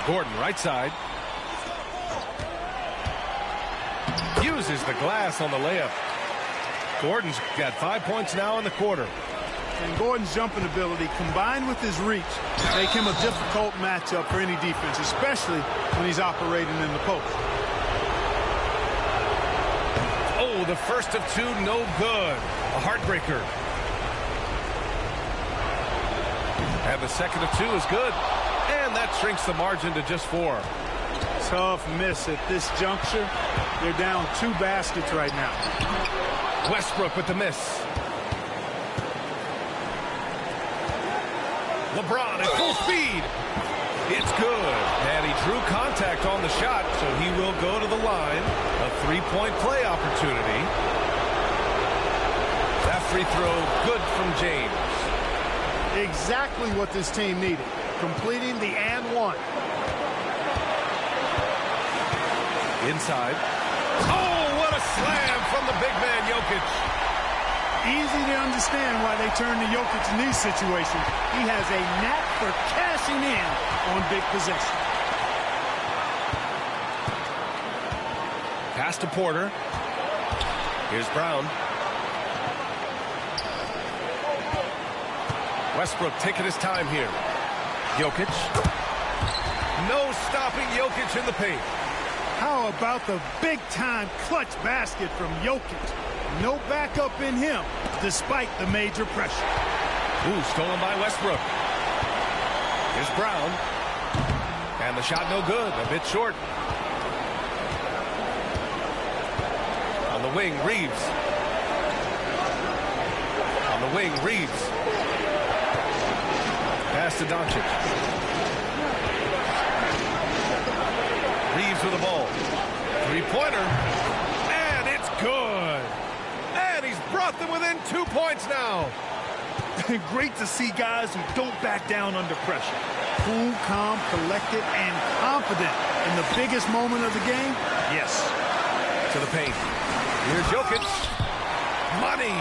[SPEAKER 1] Gordon right side. Uses the glass on the layup. Gordon's got 5 points now in the quarter.
[SPEAKER 8] And Gordon's jumping ability combined with his reach make him a difficult matchup for any defense, especially when he's operating in the post.
[SPEAKER 1] Oh, the first of 2, no good. A heartbreaker. And the second of 2 is good. And that shrinks the margin to just 4.
[SPEAKER 8] Tough miss at this juncture. They're down 2 baskets right now.
[SPEAKER 1] Westbrook with the miss. LeBron at full speed. It's good. And he drew contact on the shot, so he will go to the line. A 3-point play opportunity. That free throw good from James.
[SPEAKER 8] Exactly what this team needed. Completing the and one.
[SPEAKER 1] Inside. Oh, what Jokic.
[SPEAKER 8] Easy to understand why they turn to Jokic in these situations. He has a knack for cashing in on big possession.
[SPEAKER 1] Pass to Porter. Here's Brown. Westbrook taking his time here. Jokic. No stopping Jokic in the paint.
[SPEAKER 8] How about the big-time clutch basket from Jokic? No backup in him, despite the major pressure.
[SPEAKER 1] Ooh, stolen by Westbrook. Here's Brown. And the shot no good, a bit short. On the wing, Reeves. On the wing, Reeves. Pass to Doncic. Reeves with the ball. Three-pointer. And it's good. And he's brought them within 2 points now.
[SPEAKER 8] Great to see guys who don't back down under pressure. Cool, calm, collected, and confident in the biggest moment of the game. Yes.
[SPEAKER 1] To the paint. Here's Jokic. Money.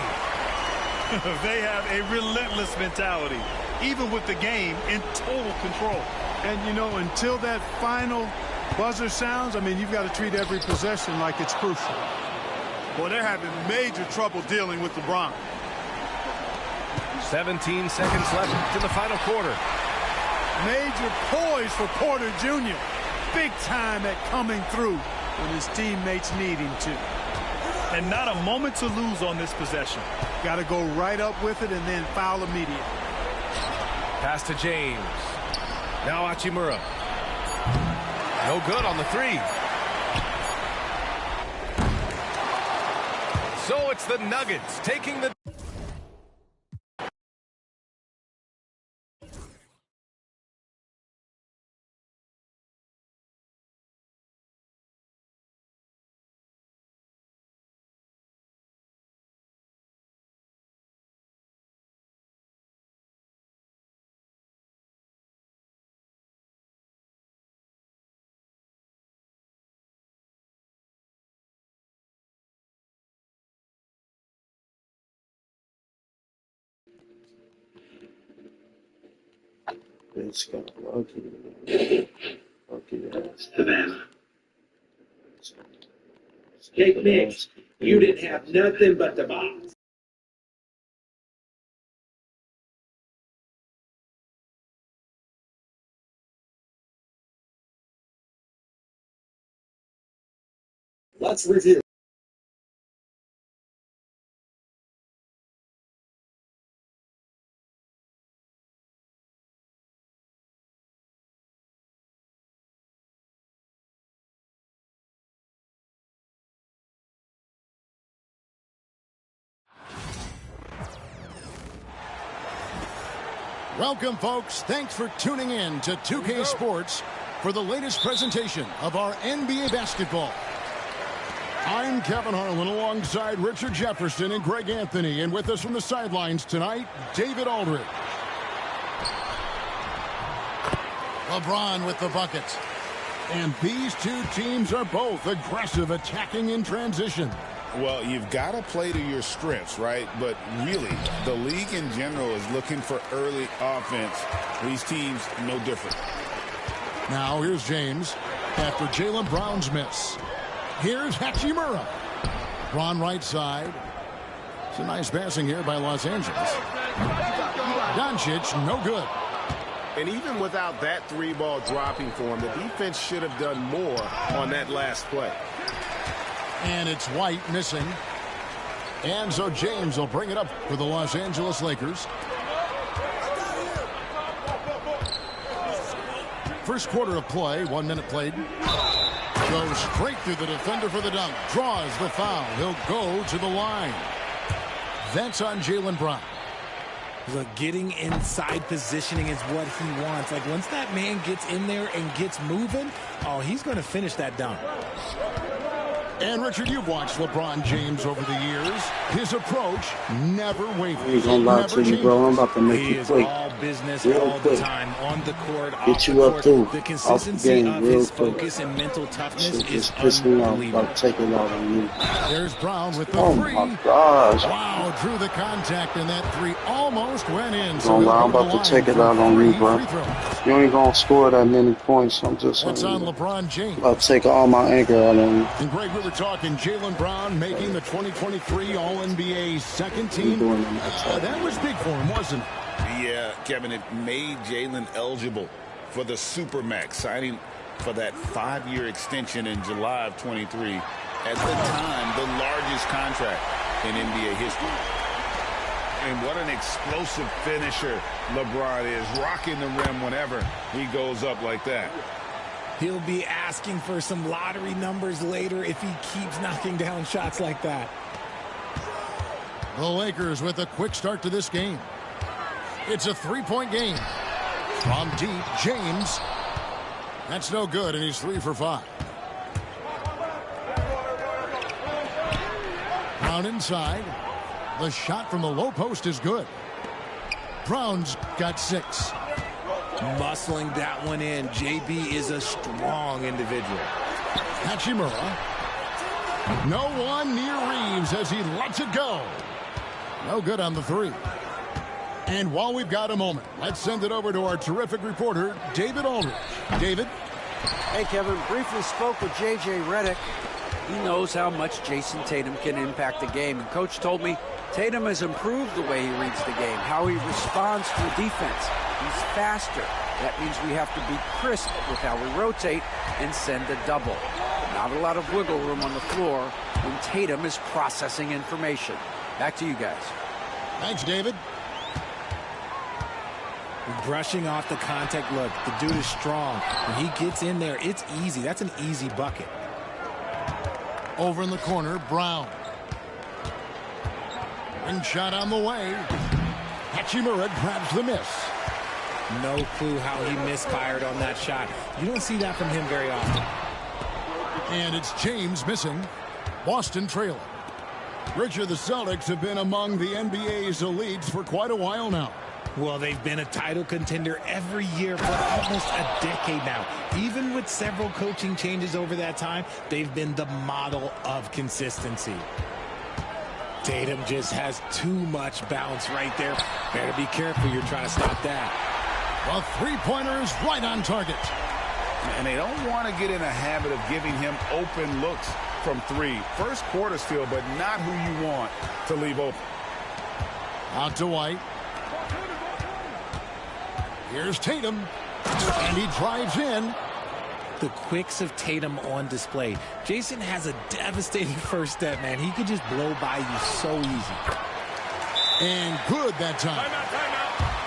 [SPEAKER 8] They have a relentless mentality, even with the game in total control. And, you know, until that final buzzer sounds, I mean, you've got to treat every possession like it's crucial. Well, they're having major trouble dealing with LeBron.
[SPEAKER 1] 17 seconds left in the final quarter.
[SPEAKER 8] Major poise for Porter Jr. Big time at coming through when his teammates need him to. And not a moment to lose on this possession. Got to go right up with it and then foul immediately.
[SPEAKER 1] Pass to James. Now Hachimura. No good on the three. So it's the Nuggets taking the...
[SPEAKER 5] It's got lucky ass.
[SPEAKER 15] Savannah. Hey, Mitch, you didn't have nothing but the box. Let's review.
[SPEAKER 7] Welcome, folks. Thanks for tuning in to 2K Sports for the latest presentation of our NBA basketball. I'm Kevin Harlan alongside Richard Jefferson and Greg Anthony. And with us from the sidelines tonight, David Aldridge. LeBron with the buckets. And these two teams are both aggressive, attacking in transition.
[SPEAKER 9] Well, you've got to play to your strengths, right? But really, the league in general is looking for early offense. These teams, no different.
[SPEAKER 7] Now, here's James after Jaylen Brown's miss. Here's Hachimura. Bron right side. It's a nice passing here by Los Angeles. Doncic, no good.
[SPEAKER 9] And even without that three ball dropping for him, the defense should have done more on that last play.
[SPEAKER 7] And it's White missing. And so James will bring it up for the Los Angeles Lakers. First quarter of play, 1 minute played. Goes straight through the defender for the dunk. Draws the foul. He'll go to the line. That's on Jaylen Brown.
[SPEAKER 13] Look, getting inside positioning is what he wants. Like, once that man gets in there and gets moving, oh, he's going to finish that dunk.
[SPEAKER 7] And, Richard, you've watched LeBron James over the years. His approach never wavers.
[SPEAKER 5] I ain't gonna lie to you, bro. I'm about to make
[SPEAKER 13] He
[SPEAKER 5] you
[SPEAKER 13] is
[SPEAKER 5] quick.
[SPEAKER 13] all business
[SPEAKER 5] Real
[SPEAKER 13] all
[SPEAKER 5] quick.
[SPEAKER 13] the time, on the court,
[SPEAKER 5] Get
[SPEAKER 13] off
[SPEAKER 5] you
[SPEAKER 13] the
[SPEAKER 5] up,
[SPEAKER 13] court.
[SPEAKER 5] too.
[SPEAKER 13] The
[SPEAKER 5] Off the
[SPEAKER 13] consistency
[SPEAKER 5] game,
[SPEAKER 13] of
[SPEAKER 5] real
[SPEAKER 13] his
[SPEAKER 5] quick.
[SPEAKER 13] focus and mental toughness
[SPEAKER 5] Shit
[SPEAKER 13] is
[SPEAKER 5] just pissed me off.
[SPEAKER 13] unbelievable.
[SPEAKER 5] About to take it out on you.
[SPEAKER 7] There's Brown with the
[SPEAKER 5] Oh,
[SPEAKER 7] three.
[SPEAKER 5] my gosh.
[SPEAKER 7] Wow, drew the contact, and that three almost went in.
[SPEAKER 5] So I'm about to take it out on you, bro. You ain't gonna score that many points. I'm just
[SPEAKER 7] What's
[SPEAKER 5] saying.
[SPEAKER 7] on LeBron James?
[SPEAKER 5] I'll take all my anger out on you.
[SPEAKER 7] And Greg, we were talking Jaylen Brown making the 2023 All-NBA second team. That was big for him, wasn't it?
[SPEAKER 11] Yeah, Kevin, it made Jaylen eligible for the Supermax, signing for that 5-year extension in July of 23. At the time, the largest contract in NBA history.
[SPEAKER 9] And what an explosive finisher LeBron is, rocking the rim whenever he goes up like that.
[SPEAKER 13] He'll be asking for some lottery numbers later if he keeps knocking down shots like that.
[SPEAKER 7] The Lakers with a quick start to this game. It's a three-point game. From deep, James. That's no good, and he's 3 for 5. Brown inside. The shot from the low post is good. Brown's got 6.
[SPEAKER 13] Muscling that one in. JB is a strong individual.
[SPEAKER 7] Hachimura. No one near Reeves as he lets it go. No good on the 3. And while we've got a moment, let's send it over to our terrific reporter, David Aldridge. David?
[SPEAKER 10] Hey, Kevin. Briefly spoke with J.J. Redick. He knows how much Jason Tatum can impact the game. And Coach told me Tatum has improved the way he reads the game, how he responds to the defense. He's faster. That means we have to be crisp with how we rotate and send a double. Not a lot of wiggle room on the floor when Tatum is processing information. Back to you guys.
[SPEAKER 7] Thanks, David.
[SPEAKER 13] Brushing off the contact. Look, the dude is strong. When he gets in there, it's easy. That's an easy bucket.
[SPEAKER 7] Over in the corner, Brown. Ring shot on the way. Hachimura grabs the miss.
[SPEAKER 13] No clue how he misfired on that shot. You don't see that from him very often.
[SPEAKER 7] And it's James missing. Boston trailing. Richard, the Celtics have been among the NBA's elites for quite a while now.
[SPEAKER 13] Well, they've been a title contender every year for almost a decade now. Even with several coaching changes over that time, they've been the model of consistency. Tatum just has too much bounce right there. Better be careful. You're trying to stop that.
[SPEAKER 7] The three-pointer is right on target.
[SPEAKER 9] And they don't want to get in a habit of giving him open looks from 3. First quarter still, but not who you want to leave open.
[SPEAKER 7] Out to White. Here's Tatum. And he drives in.
[SPEAKER 13] The quicks of Tatum on display. Jason has a devastating first step, man. He could just blow by you so easy.
[SPEAKER 7] And good that time.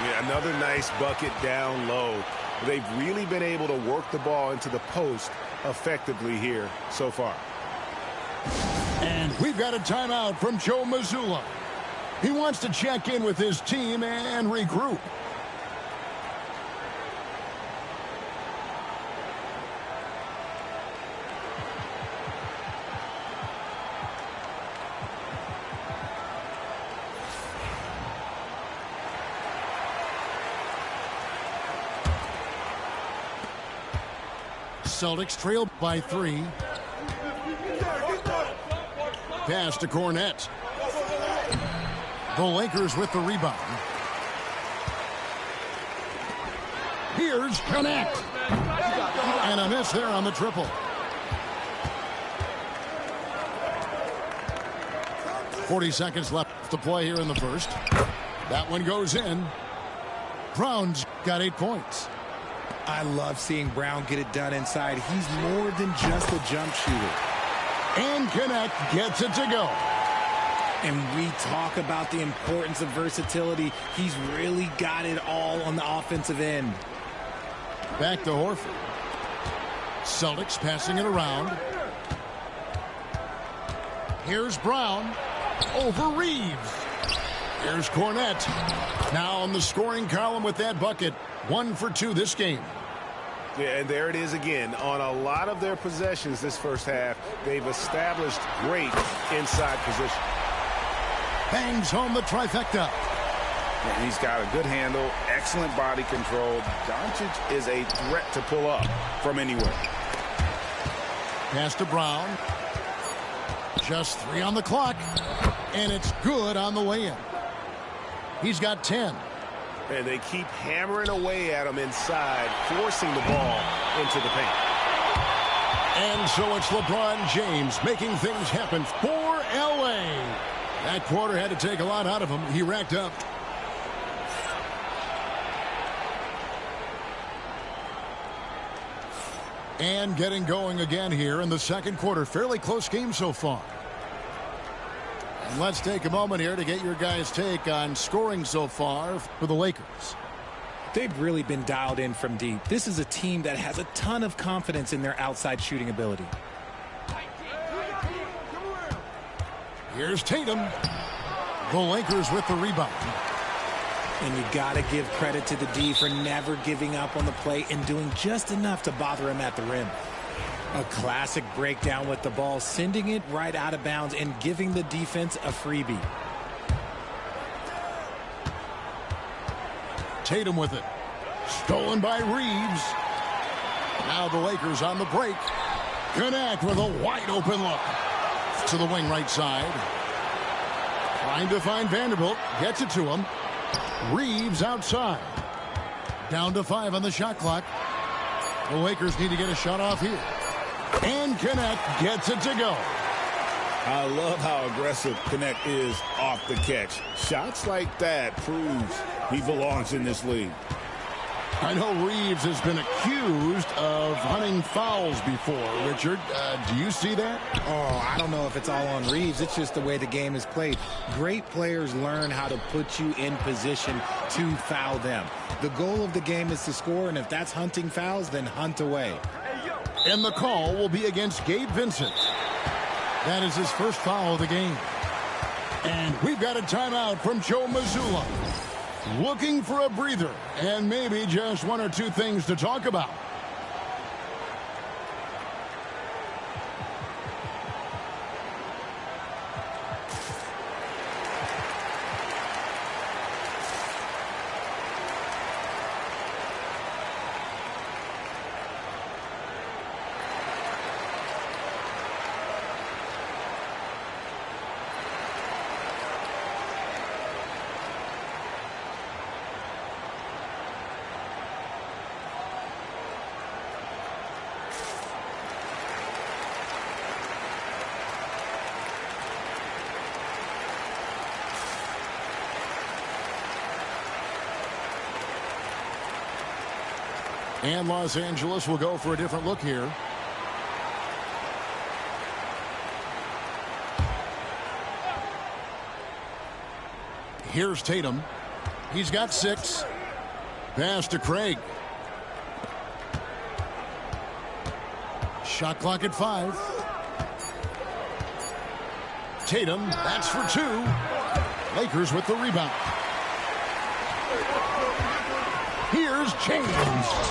[SPEAKER 9] Yeah, another nice bucket down low. They've really been able to work the ball into the post effectively here so far.
[SPEAKER 7] And we've got a timeout from Joe Mazzulla. He wants to check in with his team and regroup. Celtics trailed by 3. Pass to Cornette. The Lakers with the rebound. Here's Connect. And a miss there on the triple. 40 seconds left to play here in the first. That one goes in. Brown's got 8 points.
[SPEAKER 13] I love seeing Brown get it done inside. He's more than just a jump shooter.
[SPEAKER 7] And Connect gets it to go.
[SPEAKER 13] And we talk about the importance of versatility. He's really got it all on the offensive end.
[SPEAKER 7] Back to Horford. Celtics passing it around. Here's Brown. Over Reeves. Here's Cornette. Now on the scoring column with that bucket. 1 for 2 this game.
[SPEAKER 9] Yeah, and there it is again. On a lot of their possessions this first half, they've established great inside position.
[SPEAKER 7] Bangs home the trifecta.
[SPEAKER 9] And he's got a good handle, excellent body control. Doncic is a threat to pull up from anywhere.
[SPEAKER 7] Pass to Brown. Just 3 on the clock. And it's good on the way in. He's got 10.
[SPEAKER 9] And they keep hammering away at him inside, forcing the ball into the paint.
[SPEAKER 7] And so it's LeBron James making things happen for L.A. That quarter had to take a lot out of him. He racked up. And getting going again here in the second quarter. Fairly close game so far. And let's take a moment here to get your guys' take on scoring so far for the Lakers.
[SPEAKER 13] They've really been dialed in from deep. This is a team that has a ton of confidence in their outside shooting ability.
[SPEAKER 7] Here's Tatum. The Lakers with the rebound.
[SPEAKER 13] And you got to give credit to the D for never giving up on the play and doing just enough to bother him at the rim. A classic breakdown with the ball, sending it right out of bounds and giving the defense a freebie.
[SPEAKER 7] Tatum with it. Stolen by Reeves. Now the Lakers on the break. Connect with a wide open look. To the wing right side. Trying to find Vanderbilt. Gets it to him. Reeves outside. Down to 5 on the shot clock. The Lakers need to get a shot off here. And Connect gets it to go.
[SPEAKER 11] I love how aggressive Connect is off the catch. Shots like that proves he belongs in this league.
[SPEAKER 7] I know Reeves has been accused of hunting fouls before. Richard, do you see that?
[SPEAKER 13] Oh, I don't know if it's all on Reeves. It's just the way the game is played. Great players learn how to put you in position to foul them. The goal of the game is to score, and if that's hunting fouls, then hunt away.
[SPEAKER 7] And the call will be against Gabe Vincent. That is his first foul of the game. And we've got a timeout from Joe Mazzulla. Looking for a breather and maybe just 1 or 2 things to talk about. And Los Angeles will go for a different look here. Here's Tatum. He's got 6. Pass to Craig. Shot clock at 5. Tatum, that's for 2. Lakers with the rebound. Here's James.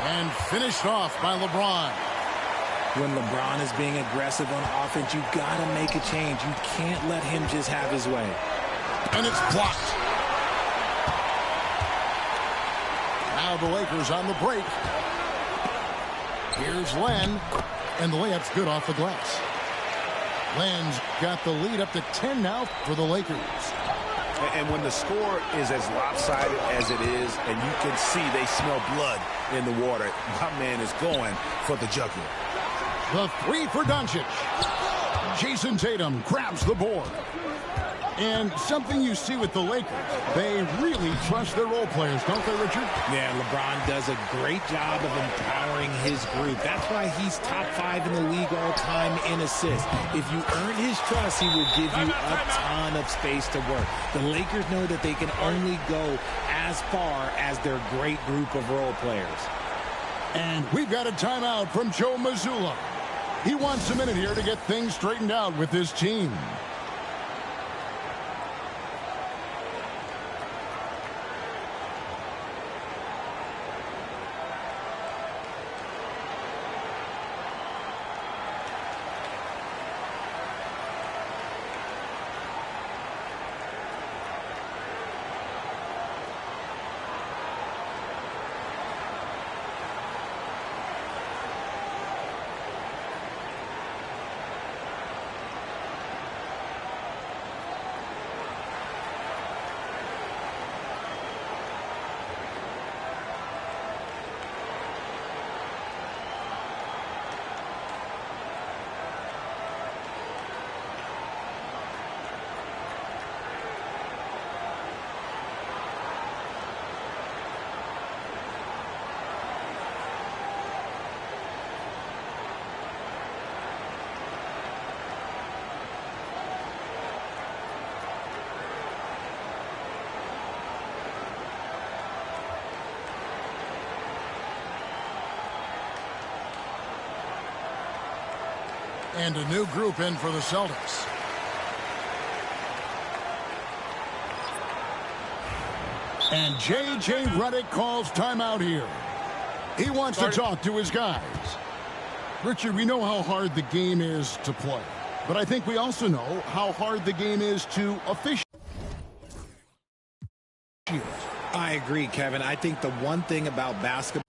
[SPEAKER 7] And finished off by LeBron.
[SPEAKER 13] When LeBron is being aggressive on offense, you got to make a change. You can't let him just have his way.
[SPEAKER 7] And it's blocked. Now the Lakers on the break. Here's Len. And the layup's good off the glass. Len's got the lead up to 10 now for the Lakers.
[SPEAKER 9] And when the score is as lopsided as it is, and you can see they smell blood in the water, my man is going for the jugular.
[SPEAKER 7] The 3 for Doncic. Jason Tatum grabs the board. And something you see with the Lakers, they really trust their role players, don't they, Richard?
[SPEAKER 13] Yeah, LeBron does a great job of empowering his group. That's why he's top 5 in the league all time in assists. If you earn his trust, he will give you a ton of space to work. The Lakers know that they can only go as far as their great group of role players.
[SPEAKER 7] And we've got a timeout from Joe Mazzulla. He wants a minute here to get things straightened out with his team. And a new group in for the Celtics. And J.J. Redick calls timeout here. He wants to talk to his guys. Richard, we know how hard the game is to play, but I think we also know how hard the game is to officiate.
[SPEAKER 13] I agree, Kevin. I think the one thing about basketball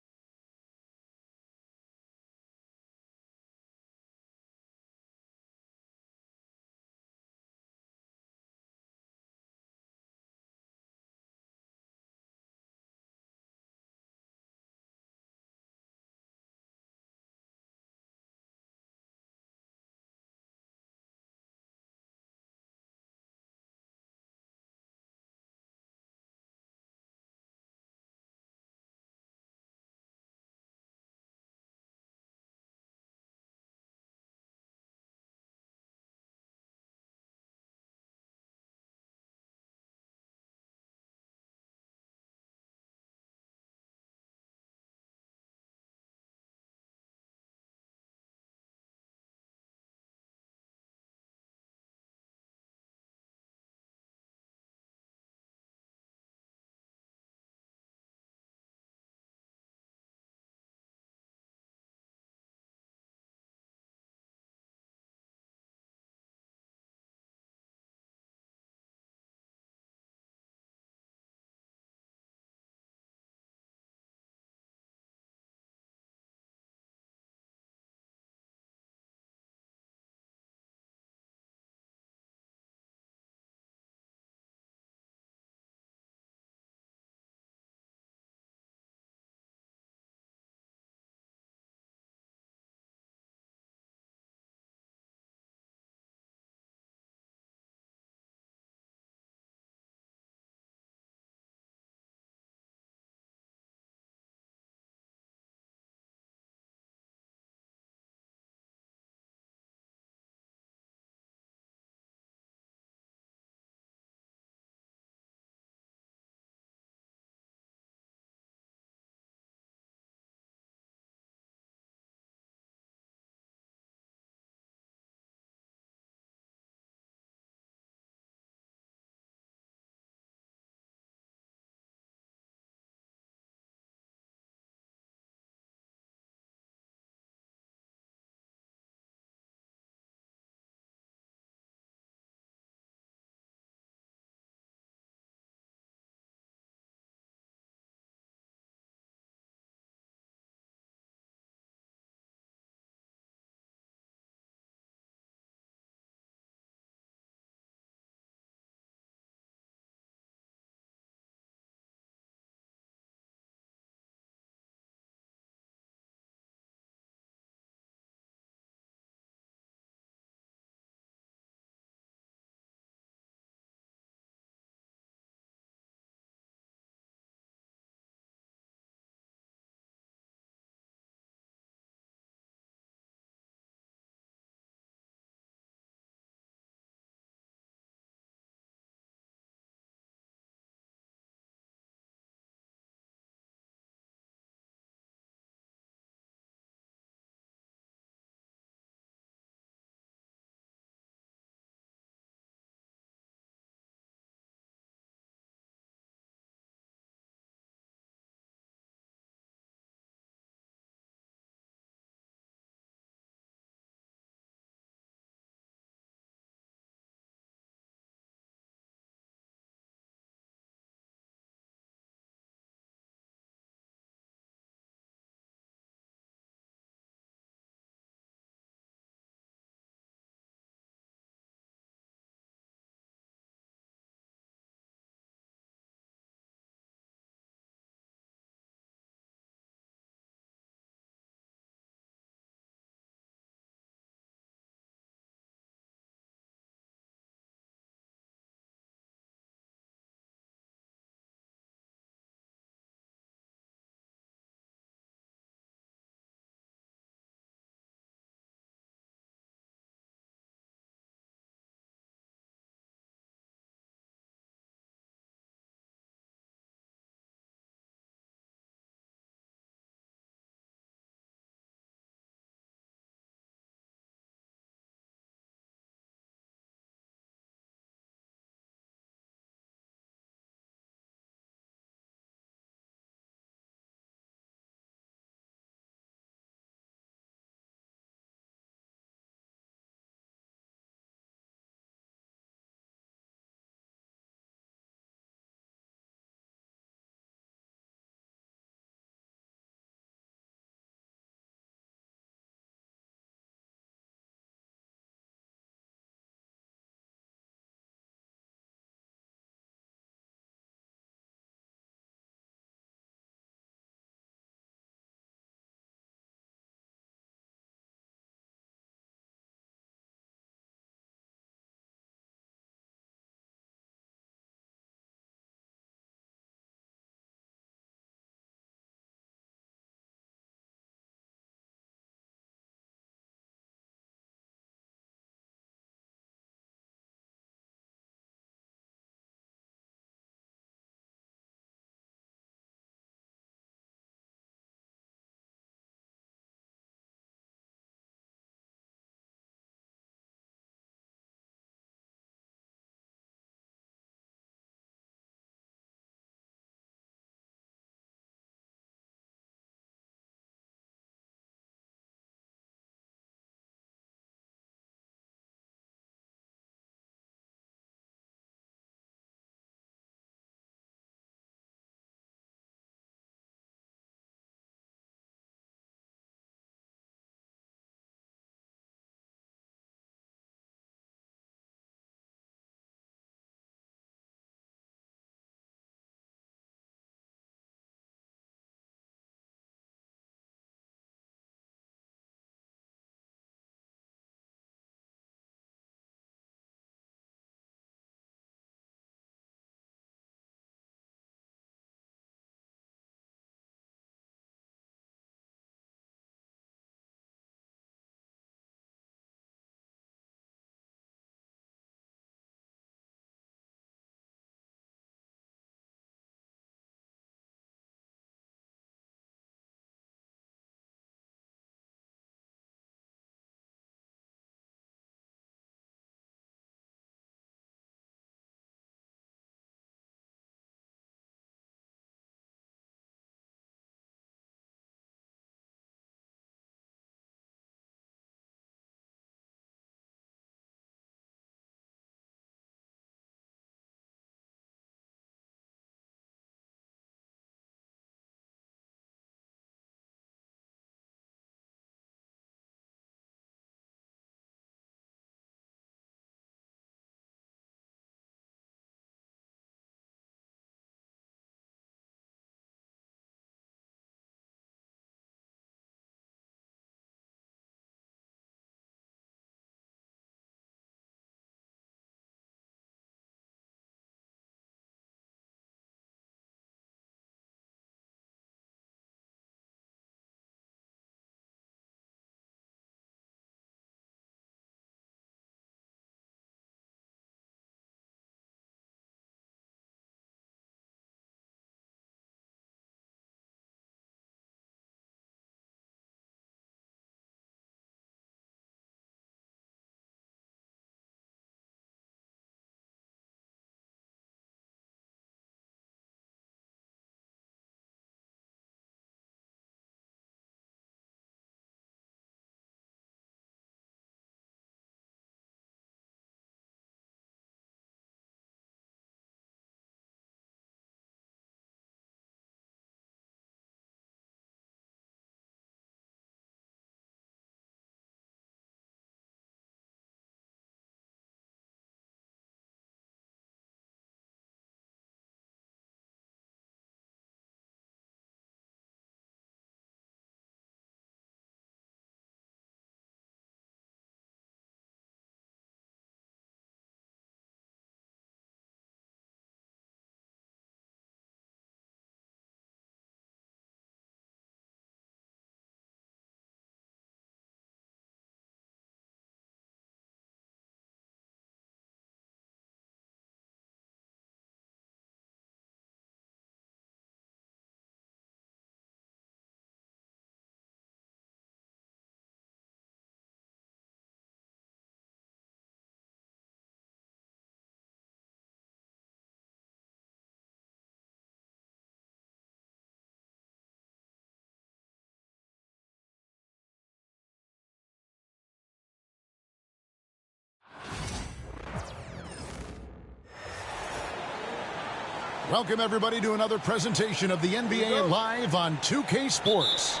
[SPEAKER 7] Welcome, everybody, to another presentation of the NBA Live on 2K Sports.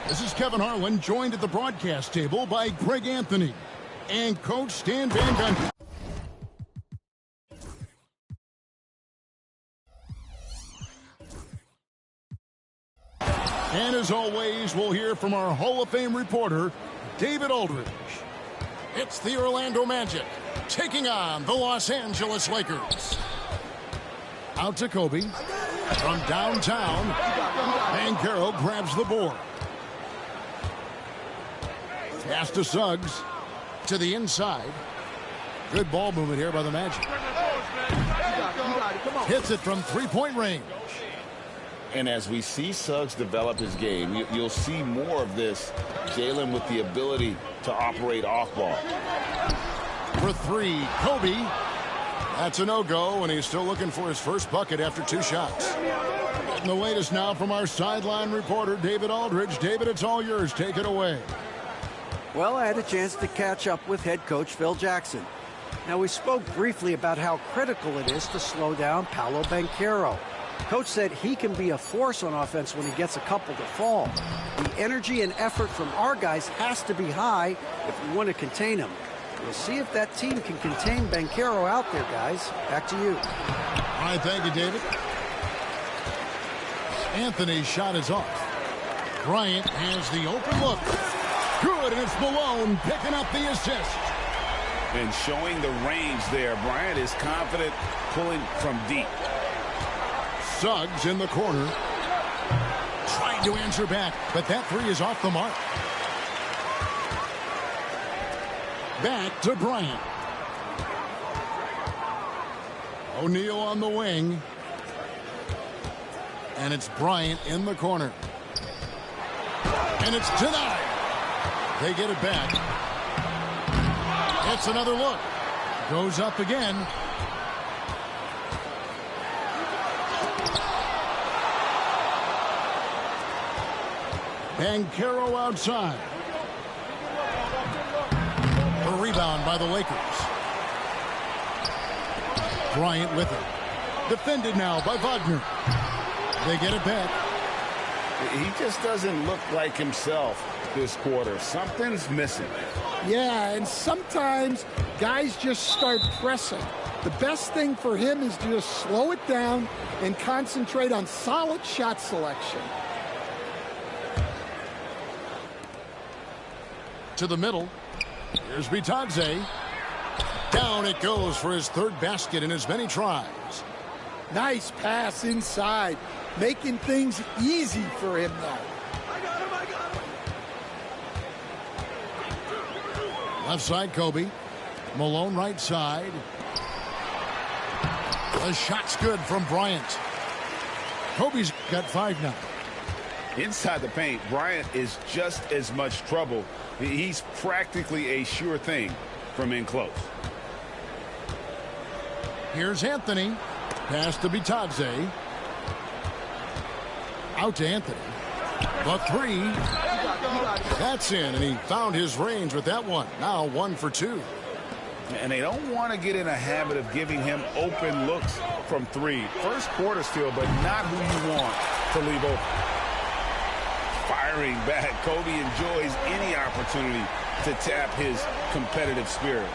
[SPEAKER 7] This is Kevin Harlan, joined at the broadcast table by Greg Anthony and Coach Stan Van Gundy. And as always, we'll hear from our Hall of Fame reporter, David Aldridge. It's the Orlando Magic taking on the Los Angeles Lakers. Out to Kobe. From downtown, Banchero grabs the board. Pass to Suggs. To the inside. Good ball movement here by the Magic. Hits it from three-point range.
[SPEAKER 11] And as we see Suggs develop his game, you'll see more of this. Jalen with the ability to operate off ball.
[SPEAKER 7] For three, Kobe. That's a no-go, and he's still looking for his first bucket after 2 shots. And the latest now from our sideline reporter, David Aldridge. David, it's all yours. Take it away.
[SPEAKER 10] Well, I had a chance to catch up with head coach Phil Jackson. Now, we spoke briefly about how critical it is to slow down Paolo Banchero. Coach said he can be a force on offense when he gets a couple to fall. The energy and effort from our guys has to be high if we want to contain him. We'll see if that team can contain Banchero out there, guys. Back to you.
[SPEAKER 7] All right, thank you, David. Anthony's shot is off. Bryant has the open look. Good, and it's Malone picking up the assist.
[SPEAKER 11] And showing the range there. Bryant is confident pulling from deep.
[SPEAKER 7] Suggs in the corner. Trying to answer back, but that three is off the mark. Back to Bryant. O'Neal on the wing. And it's Bryant in the corner. And it's denied. They get it back. It's another look. Goes up again. Banchero outside. A rebound by the Lakers. Bryant with it. Defended now by Wagner. They get it back.
[SPEAKER 11] He just doesn't look like himself this quarter. Something's missing.
[SPEAKER 3] Yeah, and sometimes guys just start pressing. The best thing for him is to just slow it down and concentrate on solid shot selection.
[SPEAKER 7] To the middle. Here's Bitadze. Down it goes for his third basket in as many tries.
[SPEAKER 3] Nice pass inside, making things easy for him now.
[SPEAKER 7] Left side, Kobe. Malone right side. The shot's good from Bryant. Kobe's got 5 now.
[SPEAKER 9] Inside the paint, Bryant is just as much trouble. He's practically a sure thing from in close.
[SPEAKER 7] Here's Anthony. Pass to Bitadze. Out to Anthony. The three. That's in, and he found his range with that one. Now 1 for 2.
[SPEAKER 9] And they don't want to get in a habit of giving him open looks from 3. First quarter still, but not who you want to leave open. Firing back, Kobe enjoys any opportunity to tap his competitive spirit.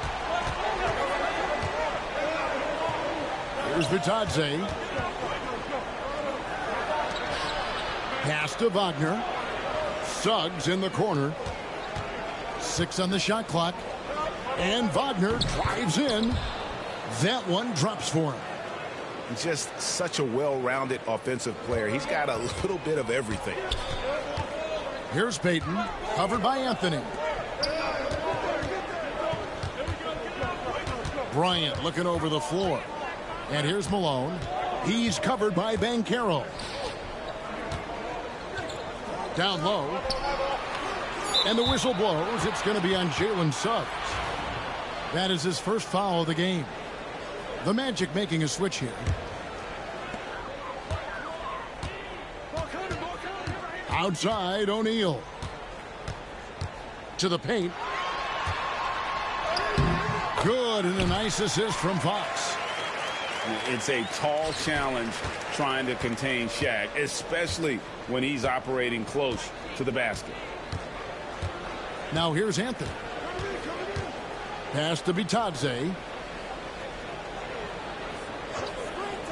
[SPEAKER 7] Here's Bitadze. Pass to Wagner. Suggs in the corner. 6 on the shot clock. And Wagner drives in. That one drops for him.
[SPEAKER 9] Just such a well-rounded offensive player. He's got a little bit of everything.
[SPEAKER 7] Here's Payton, covered by Anthony. Bryant looking over the floor. And here's Malone. He's covered by Banchero. Down low. And the whistle blows. It's going to be on Jalen Suggs. That is his first foul of the game. The Magic making a switch here. Outside, O'Neal. To the paint. Good, and a nice assist from Fox.
[SPEAKER 9] It's a tall challenge trying to contain Shaq, especially when he's operating close to the basket.
[SPEAKER 7] Now here's Anthony. Pass to Bitadze.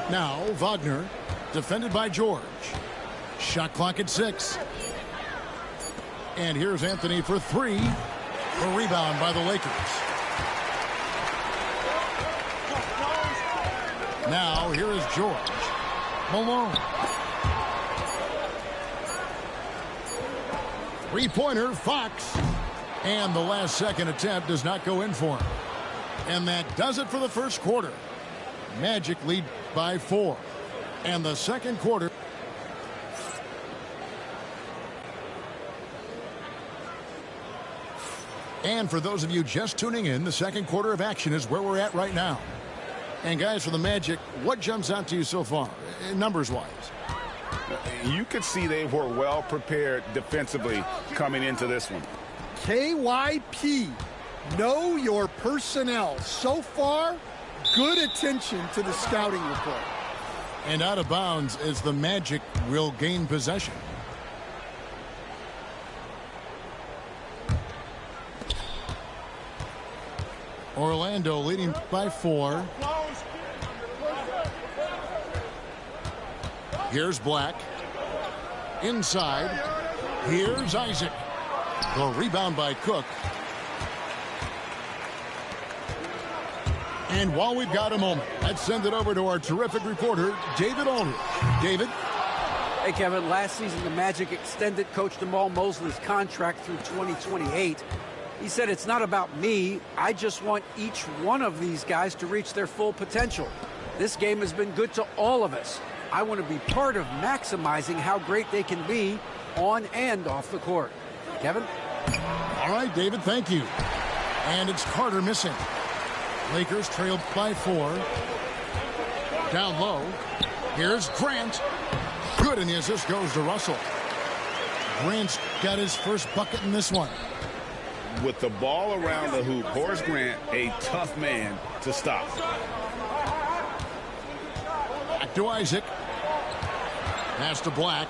[SPEAKER 7] Now Wagner, defended by George. Shot clock at 6. And here's Anthony for 3. A rebound by the Lakers. Now here is George. Malone. Three-pointer, Fox. And the last second attempt does not go in for him. And that does it for the first quarter. Magic lead by 4. And the second quarter. And for those of you just tuning in, the second quarter of action is where we're at right now. And guys, for the Magic, what jumps out to you so far, numbers-wise?
[SPEAKER 9] You could see they were well prepared defensively coming into this one.
[SPEAKER 3] KYP, know your personnel. So far, good attention to the scouting report.
[SPEAKER 7] And out of bounds as the Magic will gain possession. Orlando leading by 4. Here's Black. Inside. Here's Isaac. The rebound by Cook. And while we've got a moment, let's send it over to our terrific reporter, David Aldridge. David?
[SPEAKER 14] Hey, Kevin, last season the Magic extended Coach Jamal Mosley's contract through 2028. He said, it's not about me. I just want each one of these guys to reach their full potential. This game has been good to all of us. I want to be part of maximizing how great they can be on and off the court. Kevin?
[SPEAKER 7] All right, David, thank you. And it's Carter missing. Lakers trailed by 4. Down low. Here's Grant. Good, and the assist goes to Russell. Grant's got his first bucket in this one.
[SPEAKER 9] With the ball around the hoop, Horace Grant, a tough man to stop.
[SPEAKER 7] Back to Isaac. Pass to Black.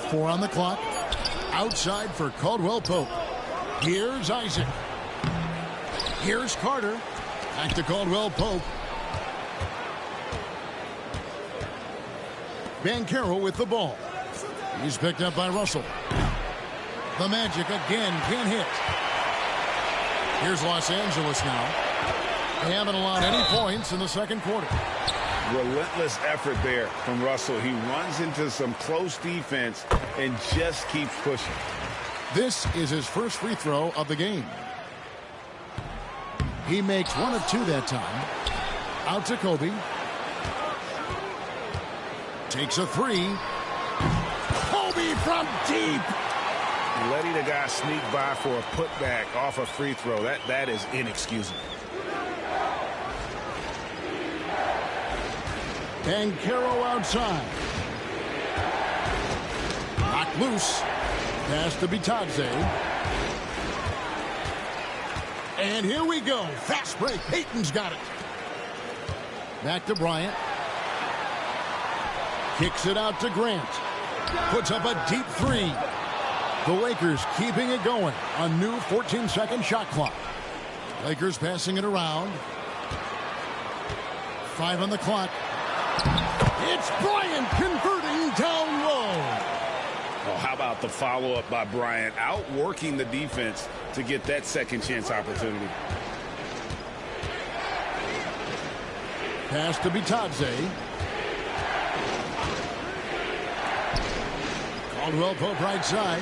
[SPEAKER 7] Four on the clock. Outside for Caldwell Pope. Here's Isaac. Here's Carter. Back to Caldwell Pope. Banchero with the ball. He's picked up by Russell. The Magic again can't hit. Here's Los Angeles now. They haven't allowed any points in the second quarter.
[SPEAKER 9] Relentless effort there from Russell. He runs into some close defense and just keeps pushing.
[SPEAKER 7] This is his first free throw of the game. He makes 1 of 2 that time. Out to Kobe. Takes a 3. Kobe from deep.
[SPEAKER 9] Letting a guy sneak by for a putback off a free throw, that is inexcusable.
[SPEAKER 7] Banchero outside. Knocked loose. Pass to Bitadze. And here we go. Fast break. Payton's got it. Back to Bryant. Kicks it out to Grant. Puts up a deep 3. The Lakers keeping it going. A new 14-second shot clock. Lakers passing it around. 5 on the clock. It's Bryant converting down low.
[SPEAKER 9] Oh, how about the follow-up by Bryant, outworking the defense to get that second chance opportunity.
[SPEAKER 7] Pass to Bitadze. Caldwell Pope right side.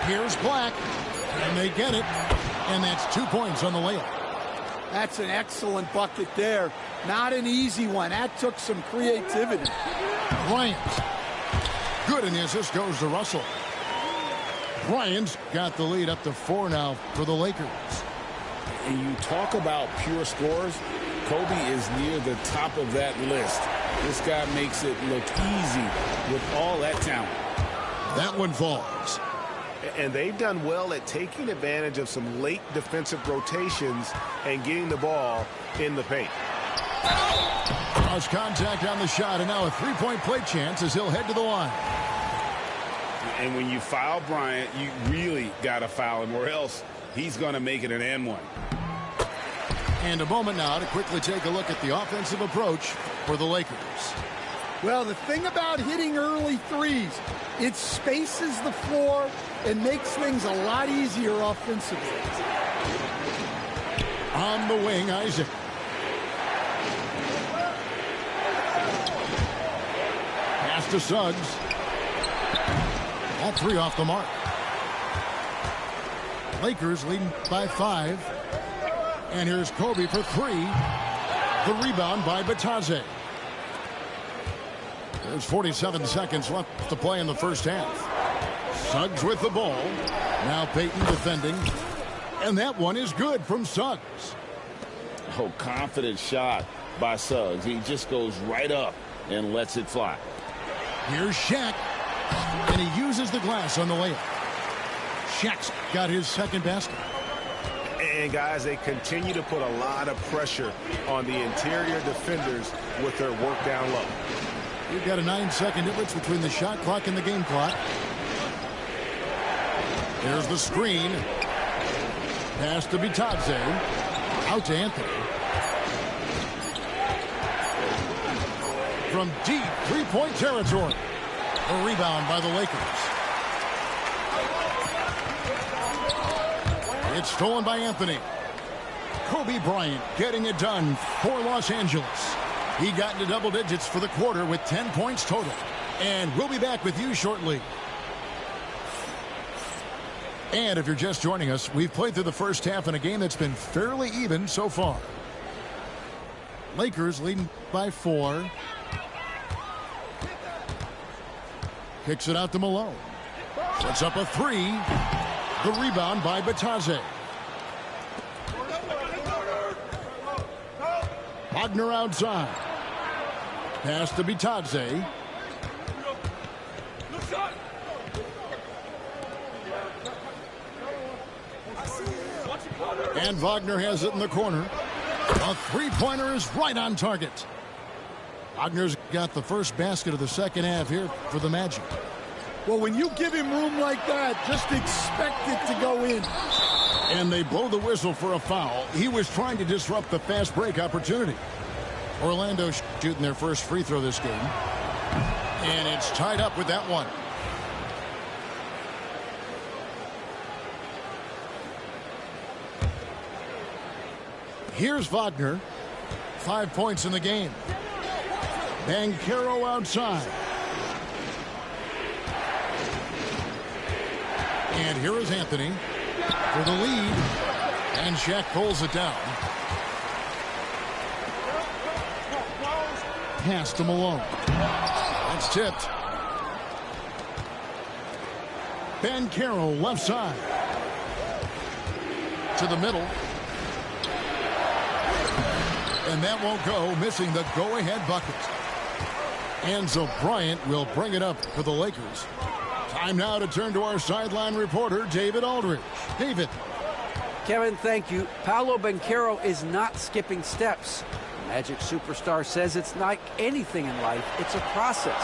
[SPEAKER 7] Here's Black. And they get it. And that's 2 points on the layup.
[SPEAKER 3] That's an excellent bucket there. Not an easy one. That took some creativity.
[SPEAKER 7] Bryant. Good, and the assist goes to Russell. Bryant's got the lead up to 4 now for the Lakers.
[SPEAKER 9] And you talk about pure scorers, Kobe is near the top of that list. This guy makes it look easy with all that talent.
[SPEAKER 7] That one falls.
[SPEAKER 9] And they've done well at taking advantage of some late defensive rotations and getting the ball in the paint.
[SPEAKER 7] Cross contact on the shot, and now a three-point play chance as he'll head to the line.
[SPEAKER 11] And when you foul Bryant, you really got to foul him, or else he's going to make it an and one.
[SPEAKER 7] And a moment now to quickly take a look at the offensive approach for the Lakers.
[SPEAKER 3] Well, the thing about hitting early threes, it spaces the floor and makes things a lot easier offensively.
[SPEAKER 7] On the wing, Isaac. Pass to Suggs. All three off the mark. Lakers leading by 5. And here's Kobe for 3. The rebound by Batadze. There's 47 seconds left to play in the first half. Suggs with the ball. Now Payton defending. And that one is good from Suggs.
[SPEAKER 11] Oh, confident shot by Suggs. He just goes right up and lets it fly.
[SPEAKER 7] Here's Shaq. And he uses the glass on the layup. Shaq's got his second basket.
[SPEAKER 9] And, guys, they continue to put a lot of pressure on the interior defenders with their work down low.
[SPEAKER 7] You've got a 9-second difference between the shot clock and the game clock. There's the screen. Pass to Bitadze. Out to Anthony. From deep three-point territory. A rebound by the Lakers. It's stolen by Anthony. Kobe Bryant getting it done for Los Angeles. He got into double digits for the quarter with 10 points total. And we'll be back with you shortly. And if you're just joining us, we've played through the first half in a game that's been fairly even so far. Lakers leading by 4. Kicks it out to Malone. Sets up a 3. The rebound by Batadze. Wagner outside. Pass to Bitadze. And Wagner has it in the corner. A three-pointer is right on target. Wagner's got the first basket of the second half here for the Magic.
[SPEAKER 3] Well, when you give him room like that, just expect it to go in.
[SPEAKER 7] And they blow the whistle for a foul. He was trying to disrupt the fast break opportunity. Orlando shooting their first free throw this game. And it's tied up with that one. Here's Wagner. 5 points in the game. Banchero outside. And here is Anthony for the lead. And Shaq pulls it down. Pass to Malone. That's tipped. Banchero left side. To the middle. And that won't go, missing the go-ahead bucket. And so Bryant will bring it up for the Lakers. Time now to turn to our sideline reporter, David Aldridge. David.
[SPEAKER 14] Kevin, thank you. Paolo Banchero is not skipping steps. The Magic superstar says it's like anything in life. It's a process.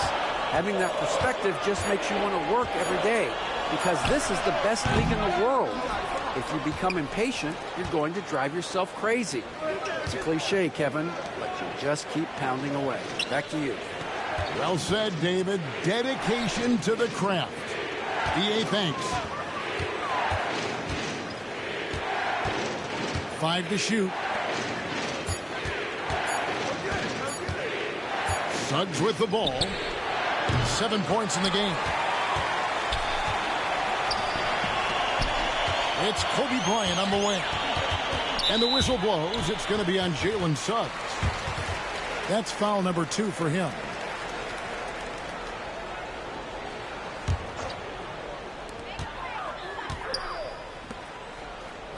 [SPEAKER 14] Having that perspective just makes you want to work every day because this is the best league in the world. If you become impatient, you're going to drive yourself crazy. It's a cliche, Kevin, but you just keep pounding away. Back to you.
[SPEAKER 7] Well said, David. Dedication to the craft. BA thanks. 5 to shoot. Suggs with the ball. 7 points in the game. It's Kobe Bryant on the wing. And the whistle blows. It's going to be on Jalen Suggs. That's foul number 2 for him.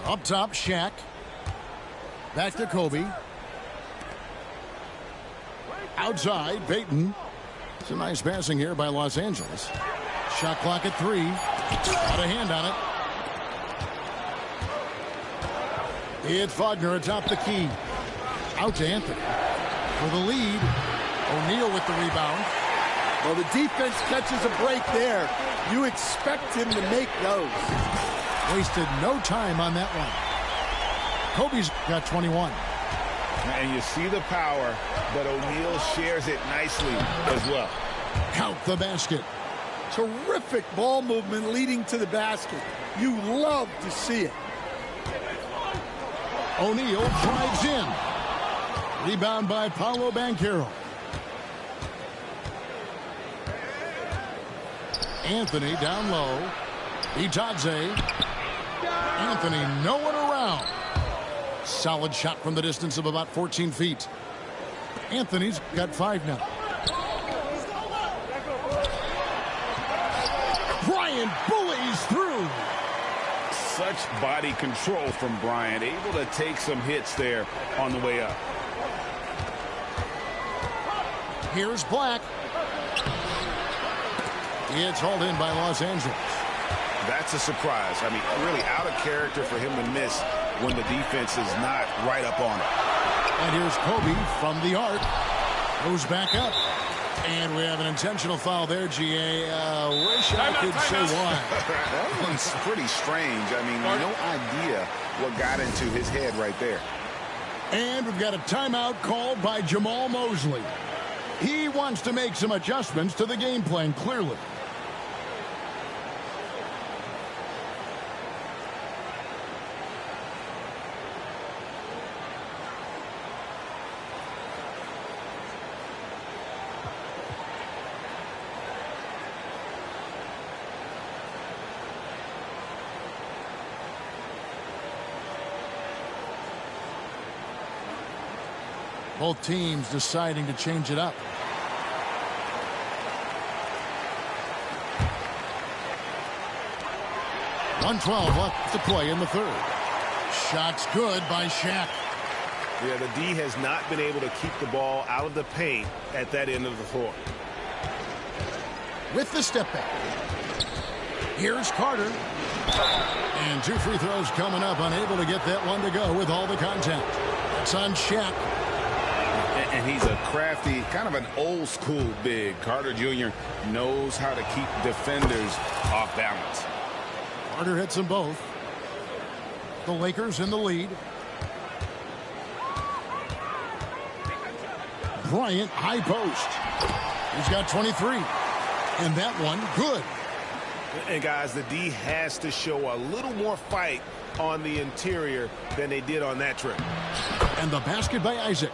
[SPEAKER 7] Up top, Shaq. Back to Kobe. Outside, Payton. It's a nice passing here by Los Angeles. Shot clock at 3. Got a hand on it. It's Wagner atop the key. Out to Anthony. For the lead. O'Neal with the rebound.
[SPEAKER 3] Well, the defense catches a break there. You expect him to make those.
[SPEAKER 7] Wasted no time on that one. Kobe's got 21.
[SPEAKER 9] And you see the power, but O'Neal shares it nicely as well.
[SPEAKER 7] Count the basket.
[SPEAKER 3] Terrific ball movement leading to the basket. You love to see it.
[SPEAKER 7] O'Neal drives in. Rebound by Paolo Banchero. Anthony down low. Itadze. Anthony nowhere around. Solid shot from the distance of about 14 feet. Anthony's got 5 now. Bryant bullies through.
[SPEAKER 9] Such body control from Bryant. Able to take some hits there on the way up.
[SPEAKER 7] Here's Black. It's hauled in by Los Angeles.
[SPEAKER 9] That's a surprise. I mean, really out of character for him to miss when the defense is not right up on it.
[SPEAKER 7] And here's Kobe from the arc. Goes back up. And we have an intentional foul there, GA. Wish I could say why.
[SPEAKER 9] That one's pretty strange. I mean, no idea what got into his head right there.
[SPEAKER 7] And we've got a timeout called by Jamal Mosley. He wants to make some adjustments to the game plan, clearly. Both teams deciding to change it up. .112 left to play in the third. Shot's good by Shaq.
[SPEAKER 9] Yeah, the D has not been able to keep the ball out of the paint at that end of the floor.
[SPEAKER 7] With the step back. Here's Carter. And 2 free throws coming up. Unable to get that one to go with all the contact. It's on Shaq.
[SPEAKER 9] And he's a crafty, kind of an old school big. Carter Jr. knows how to keep defenders off balance.
[SPEAKER 7] Carter hits them both. The Lakers in the lead. Bryant, high post. He's got 23. And that one, good.
[SPEAKER 9] And guys, the D has to show a little more fight on the interior than they did on that trip.
[SPEAKER 7] And the basket by Isaac.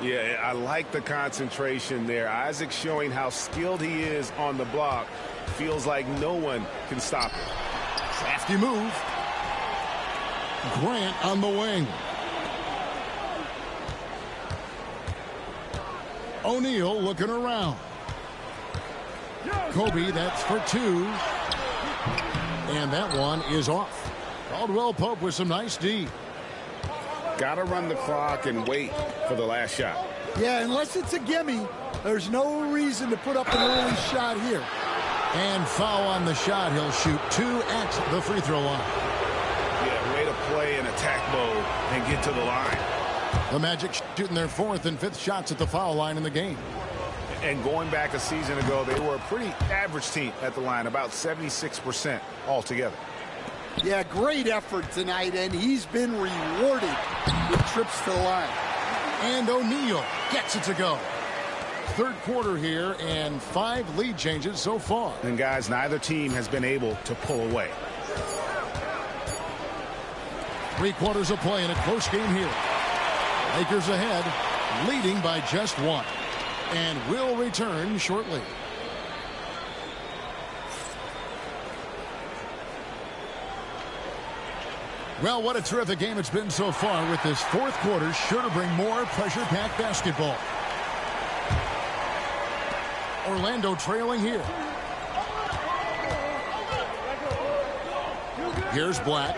[SPEAKER 9] Yeah, I like the concentration there. Isaac showing how skilled he is on the block. Feels like no one can stop him.
[SPEAKER 7] Crafty move. Grant on the wing. O'Neal looking around. Kobe, that's for 2. And that one is off. Caldwell Pope with some nice D.
[SPEAKER 9] Got to run the clock and wait for the last shot.
[SPEAKER 3] Yeah, unless it's a gimme, there's no reason to put up an early shot here.
[SPEAKER 7] And foul on the shot. He'll shoot 2 at the free throw line.
[SPEAKER 9] Yeah, way to play in attack mode and get to the line.
[SPEAKER 7] The Magic shooting their 4th and 5th shots at the foul line in the game.
[SPEAKER 9] And going back a season ago, they were a pretty average team at the line, about 76% altogether.
[SPEAKER 3] Yeah, great effort tonight, and he's been rewarded with trips to the line.
[SPEAKER 7] And O'Neal gets it to go. Third quarter here, and 5 lead changes so far.
[SPEAKER 9] And guys, neither team has been able to pull away.
[SPEAKER 7] 3 quarters of play in a close game here. Lakers ahead, leading by just 1. And will return shortly. Well, what a terrific game it's been so far, with this 4th quarter sure to bring more pressure-packed basketball. Orlando trailing here. Here's Black.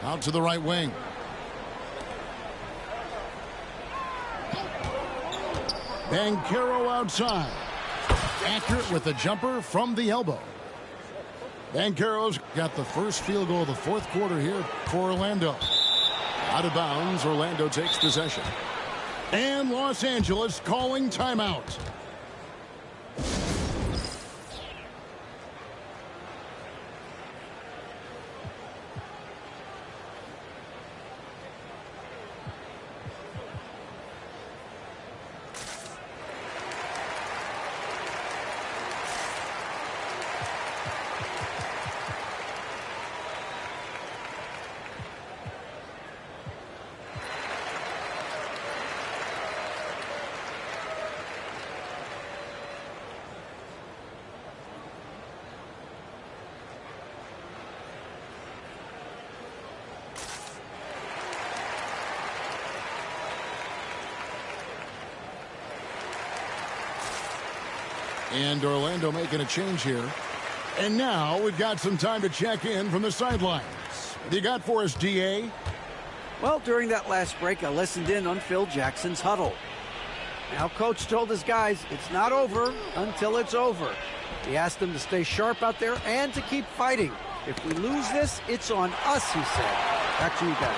[SPEAKER 7] Out to the right wing. Banchero outside. Accurate with the jumper from the elbow. Banchero's got the first field goal of the fourth quarter here for Orlando. Out of bounds, Orlando takes possession. And Los Angeles calling timeout. And Orlando making a change here. And now we've got some time to check in from the sidelines. What do you got for us, DA?
[SPEAKER 14] Well, during that last break, I listened in on Phil Jackson's huddle. Now, Coach told his guys it's not over until it's over. He asked them to stay sharp out there and to keep fighting. If we lose this, it's on us, he said. Back to you guys.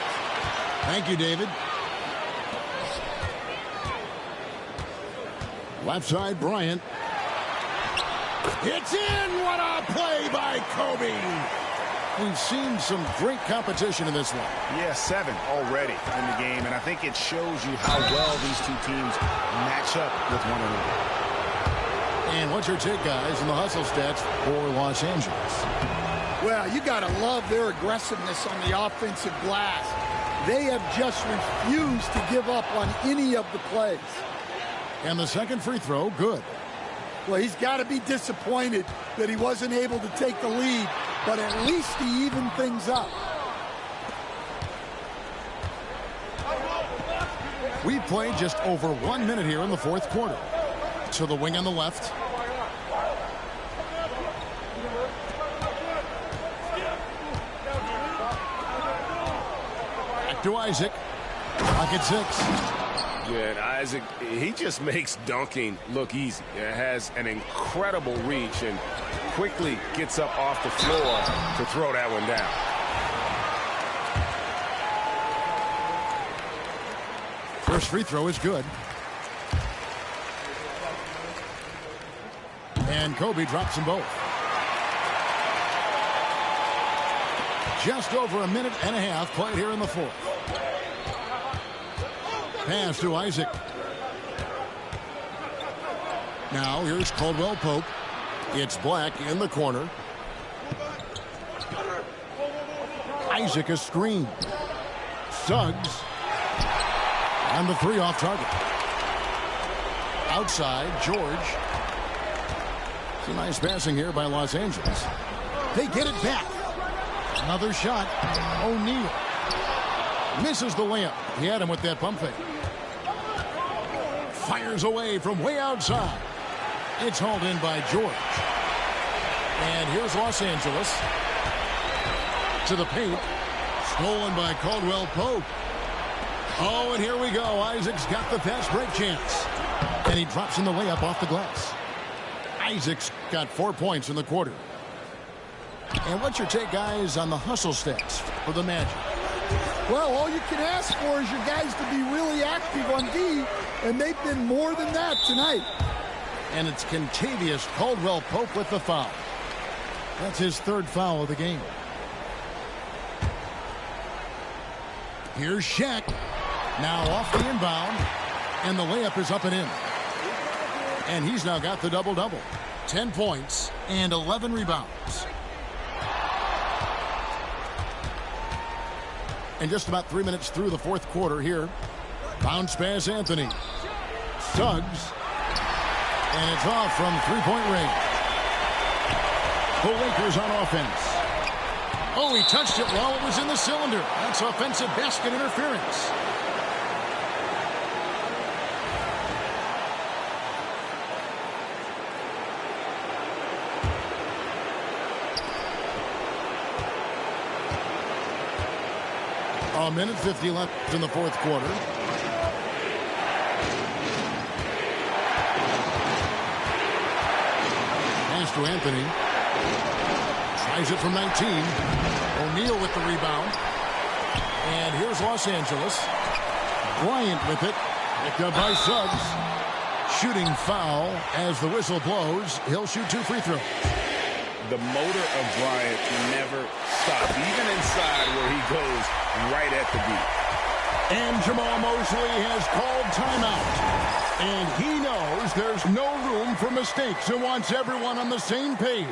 [SPEAKER 7] Thank you, David. Left side, Bryant. It's in! What a play by Kobe! We've seen some great competition in this one.
[SPEAKER 9] Yeah, 7 already in the game, and I think it shows you how well these two teams match up with one another.
[SPEAKER 7] And what's your take, guys, in the hustle stats for Los Angeles?
[SPEAKER 3] Well, you got to love their aggressiveness on the offensive glass. They have just refused to give up on any of the plays.
[SPEAKER 7] And the second free throw, good.
[SPEAKER 3] Well, he's got to be disappointed that he wasn't able to take the lead, but at least he evened things up.
[SPEAKER 7] We've played just over 1 minute here in the fourth quarter. To the wing on the left. Back to Isaac. Clock at 6.
[SPEAKER 9] Yeah, and Isaac, he just makes dunking look easy. It has an incredible reach and quickly gets up off the floor to throw that one down.
[SPEAKER 7] First free throw is good. And Kobe drops them both. Just over a minute and a half played here in the fourth. Pass to Isaac. Now here's Caldwell Pope. It's Black in the corner. Isaac a screen. Suggs. And the three off target. Outside, George. Some nice passing here by Los Angeles. They get it back. Another shot. O'Neal. Misses the layup. He had him with that pump fake. Fires away from way outside. It's hauled in by George. And here's Los Angeles. To the paint. Stolen by Caldwell Pope. Oh, and here we go. Isaac's got the fast break chance. And he drops in the layup off the glass. Isaac's got 4 points in the quarter. And what's your take, guys, on the hustle stats for the Magic?
[SPEAKER 3] Well, all you can ask for is your guys to be really active on D, and they've been more than that tonight.
[SPEAKER 7] And it's Kentavious Caldwell Pope with the foul. That's his third foul of the game. Here's Shaq. Now off the inbound, and the layup is up and in. And he's now got the double-double. 10 points and 11 rebounds. And just about 3 minutes through the fourth quarter here. Bounce pass Anthony. Suggs. And it's off from three-point range. The Lakers on offense. Oh, he touched it while it was in the cylinder. That's offensive basket interference. A minute 50 left in the fourth quarter. to Anthony. Tries it from 19. O'Neal with the rebound. And here's Los Angeles. Bryant with it. Picked up by Suggs. Shooting foul as the whistle blows. He'll shoot 2 free throws.
[SPEAKER 9] The motor of Bryant never stops, even inside where he goes right at the beat.
[SPEAKER 7] And Jamal Mosley has called timeout. And he knows there's no room for mistakes and wants everyone on the same page.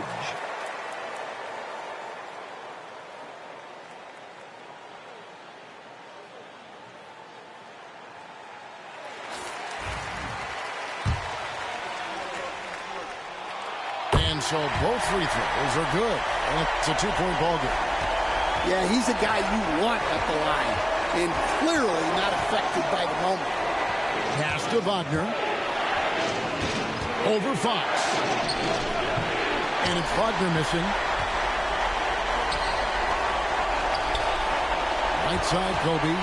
[SPEAKER 7] And so both free throws are good. And it's a 2-point ball game.
[SPEAKER 3] Yeah, he's a guy you want at the line. And clearly not affected by the moment.
[SPEAKER 7] Pass to Wagner. Over Fox. And it's Wagner missing. Right side, Kobe.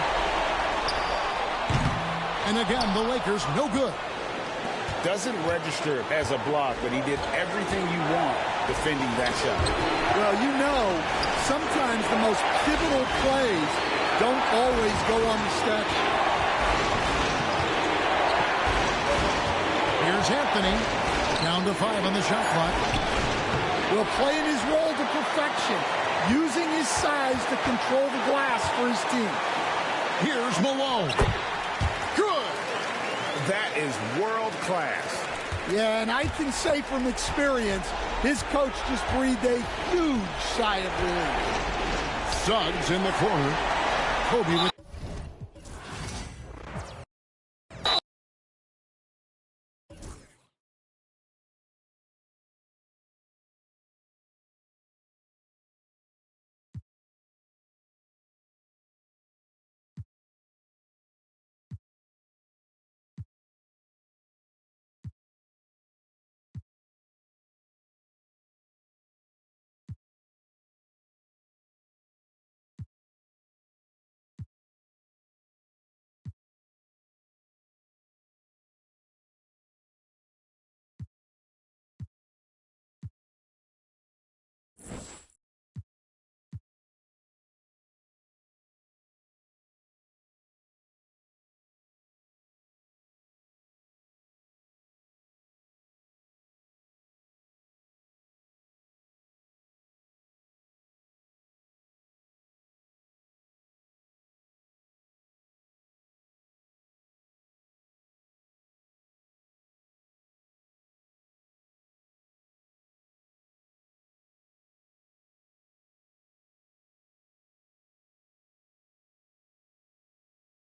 [SPEAKER 7] And again, the Lakers no good.
[SPEAKER 9] Doesn't register as a block, but he did everything you want defending that shot.
[SPEAKER 3] Well, you know, sometimes the most pivotal plays don't always go on the stat.
[SPEAKER 7] Here's Anthony. Down to 5 on the shot clock.
[SPEAKER 3] Well, playing his role to perfection. Using his size to control the glass for his team.
[SPEAKER 7] Here's Malone. Good.
[SPEAKER 9] That is world class.
[SPEAKER 3] Yeah, and I can say from experience, his coach just breathed a huge sigh of relief.
[SPEAKER 7] Suggs in the corner. Kobe with